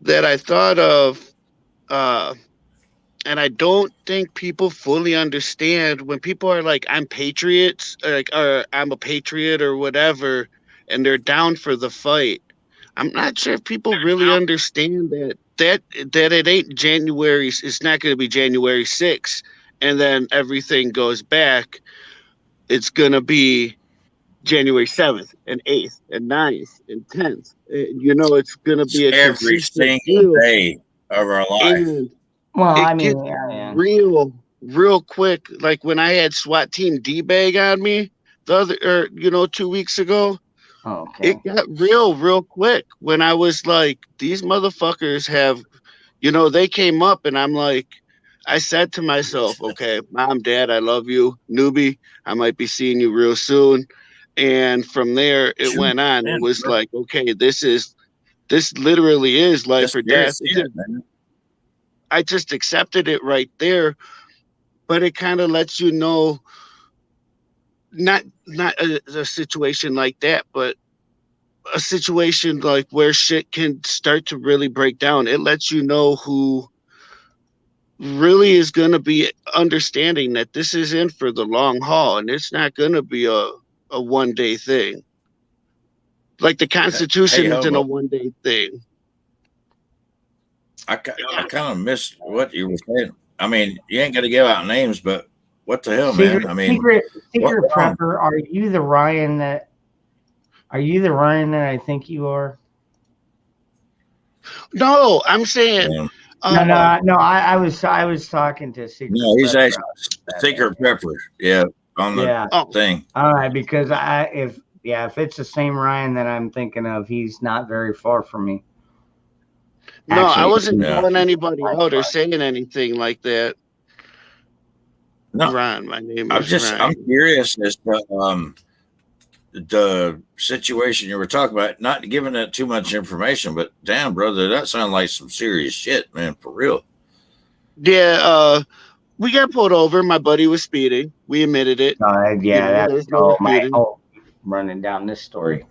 Speaker 11: that I thought of, and I don't think people fully understand when people are like, "I'm patriots," or "I'm a patriot," or whatever, and they're down for the fight. I'm not sure if people really understand that it ain't January. It's not going to be January 6th, and then everything goes back. It's going to be January 7th and 8th and 9th and 10th. You know, it's going to be
Speaker 8: every single day of our life.
Speaker 1: Well, I
Speaker 11: It
Speaker 1: mean,
Speaker 11: gets real quick. Like when I had SWAT Team D-Bag on me 2 weeks ago.
Speaker 1: Okay.
Speaker 11: It got real quick when I was like, these motherfuckers have, they came up and I'm like, I said to myself, okay, Mom, Dad, I love you. Newbie, I might be seeing you real soon. And from there, it went on. It was like, okay, this literally is life or death. I just accepted it right there. But it kind of lets you know, not a situation like that, but a situation like where shit can start to really break down. It lets you know who really is going to be understanding that this is in for the long haul, and it's not going to be a one-day thing. Like the Constitution isn't a one-day thing.
Speaker 8: I kind of missed what you were saying. I mean, you ain't going to give out names, but what the hell, man? I mean,
Speaker 1: Secret Prepper, are you the Ryan that I think you are?
Speaker 11: No, I'm saying
Speaker 1: no. I was talking to Secret.
Speaker 8: No, he's
Speaker 1: Prepper.
Speaker 8: actually Secret Prepper. Yeah, on the thing.
Speaker 1: All right, because if it's the same Ryan that I'm thinking of, he's not very far from me.
Speaker 11: No, I wasn't calling anybody out or saying anything like that.
Speaker 8: No,
Speaker 11: Ron, my name is Ryan.
Speaker 8: I'm curious as to the situation you were talking about, not giving that too much information, but damn, brother, that sounds like some serious shit, man, for real.
Speaker 11: Yeah, we got pulled over. My buddy was speeding. We admitted it.
Speaker 1: That's my running down this story.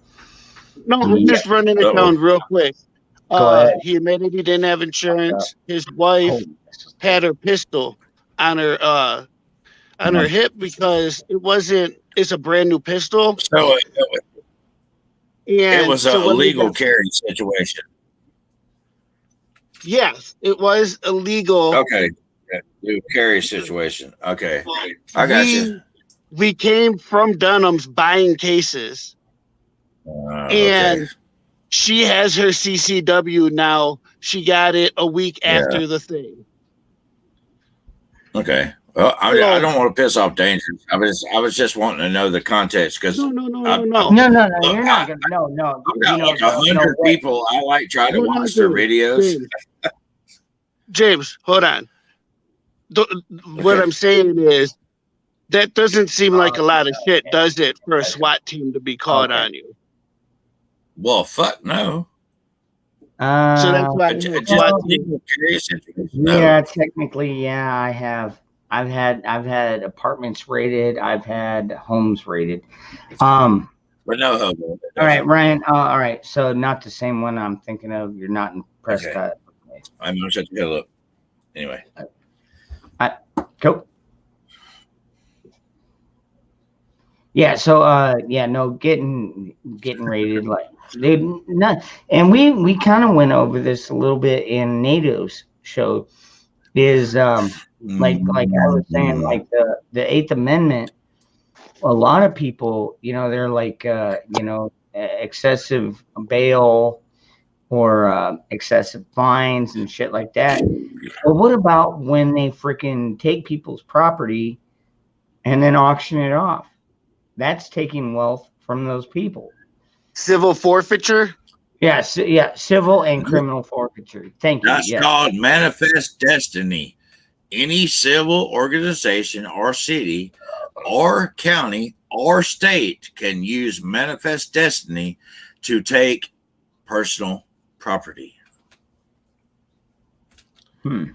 Speaker 11: No, I'm just running it down real quick.
Speaker 1: Go ahead.
Speaker 11: He admitted he didn't have insurance. His wife had her pistol on her hip because it's a brand new pistol.
Speaker 8: So it was a
Speaker 11: so when they
Speaker 8: legal
Speaker 11: got-
Speaker 8: carry situation.
Speaker 11: Yes, it was illegal.
Speaker 8: Okay. Legal carry situation. Okay. I got you.
Speaker 11: We came from Dunham's buying cases. And she has her CCW now. She got it a week after the thing.
Speaker 8: Okay. Well, I don't want to piss off Dangerous. I was just wanting to know the context because
Speaker 11: No.
Speaker 1: No, you're not gonna. No.
Speaker 8: I've got like 100 people. I like try to watch their videos.
Speaker 11: James, hold on. What I'm saying is that doesn't seem like a lot of shit, does it, for a SWAT team to be called on you?
Speaker 8: Well, fuck no.
Speaker 11: So that's why
Speaker 1: Yeah, technically, yeah, I have. I've had apartments raided. I've had homes raided.
Speaker 8: But no hobo.
Speaker 1: All right, Ryan. All right. So not the same one I'm thinking of. You're not in Prescott.
Speaker 8: Okay. I'm gonna shut the hell up. Anyway.
Speaker 1: Cool. Yeah. So no, getting raided like dude. Not, and we kind of went over this a little bit in NATO's show. Is like I was saying, like the Eighth Amendment. A lot of people, they're like excessive bail or excessive fines and shit like that. But what about when they freaking take people's property and then auction it off? That's taking wealth from those people.
Speaker 11: Civil forfeiture?
Speaker 1: Yeah, civil and criminal forfeiture. Thank you.
Speaker 8: That's called manifest destiny. Any civil organization or city or county or state can use manifest destiny to take personal property.
Speaker 12: Wow.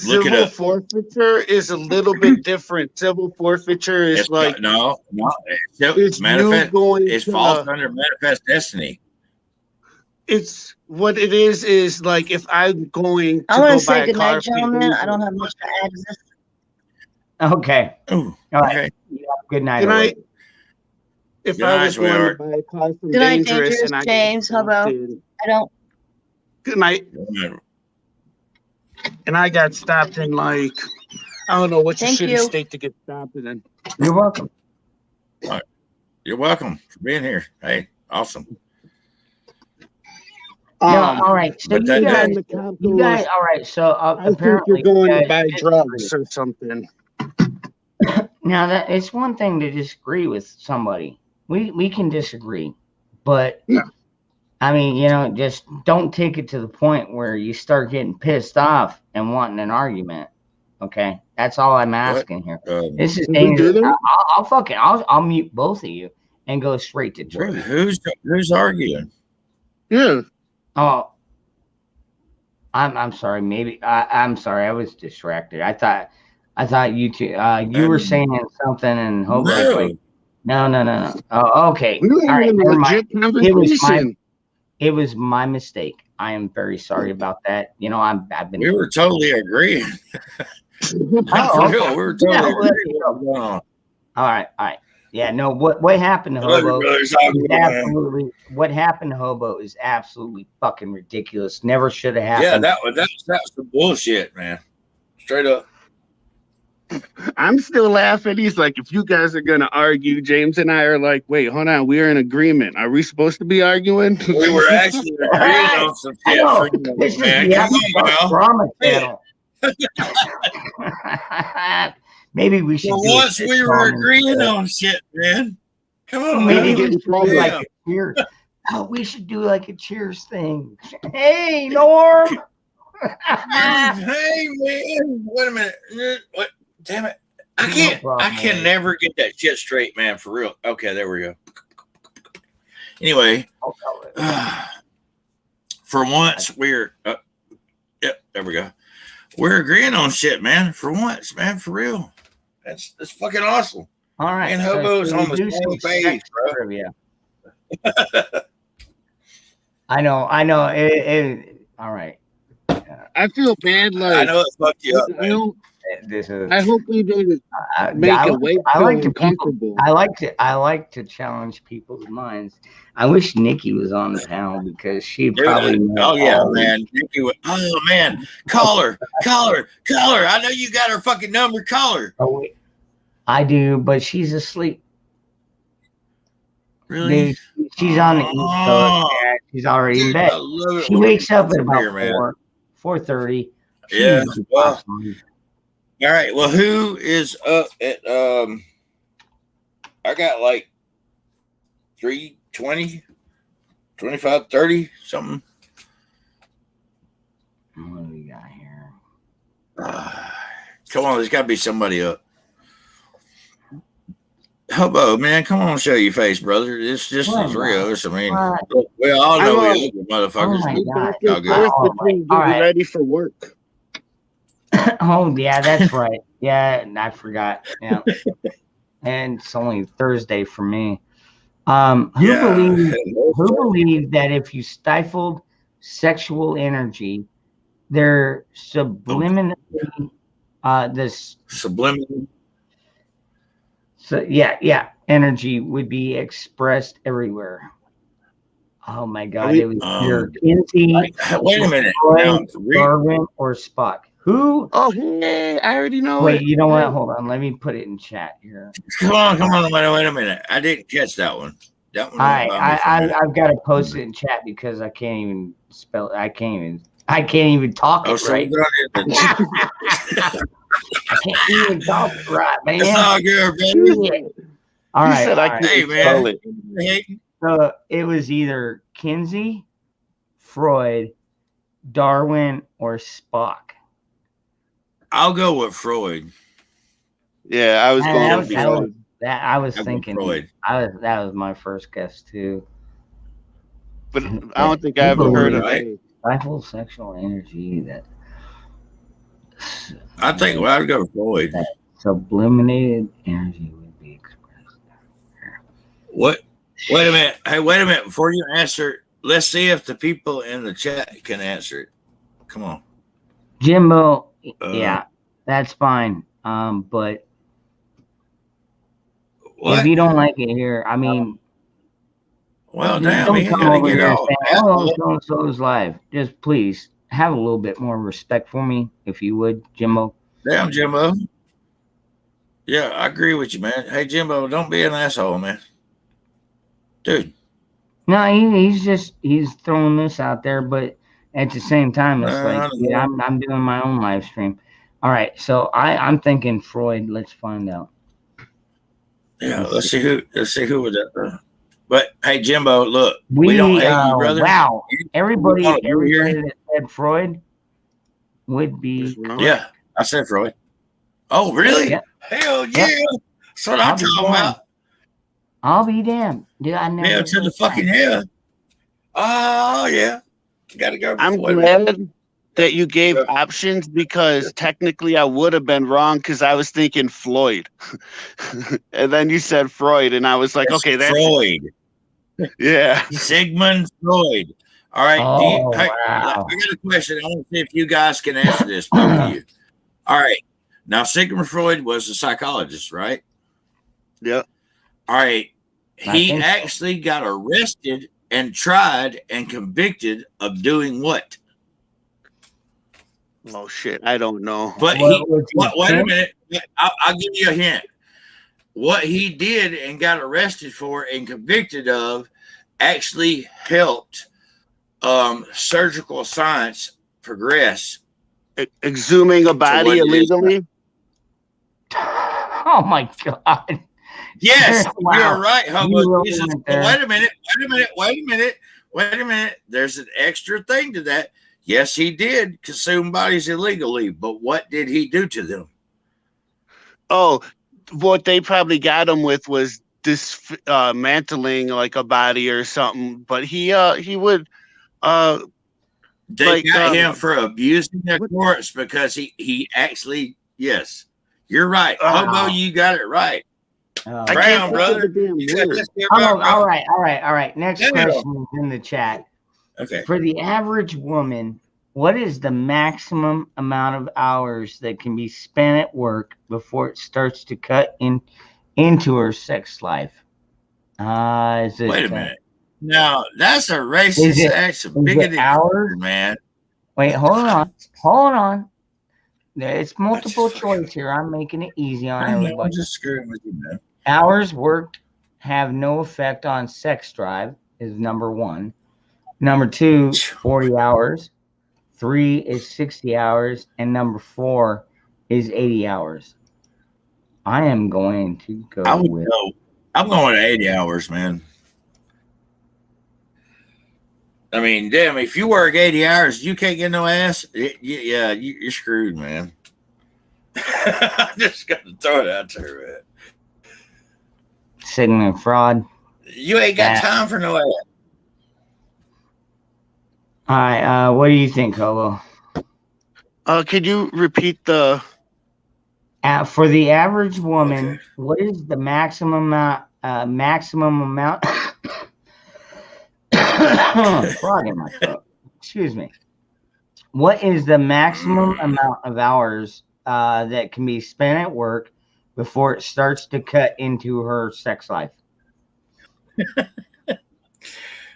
Speaker 8: Look it
Speaker 11: Civil
Speaker 8: up.
Speaker 11: forfeiture is a little bit different. Civil forfeiture is like
Speaker 8: no.
Speaker 11: it's
Speaker 8: Manifest.
Speaker 11: you going
Speaker 8: It
Speaker 11: to-
Speaker 8: falls under manifest destiny.
Speaker 11: It's what it is like if I'm going to
Speaker 12: I want
Speaker 11: go
Speaker 12: to
Speaker 11: buy
Speaker 12: say
Speaker 11: a
Speaker 12: good
Speaker 11: car.
Speaker 12: night, gentlemen. I don't have much to add to this.
Speaker 1: Okay.
Speaker 8: Ooh,
Speaker 1: All right.
Speaker 8: okay.
Speaker 1: Yeah, good night.
Speaker 11: Good
Speaker 1: Owen.
Speaker 11: night. If
Speaker 8: Good
Speaker 11: I
Speaker 8: night,
Speaker 11: was going to
Speaker 8: sweetheart.
Speaker 11: buy a car from
Speaker 12: Good night,
Speaker 11: Dangerous
Speaker 12: Dangerous
Speaker 11: and I
Speaker 12: James. How about? I don't.
Speaker 11: Good night. And I got stopped in like I don't know what
Speaker 12: Thank
Speaker 11: shitty
Speaker 12: you.
Speaker 11: state to get stopped in.
Speaker 1: You're welcome.
Speaker 8: You're welcome for being here. Hey, awesome.
Speaker 1: All right. So
Speaker 8: but
Speaker 1: you
Speaker 8: that-
Speaker 1: guys,
Speaker 11: the cop
Speaker 1: you
Speaker 11: goes,
Speaker 1: guys, all right. So
Speaker 11: I think
Speaker 1: apparently,
Speaker 11: you're going
Speaker 1: you
Speaker 11: to
Speaker 1: guys
Speaker 11: buy
Speaker 1: disagree.
Speaker 11: drugs or something.
Speaker 1: Now that it's one thing to disagree with somebody. We can disagree, but
Speaker 11: Yeah.
Speaker 1: I mean, just don't take it to the point where you start getting pissed off and wanting an argument. Okay, that's all I'm asking here. This is
Speaker 11: Can we
Speaker 1: dangerous.
Speaker 11: do that?
Speaker 1: I'll mute both of you and go straight to trivia.
Speaker 8: Who's arguing?
Speaker 11: Yeah.
Speaker 1: Oh, I'm sorry. Maybe I'm sorry. I was distracted. I thought you two. You were saying something and Hobo's like, no. Oh, okay.
Speaker 11: We were
Speaker 1: All right.
Speaker 11: having a
Speaker 1: Never mind.
Speaker 11: legit
Speaker 1: It was my mistake. I am very sorry about that. I've been.
Speaker 8: We were totally agreeing.
Speaker 1: Oh,
Speaker 8: For real, we were totally
Speaker 1: yeah,
Speaker 8: agreeing what was going on.
Speaker 1: All right. Yeah, no. What happened to
Speaker 8: I love you,
Speaker 1: Hobo?
Speaker 8: brothers.
Speaker 1: is absolutely. What happened to Hobo is absolutely fucking ridiculous. Never should have
Speaker 8: Yeah,
Speaker 1: happened.
Speaker 8: that was some bullshit, man. Straight up.
Speaker 11: I'm still laughing. He's like, if you guys are gonna argue, James and I are like, wait, hold on, we're in agreement. Are we supposed to be arguing?
Speaker 8: We were actually agreeing on some
Speaker 1: I
Speaker 8: shit.
Speaker 1: know.
Speaker 8: For you,
Speaker 1: This is
Speaker 8: man.
Speaker 1: the
Speaker 8: Come on,
Speaker 1: Epic
Speaker 8: now.
Speaker 1: Drama Channel. Maybe we should.
Speaker 8: For
Speaker 1: do it
Speaker 8: once,
Speaker 1: this
Speaker 8: we were
Speaker 1: time
Speaker 8: agreeing
Speaker 1: instead.
Speaker 8: on shit, man. Come on,
Speaker 1: Maybe
Speaker 8: man.
Speaker 1: we should do like a Cheers. Oh, we should do like a Cheers thing. Hey, Norm.
Speaker 8: Hey, man. Wait a minute. What? Damn it. I can't.
Speaker 1: problem,
Speaker 8: I can
Speaker 1: man.
Speaker 8: never get that shit straight, man. For real. Okay, there we go. Anyway, for once we're. Yep, there we go. We're agreeing on shit, man. For once, man. For real. That's fucking awesome.
Speaker 1: All right.
Speaker 8: And Hobo's
Speaker 1: so
Speaker 8: on the
Speaker 1: we do
Speaker 8: same
Speaker 1: some
Speaker 8: page,
Speaker 1: sex
Speaker 8: bro.
Speaker 1: trivia. I know. All right.
Speaker 11: I feel bad. Like
Speaker 8: I know it fucked you up.
Speaker 11: I don't.
Speaker 1: This is.
Speaker 11: I hope we didn't make
Speaker 1: I
Speaker 11: it way
Speaker 1: like to
Speaker 11: uncomfortable.
Speaker 1: I like to challenge people's minds. I wish Nikki was on the panel because she probably.
Speaker 8: Oh yeah, man. Nikki would, oh man, call her. I know you got her fucking number. Call her.
Speaker 1: Oh, wait. I do, but she's asleep.
Speaker 8: Really?
Speaker 1: Dude, she's on the East Coast. Yeah, she's already in bed. She wakes up at about 4:30.
Speaker 8: Yeah. Well, all right. Well, who is up at I got like 3:20, 25, 30, something.
Speaker 1: What do we got here?
Speaker 8: Come on, there's got to be somebody up. Hobo, man, come on, show your face, brother. It's just the three of us. I mean, we all know we look motherfuckers.
Speaker 11: Y'all getting ready for work.
Speaker 1: Oh yeah, that's right. Yeah, I forgot. Yeah, and it's only Thursday for me. Who believed that if you stifled sexual energy, their subliminally
Speaker 8: subliminal.
Speaker 1: So yeah, energy would be expressed everywhere. Oh my God! It was either Kinsey.
Speaker 8: Wait a minute.
Speaker 1: Darwin or Spock. Who?
Speaker 11: Oh, hey, I already know.
Speaker 1: Wait, you know what? Hold on. Let me put it in chat here.
Speaker 8: Come on. Wait a minute. I didn't catch that one. That one.
Speaker 1: I've got to post it in chat because I can't even spell it. I can't even talk it right. I can't even talk it right, man.
Speaker 8: It's all good, baby.
Speaker 1: All right.
Speaker 11: Said I can't spell it.
Speaker 1: So it was either Kinsey, Freud, Darwin, or Spock.
Speaker 8: I'll go with Freud.
Speaker 11: Yeah, I was going with Freud.
Speaker 1: I was thinking Freud. That was my first guess too.
Speaker 11: But I don't think I ever heard of it.
Speaker 1: Stifle sexual energy that.
Speaker 8: I think I'd go with Freud.
Speaker 1: That subliminated energy would be expressed.
Speaker 8: What? Wait a minute. Hey, wait a minute. Before you answer, let's see if the people in the chat can answer it. Come on.
Speaker 1: Jimbo, yeah, that's fine. But if you don't like it here, I mean,
Speaker 8: well, damn,
Speaker 1: don't come over here and say, "Oh, so-and-so's live." Just please have a little bit more respect for me, if you would, Jimbo.
Speaker 8: Damn, Jimbo. Yeah, I agree with you, man. Hey, Jimbo, don't be an asshole, man. Dude.
Speaker 1: No, he's throwing this out there, but at the same time, it's like I'm doing my own live stream. All right, so I'm thinking Freud. Let's find out.
Speaker 8: Yeah, let's see who was that. But hey, Jimbo, look, we don't hate you, brother.
Speaker 1: Wow, everybody that said Freud would be.
Speaker 8: Yeah, I said Freud. Oh, really?
Speaker 1: Yeah.
Speaker 8: Hell yeah! That's what I'm talking about.
Speaker 1: I'll be damned. Dude, I never.
Speaker 8: Yeah, to the fucking hell. Oh yeah. Gotta go.
Speaker 11: I'm glad that you gave options because technically I would have been wrong because I was thinking Floyd. And then you said Freud, and I was like, okay, that's
Speaker 8: Freud.
Speaker 11: Yeah.
Speaker 8: Sigmund Freud. All right.
Speaker 1: Oh,
Speaker 8: I got a question. I want to see if you guys can answer this, both of you. All right. Now, Sigmund Freud was a psychologist, right?
Speaker 11: Yeah.
Speaker 8: All right. He actually got arrested and tried and convicted of doing what?
Speaker 11: Oh shit, I don't know.
Speaker 8: But wait a minute. I'll give you a hint. What he did and got arrested for and convicted of actually helped surgical science progress.
Speaker 11: Exhuming a body illegally?
Speaker 1: Oh my God.
Speaker 8: Yes,
Speaker 1: Wow.
Speaker 8: you're right, Hobo.
Speaker 1: Jesus.
Speaker 8: Wait a minute. There's an extra thing to that. Yes, he did consume bodies illegally, but what did he do to them?
Speaker 11: Oh, what they probably got him with was dismantling like a body or something. But he would.
Speaker 8: They got him for abusing a corpse because he actually. Yes, you're right, Hobo. You got it right.
Speaker 11: I
Speaker 8: Brown,
Speaker 11: can't
Speaker 8: brother.
Speaker 11: think of the damn
Speaker 8: You got
Speaker 11: word.
Speaker 8: this here,
Speaker 1: Oh,
Speaker 8: Brown, bro.
Speaker 1: all right. Next
Speaker 8: Yeah.
Speaker 1: question is in the chat.
Speaker 8: Okay.
Speaker 1: For the average woman, what is the maximum amount of hours that can be spent at work before it starts to cut into her sex life? Is it,
Speaker 8: Wait a minute. Now that's a
Speaker 1: Is
Speaker 8: racist,
Speaker 1: it-
Speaker 8: act, a
Speaker 1: is it
Speaker 8: bigoted
Speaker 1: hours?
Speaker 8: man.
Speaker 1: Wait, hold on. It's multiple choice here. I'm making it easy on
Speaker 8: I know, I'm
Speaker 1: everybody.
Speaker 8: just screwing with you, man.
Speaker 1: Hours worked have no effect on sex drive is number 1. Number 2, 40 hours. 3 is 60 hours. And number 4 is 80 hours. I am going to go with.
Speaker 8: I'm going to 80 hours, man. I mean, damn, if you work 80 hours, you can't get no ass. You're screwed, man. I just got to throw it out there, man.
Speaker 1: Signaling fraud.
Speaker 8: You ain't got time for no ass.
Speaker 1: All right. What do you think, Hobo?
Speaker 11: Could you repeat the?
Speaker 1: For the average woman, what is the maximum amount? Frog in my throat. Excuse me. What is the maximum amount of hours that can be spent at work before it starts to cut into her sex life?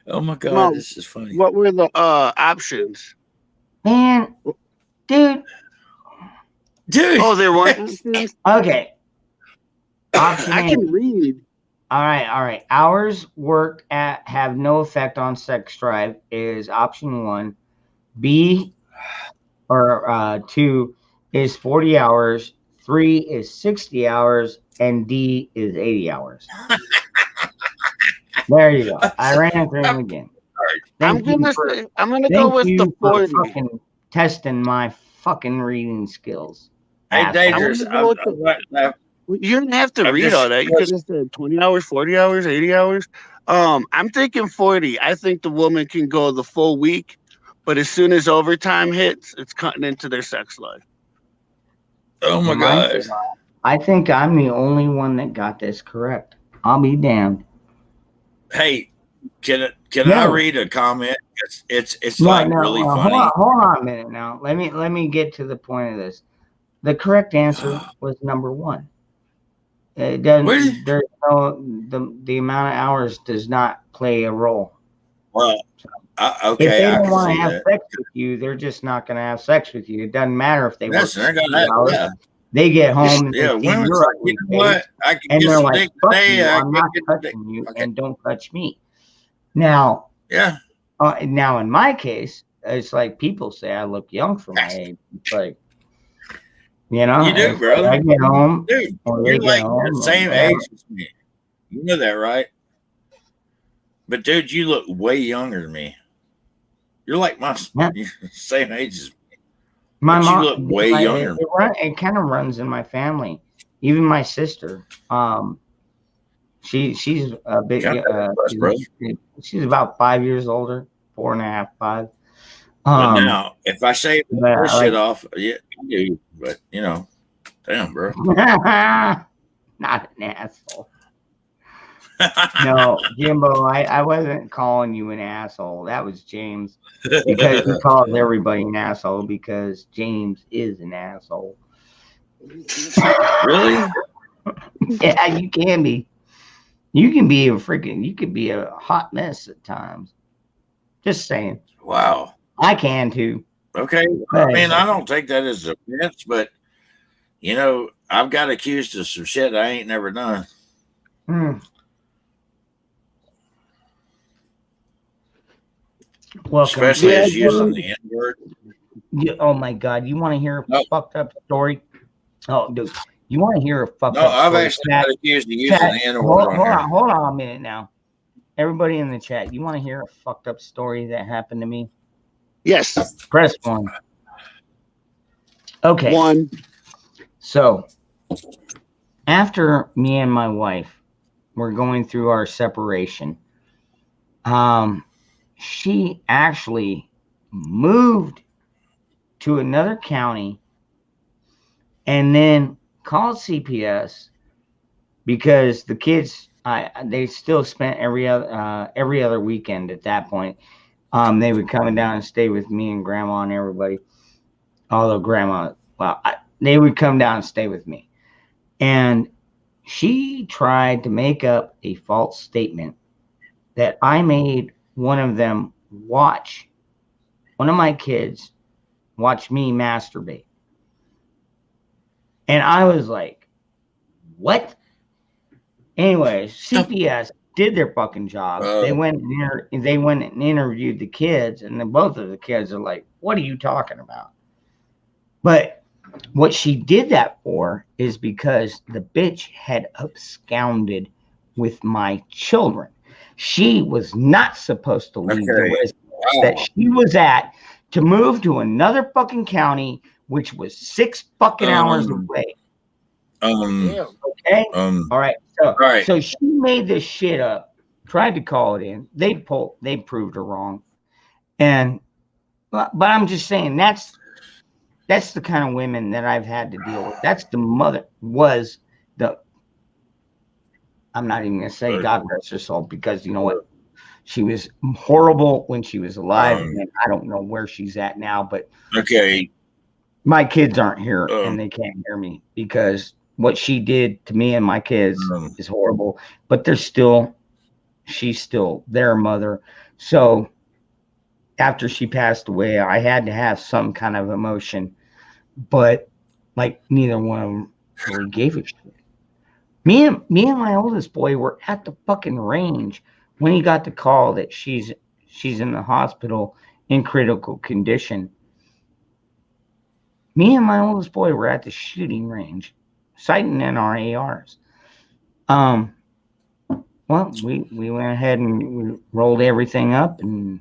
Speaker 8: Oh my God,
Speaker 11: Mom,
Speaker 8: this is funny.
Speaker 11: What were the options?
Speaker 1: Man, dude.
Speaker 11: Oh, there weren't options?
Speaker 1: Okay. Option
Speaker 11: I
Speaker 1: A.
Speaker 11: can read.
Speaker 1: All right. Hours worked have no effect on sex drive is option 1. B or 2 is 40 hours. 3 is 60 hours, and D is 80 hours. There you go. I ran through them again.
Speaker 11: I'm gonna go with the 40.
Speaker 1: Fucking testing my fucking reading skills.
Speaker 8: Hey,
Speaker 1: Asshole.
Speaker 8: dangerous.
Speaker 11: You didn't have to
Speaker 8: I'm
Speaker 11: read
Speaker 8: just-
Speaker 11: all that. You could have said 20 hours, 40 hours, 80 hours. I'm thinking 40. I think the woman can go the full week, but as soon as overtime hits, it's cutting into their sex life.
Speaker 8: Oh my God.
Speaker 1: I think I'm the only one that got this correct. I'll be damned.
Speaker 8: Hey, can
Speaker 1: Yeah.
Speaker 8: I read a comment? It's like really funny.
Speaker 1: Hold on a minute now. Let me get to the point of this. The correct answer was number 1. It doesn't. There's no the amount of hours does not play a role.
Speaker 8: Well,
Speaker 1: If
Speaker 8: okay,
Speaker 1: they
Speaker 8: I
Speaker 1: don't
Speaker 8: can
Speaker 1: want
Speaker 8: see
Speaker 1: to have
Speaker 8: that.
Speaker 1: sex with you, they're just not going to have sex with you. It doesn't matter if they work
Speaker 8: Yes, they're gonna
Speaker 1: 60
Speaker 8: have-
Speaker 1: hours.
Speaker 8: yeah.
Speaker 1: They get home and
Speaker 8: Yeah,
Speaker 1: they see
Speaker 8: women's
Speaker 1: your
Speaker 8: like,
Speaker 1: ugly
Speaker 8: you know
Speaker 1: face,
Speaker 8: what? I can
Speaker 1: and
Speaker 8: get
Speaker 1: they're
Speaker 8: some
Speaker 1: like,
Speaker 8: dick
Speaker 1: "Fuck
Speaker 8: today.
Speaker 1: you!
Speaker 8: I
Speaker 1: I'm
Speaker 8: can
Speaker 1: not
Speaker 8: get some dick.
Speaker 1: touching you,
Speaker 8: Okay.
Speaker 1: and don't touch me." Now,
Speaker 8: Yeah.
Speaker 1: now in my case, it's like people say I look young for my age. It's like, you know,
Speaker 8: You do,
Speaker 1: it's
Speaker 8: brother.
Speaker 1: like I get home,
Speaker 8: Dude,
Speaker 1: or they
Speaker 8: you're
Speaker 1: get
Speaker 8: like
Speaker 1: home,
Speaker 8: the same
Speaker 1: whatever.
Speaker 8: age as me. You know that, right? But dude, you look way younger than me. You're like you're the same age as me.
Speaker 1: My
Speaker 8: But
Speaker 1: mom,
Speaker 8: you look way
Speaker 1: like,
Speaker 8: younger.
Speaker 1: it kind of runs in my family. Even my sister, she's a bit.
Speaker 8: God, that's bro.
Speaker 1: She's about 5 years older, 4.5, 5.
Speaker 8: But now, if I shave
Speaker 1: but,
Speaker 8: that
Speaker 1: like-
Speaker 8: shit off, yeah, I do. But you know, damn, bro.
Speaker 1: Not an asshole. No, Jimbo, I wasn't calling you an asshole. That was James. Because he calls everybody an asshole because James is an asshole.
Speaker 8: Really?
Speaker 1: Yeah, you can be. You can be a hot mess at times. Just saying.
Speaker 8: Wow.
Speaker 1: I can too.
Speaker 8: Okay. I mean, I don't take that as a offense, but you know, I've got accused of some shit I ain't never done.
Speaker 1: Welcome.
Speaker 8: Especially as using the N-word.
Speaker 1: Oh my God! You want to hear a fucked up story? Oh, dude, you want to hear a fucked
Speaker 8: No,
Speaker 1: up
Speaker 8: I've
Speaker 1: story?
Speaker 8: actually got accused of using
Speaker 1: Chat,
Speaker 8: the N-word
Speaker 1: hold
Speaker 8: on
Speaker 1: on, hold on a minute now. Everybody in the chat, you want to hear a fucked up story that happened to me?
Speaker 11: Yes.
Speaker 1: Press 1. Okay.
Speaker 11: 1.
Speaker 1: So, after me and my wife were going through our separation, she actually moved to another county and then called CPS, because the kids, they still spent every other weekend at that point. They would come down and stay with me and grandma and everybody. Although grandma, they would come down and stay with me. And she tried to make up a false statement that I made one of them watch, one of my kids watch me masturbate. And I was like, what? Anyways, CPS did their fucking job. They went and interviewed the kids, and then both of the kids are like, what are you talking about? But what she did that for is because the bitch had absconded with my children. She was not supposed to leave the residence that she was at to move to another fucking county, which was 6 fucking hours away. Okay. All right. So she made this shit up, tried to call it in. They proved her wrong. But I'm just saying that's the kind of women that I've had to deal with. That's the mother was the. I'm not even gonna say God rest her soul, because you know what, she was horrible when she was alive, and I don't know where she's at now. But my kids aren't here, and they can't hear me because what she did to me and my kids is horrible. But she's still their mother. So after she passed away, I had to have some kind of emotion, but like neither one of them really gave a shit. Me and my oldest boy were at the fucking range when he got the call that she's in the hospital in critical condition. Me and my oldest boy were at the shooting range, sighting in our ARs. Well, we went ahead and we rolled everything up and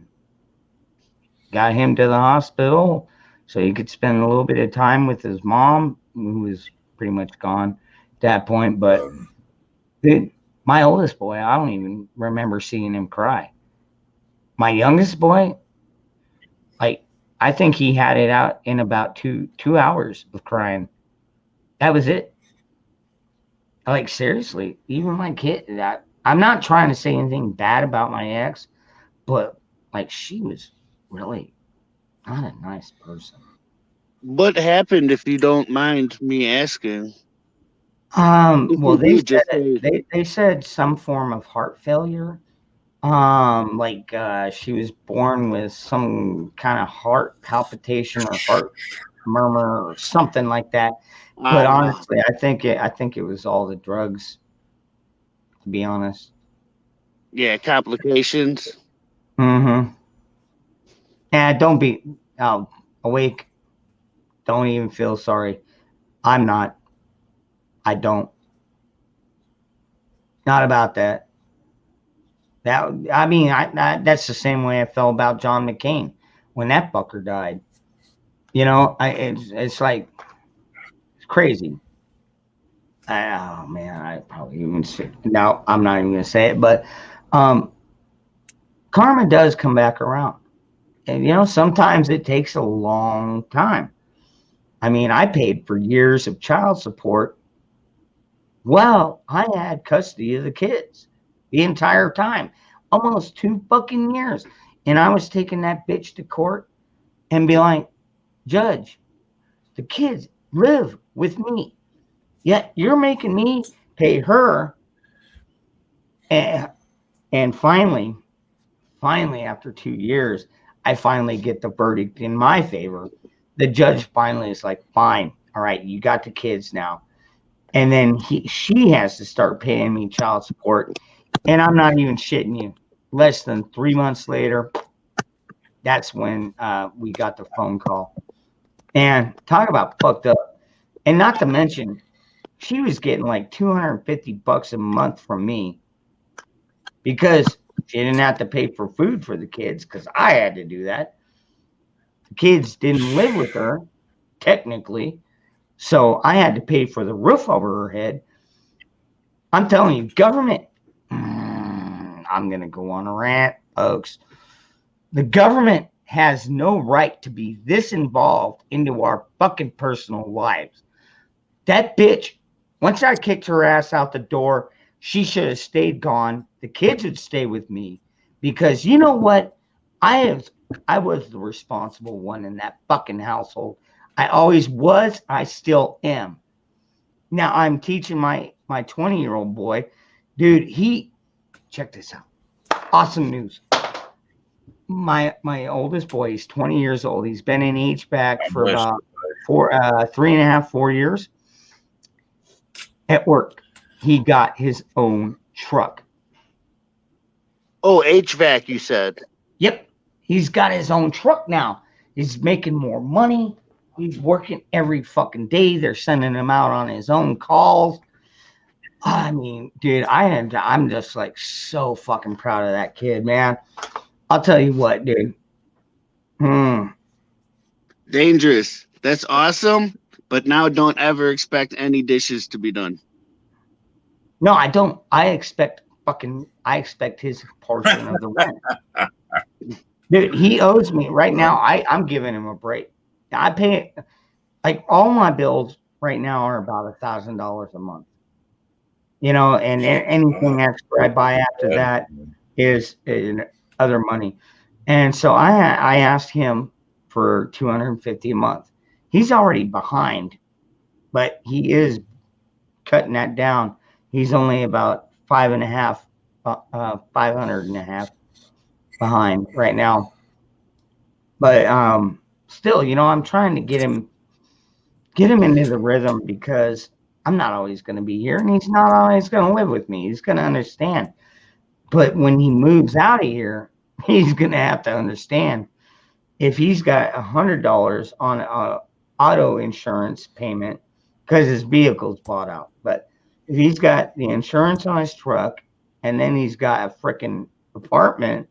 Speaker 1: got him to the hospital so he could spend a little bit of time with his mom, who was pretty much gone at that point. But my oldest boy, I don't even remember seeing him cry. My youngest boy, I think he had it out in about two hours of crying. That was it. Like, seriously, even my kid, I'm not trying to say anything bad about my ex, but like, she was really not a nice person.
Speaker 11: What happened, if you don't mind me asking?
Speaker 1: Well, they said some form of heart failure. She was born with some kind of heart palpitation or heart murmur or something like that. But honestly, I think it was all the drugs, to be honest.
Speaker 11: Yeah, complications.
Speaker 1: Mm-hmm. And don't be awake. Don't even feel sorry. I'm not. I don't. Not about that. That's the same way I felt about John McCain when that fucker died. You know, it's like, it's crazy. Oh man, I probably even say, no, I'm not even gonna say it, but karma does come back around. And you know, sometimes it takes a long time. I mean, I paid for years of child support. Well, I had custody of the kids the entire time, almost 2 fucking years. And I was taking that bitch to court and be like, Judge, the kids live with me, yet you're making me pay her. And finally, after 2 years, I finally get the verdict in my favor. The judge finally is like, fine, all right, you got the kids now. And then she has to start paying me child support. And I'm not even shitting you. Less than 3 months later, that's when we got the phone call. And talk about fucked up. And not to mention, she was getting like $250 a month from me because she didn't have to pay for food for the kids, because I had to do that. The kids didn't live with her, technically. So I had to pay for the roof over her head. I'm telling you, government, I'm going to go on a rant, folks. The government has no right to be this involved into our fucking personal lives. That bitch Once I kicked her ass out the door, she should have stayed gone. The kids would stay with me because you know what? I was the responsible one in that fucking household. I always was. I still am. Now I'm teaching my 20-year-old boy, dude. Check this out. Awesome news. My oldest boy, he's 20 years old. He's been in HVAC for about 3.5, 4 years. At work, he got his own truck.
Speaker 11: Oh, HVAC, you said.
Speaker 1: Yep. He's got his own truck now. He's making more money. He's working every fucking day. They're sending him out on his own calls. I mean, dude, I'm just like so fucking proud of that kid, man. I'll tell you what, dude.
Speaker 11: Dangerous. That's awesome. But now don't ever expect any dishes to be done.
Speaker 1: No, I don't. I expect his portion of the rent. Dude, he owes me right now. I'm giving him a break. I pay like all my bills right now are about $1,000 a month. You know, and anything extra I buy after that is other money. And so I asked him for $250 a month. He's already behind, but he is cutting that down. He's only about 500 and a half behind right now. But still, you know, I'm trying to get him into the rhythm because I'm not always going to be here, and he's not always going to live with me. He's going to understand. But when he moves out of here, he's going to have to understand if he's got $100 on auto insurance payment because his vehicle's bought out. But if he's got the insurance on his truck and then he's got a freaking apartment,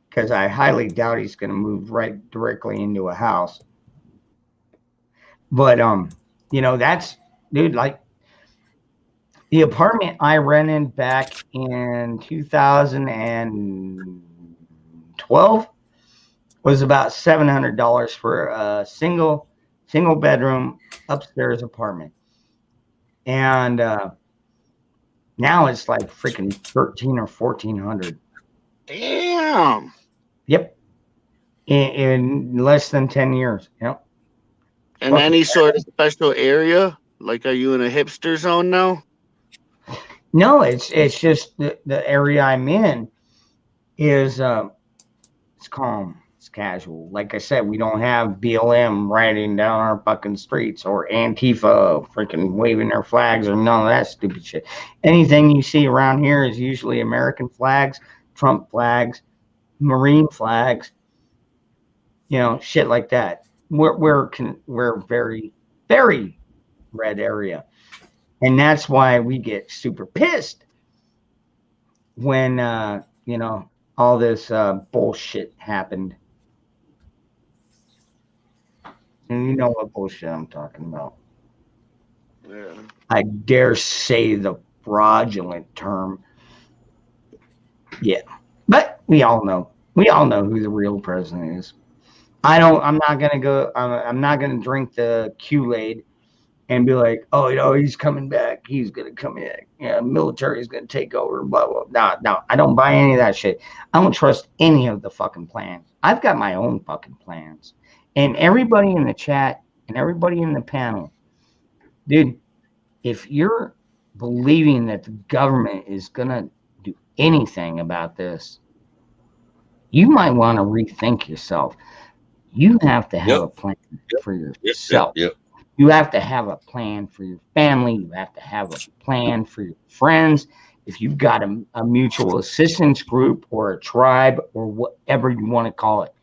Speaker 1: because I highly doubt he's going to move right directly into a house. But, you know, that's, dude, like the apartment I rented back in 2012 was about $700 for a single bedroom upstairs apartment. And now it's like freaking $1,300 or $1,400.
Speaker 11: Damn.
Speaker 1: Yep. In less than 10 years. Yep.
Speaker 11: And any sort of special area? Like, are you in a hipster zone now?
Speaker 1: No, it's just the area I'm in is it's calm, it's casual. Like I said, we don't have BLM riding down our fucking streets or Antifa freaking waving their flags or none of that stupid shit. Anything you see around here is usually American flags, Trump flags, Marine flags, you know, shit like that. We're very, very red area. And that's why we get super pissed when, you know, all this bullshit happened. And you know what bullshit I'm talking about.
Speaker 11: Yeah.
Speaker 1: I dare say the fraudulent term. Yeah. But we all know who the real president is. I'm not gonna drink the Kool-Aid and be like, oh, you know, he's coming back. He's gonna come in. Yeah, military is gonna take over. Blah blah. No, I don't buy any of that shit. I don't trust any of the fucking plans. I've got my own fucking plans. And everybody in the chat and everybody in the panel, dude, if you're believing that the government is gonna do anything about this, you might want to rethink yourself. You have to have a plan for yourself. You have to have a plan for your family. You have to have a plan for your friends. If you've got a mutual assistance group or a tribe or whatever you want to call it,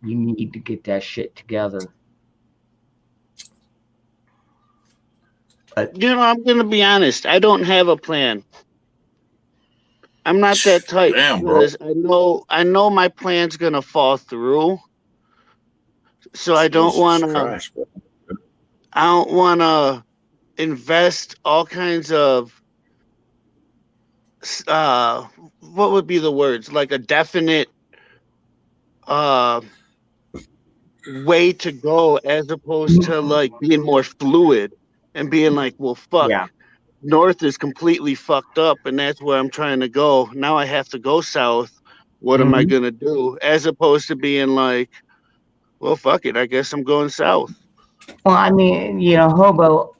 Speaker 1: you need to get that shit together.
Speaker 11: But, you know, I'm going to be honest. I don't have a plan. I'm not that type.
Speaker 8: Damn, bro.
Speaker 11: I know my plan's going to fall through. So I don't want to invest all kinds of what would be the words, like a definite way to go, as opposed to like being more fluid and being like, well, fuck, north is completely fucked up, and that's where I'm trying to go. Now I have to go south. What am I gonna do? As opposed to being like, well, fuck it. I guess I'm going south.
Speaker 1: Well, I mean, Hobo,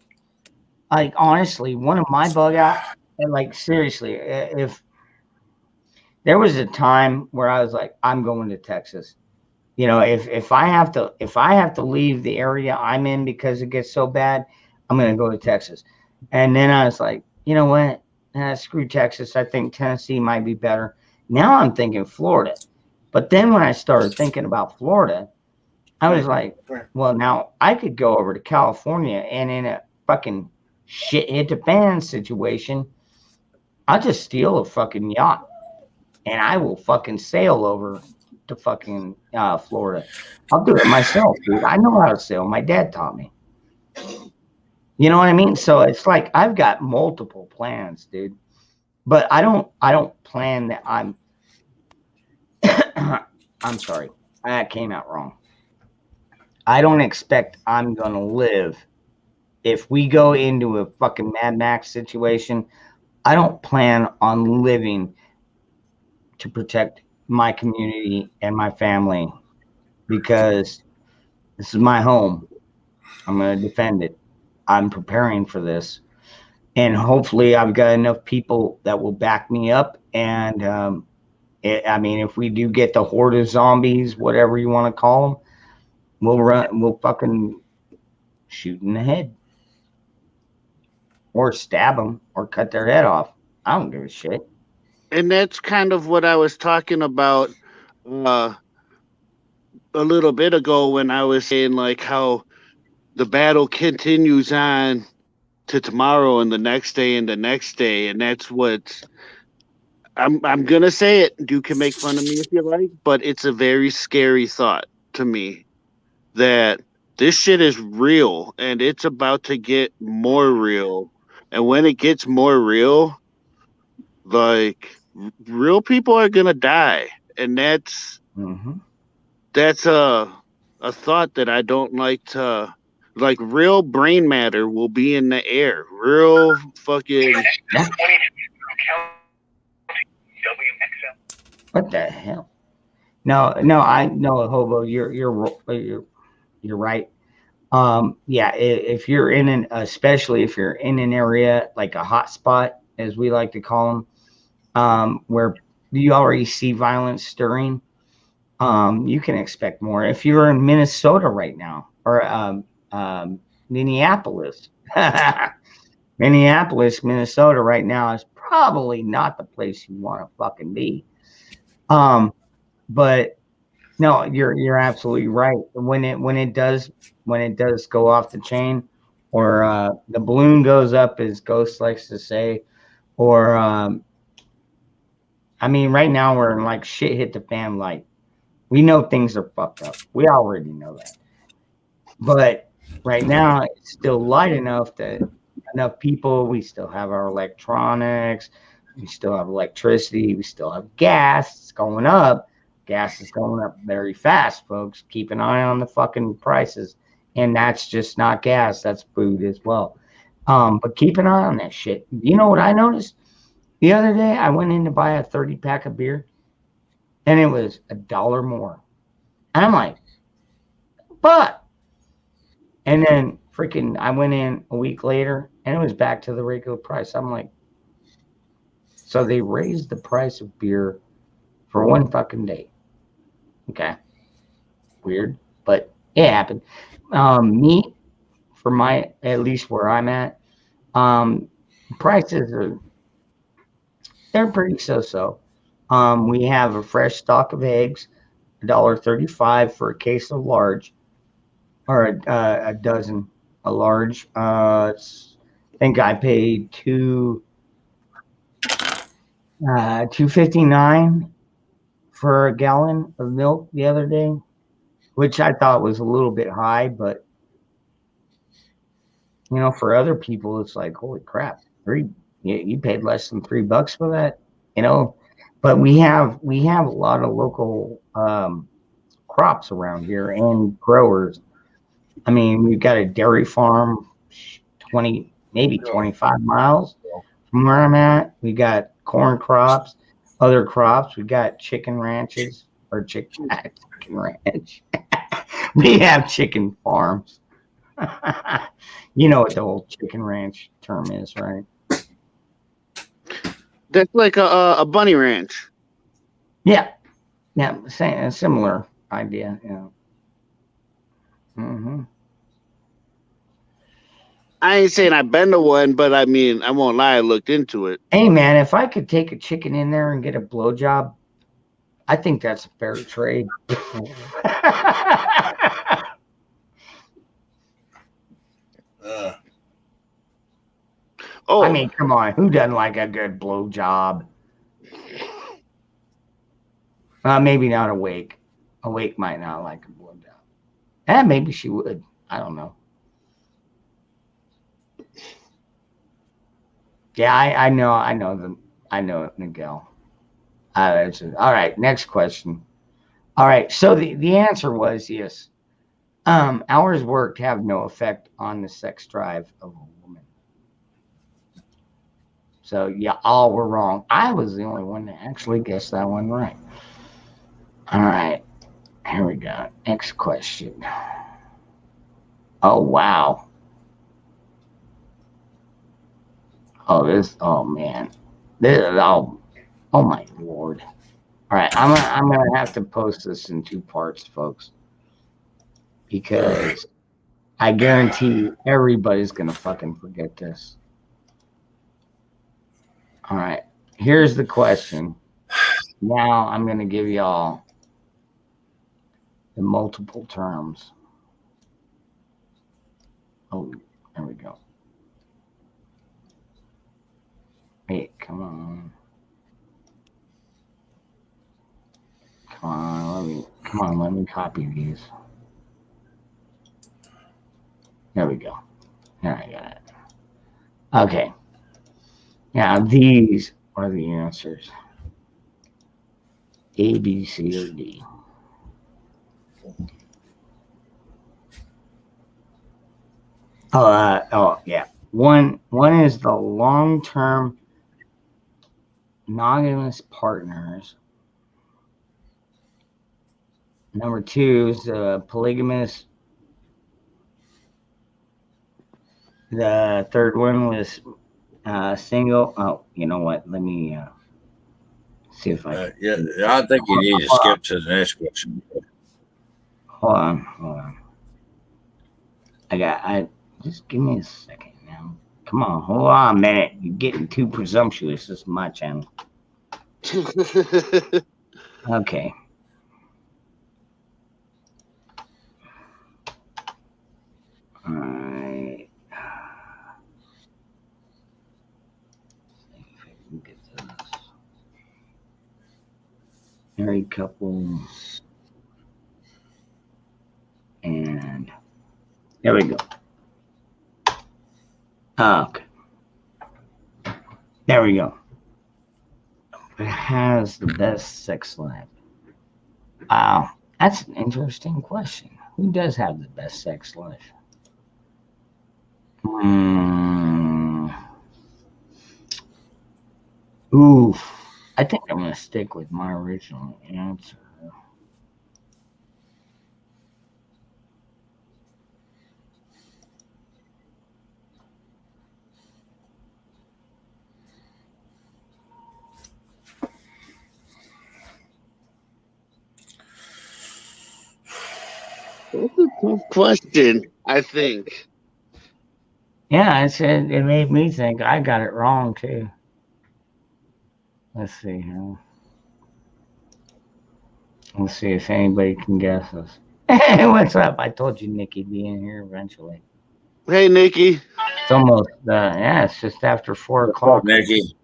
Speaker 1: like, honestly, one of my bug out, and like, seriously, if there was a time where I was like, I'm going to Texas, if I have to leave the area I'm in because it gets so bad, I'm going to go to Texas. And then I was like, you know what? Screw Texas. I think Tennessee might be better. Now I'm thinking Florida. But then when I started thinking about Florida, I was like, well, now I could go over to California, and in a fucking shit hit the fan situation, I'll just steal a fucking yacht and I will fucking sail over to fucking Florida. I'll do it myself, dude. I know how to sail. My dad taught me. You know what I mean? So it's like I've got multiple plans, dude. But I don't plan that I'm I'm sorry. That came out wrong. I don't expect I'm going to live. If we go into a fucking Mad Max situation, I don't plan on living to protect my community and my family, because this is my home. I'm going to defend it. I'm preparing for this. And hopefully I've got enough people that will back me up. And I mean, if we do get the horde of zombies, whatever you want to call them, we'll fucking shoot in the head. Or stab them, or cut their head off. I don't give a shit.
Speaker 11: And that's kind of what I was talking about a little bit ago when I was saying like how the battle continues on to tomorrow and the next day and the next day, and that's what I'm gonna say it. You can make fun of me if you like, but it's a very scary thought to me that this shit is real and it's about to get more real. And when it gets more real, like real people are gonna die, and that's a thought that I don't like to. Like real brain matter will be in the air. Real fucking.
Speaker 1: What the hell? No, I know, Hobo. You're right. Yeah, if you're especially if you're in an area like a hot spot, as we like to call them, where you already see violence stirring, you can expect more. If you're in Minnesota right now, or Minneapolis, Minnesota right now is probably not the place you want to fucking be. But no, you're absolutely right. When it does go off the chain, or the balloon goes up, as Ghost likes to say, or I mean, right now we're in like shit hit the fan light. We know things are fucked up. We already know that. But right now it's still light enough that enough people. We still have our electronics. We still have electricity. We still have gas. It's going up. Gas is going up very fast, folks. Keep an eye on the fucking prices. And that's just not gas. That's food as well. But keep an eye on that shit. You know what I noticed? The other day, I went in to buy a 30-pack of beer, and it was $1 more. And I'm like, but. And then freaking, I went in a week later, and it was back to the regular price. I'm like, so they raised the price of beer for one fucking day. Okay. Weird, but it happened. Meat, for at least where I'm at, prices they're pretty so. We have a fresh stock of eggs, $1.35 for a case of large, or a dozen, a large. I think I paid $2.59 for a gallon of milk the other day, which I thought was a little bit high, but for other people, it's like, holy crap, you paid less than $3 for that, But we have a lot of local crops around here and growers. I mean, we've got a dairy farm 20 maybe 25 miles from where I'm at. We got corn crops, other crops. We got chicken ranches or chicken ranch. We have chicken farms. You know what the whole chicken ranch term is, right?
Speaker 11: That's like a bunny ranch.
Speaker 1: Yeah, same, a similar idea. Yeah. Mm-hmm.
Speaker 11: I ain't saying I've been to one, but I mean, I won't lie, I looked into it.
Speaker 1: Hey, man, if I could take a chicken in there and get a blowjob, I think that's a fair trade.
Speaker 11: Oh,
Speaker 1: I mean, come on. Who doesn't like a good blowjob? Maybe not Awake. Awake might not like a blowjob. Maybe she would. I don't know. Yeah, I know Miguel. All right, next question. All right, so the answer was yes. Hours worked have no effect on the sex drive of a woman. So yeah, all were wrong. I was the only one that actually guessed that one right. All right, here we go. Next question. Oh wow. Oh man. Oh my Lord. All right, I'm gonna have to post this in 2 parts, folks, because I guarantee everybody's gonna fucking forget this. All right, here's the question. Now I'm gonna give y'all the multiple terms. Oh, there we go. Hey, come on. Let me copy these. There we go. There, I got it. Okay. Now these are the answers. A, B, C, or D. Yeah. One is the long-term monogamous partners. Number 2 is polygamous. The third one was single. Oh, you know what? Let me see if I.
Speaker 8: Yeah, I think you need to skip to the next question.
Speaker 1: Hold on. I just give me a second now. Come on, hold on a minute. You're getting too presumptuous. This is my channel. Okay. All right. See if I can get this. Married couple. And there we go. Okay. There we go. It has the best sex life. Wow. That's an interesting question. Who does have the best sex life? Ooh. I think I'm going to stick with my original answer.
Speaker 11: That's a tough question, I think.
Speaker 1: Yeah, it made me think I got it wrong too. Let's see here. Let's see if anybody can guess this. Hey, what's up? I told you Nikki'd be in here eventually.
Speaker 11: Hey, Nikki.
Speaker 1: It's almost, yeah, it's just after 4 o'clock.
Speaker 8: Nikki.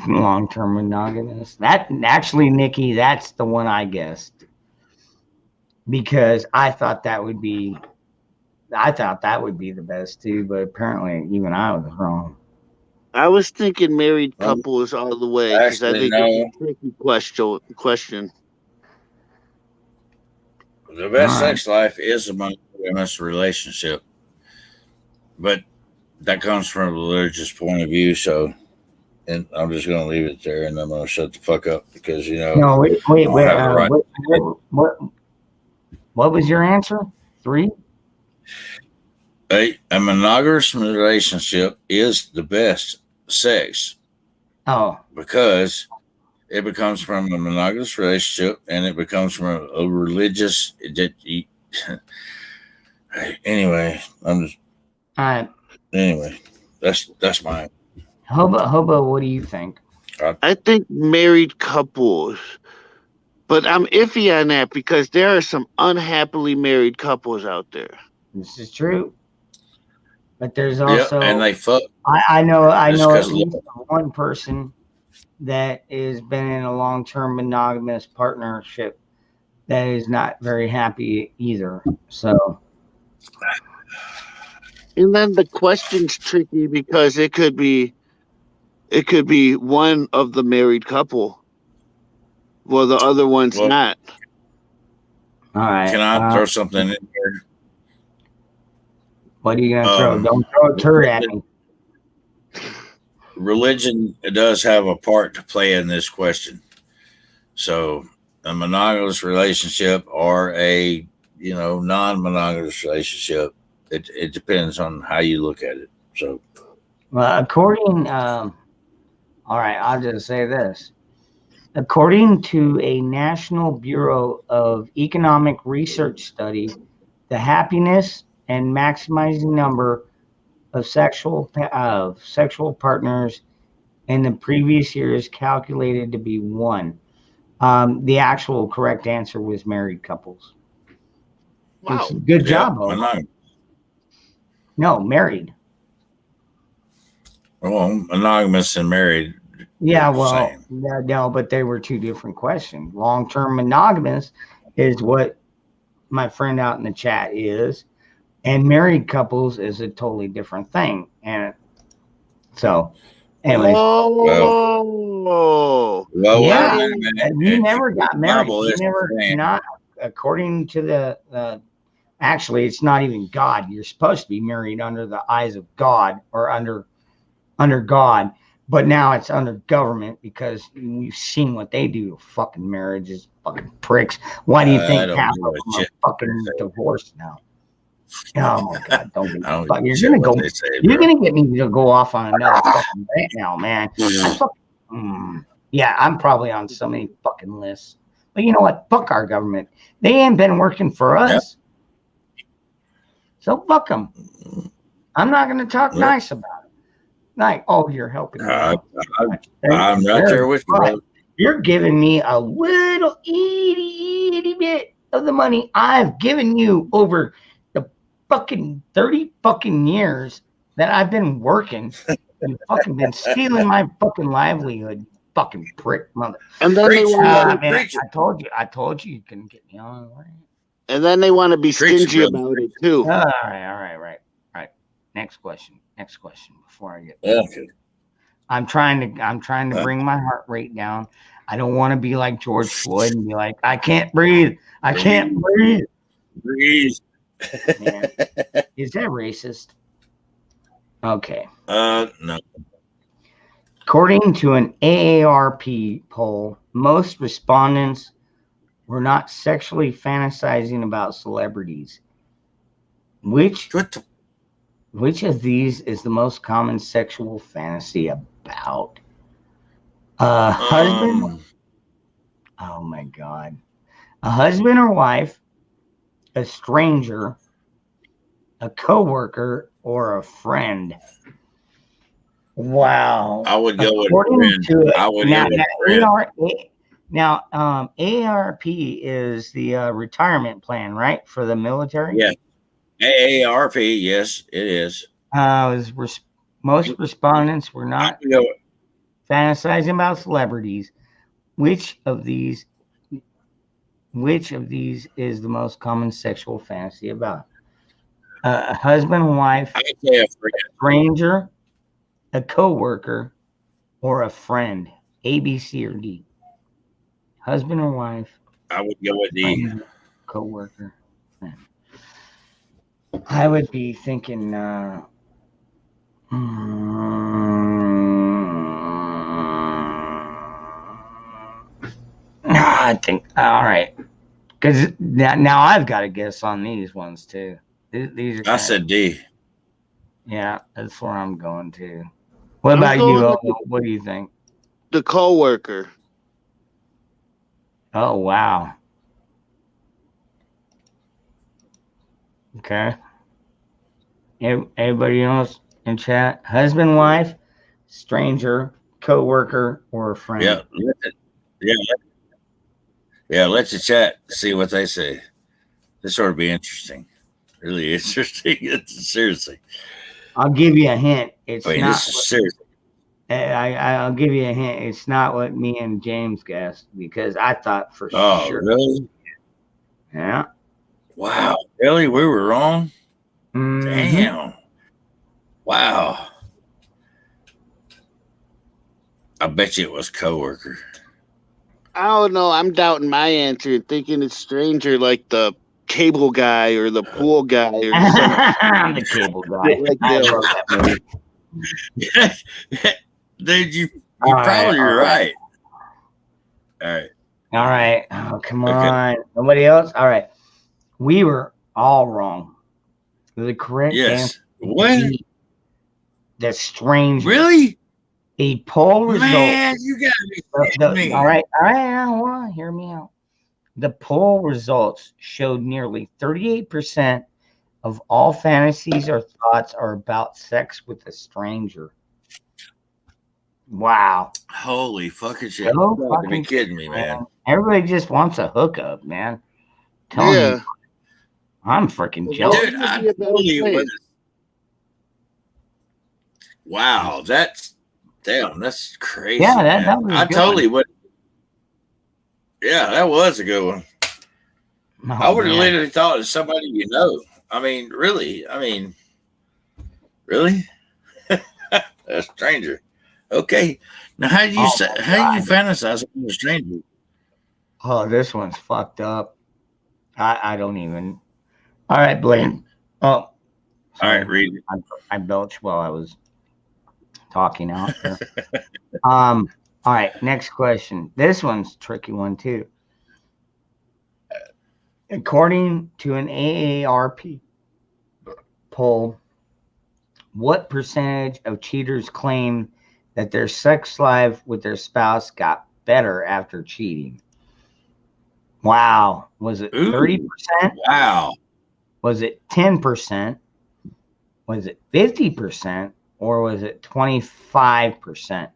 Speaker 1: Long-term monogamous. That actually, Nikki, that's the one I guessed. Because I thought that would be the best too, but apparently even I was wrong.
Speaker 11: I was thinking married couple is all the way because I think it's a tricky question.
Speaker 8: The best sex life is among monogamous relationship, but that comes from a religious point of view. So, and I'm just going to leave it there, and I'm going to shut the fuck up because
Speaker 1: No, wait.
Speaker 8: right.
Speaker 1: What was your answer? 3.
Speaker 8: A monogamous relationship is the best sex.
Speaker 1: Oh,
Speaker 8: because it becomes from a monogamous relationship, and it becomes from a religious. Anyway, I'm just.
Speaker 1: all right.
Speaker 8: Anyway, that's mine.
Speaker 1: Hobo, what do you think?
Speaker 11: I think married couples, but I'm iffy on that because there are some unhappily married couples out there.
Speaker 1: This is true, but there's also
Speaker 8: and they fuck.
Speaker 1: I know at
Speaker 8: because
Speaker 1: least one person that has been in a long-term monogamous partnership that is not very happy either. So,
Speaker 11: And then the question's tricky because it could be one of the married couple, while the other one's not.
Speaker 1: all right.
Speaker 8: Can I throw something in here?
Speaker 1: What are you gonna throw? Don't throw a turd at me.
Speaker 8: Religion does have a part to play in this question. So, a monogamous relationship or a non-monogamous relationship, it depends on how you look at it. So,
Speaker 1: Well, according, all right, I'll just say this. According to a National Bureau of Economic Research study, the happiness and maximizing number of sexual partners in the previous year is calculated to be 1. The actual correct answer was married couples.
Speaker 11: Wow.
Speaker 1: Good job, Hobo. No, married.
Speaker 8: Well, monogamous and married.
Speaker 1: Yeah, well, no, but they were 2 different questions. Long-term monogamous is what my friend out in the chat is, and married couples is a totally different thing. And so, anyway.
Speaker 11: Oh,
Speaker 1: yeah, you never got married. You never, not according to the. Actually, it's not even God. You're supposed to be married under the eyes of God or under God. But now it's under government because you've seen what they do to fucking marriages, fucking pricks. Why do you think half of them are fucking divorced now? Oh my God! You're gonna get me to go off on another fucking rant now, man. Yeah, I'm probably on so many fucking lists. But you know what? Fuck our government. They ain't been working for us. So fuck them. I'm not gonna talk nice about it. Like, oh, you're helping me.
Speaker 8: I'm right there with you.
Speaker 1: You're giving me a little itty bit of the money I've given you over the fucking 30 fucking years that I've been working and fucking been stealing my fucking livelihood, fucking prick mother.
Speaker 11: And then
Speaker 1: I told you you couldn't get me on.
Speaker 11: And then they want to be stingy about it too.
Speaker 1: All right. Next question before I get.
Speaker 8: Okay.
Speaker 1: I'm trying to bring my heart rate down. I don't want to be like George Floyd and be like, I can't breathe. I can't breathe. Man, is that racist? Okay.
Speaker 8: No.
Speaker 1: According to an AARP poll, most respondents were not sexually fantasizing about celebrities. Which of these is the most common sexual fantasy about? Husband? Oh my God. A husband or wife, a stranger, a coworker, or a friend? Wow.
Speaker 8: I would go with friend. I would go with friend.
Speaker 1: Now, AARP is the retirement plan, right, for the military?
Speaker 8: Yeah. AARP, yes, it is.
Speaker 1: Most respondents were not fantasizing about celebrities. Which of these is the most common sexual fantasy about? A husband and wife, a stranger, a coworker, or a friend? A, B, C, or D? Husband or wife?
Speaker 8: I would go with D.
Speaker 1: Coworker. Friend. I would be thinking. I think all right, because now I've got to guess on these ones too. These are.
Speaker 8: I said D.
Speaker 1: Yeah, that's where I'm going to. What
Speaker 11: I'm
Speaker 1: about you?
Speaker 11: going
Speaker 1: Obo?
Speaker 11: with
Speaker 1: What do you think?
Speaker 11: The coworker.
Speaker 1: Oh wow. Okay. Everybody else in chat? Husband, wife, stranger, co-worker, or a friend?
Speaker 8: Yeah. Yeah. Let the chat see what they say. This ought to be interesting. Really interesting. Seriously.
Speaker 1: I'll give you a hint. It's
Speaker 8: I mean,
Speaker 1: not.
Speaker 8: this is serious.
Speaker 1: I'll give you a hint. It's not what me and James guessed because I thought for
Speaker 8: Oh,
Speaker 1: sure.
Speaker 8: really?
Speaker 1: Yeah.
Speaker 8: Wow. Really? We were wrong?
Speaker 1: Mhm.
Speaker 8: Damn. Wow. I bet you it was coworker.
Speaker 11: I don't know. I'm doubting my answer, thinking it's stranger, like the cable guy or the pool guy or something.
Speaker 1: I'm the cable guy.
Speaker 11: Like
Speaker 1: I
Speaker 11: that.
Speaker 1: love that movie.
Speaker 8: Dude, you're
Speaker 1: All right,
Speaker 8: probably
Speaker 1: all
Speaker 8: right. All right.
Speaker 1: All right. Oh, come
Speaker 8: Okay.
Speaker 1: on. Nobody else? All right. We were all wrong. The correct
Speaker 8: Yes.
Speaker 1: answer
Speaker 8: What?
Speaker 1: is D, the stranger.
Speaker 8: Really?
Speaker 1: A poll result.
Speaker 8: Man, you gotta be kidding me.
Speaker 1: All right. Hold on. Hear me out. The poll results showed nearly 38% of all fantasies or thoughts are about sex with a stranger. Wow.
Speaker 8: Holy fucking shit.
Speaker 1: No
Speaker 8: You gotta be
Speaker 1: fucking
Speaker 8: kidding me, man.
Speaker 1: Everybody just wants a hookup, man. Telling
Speaker 11: Yeah.
Speaker 1: you, I'm freaking jealous.
Speaker 8: Dude, I totally was. Wow, that's crazy.
Speaker 1: Yeah, that
Speaker 8: man.
Speaker 1: was a
Speaker 8: I
Speaker 1: good
Speaker 8: totally
Speaker 1: one.
Speaker 8: would. Yeah, that was a good one.
Speaker 1: Oh,
Speaker 8: I would have
Speaker 1: man.
Speaker 8: literally thought it's somebody you know. I mean, really? Really? A stranger. Okay. Now, how do you fantasize with a stranger?
Speaker 1: Oh, this one's fucked up. I don't even. All right, Blaine. Oh,
Speaker 8: All
Speaker 1: sorry.
Speaker 8: right, read it.
Speaker 1: I belched while I was talking out there. All right, next question. This one's a tricky one too. According to an AARP poll, what percentage of cheaters claim that their sex life with their spouse got better after cheating? Wow. Was it 30%?
Speaker 8: Wow.
Speaker 1: Was it 10%? Was it 50%? Or was it 25%?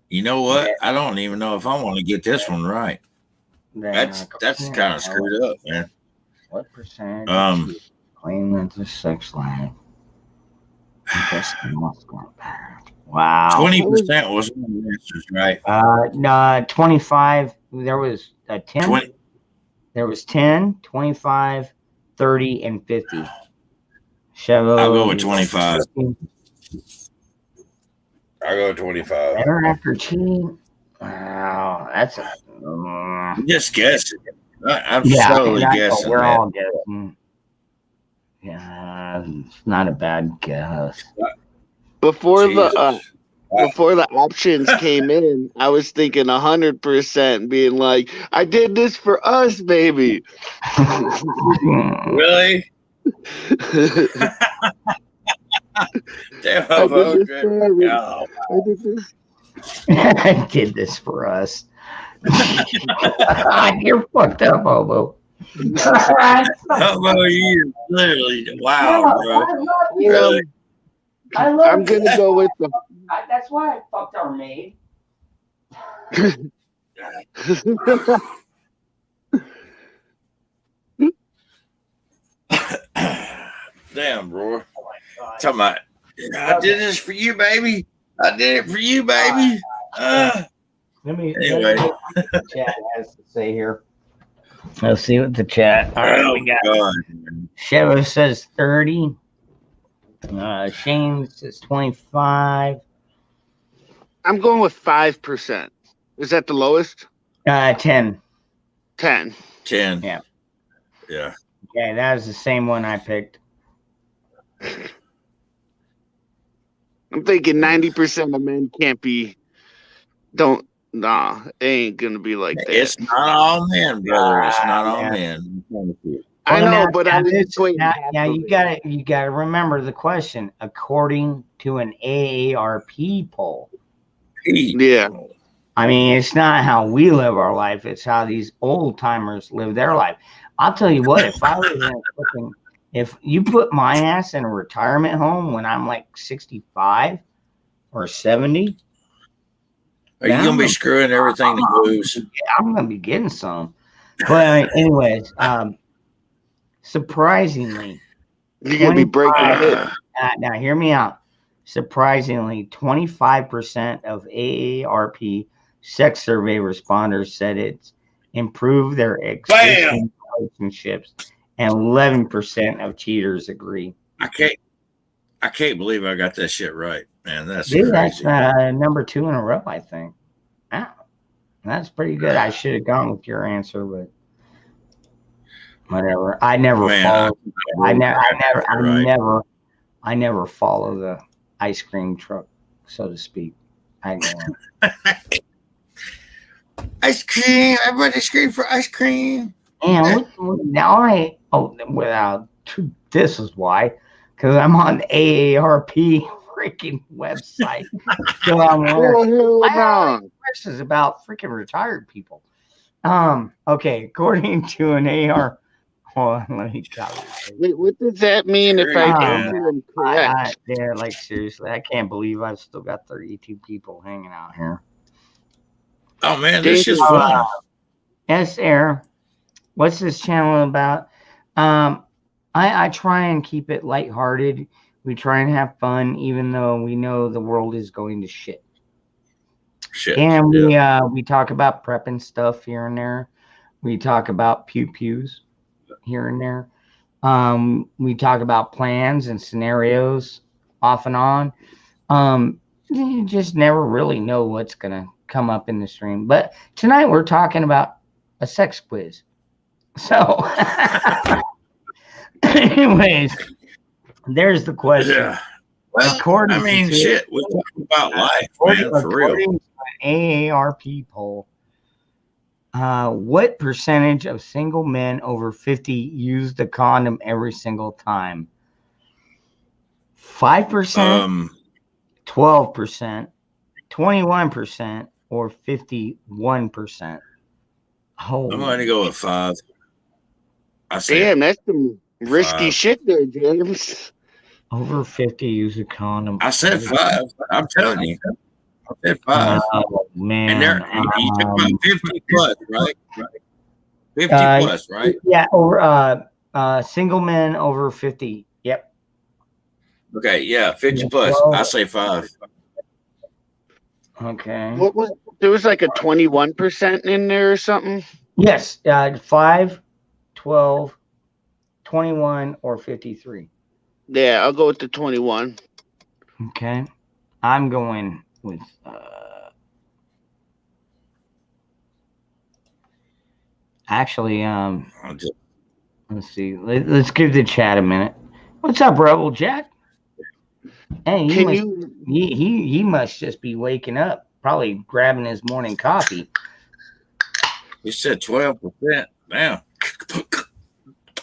Speaker 8: You know what? I don't even know if I want to get this one right. That's kind of screwed up, man.
Speaker 1: What percentage of cheaters claim that their sex life? Wow.
Speaker 8: 20% was one of the answers, right?
Speaker 1: No, 25. There was a 10.
Speaker 8: 20.
Speaker 1: There was 10, 25, 30, and 50. Chevo,
Speaker 8: I'll go with 25. I'll go with 25.
Speaker 1: Better after cheating? Wow, that's a.
Speaker 8: Just guessing. I'm
Speaker 1: Yeah,
Speaker 8: totally
Speaker 1: I know,
Speaker 8: guessing.
Speaker 1: we're
Speaker 8: man.
Speaker 1: all guessing. Yeah, it's not a bad guess.
Speaker 11: Before
Speaker 8: Jesus.
Speaker 11: before the options came in, I was thinking 100%, being like, "I did this for us, baby."
Speaker 8: Really? Damn,
Speaker 11: I did
Speaker 8: okay.
Speaker 11: this for every-
Speaker 8: Oh,
Speaker 11: I did this.
Speaker 1: I did this for us. You're fucked up, Hobo.
Speaker 8: Hobo, you literally, wow, bro. Really?
Speaker 11: I'm gonna go with the.
Speaker 1: That's why I fucked our maid.
Speaker 8: Damn, bro. Talking about, I did this for you, baby. I did it for you, baby.
Speaker 1: Let me
Speaker 8: Anyway.
Speaker 1: see what the chat has to say here. Let's see what the chat. All right, we got.
Speaker 8: God.
Speaker 1: Chevo says 30. Shane says 25.
Speaker 11: I'm going with 5%. Is that the lowest?
Speaker 1: 10.
Speaker 11: 10.
Speaker 8: 10.
Speaker 1: Yeah.
Speaker 8: Yeah.
Speaker 1: Okay, that was the same one I picked.
Speaker 11: I'm thinking 90% of men can't be. Nah, it ain't gonna be like that.
Speaker 8: It's not all men, brother. It's not all
Speaker 1: man.
Speaker 8: men.
Speaker 11: I know, but I was
Speaker 1: this,
Speaker 11: equating
Speaker 1: now,
Speaker 11: half
Speaker 1: now
Speaker 11: of
Speaker 1: you
Speaker 11: it.
Speaker 1: gotta remember the question. According to an AARP poll,
Speaker 11: Yeah.
Speaker 1: I mean, it's not how we live our life; it's how these old timers live their life. I'll tell you what: if you put my ass in a retirement home when I'm like 65 or 70,
Speaker 8: Are you gonna be screwing everything to moves?
Speaker 1: Yeah, I'm gonna be getting some. But anyways, surprisingly,
Speaker 11: you're gonna be breaking it.
Speaker 1: Now hear me out. Surprisingly, 25% of AARP sex survey responders said it's improved their existing relationships, and 11% of cheaters agree.
Speaker 8: I can't believe I got that shit right, man. That's
Speaker 1: Dude,
Speaker 8: crazy.
Speaker 1: that's number 2 in a row, I think. Wow, that's pretty good. I should have gone with your answer, but whatever. I never follow. I never follow the ice cream truck, so to speak. I go on.
Speaker 8: Ice cream. Everybody scream for ice cream.
Speaker 1: And now this is why, because I'm on the AARP freaking website. So I'm wondering questions about freaking retired people. Okay, according to an AR. Hold on, let me
Speaker 11: Wait, what does that mean if I told you I'm correct?
Speaker 1: Yeah, like seriously, I can't believe I've still got 32 people hanging out here.
Speaker 8: Oh man, this is fun.
Speaker 1: S-Air, what's this channel about? I try and keep it lighthearted. We try and have fun, even though we know the world is going to shit. And we talk about prepping stuff here and there. We talk about pews here and there. We talk about plans and scenarios off and on. You just never really know what's gonna come up in the stream. But tonight we're talking about a sex quiz. So anyways, there's the question.
Speaker 8: Yeah. Well,
Speaker 1: according
Speaker 8: shit, we're talking about life, man, for real.
Speaker 1: According to an AARP poll, what percentage of single men over 50 use the condom every single time? 5%, 12%, 21%, or 51%?
Speaker 8: I'm going to go with 5.
Speaker 11: Damn, that's some risky shit there, James.
Speaker 1: Over 50 use a condom.
Speaker 8: I said 5. I'm telling you. I said 5.
Speaker 1: Oh, man.
Speaker 8: And you took about 50 plus, right? 50 plus, right?
Speaker 1: Yeah, over single men over 50. Yep.
Speaker 8: Okay, yeah, 50 plus. I say 5.
Speaker 1: Okay.
Speaker 11: What was there was like a 21% in there or something?
Speaker 1: Yes, 5, 12, 21, or 53.
Speaker 11: Yeah, I'll go with the 21.
Speaker 1: Okay. I'm going with actually let's see. Let's give the chat a minute. What's up, Rebel Jack? Hey, he must just be waking up, probably grabbing his morning coffee.
Speaker 8: You said 12%. Damn.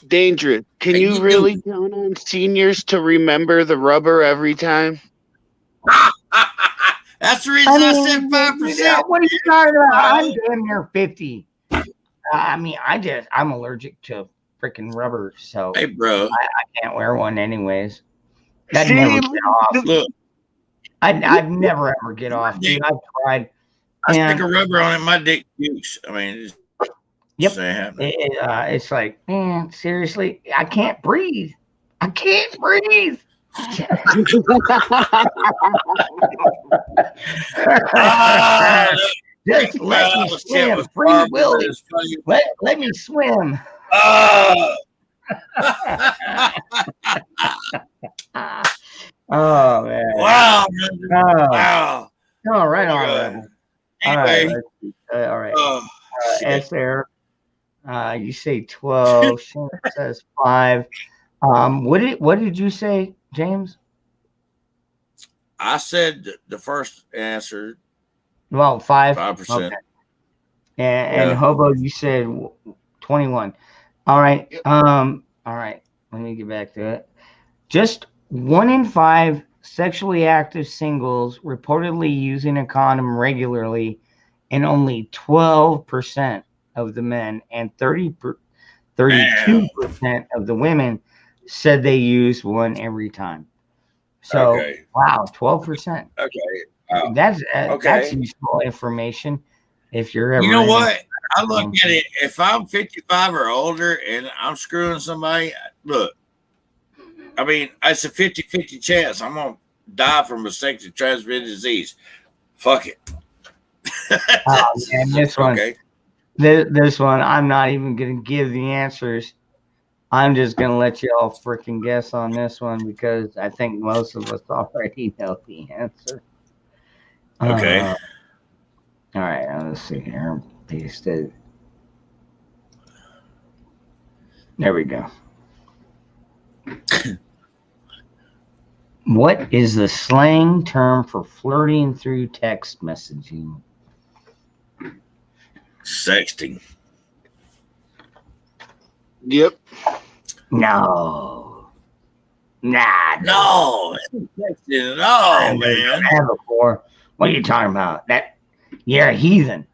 Speaker 11: Dangerous. Can you really count on seniors to remember the rubber every time?
Speaker 8: That's the reason I said 5%.
Speaker 1: What are you talking about? I'm damn near 50. I'm allergic to freaking rubber, so
Speaker 8: hey, bro,
Speaker 1: I can't wear one anyways. I'd never get off.
Speaker 8: Look,
Speaker 1: I'd never ever get off. Dude, I've tried.
Speaker 8: I stick a rubber on it. My dick pukes. I mean,
Speaker 1: it's like, man, seriously, I can't breathe. I can't breathe. Just let me swim. Free Willy. Let me swim. Oh man!
Speaker 8: Wow! Wow!
Speaker 1: All right, all right.
Speaker 8: Anyway,
Speaker 1: all right. S-Air. You say 12. Shannon says 5. What did you say, James?
Speaker 8: I said the first answer.
Speaker 1: Well, 5.
Speaker 8: 5%.
Speaker 1: Okay. And Hobo, you said 21. All right. All right. Let me get back to it. Just 1 in 5 sexually active singles reportedly using a condom regularly, and only 12% of the men and 32% of the women said they use one every time. So, wow, 12%.
Speaker 8: Okay.
Speaker 1: That's useful information. If you're ever,
Speaker 8: you know what? I look at it. If I'm 55 or older and I'm screwing somebody, look, I mean, it's a 50-50 chance. I'm going to die from a sexually transmitted disease. Fuck it.
Speaker 1: And this one, this one, I'm not even going to give the answers. I'm just going to let you all freaking guess on this one because I think most of us already know the answer.
Speaker 8: Okay.
Speaker 1: All right. Let's see here. Paste it. There we go. What is the slang term for flirting through text messaging?
Speaker 8: Sexting.
Speaker 11: Yep.
Speaker 1: No. Nah.
Speaker 8: No. Sexting. No, man.
Speaker 1: Before. What are you talking about? You're a heathen.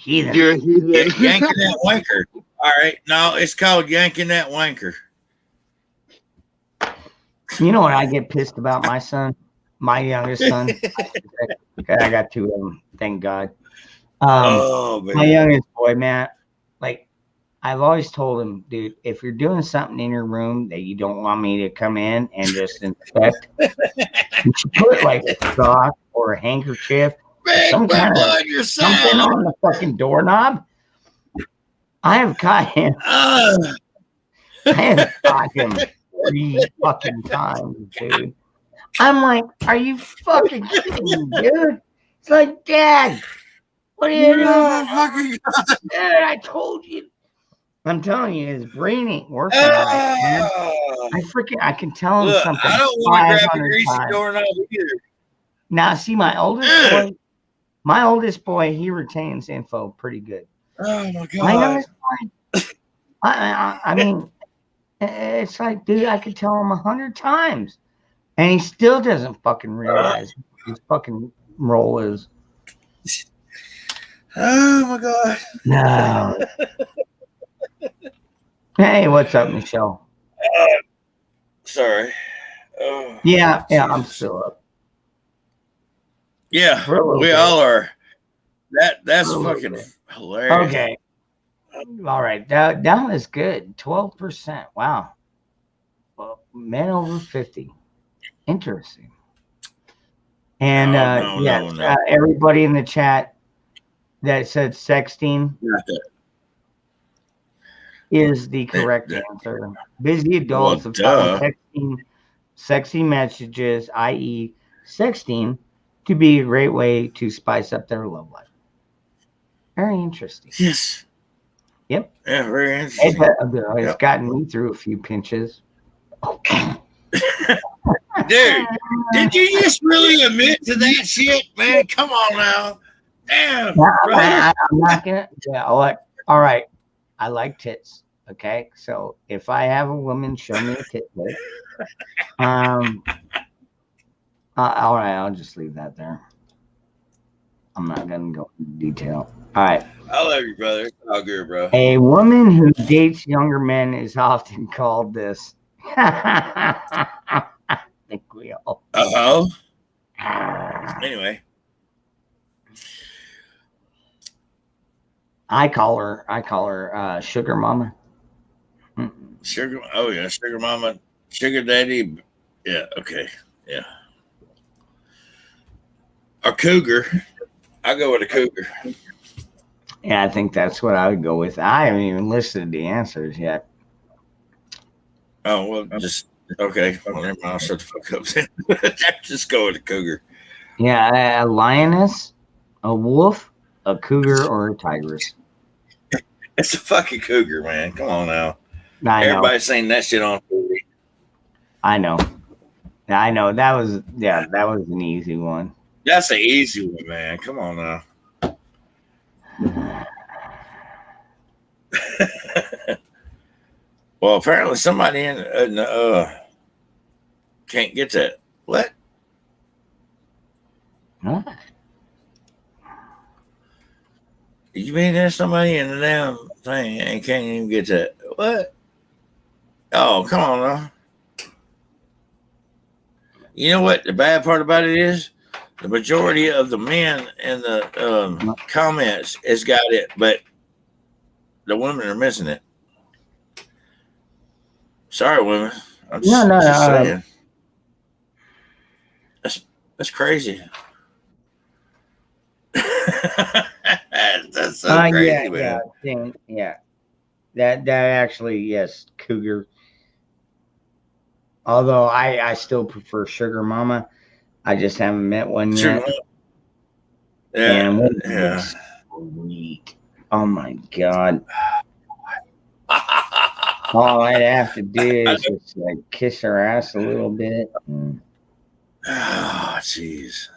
Speaker 1: You're
Speaker 11: a heathen.
Speaker 8: Yanking that wanker. All right. No, it's called yanking that wanker.
Speaker 1: You know what I get pissed about my son? My youngest son. I got 2 of them. Thank God.
Speaker 8: Man.
Speaker 1: My youngest boy, Matt, like, I've always told him, dude, if you're doing something in your room that you don't want me to come in and just inspect, you should put like a sock or a handkerchief, some kind of something on the fucking doorknob. I have caught him. I have caught him 3 fucking times, dude. I'm like, are you fucking kidding me, dude? It's like, Dad, what are you doing? Dude, I told you. I'm telling you, his brain ain't working right, man. I can tell him something.
Speaker 8: I don't want to grab a greasy doorknob either.
Speaker 1: Now, see, my oldest boy, he retains info pretty good.
Speaker 8: Oh my God.
Speaker 1: My youngest boy, I mean, it's like, dude, I could tell him 100 times, and he still doesn't fucking realize what his fucking role is.
Speaker 8: Oh my God.
Speaker 1: No. Hey, what's up, Michelle?
Speaker 8: Sorry.
Speaker 1: Yeah, I'm still up.
Speaker 8: Yeah, we all are. That's fucking hilarious.
Speaker 1: Okay. All right. That was good. 12%. Wow. Well, men over 50. Interesting. And everybody in the chat that said sexting is the correct answer. Busy adults have found texting sexy messages, i.e., sexting, to be a great way to spice up their love life. Very interesting.
Speaker 8: Yes.
Speaker 1: Yep.
Speaker 8: Yeah, very interesting.
Speaker 1: It's gotten me through a few pinches.
Speaker 8: Dude, did you just really admit to that shit, man? Come on now. Damn.
Speaker 1: I'm not gonna. Yeah. All right. I like tits. Okay. So if I have a woman show me a tit pic, all right, I'll just leave that there. I'm not gonna go into detail. All right.
Speaker 8: I love you, brother. It's all good, bro.
Speaker 1: A woman who dates younger men is often called this. I think we all.
Speaker 8: Anyway.
Speaker 1: I call her sugar mama.
Speaker 8: Sugar, oh yeah, sugar mama, sugar daddy. Yeah, okay, yeah. A cougar. I go with a cougar.
Speaker 1: Yeah, I think that's what I would go with. I haven't even listed the answers yet.
Speaker 8: Oh well, just okay. Well, never mind. I'll shut the fuck up then. Just go with a cougar.
Speaker 1: Yeah, a lioness, a wolf, a cougar, or a tigress.
Speaker 8: It's a fucking cougar, man. Come on now.
Speaker 1: I know.
Speaker 8: Everybody's saying that shit on TV.
Speaker 1: I know. That was an easy one.
Speaker 8: That's an easy one, man. Come on now. Well, apparently somebody in can't get that. What?
Speaker 1: Huh?
Speaker 8: You mean there's somebody in the damn thing and can't even get that? What? Oh, come on now. You know what the bad part about it is? The majority of the men in the comments has got it, but the women are missing it. Sorry, women. I'm just saying. That's crazy. That's so crazy, man.
Speaker 1: Yeah. That actually, yes, cougar. Although I still prefer sugar mama. I just haven't met one yet.
Speaker 8: Yeah.
Speaker 1: Sweet. Oh my God. All I'd have to do is just like kiss her ass a little bit.
Speaker 8: Oh, jeez.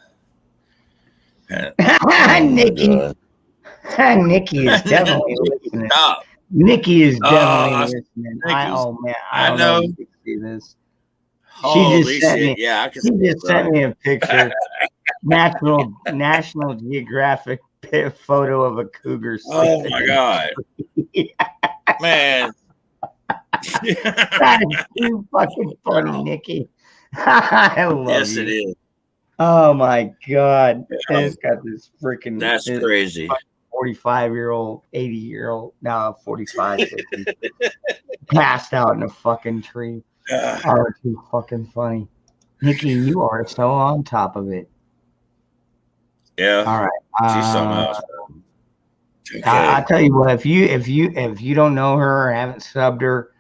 Speaker 1: Nikki. Nikki is definitely listening.
Speaker 8: Stop.
Speaker 1: Nikki is definitely listening. I don't know if you can see this. She just sent me a picture. National Geographic photo of a cougar.
Speaker 8: Oh my God. Man.
Speaker 1: That is too fucking funny, Nikki. I love
Speaker 8: Yes,
Speaker 1: you.
Speaker 8: it is.
Speaker 1: Oh my God. It's got this freaking.
Speaker 8: That's crazy.
Speaker 1: 45-year-old, 80-year-old, now 45, 50, passed out in a fucking tree. Oh, it's too fucking funny. Nikki, you are so on top of it.
Speaker 8: Yeah.
Speaker 1: All right.
Speaker 8: She's something else. Okay.
Speaker 1: I'll tell you what, if you don't know her or haven't subbed her,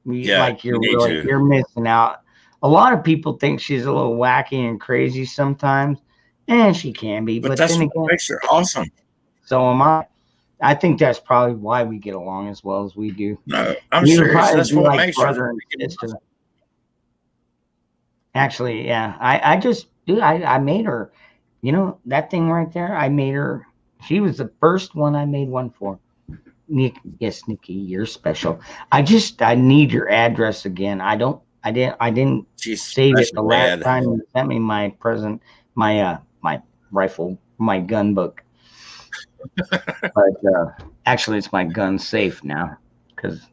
Speaker 1: you're missing out. A lot of people think she's a little wacky and crazy sometimes, and she can be. But
Speaker 8: that's
Speaker 1: then
Speaker 8: what
Speaker 1: again,
Speaker 8: makes her awesome.
Speaker 1: So am I. I think that's probably why we get along as well as we do.
Speaker 8: No, I'm serious. That's what makes her
Speaker 1: brother and sister. Actually, yeah. I made her. You know, that thing right there, I made her. She was the first one I made one for. Yes, Nikki, you're special. I need your address again. I didn't save it the last time you sent me my present, my rifle, my gun book. But actually, it's my gun safe now because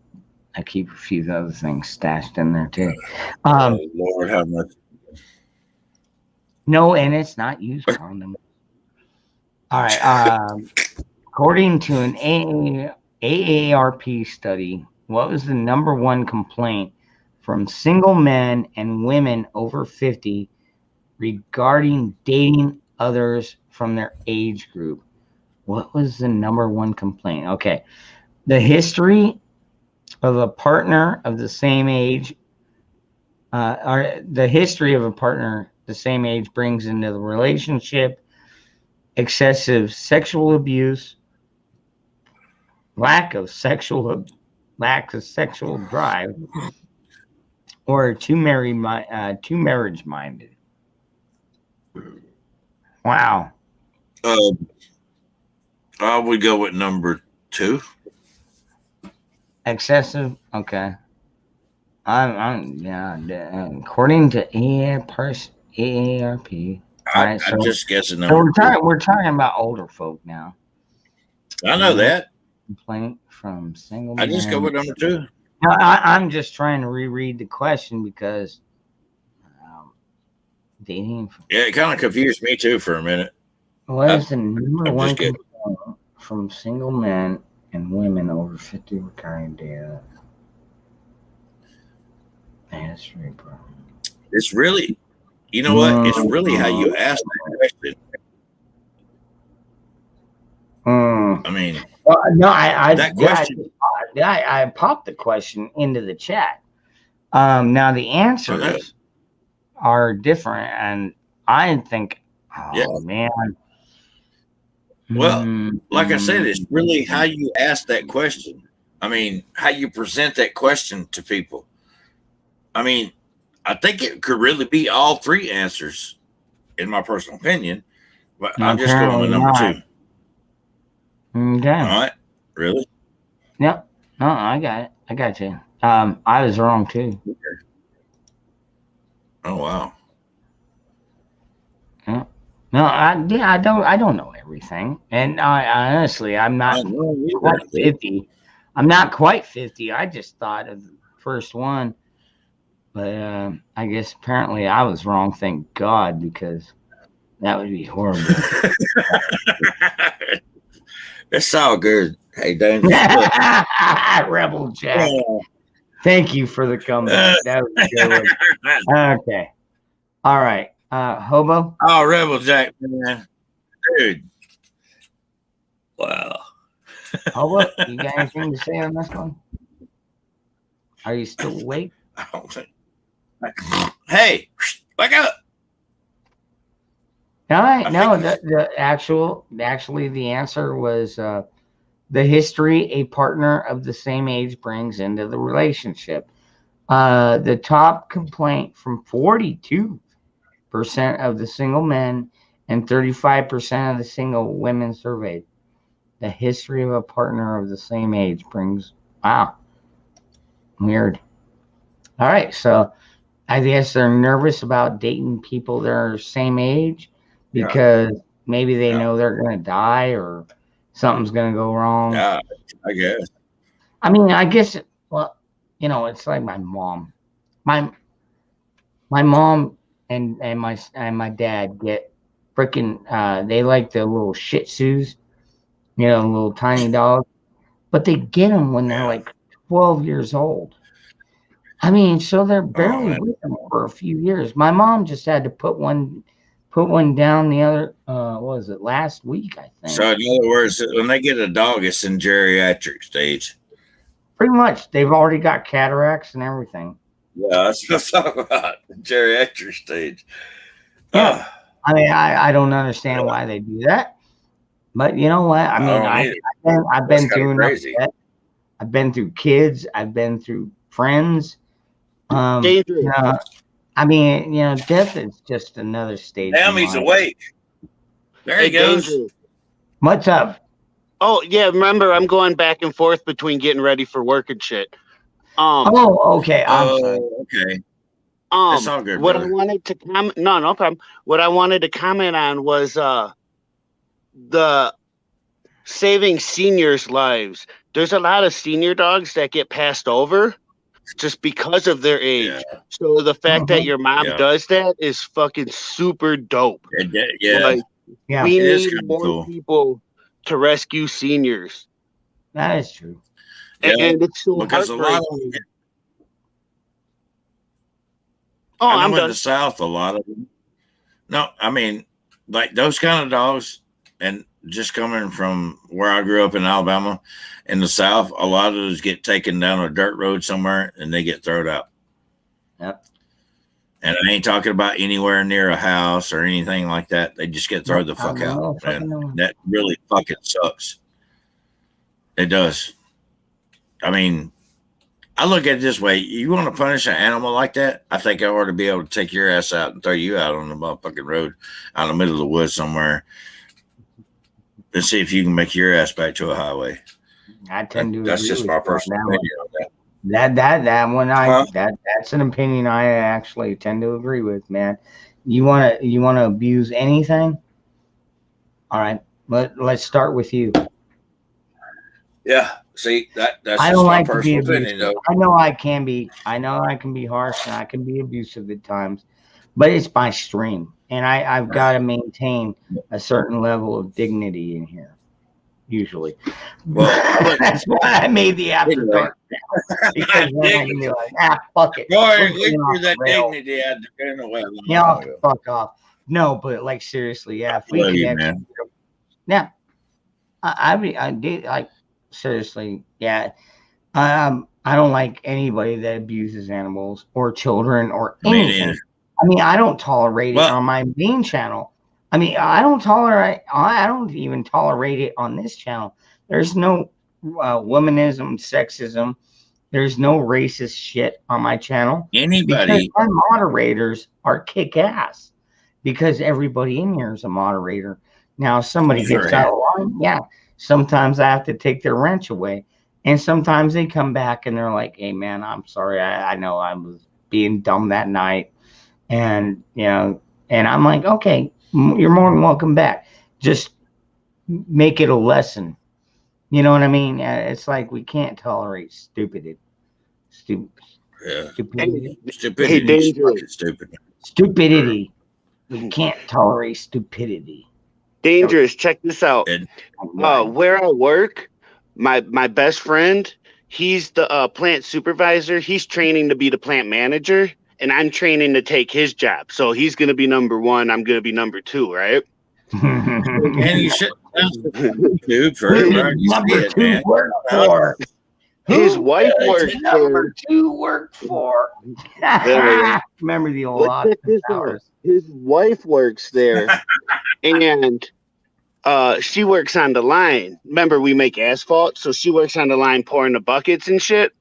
Speaker 1: I keep a few other things stashed in there too.
Speaker 8: Oh, Lord, how much?
Speaker 1: No, and it's not used condom. All right. According to an AARP study, what was the number one complaint from single men and women over 50 regarding dating others from their age group? What was the number one complaint? Okay. The history of a partner of the same age, or the history of a partner the same age brings into the relationship excessive sexual abuse, lack of sexual drive, or too marriage minded. Wow.
Speaker 8: I would go with number 2.
Speaker 1: Excessive. Okay. According to AARP.
Speaker 8: I'm just guessing.
Speaker 1: So we're talking about older folk now.
Speaker 8: I know that.
Speaker 1: Complaint from single.
Speaker 8: I just go with number 2.
Speaker 1: I'm just trying to reread the question because dating.
Speaker 8: Yeah, it kind of confused me too for a minute.
Speaker 1: What is the number one complaint from single men and women over 50 regarding data? History, bro.
Speaker 8: It's really, you know what? It's really how you ask that question. I mean,
Speaker 1: well, no, I popped the question into the chat. Now the answers are different, and I think, man,
Speaker 8: Well, like I said, it's really how you ask that question. I mean, how you present that question to people. I mean, I think it could really be all three answers, in my personal opinion. But I'm just going with number two.
Speaker 1: Okay.
Speaker 8: All right. Really?
Speaker 1: Yep. No, I got it. I got you. I was wrong too.
Speaker 8: Oh wow.
Speaker 1: Yeah. No, I don't know everything, and I honestly, I'm not quite 50. I'm not quite 50. I just thought of the first one, but I guess apparently I was wrong. Thank God, because that would be horrible.
Speaker 8: It's all good. Hey, Dan.
Speaker 1: Rebel Jack. Thank you for the comeback. That was a good one. Okay. All right. Hobo?
Speaker 8: Oh, Rebel Jack, man. Dude. Wow.
Speaker 1: Hobo, you got anything to say on this one? Are you still awake?
Speaker 8: I don't think. Hey, wake up.
Speaker 1: All right. No, actually the answer was the history a partner of the same age brings into the relationship. The top complaint from 42% of the single men and 35% of the single women surveyed. The history of a partner of the same age brings. Wow. Weird. All right. So I guess they're nervous about dating people that are same age because maybe they know they're going to die or something's going to go wrong.
Speaker 8: Yeah, I guess.
Speaker 1: I mean, I guess, well, you know, it's like my mom. My mom and my dad get freaking, they like the little Shih Tzus, you know, little tiny dogs, but they get them when they're like 12 years old. I mean, so they're barely with them for a few years. My mom just had to put one down the other, what was it, last week, I think.
Speaker 8: So in other words, when they get a dog, it's in geriatric stage.
Speaker 1: Pretty much. They've already got cataracts and everything.
Speaker 8: Yeah, that's what I'm talking about. Geriatric stage.
Speaker 1: Yeah. I mean, I don't understand why they do that. But you know what? I mean, I've been through enough. I've been through kids. I've been through friends. I mean, you know, death is just another stage.
Speaker 8: Damn, he's awake. There he goes.
Speaker 1: What's up?
Speaker 11: Oh yeah, remember I'm going back and forth between getting ready for work and shit.
Speaker 1: Okay. I'm sorry.
Speaker 8: Okay.
Speaker 11: That's
Speaker 8: all good.
Speaker 11: What
Speaker 8: brother.
Speaker 11: I wanted to comment, no problem. What I wanted to comment on was the saving seniors' lives. There's a lot of senior dogs that get passed over just because of their age. Yeah. So the fact that your mom does that is fucking super dope.
Speaker 8: Yeah.
Speaker 11: We need more people to rescue seniors.
Speaker 1: That is true.
Speaker 11: And it's so
Speaker 8: because a lot of them
Speaker 11: I'm
Speaker 8: in
Speaker 11: done.
Speaker 8: the South, a lot of them. No, I mean, like those kind of dogs, and just coming from where I grew up in Alabama, in the South, a lot of those get taken down a dirt road somewhere and they get thrown out.
Speaker 1: Yep.
Speaker 8: And I ain't talking about anywhere near a house or anything like that. They just get thrown the fuck out. And that really fucking sucks. It does. I mean, I look at it this way. You want to punish an animal like that? I think I ought to be able to take your ass out and throw you out on the motherfucking road out in the middle of the woods somewhere and see if you can make your ass back to a highway.
Speaker 1: I tend to
Speaker 8: That's
Speaker 1: agree
Speaker 8: just
Speaker 1: with
Speaker 8: my
Speaker 1: you
Speaker 8: personal
Speaker 1: on that
Speaker 8: opinion on that.
Speaker 1: That's an opinion I actually tend to agree with, man. You want to abuse anything? All right, let's start with you.
Speaker 8: Yeah, see that's
Speaker 1: I
Speaker 8: just
Speaker 1: don't
Speaker 8: my
Speaker 1: like to be
Speaker 8: personal opinion,
Speaker 1: abusive.
Speaker 8: though.
Speaker 1: I know I can be harsh and I can be abusive at times, but it's my stream, and I've got to maintain a certain level of dignity in here. Usually,
Speaker 8: well,
Speaker 1: that's why I made the after dark because then I can be like, fuck it.
Speaker 8: Boy, look that dignity had to get away.
Speaker 1: Yeah, fuck off. No, but like seriously, yeah. If we can,
Speaker 8: man.
Speaker 1: Yeah, I did like seriously, yeah. I don't like anybody that abuses animals or children or anything. I mean, I don't tolerate it on my main channel. I mean, I don't even tolerate it on this channel. There's no womanism, sexism. There's no racist shit on my channel.
Speaker 8: Anybody.
Speaker 1: Because our moderators are kick ass. Because everybody in here is a moderator. Now, if somebody gets out of line, yeah, sometimes I have to take their wrench away. And sometimes they come back and they're like, hey, man, I'm sorry. I know I was being dumb that night. And, and I'm like, okay, you're more than welcome back. Just make it a lesson. You know what I mean? It's like we can't tolerate stupidity. Stupidity.
Speaker 11: Hey, Dangerous.
Speaker 1: Stupidity. We can't tolerate stupidity.
Speaker 11: Dangerous. Check this out. Where I work, my best friend, he's the plant supervisor. He's training to be the plant manager, and I'm training to take his job. So he's going to be number 1. I'm going to be number 2, right?
Speaker 8: And you should dude for
Speaker 1: number 2 work for.
Speaker 11: His wife works
Speaker 1: number 2 work for. Remember the old hours.
Speaker 11: His wife works there, and she works on the line. Remember, we make asphalt, so she works on the line pouring the buckets and shit.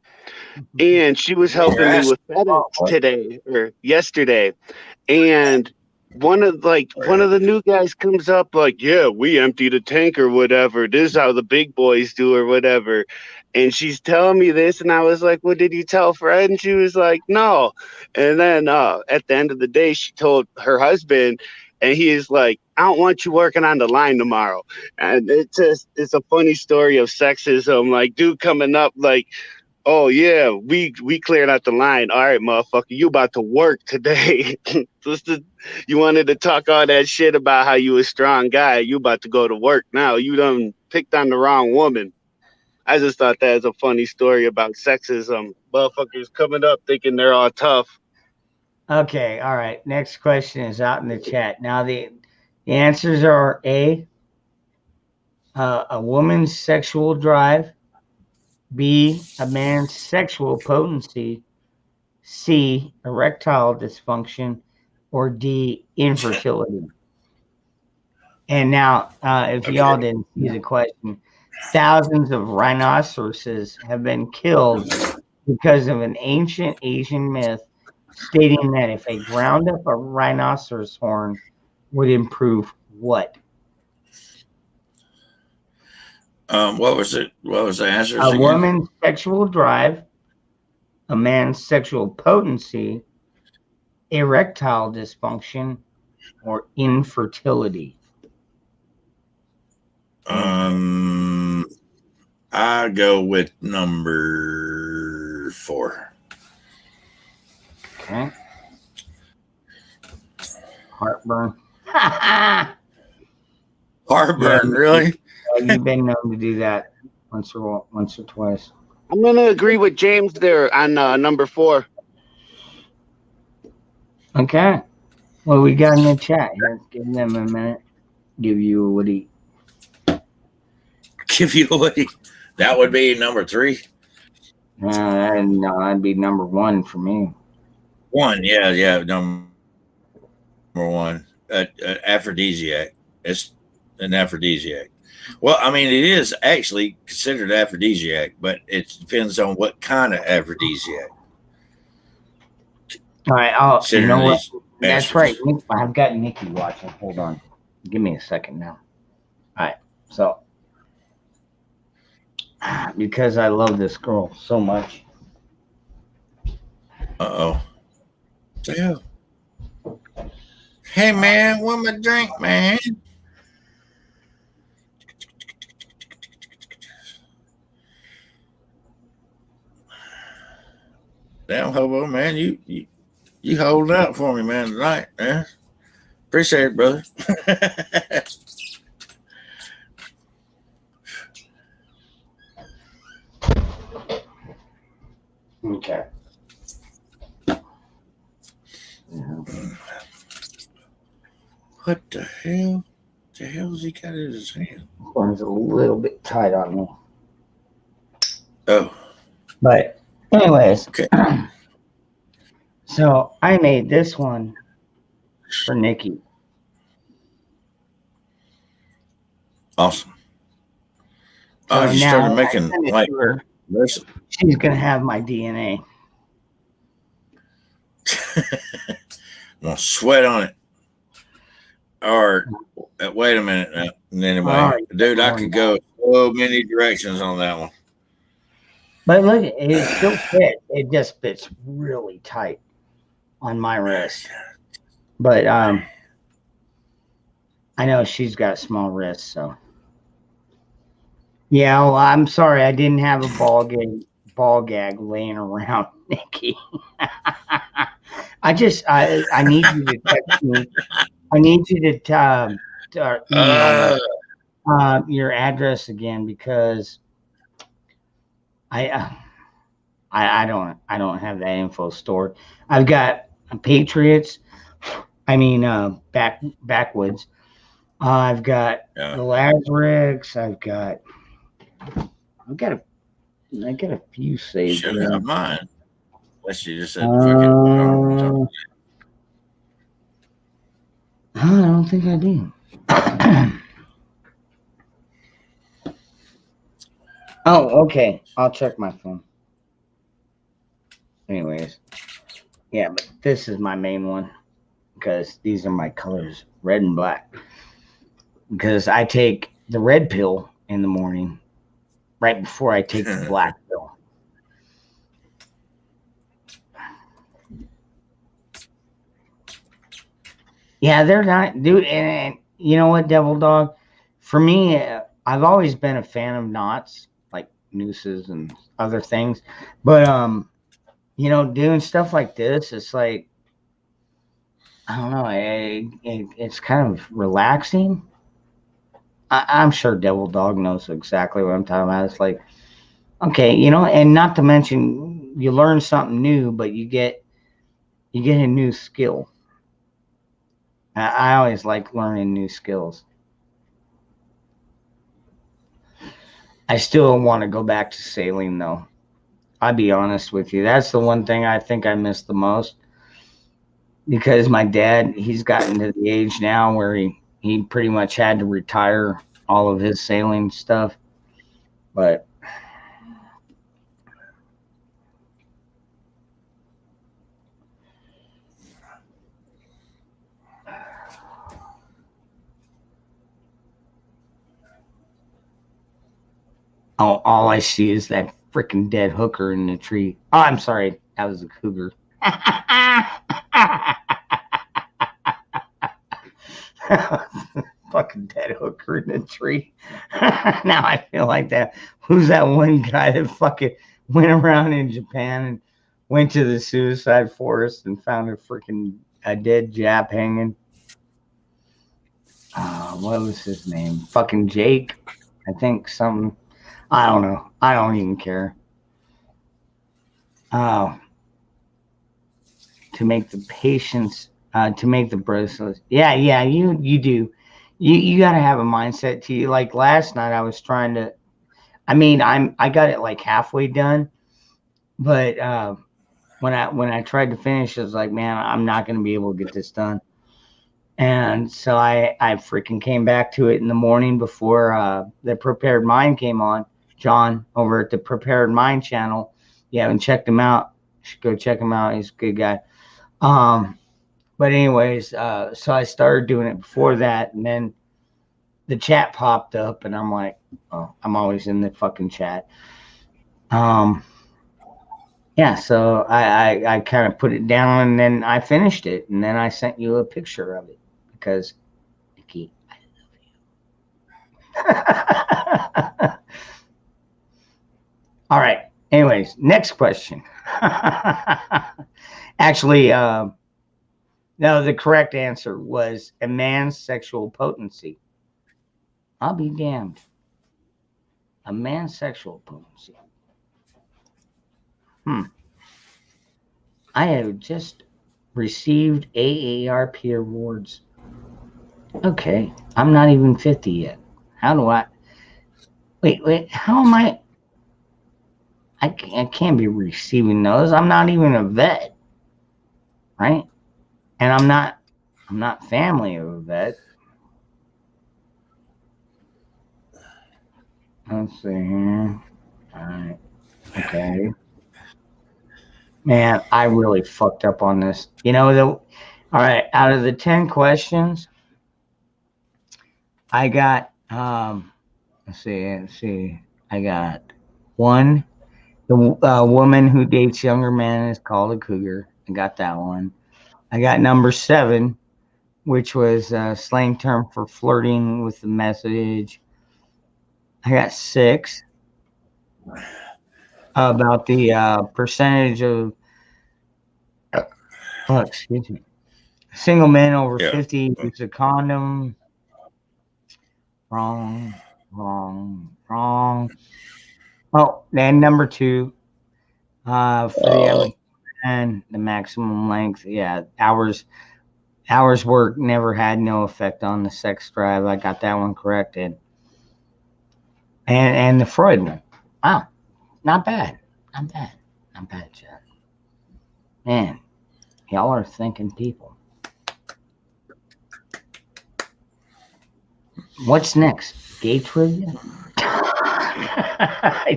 Speaker 11: And she was helping me with FedEx today or yesterday, and one of the new guys comes up like, yeah, we empty the tank or whatever. This is how the big boys do or whatever. And she's telling me this, and I was like, well, did you tell Fred? And she was like, no. And then at the end of the day, she told her husband, and he is like, I don't want you working on the line tomorrow. And it's a funny story of sexism. Like, dude coming up like, oh, yeah, we cleared out the line. All right, motherfucker, you about to work today. You wanted to talk all that shit about how you a strong guy. You about to go to work now. You done picked on the wrong woman. I just thought that was a funny story about sexism. Motherfuckers coming up thinking they're all tough.
Speaker 1: Okay, all right. Next question is out in the chat. Now the answers are A, a woman's sexual drive, B, a man's sexual potency, C, erectile dysfunction, or D, infertility. And now, if y'all didn't see the question, thousands of rhinoceroses have been killed because of an ancient Asian myth stating that if they ground up a rhinoceros horn would improve what?
Speaker 8: What was it? What was the answer?
Speaker 1: A woman's sexual drive, a man's sexual potency, erectile dysfunction, or infertility.
Speaker 8: I go with number 4.
Speaker 1: Okay. Heartburn.
Speaker 8: Heartburn, really?
Speaker 1: You've been known to do that once or twice.
Speaker 11: I'm gonna agree with James there on number 4.
Speaker 1: Okay. Well, we got in the chat here. Give them a minute. Give you a woody.
Speaker 8: Give you a woody. That would be number 3.
Speaker 1: No, that'd be number 1 for me.
Speaker 8: 1, yeah, number 1. Aphrodisiac. It's an aphrodisiac. Well, I mean, it is actually considered aphrodisiac, but it depends on what kind of aphrodisiac.
Speaker 1: All right, you know what? That's
Speaker 8: answers.
Speaker 1: right. I've got Nikki watching. Hold on. Give me a second now. All right, so because I love this girl so much.
Speaker 8: Uh-oh. Yeah. Hey, man, want my drink, man? Damn, hobo, man, you holding up for me, man, tonight, man. Appreciate it, brother.
Speaker 1: Okay.
Speaker 8: What the hell? The hell's he got in his hand?
Speaker 1: One's a little bit tight on me.
Speaker 8: Oh.
Speaker 1: But anyways,
Speaker 8: okay.
Speaker 1: So I made this one for Nikki.
Speaker 8: Awesome.
Speaker 1: So
Speaker 8: Oh, you
Speaker 1: now
Speaker 8: started
Speaker 1: I
Speaker 8: making
Speaker 1: send it
Speaker 8: like
Speaker 1: to her.
Speaker 8: this.
Speaker 1: She's gonna have my DNA.
Speaker 8: Well, sweat on it. Or wait a minute. Anyway, dude, I could go so many directions on that one.
Speaker 1: But look, it still fits. It just fits really tight on my wrist. But I know she's got small wrists, so yeah. Well, I'm sorry, I didn't have a ball gag laying around, Nikki. I need you to text me. I need you to email me your address again because I don't have that info stored. I've got Patriots. I mean backwoods. I've got the Lazarix. I've got a few saved.
Speaker 8: Should have mine. Unless you just said
Speaker 1: I don't think I do. Oh, okay. I'll check my phone. Anyways, yeah, but this is my main one because these are my colors, red and black. Because I take the red pill in the morning right before I take the black pill. Yeah, they're not, dude. And you know what, Devil Dog? For me, I've always been a fan of knots, like nooses and other things. But you know, doing stuff like this, it's like, I don't know, it's kind of relaxing. I'm sure Devil Dog knows exactly what I'm talking about. It's like, okay, you know, and not to mention you learn something new, but you get a new skill. I always like learning new skills. I still want to go back to sailing, though. I'll be honest with you. That's the one thing I think I miss the most. Because my dad, he's gotten to the age now where he pretty much had to retire all of his sailing stuff. But all I see is that freaking dead hooker in the tree. Oh, I'm sorry. That was a cougar. Fucking dead hooker in the tree. Now I feel like that. Who's that one guy that fucking went around in Japan and went to the suicide forest and found a dead Jap hanging? What was his name? Fucking Jake. I think something. I don't know. I don't even care. To make the patience, to make the bracelets. Yeah, you do. You got to have a mindset to you. Like last night, I was trying to. I mean, I got it like halfway done, but when I tried to finish, I was like, man, I'm not going to be able to get this done. And so I freaking came back to it in the morning before the Prepared Mind came on. John over at the Prepared Mind channel. You haven't checked him out, you should go check him out. He's a good guy. But anyways, so I started doing it before that, and then the chat popped up, and I'm like, oh, I'm always in the fucking chat. Yeah, so I kind of put it down, and then I finished it, and then I sent you a picture of it because, Nikki, I love you. All right. Anyways, next question. Actually, no, the correct answer was a man's sexual potency. I'll be damned. A man's sexual potency. I have just received AARP awards. Okay, I'm not even 50 yet. How do I? Wait, how am I? I can't be receiving those. I'm not even a vet, right? And I'm not family of a vet. Let's see here. All right. Okay. Man, I really fucked up on this. All right, out of the 10 questions, I got let's see. I got one. The woman who dates younger men is called a cougar. I got that one. I got number 7, which was a slang term for flirting with the message. I got 6 about the percentage of excuse me, single men over 50 use a condom. Wrong. Oh, and number 2, for the average man, the maximum length, hours work never had no effect on the sex drive. I got that one corrected. And the Freud one. Wow, not bad, Chad. Man, y'all are thinking people. What's next? Gay trivia?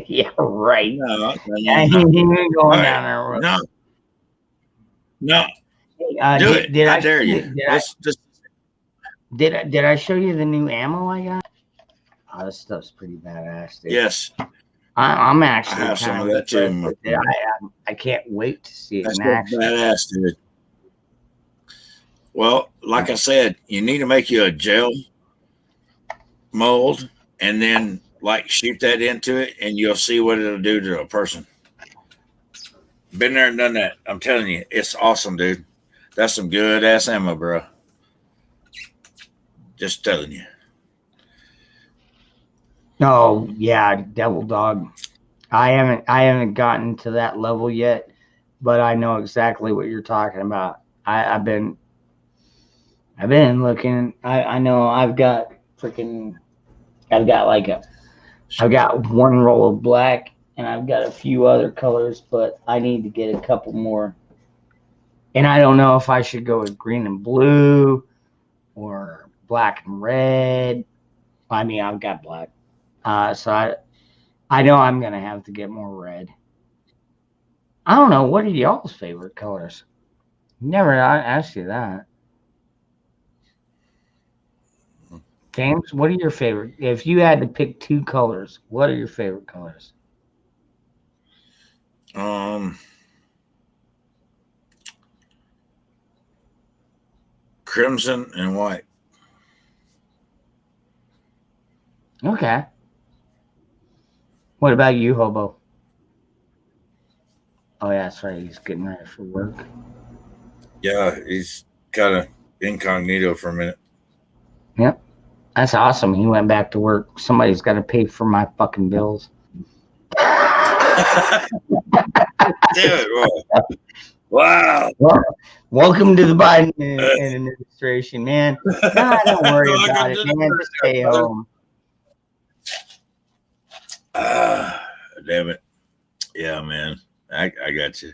Speaker 1: Yeah, right.
Speaker 8: No.
Speaker 1: Going down there.
Speaker 8: No. Do it. I dare you.
Speaker 1: Did I show you the new ammo I got? Oh, this stuff's pretty badass, dude.
Speaker 8: Yes.
Speaker 1: I'm actually
Speaker 8: I have some of that too.
Speaker 1: I can't wait to see it
Speaker 8: That's
Speaker 1: in action.
Speaker 8: badass, dude. Well, like I said, you need to make you a gel mold and then shoot that into it, and you'll see what it'll do to a person. Been there and done that. I'm telling you, it's awesome, dude. That's some good ass ammo, bro. Just telling you.
Speaker 1: Oh yeah, Devil Dog. I haven't gotten to that level yet, but I know exactly what you're talking about. I've been looking. I know I've got one roll of black, and I've got a few other colors, but I need to get a couple more. And I don't know if I should go with green and blue or black and red. I mean, I've got black. So I know I'm going to have to get more red. I don't know. What are y'all's favorite colors? Never asked you that. James, what are your favorite? If you had to pick 2 colors, what are your favorite colors?
Speaker 8: Crimson and white.
Speaker 1: Okay. What about you, Hobo? Oh, yeah, that's right. He's getting ready for work.
Speaker 8: Yeah, he's kind of incognito for a minute.
Speaker 1: Yep. That's awesome. He went back to work. Somebody's got to pay for my fucking bills.
Speaker 8: Dude, wow.
Speaker 1: Well, welcome to the Biden administration, man. Nah, don't worry about it, man. Just stay home.
Speaker 8: Damn it. Yeah, man. I got you.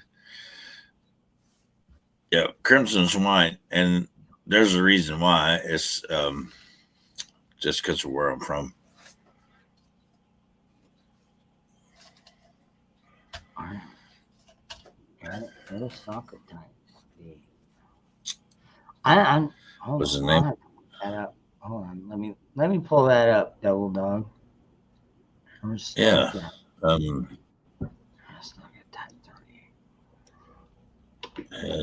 Speaker 8: Yeah, crimson's white, and there's a reason why. It's just because of where I'm from.
Speaker 1: All right. Little soccer time.
Speaker 8: What's his name?
Speaker 1: Hold on. Let me pull that up, Devil Dog.
Speaker 8: Yeah.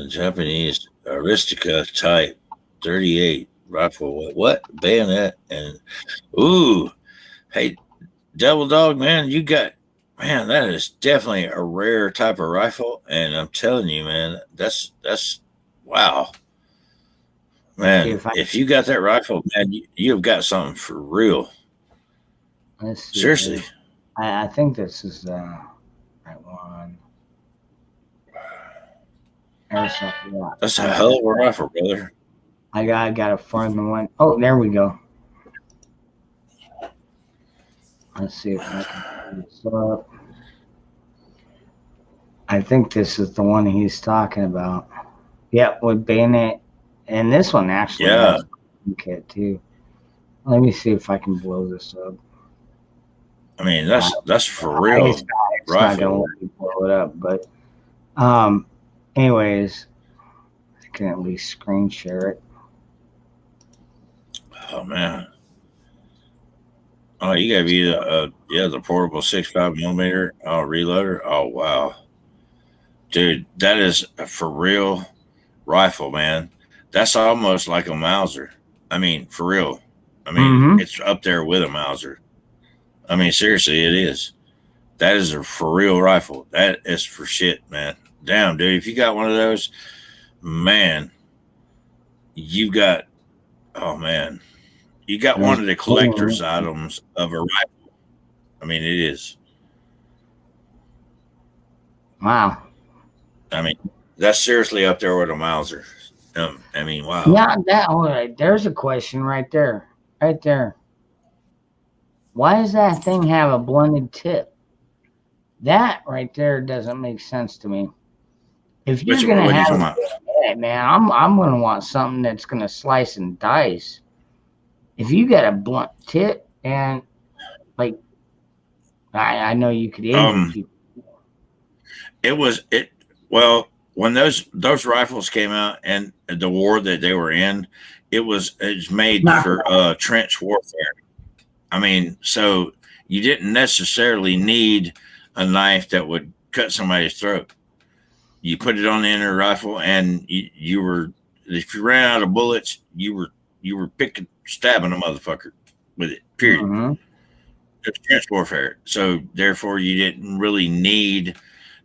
Speaker 8: Japanese Aristica Type 38 rifle. What? Bayonet and hey, Devil Dog, man, that is definitely a rare type of rifle, and I'm telling you, man, that's wow. Man, if you got that rifle, man, you've got something for real. Seriously.
Speaker 1: I think this is right one.
Speaker 8: That's a hell of a rifle, brother.
Speaker 1: I got to find the one. Oh, there we go. Let's see if I can pull this up. I think this is the one he's talking about. Yep, with bayonet. And this one actually has a kit too. Let me see if I can blow this up.
Speaker 8: I mean, that's for real
Speaker 1: It's not gonna
Speaker 8: rifle.
Speaker 1: let me blow it up, but anyways, I can at least screen share it.
Speaker 8: Oh man. Oh, you gotta be the portable 6.5 millimeter reloader. Oh wow, dude, that is a for real rifle, man. That's almost like a Mauser. I mean, for real. I mean, it's up there with a Mauser. I mean, seriously, it is. That is a for real rifle. That is for shit, man. Damn, dude, if you got one of those, man, you got. Oh man. You got one of the collector's items of a rifle. I mean, it is.
Speaker 1: Wow.
Speaker 8: I mean, that's seriously up there with a Mauser. I mean, wow.
Speaker 1: Yeah, all right. There's a question right there. Right there. Why does that thing have a blended tip? That right there doesn't make sense to me. If you're gonna have it, man, I'm gonna want something that's gonna slice and dice. If you got a blunt tip and like, I know you could injure people.
Speaker 8: Well, when those rifles came out and the war that they were in, it's made for trench warfare. I mean, so you didn't necessarily need a knife that would cut somebody's throat. You put it on the end of the rifle, and you were, if you ran out of bullets, you were stabbing a motherfucker with it. Period. It's trench warfare, so therefore you didn't really need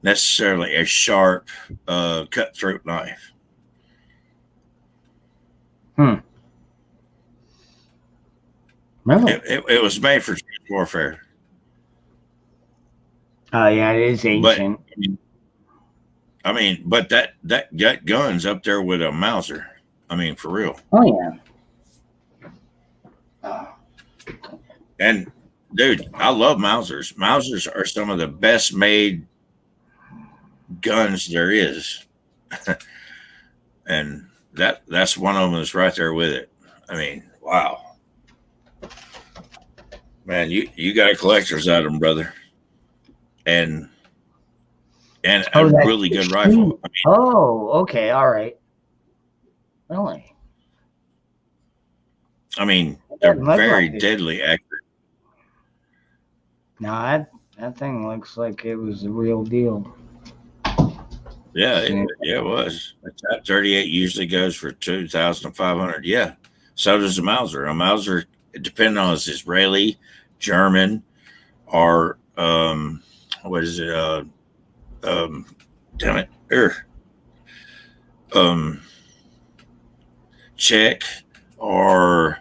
Speaker 8: necessarily a sharp cutthroat knife.
Speaker 1: Really?
Speaker 8: It was made for trench warfare.
Speaker 1: Oh yeah, it is ancient.
Speaker 8: I mean, but that gun's up there with a Mauser. I mean, for real.
Speaker 1: Oh yeah.
Speaker 8: And dude, I love Mausers. Mausers are some of the best made guns there is. And that's one of them that's right there with it. I mean, wow. Man, you got a collector's item, brother. And a really good rifle. I mean,
Speaker 1: okay, all right. Really?
Speaker 8: I mean, they're very deadly accurate.
Speaker 1: No, that thing looks like it was the real deal.
Speaker 8: Yeah, it was. That 38 usually goes for 2,500. Yeah, so does a Mauser. A Mauser, depending on it's Israeli, German, or what is it? Damn it, Czech or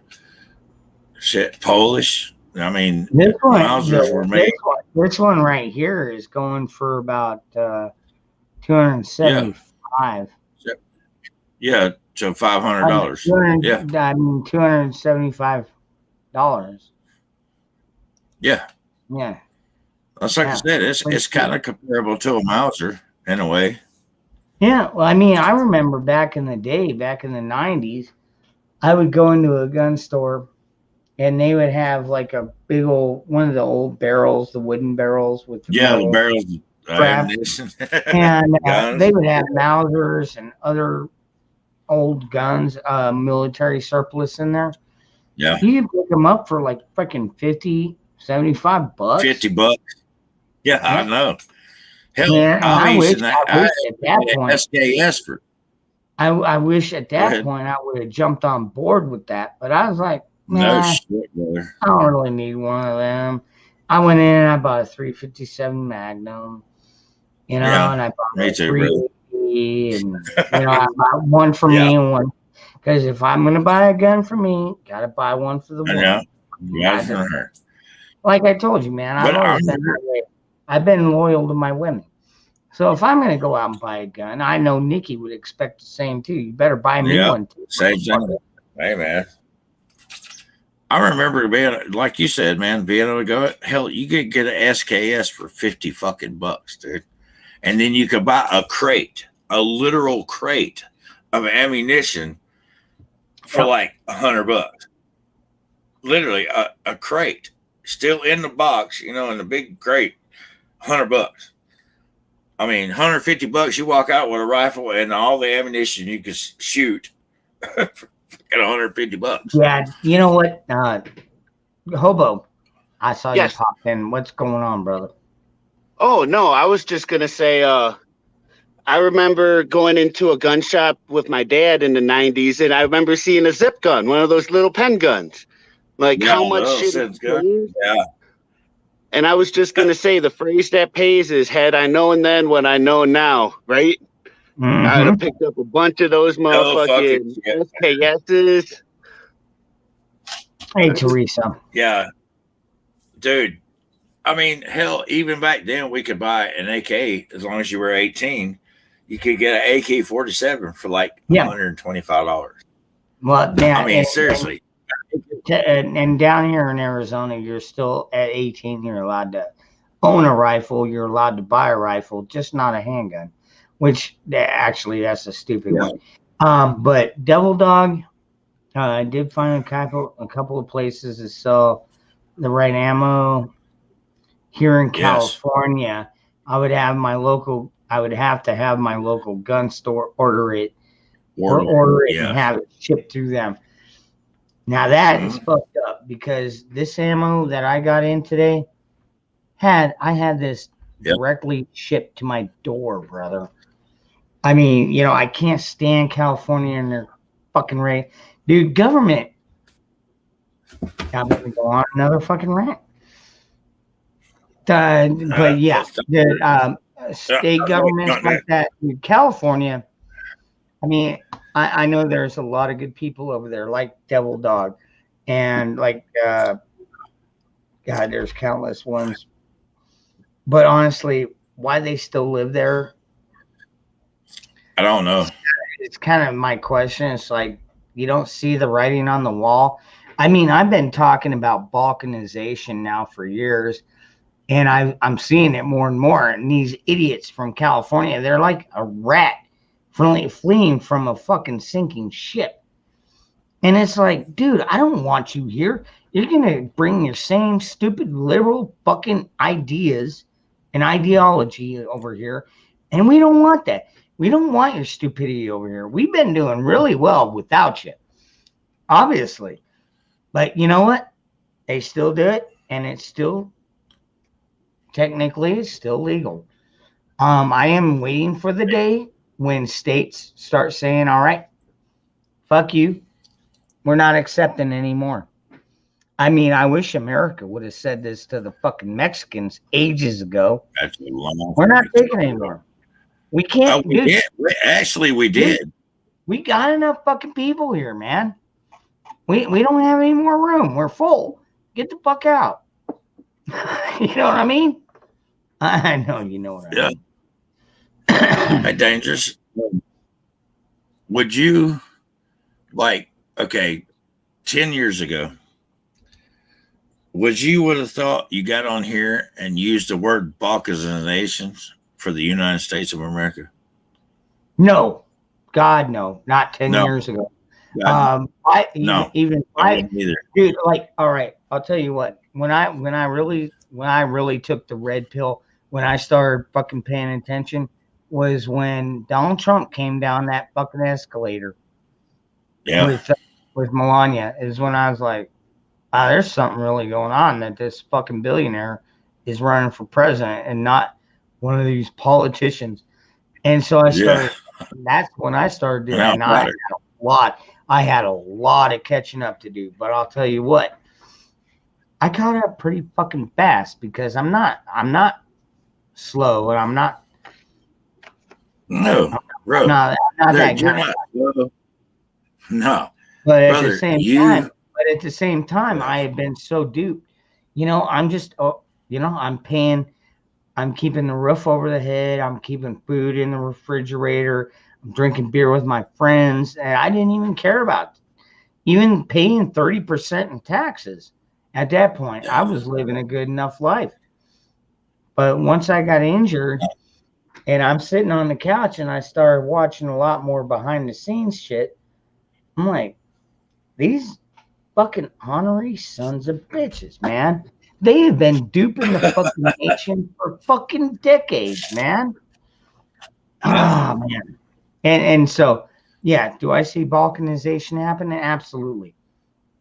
Speaker 8: shit, Polish. I mean, Mausers were made.
Speaker 1: This one right here is going for about 275.
Speaker 8: Yeah, so $500. Yeah,
Speaker 1: I mean $275.
Speaker 8: Yeah.
Speaker 1: Yeah.
Speaker 8: That's like I said, it's kind of comparable to a Mauser in a way.
Speaker 1: Yeah, well, I mean, I remember back in the day, back in the 90s, I would go into a gun store and they would have like a big old one of the old barrels, the wooden barrels with
Speaker 8: the barrels,
Speaker 1: and they would have Mausers and other old guns, military surplus in there.
Speaker 8: Yeah,
Speaker 1: you could pick them up for like freaking $50, $75.
Speaker 8: $50. Yeah, I know. Hell,
Speaker 1: yeah, I wish at that point
Speaker 8: SKS for.
Speaker 1: I wish at that point I would have jumped on board with that, but I was like,
Speaker 8: no shit, brother.
Speaker 1: I don't really need one of them. I went in and I bought a 357 Magnum, and I bought a 380, and I bought one for me and one, because if I'm gonna buy a gun for me, gotta buy one for the woman. Like I told you, man, I've been loyal to my women. So if I'm gonna go out and buy a gun, I know Nikki would expect the same too. You better buy me one too.
Speaker 8: Same thing. Hey man. I remember being, like you said, man, being able to go, hell, you could get an SKS for $50 fucking bucks, dude. And then you could buy a literal crate of ammunition for like $100. Literally a crate. still in the box, you know, in the big crate, $100. I mean, $150. You walk out with a rifle and all the ammunition you can shoot for $150.
Speaker 1: Yeah, you know what, Hobo? I saw
Speaker 11: Yes.
Speaker 1: you pop in. What's going on, brother?
Speaker 11: Oh no, I was just gonna say. I remember going into a gun shop with my dad in the '90s, and I remember seeing a zip gun, one of those little pen guns. Like
Speaker 8: Yeah,
Speaker 11: how much
Speaker 8: those
Speaker 11: shit
Speaker 8: sounds
Speaker 11: it
Speaker 8: good.
Speaker 11: pays.
Speaker 8: Yeah.
Speaker 11: And I was just gonna say the phrase that pays is "Had I known then what I know now," right? I'd have picked up a bunch of those motherfucking SKSs.
Speaker 1: Hey, Teresa.
Speaker 8: Yeah. Dude, I mean, hell, even back then we could buy an AK as long as you were 18. You could get an AK-47 for like $125.
Speaker 1: Well, yeah,
Speaker 8: I mean, seriously.
Speaker 1: And down here in Arizona, you're still at 18. You're allowed to own a rifle. You're allowed to buy a rifle, just not a handgun. Which actually, that's a stupid one. But Devil Dog, I did find a couple of places that sell the right ammo. Here in California, I would have to have my local gun store order it and have it shipped through them. Now that is fucked up because this ammo that I got in today I had this directly shipped to my door, brother. I mean, you know, I can't stand California and their fucking rate. Dude, government. I'm going to go on another fucking rant. But yeah, the state governments like that in California, I mean, I know there's a lot of good people over there, like Devil Dog, and like God, there's countless ones. But honestly, why they still live there,
Speaker 8: I don't know.
Speaker 1: It's kind of my question. It's like you don't see the writing on the wall. I mean, I've been talking about balkanization now for years, and I'm seeing it more and more. And these idiots from California, they're like a rat fleeing from a fucking sinking ship. And it's like, dude, I don't want you here. You're going to bring your same stupid liberal fucking ideas and ideology over here. And we don't want that. We don't want your stupidity over here. We've been doing really well without you, obviously. But you know what? They still do it, and it's still, technically, it's still legal. I am waiting for the day when states start saying, all right, fuck you. We're not accepting anymore. I mean, I wish America would have said this to the fucking Mexicans ages ago. We're not taking anymore. We can't.
Speaker 8: We did. Actually, we did.
Speaker 1: We got enough fucking people here, man. We don't have any more room. We're full. Get the fuck out. You know what I mean? I know you know what I mean.
Speaker 8: Hey, Dangerous. Would you, like, okay, 10 years ago, would have thought you got on here and used the word balkanization for the United States of America?
Speaker 1: No. God, no. Not 10 years ago. Even dude, like, all right, I'll tell you what. When I really took the red pill, when I started fucking paying attention, was when Donald Trump came down that fucking escalator. With Melania, is when I was like, there's something really going on, that this fucking billionaire is running for president and not one of these politicians. And so I started. That's when I started doing it. And I had a lot of catching up to do. But I'll tell you what, I caught up pretty fucking fast because I'm not slow, and I'm not.
Speaker 8: No, bro.
Speaker 1: Not that guy.
Speaker 8: No.
Speaker 1: But at the same time, I had been so duped. You know, I'm just, I'm paying. I'm keeping the roof over the head. I'm keeping food in the refrigerator. I'm drinking beer with my friends. And I didn't even care about even paying 30% in taxes. At that point, I was living a good enough life. But once I got injured and I'm sitting on the couch and I started watching a lot more behind the scenes shit, I'm like, these fucking honorary sons of bitches, man. They have been duping the fucking nation for fucking decades, man. Oh man. And so, yeah, do I see balkanization happening? Absolutely.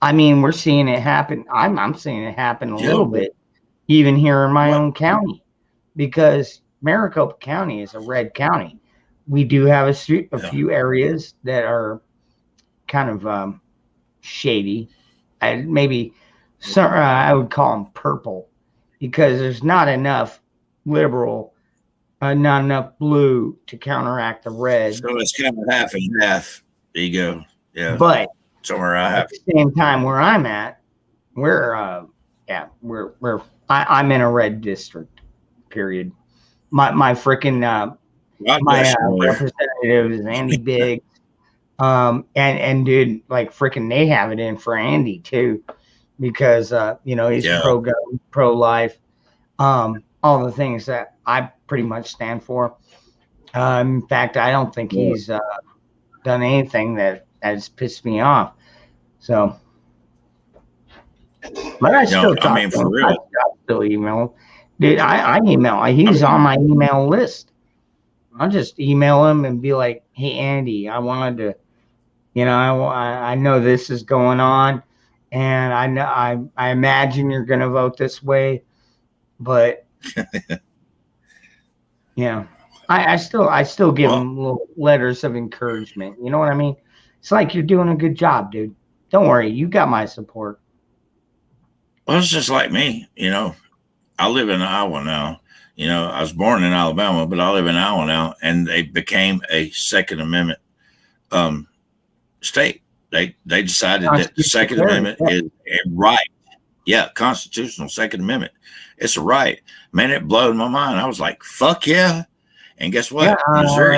Speaker 1: I mean, we're seeing it happen. I'm seeing it happen a little bit, even here in my own county, because Maricopa County is a red county. We do have a few areas that are kind of shady. I would call them purple, because there's not enough liberal, not enough blue to counteract the red.
Speaker 8: So it's kind of half and half. There you go. Yeah.
Speaker 1: But
Speaker 8: somewhere I have.
Speaker 1: At the same time, where I'm at, I'm in a red district. Period. My freaking representative is Andy Biggs. And dude, like freaking, they have it in for Andy too, because he's pro-gun, pro-life, all the things that I pretty much stand for. In fact, I don't think he's done anything that has pissed me off. So, but I still talk to him. For real. I still email him. Dude, I email. He's on my email list. I'll just email him and be like, "Hey, Andy, I wanted to, I know this is going on, and I imagine you're going to vote this way, but I still give him little letters of encouragement. You know what I mean? It's like, you're doing a good job, dude. Don't worry, you got my support."
Speaker 8: Well, it's just like me, I live in Iowa now. I was born in Alabama, but I live in Iowa now, and they became a Second Amendment state. They decided that the Second Amendment is a right. Yeah, constitutional Second Amendment. It's a right. Man, it blew my mind. I was like, fuck yeah. And guess what?
Speaker 1: Yeah,
Speaker 8: Missouri.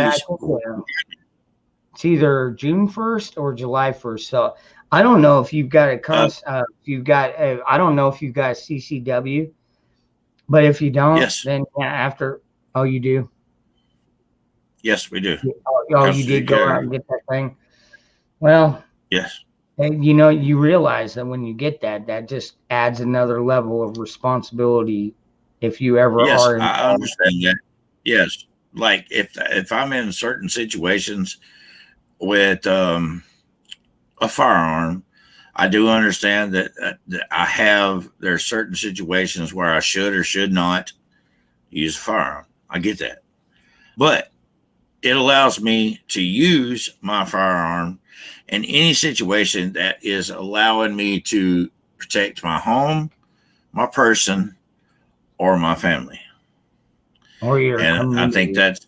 Speaker 1: It's either June 1st or July 1st. So I don't know if you've got I don't know if you've got CCW, but if you don't, then after, you do.
Speaker 8: Yes, we do.
Speaker 1: You did go out and get that thing. Well,
Speaker 8: yes.
Speaker 1: And you realize that when you get that just adds another level of responsibility. If you ever are,
Speaker 8: I understand that. Yes, like if I'm in certain situations with a firearm, I do understand that there are certain situations where I should or should not use a firearm. I get that. But it allows me to use my firearm in any situation that is allowing me to protect my home, my person, or my family.
Speaker 1: Or your community.
Speaker 8: I think that's,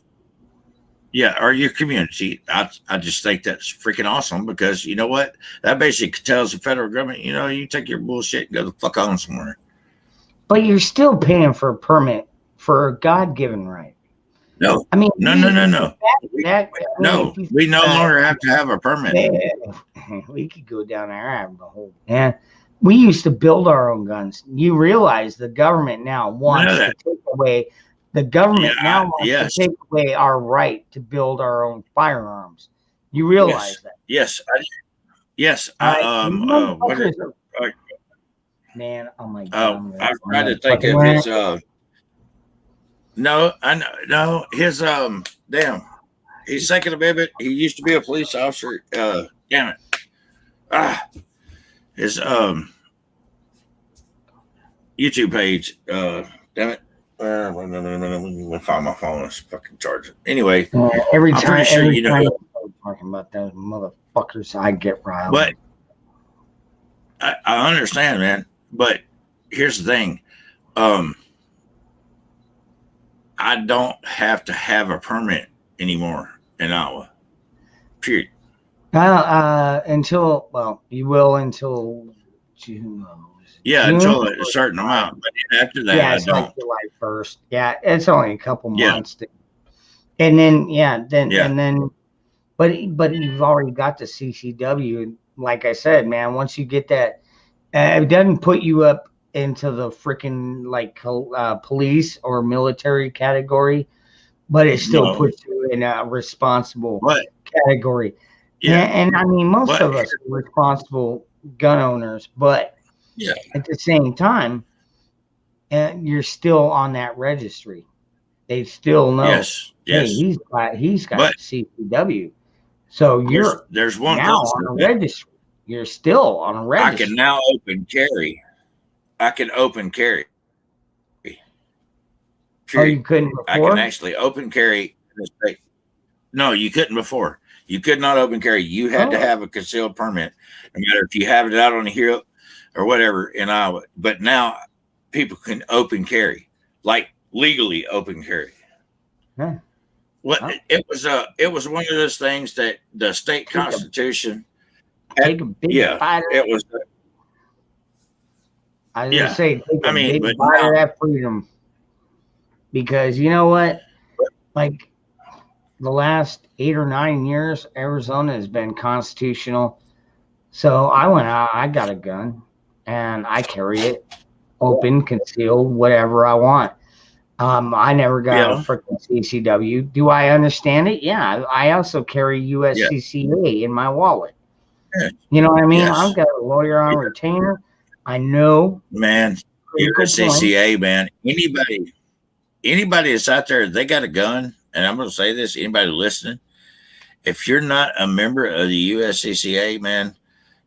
Speaker 8: or your community. I just think that's freaking awesome, because you know what? That basically tells the federal government, you take your bullshit and go the fuck on somewhere.
Speaker 1: But you're still paying for a permit for a God-given right.
Speaker 8: No.
Speaker 1: I mean,
Speaker 8: no. We no longer have to have a permit.
Speaker 1: We could go down there and have the whole. Yeah. We used to build our own guns. You realize the government now wants to take away. The government now wants to take away our right to build our own firearms. You realize that?
Speaker 8: Yes.
Speaker 1: Man, oh my God.
Speaker 8: I tried to think of his. No, I know. No, his damn. He's Second Amendment. He used to be a police officer. Damn it. His YouTube page. Damn it. Let me find my phone. It's fucking charging. Anyway,
Speaker 1: every time I'm talking about those motherfuckers, I get riled.
Speaker 8: But I understand, man. But here's the thing. I don't have to have a permit anymore in Iowa. Period.
Speaker 1: You will until June.
Speaker 8: Yeah, until a certain amount. But after that, I don't.
Speaker 1: Like July 1st. Yeah, it's only a couple months. And then, but you've already got the CCW. And like I said, man, once you get that, it doesn't put you up into the freaking police or military category, but it still puts you in a responsible category. Yeah. And I mean, most of us are responsible gun owners, but at the same time, and you're still on that registry. They still know.
Speaker 8: Yes, yes.
Speaker 1: Hey, he's got
Speaker 8: But
Speaker 1: CCW. So
Speaker 8: there's one
Speaker 1: now
Speaker 8: closer
Speaker 1: on a
Speaker 8: that
Speaker 1: registry. You're still on a
Speaker 8: I
Speaker 1: registry.
Speaker 8: can now open carry. I can open carry.
Speaker 1: Oh, you couldn't
Speaker 8: I
Speaker 1: before?
Speaker 8: can actually open carry in the state. No, you couldn't before. You could not open carry. You had to have a concealed permit, no matter if you have it out on the hill or whatever in Iowa. But now people can open carry, like legally open carry.
Speaker 1: Yeah.
Speaker 8: What it was one of those things that the state constitution
Speaker 1: Take a big bite of
Speaker 8: it was.
Speaker 1: I was gonna say, take a big
Speaker 8: but
Speaker 1: bite
Speaker 8: now-
Speaker 1: of that freedom, because you know what? Like the last 8 or 9 years, Arizona has been constitutional. So I went out, I got a gun, and I carry it, open, concealed, whatever I want. I never got a freaking CCW. Do I understand it? Yeah. I also carry USCCA in my wallet.
Speaker 8: Yeah.
Speaker 1: You know what I mean?
Speaker 8: Yes.
Speaker 1: I've got a lawyer on retainer. I know.
Speaker 8: Man, you're a CCA, man. Anybody that's out there, they got a gun, and I'm going to say this, anybody listening, if you're not a member of the USCCA, man,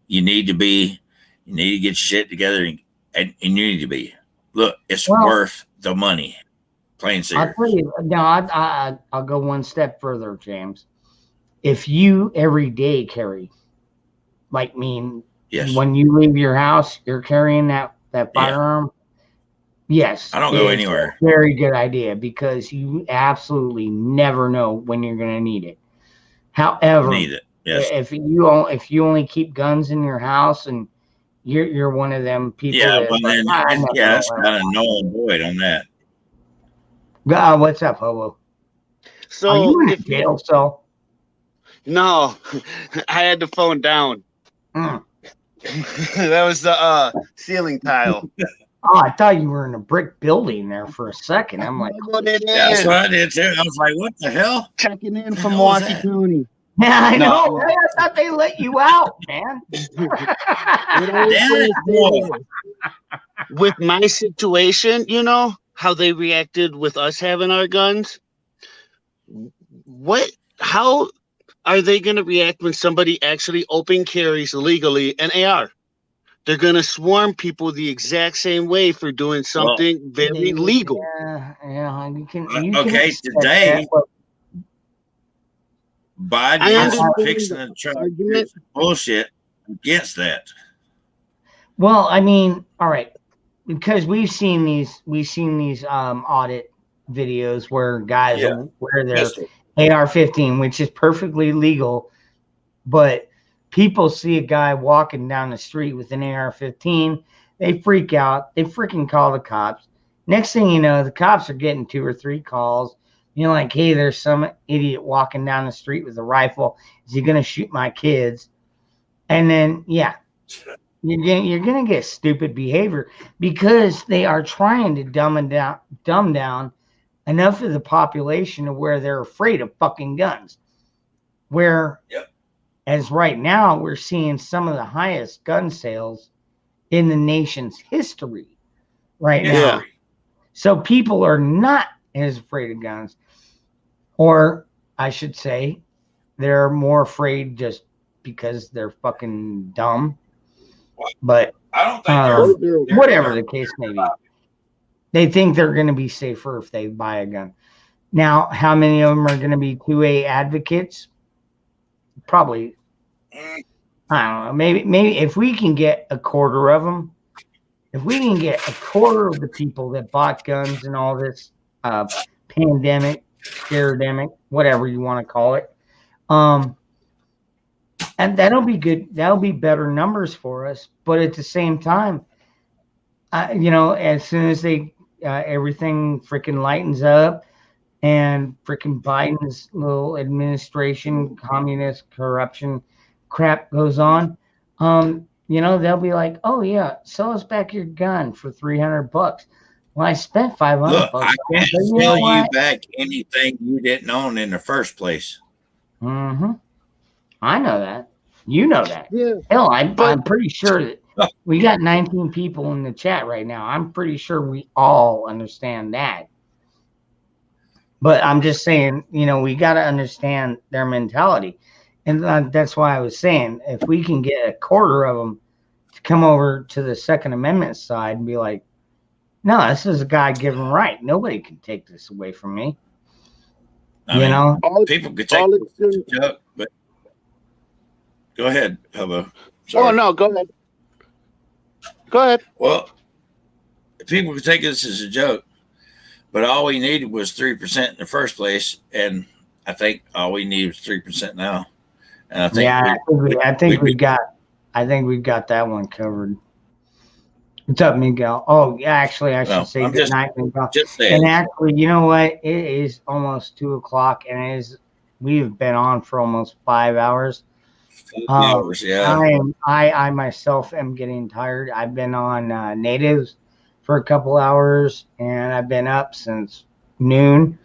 Speaker 8: you need to get your shit together, and you need to be. Look, it's worth the money. Plain serious.
Speaker 1: I'll tell you, now I'll go one step further, James. If you every day carry, like
Speaker 8: yes,
Speaker 1: when you leave your house, you're carrying that firearm. Yes,
Speaker 8: I don't go anywhere.
Speaker 1: A very good idea, because you absolutely never know when you're going to need it. However,
Speaker 8: need it. Yes.
Speaker 1: If you only keep guns in your house and you're one of them people.
Speaker 8: Yeah,
Speaker 1: that's
Speaker 8: but
Speaker 1: like,
Speaker 8: then that's kind of null and void on that.
Speaker 1: What's up, Hobo?
Speaker 11: So
Speaker 1: are you in a jail cell?
Speaker 11: No, I had the phone down.
Speaker 1: Mm.
Speaker 11: That was the ceiling tile.
Speaker 1: Oh, I thought you were in a brick building there for a second. I'm like,
Speaker 8: That's what I did too. I was like, what the hell?
Speaker 11: Checking in from Milwaukee County.
Speaker 1: Yeah, I
Speaker 11: No.
Speaker 1: know. I thought they let you out, man.
Speaker 11: With my situation, you know how they reacted with us having our guns. How are they going to react when somebody actually open carries illegally an AR? They're going to swarm people the exact same way for doing something very legal.
Speaker 1: Yeah, you can
Speaker 8: Okay,
Speaker 1: expect
Speaker 8: today
Speaker 1: that,
Speaker 8: Biden is fixing to try to do some bullshit against that.
Speaker 1: well, I mean, all right, because we've seen these audit videos where guys wear their AR-15, which is perfectly legal, but people see a guy walking down the street with an AR-15, they freak out, they freaking call the cops. Next thing you know, the cops are getting 2 or 3 calls. You're like, hey, there's some idiot walking down the street with a rifle. Is he gonna shoot my kids? And then you're gonna get stupid behavior, because they are trying to dumb down enough of the population to where they're afraid of fucking guns. Where as right now, we're seeing some of the highest gun sales in the nation's history right now. So people are not as afraid of guns, or I should say, they're more afraid just because they're fucking dumb. But
Speaker 8: I don't think
Speaker 1: whatever the case may be, they think they're going to be safer if they buy a gun. Now, how many of them are going to be 2A advocates? Probably, I don't know. Maybe if we can get a quarter of them, if we can get a quarter of the people that bought guns and all this pandemic, scaredemic, whatever you want to call it, and that'll be good. That'll be better numbers for us. But at the same time, as soon as they everything freaking lightens up, and freaking Biden's little administration, communist corruption crap goes on, they'll be like, oh yeah, sell us back your gun for $300. Well, I spent $500.
Speaker 8: Look, I can't sell you
Speaker 1: what?
Speaker 8: back anything you didn't own in the first place.
Speaker 1: Mm-hmm. I know that. You know that.
Speaker 11: Yeah.
Speaker 1: Hell, I'm pretty sure that We got 19 people in the chat right now. I'm pretty sure we all understand that. But I'm just saying, we got to understand their mentality. And that's why I was saying, if we can get a quarter of them to come over to the Second Amendment side and be like, no, this is a God-given right. Nobody can take this away from me.
Speaker 8: People could take this joke, but go ahead, Hubba. Sorry.
Speaker 11: Oh, no, go ahead. Go ahead.
Speaker 8: Well, people could take this as a joke, but all we needed was 3% in the first place, and I think all we need is 3% now. And I think
Speaker 1: I think we've got that one covered. What's up, Miguel? Oh, yeah, actually, I should say good night, Miguel. And actually, you know what? It is almost 2:00, and we've been on for almost 5 hours.
Speaker 8: 5 hours, yeah.
Speaker 1: I myself am getting tired. I've been on Natives for a couple hours, and I've been up since noon.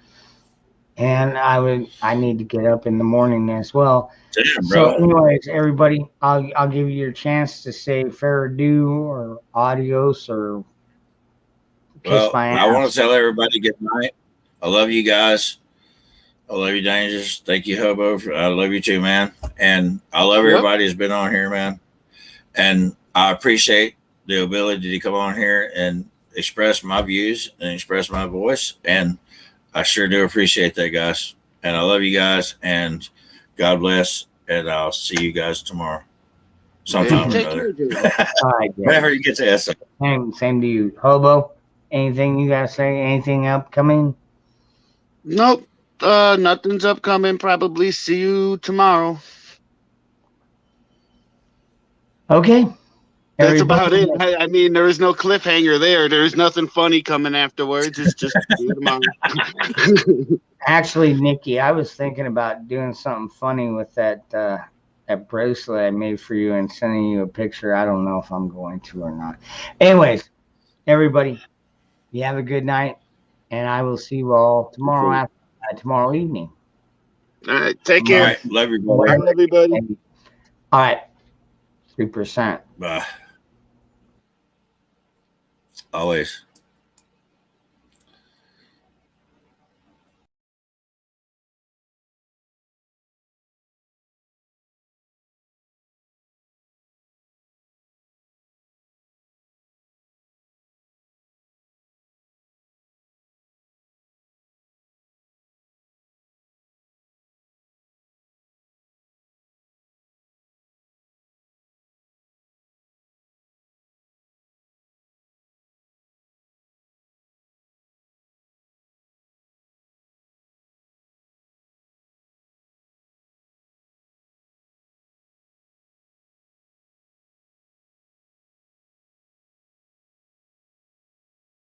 Speaker 1: And I need to get up in the morning as well.
Speaker 8: Damn,
Speaker 1: so, anyways, everybody, I'll give you your chance to say farewell or adios or kiss my ass.
Speaker 8: I want to tell everybody good night. I love you guys. I love you, Dangerous. Thank you, Hobo. I love you too, man. And I love everybody who's been on here, man. And I appreciate the ability to come on here and express my views and express my voice. And I sure do appreciate that, guys. And I love you guys. And God bless. And I'll see you guys tomorrow. Sometime or another.
Speaker 1: All right,
Speaker 8: whenever you get to S.
Speaker 1: Same to you. Hobo, anything you got to say? Anything upcoming?
Speaker 11: Nope. Nothing's upcoming. Probably see you tomorrow.
Speaker 1: Okay.
Speaker 11: That's about it. I mean, there is no cliffhanger there. There's nothing funny coming afterwards. It's just see you tomorrow.
Speaker 1: Actually, Nikki, I was thinking about doing something funny with that bracelet I made for you and sending you a picture. I don't know if I'm going to or not. Anyways, everybody, you have a good night, and I will see you all tomorrow tomorrow evening.
Speaker 11: All right, take care.
Speaker 8: All right, love you, boy.
Speaker 11: Bye, everybody.
Speaker 1: All right, 3%.
Speaker 8: Bye. Always.